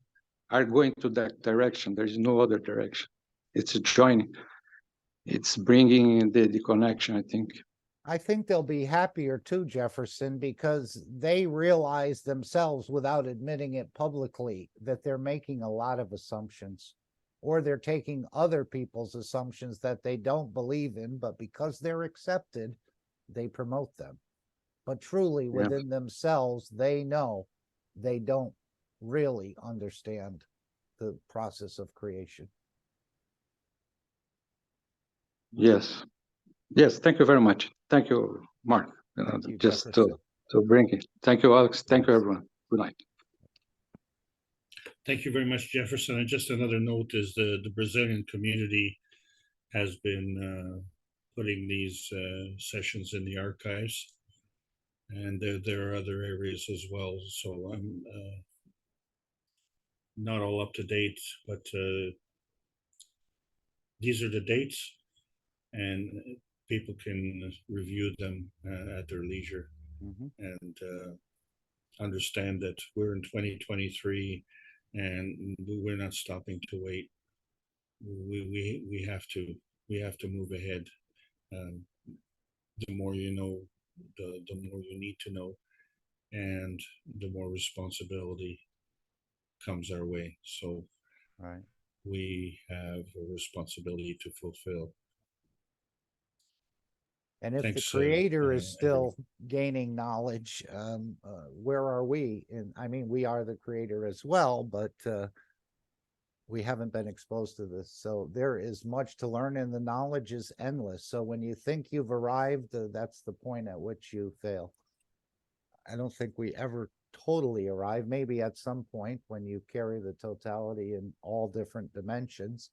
are going to that direction. There's no other direction. It's joining. It's bringing the connection, I think. I think they'll be happier too, Jefferson, because they realize themselves without admitting it publicly that they're making a lot of assumptions, or they're taking other people's assumptions that they don't believe in, but because they're accepted, they promote them. But truly within themselves, they know they don't really understand the process of creation. Yes. Yes, thank you very much. Thank you, Mark. Thank you, just Jefferson. to bring it. Thank you, Alex. Thank you, everyone. Good night. Thank you very much, Jefferson. And just another note is the Brazilian community has been putting these sessions in the archives, and there are other areas as well. So I'm not all up to date, but these are the dates, and people can review them at their leisure and understand that we're in 2023 and we're not stopping to wait. We have to move ahead. The more you know, the more you need to know, and the more responsibility comes our way. So we have a responsibility to fulfill. And if the creator is still gaining knowledge, where are we? And I mean, we are the creator as well, but we haven't been exposed to this. So there is much to learn, and the knowledge is endless. So when you think you've arrived, that's the point at which you fail. I don't think we ever totally arrive. Maybe at some point when you carry the totality in all different dimensions.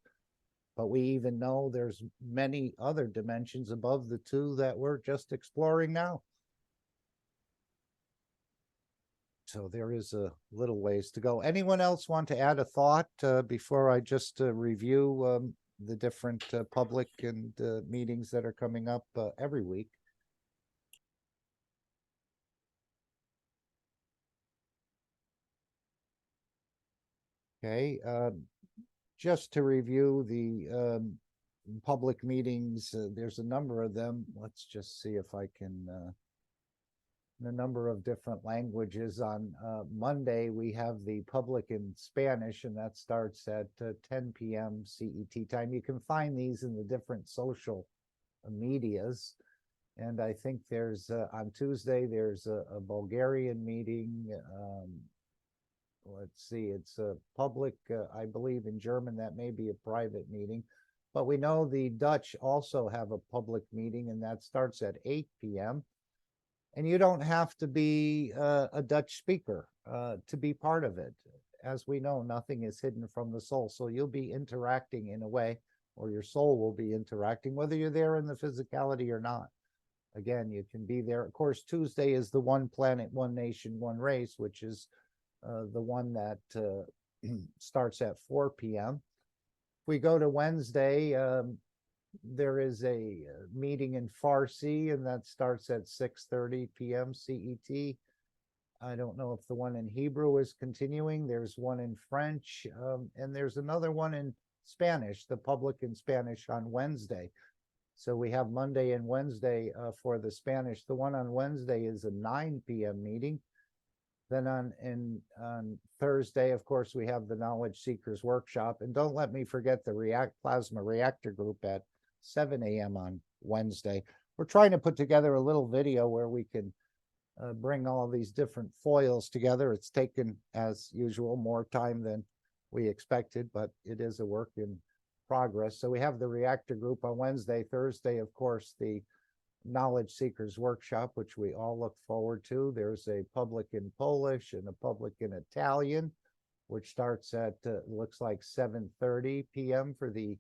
But we even know there's many other dimensions above the two that we're just exploring now. So there is a little ways to go. Anyone else want to add a thought before I just review the different public and meetings that are coming up every week? Okay. Just to review the public meetings, there's a number of them. Let's just see if I can, a number of different languages. On Monday, we have the public in Spanish, and that starts at 10 p.m. CET time. You can find these in the different social medias. And I think there's, on Tuesday, there's a Bulgarian meeting. Let's see, it's a public, I believe in German, that may be a private meeting. But we know the Dutch also have a public meeting, and that starts at 8 p.m. And you don't have to be a Dutch speaker to be part of it. As we know, nothing is hidden from the soul. So you'll be interacting in a way, or your soul will be interacting, whether you're there in the physicality or not. Again, you can be there. Of course, Tuesday is the One Planet, One Nation, One Race, which is the one that starts at 4 p.m. If we go to Wednesday, there is a meeting in Farsi, and that starts at 6:30 p.m. CET. I don't know if the one in Hebrew is continuing. There's one in French, and there's another one in Spanish, the public in Spanish on Wednesday. So we have Monday and Wednesday for the Spanish. The one on Wednesday is a 9 p.m. meeting. Then on Thursday, of course, we have the Knowledge Seekers Workshop. And don't let me forget the Plasma Reactor Group at 7 a.m. on Wednesday. We're trying to put together a little video where we can bring all these different foils together. It's taken, as usual, more time than we expected, but it is a work in progress. So we have the Reactor Group on Wednesday. Thursday, of course, the Knowledge Seekers Workshop, which we all look forward to. There's a public in Polish and a public in Italian, which starts at, looks like 7:30 p.m. for the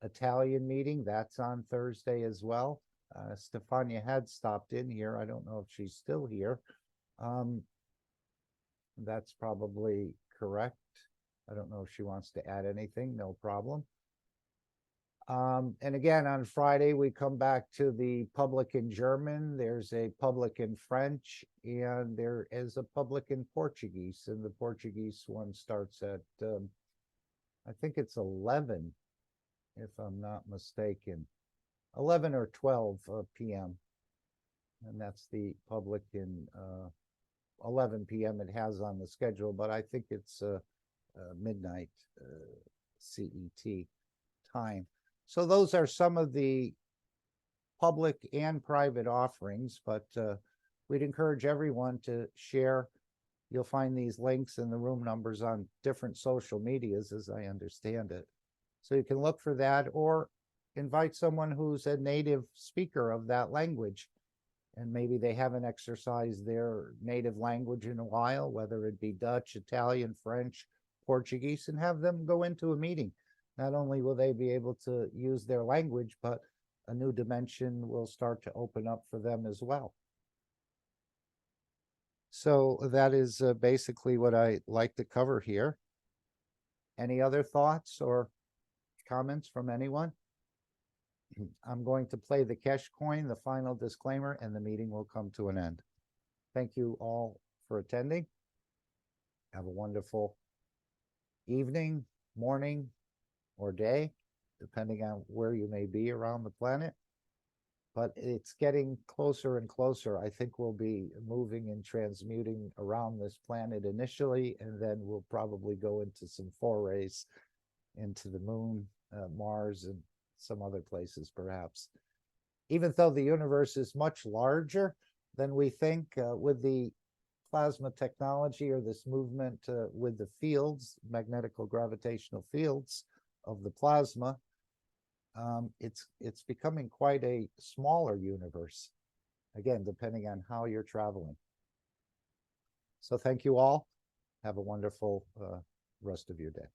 Italian meeting. That's on Thursday as well. Stefania had stopped in here. I don't know if she's still here. That's probably correct. I don't know if she wants to add anything. No problem. And again, on Friday, we come back to the public in German. There's a public in French, and there is a public in Portuguese. And the Portuguese one starts at, I think it's 11, if I'm not mistaken, 11 or 12 p.m. And that's the public in 11 p.m. it has on the schedule, but I think it's midnight CET time. So those are some of the public and private offerings, but we'd encourage everyone to share. You'll find these links and the room numbers on different social medias, as I understand it. So you can look for that, or invite someone who's a native speaker of that language, and maybe they haven't exercised their native language in a while, whether it be Dutch, Italian, French, Portuguese, and have them go into a meeting. Not only will they be able to use their language, but a new dimension will start to open up for them as well. So that is basically what I like to cover here. Any other thoughts or comments from anyone? I'm going to play the Keshe coin, the final disclaimer, and the meeting will come to an end. Thank you all for attending. Have a wonderful evening, morning, or day, depending on where you may be around the planet. But it's getting closer and closer. I think we'll be moving and transmuting around this planet initially, and then we'll probably go into some forays into the moon, Mars, and some other places perhaps. Even though the universe is much larger than we think, with the plasma technology, or this movement with the fields, magnetical gravitational fields of the plasma, it's becoming quite a smaller universe, again, depending on how you're traveling. So thank you all. Have a wonderful rest of your day.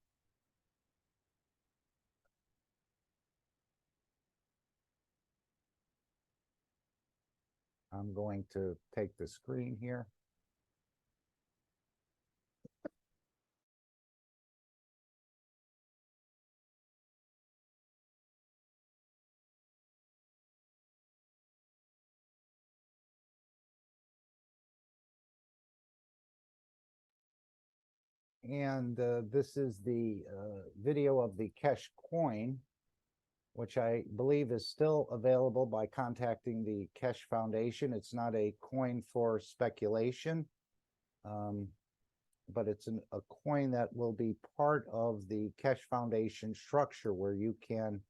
I'm going to take the screen here. And this is the video of the Keshe coin, which I believe is still available by contacting the Keshe Foundation. It's not a coin for speculation, but it's a coin that will be part of the Keshe Foundation structure, where you can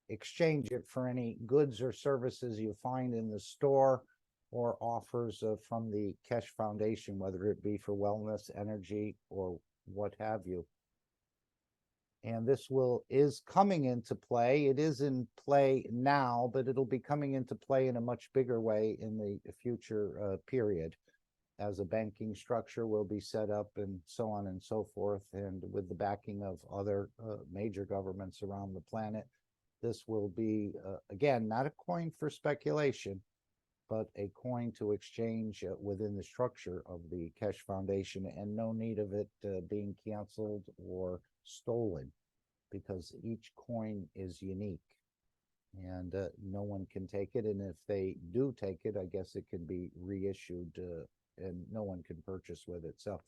exchange it for any goods or services you find in the store or offers from the Keshe Foundation, whether it be for wellness, energy, or what have you. And this is coming into play. It is in play now, but it'll be coming into play in a much bigger way in the future period, as a banking structure will be set up and so on and so forth. And with the backing of other major governments around the planet, this will be, again, not a coin for speculation, but a coin to exchange within the structure of the Keshe Foundation, and no need of it being canceled or stolen, because each coin is unique and no one can take it. And if they do take it, I guess it can be reissued and no one can purchase with it. So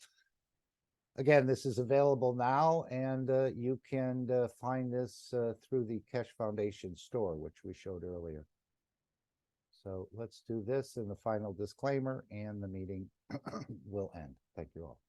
again, this is available now, and you can find this through the Keshe Foundation store, which we showed earlier. So let's do this in the final disclaimer, and the meeting will end. Thank you all.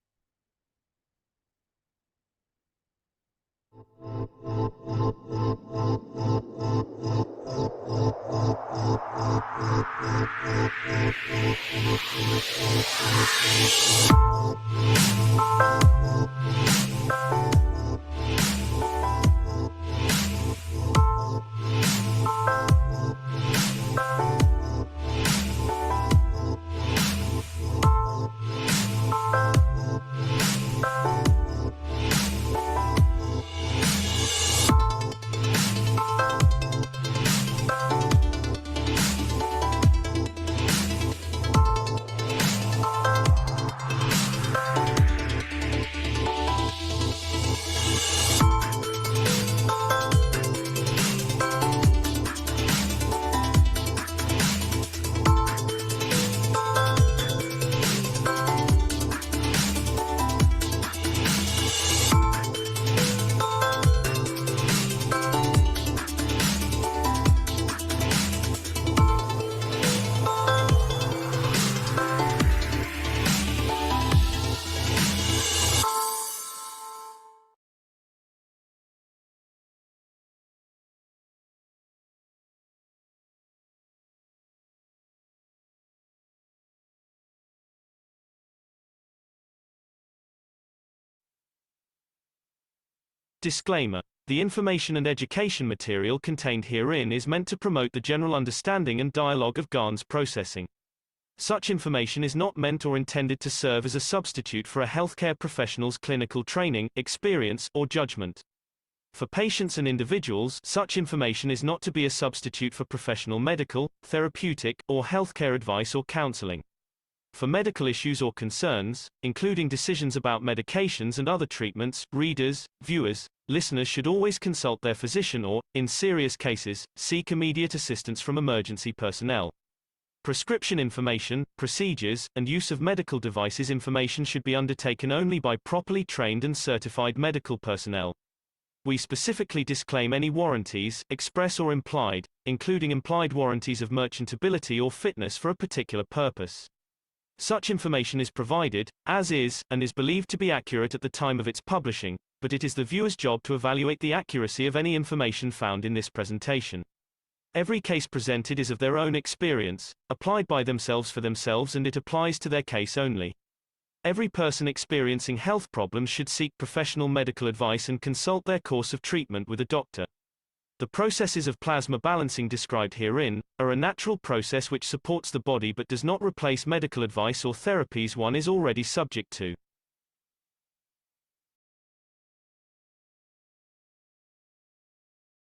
Disclaimer. The information and education material contained herein is meant to promote the general understanding and dialogue of GAN's processing. Such information is not meant or intended to serve as a substitute for a healthcare professional's clinical training, experience, or judgment. For patients and individuals, such information is not to be a substitute for professional medical, therapeutic, or healthcare advice or counseling. For medical issues or concerns, including decisions about medications and other treatments, readers, viewers, listeners should always consult their physician or, in serious cases, seek immediate assistance from emergency personnel. Prescription information, procedures, and use of medical devices information should be undertaken only by properly trained and certified medical personnel. We specifically disclaim any warranties, express or implied, including implied warranties of merchantability or fitness for a particular purpose. Such information is provided, as is, and is believed to be accurate at the time of its publishing, but it is the viewer's job to evaluate the accuracy of any information found in this presentation. Every case presented is of their own experience, applied by themselves for themselves, and it applies to their case only. Every person experiencing health problems should seek professional medical advice and consult their course of treatment with a doctor. The processes of plasma balancing described herein are a natural process which supports the body but does not replace medical advice or therapies one is already subject to.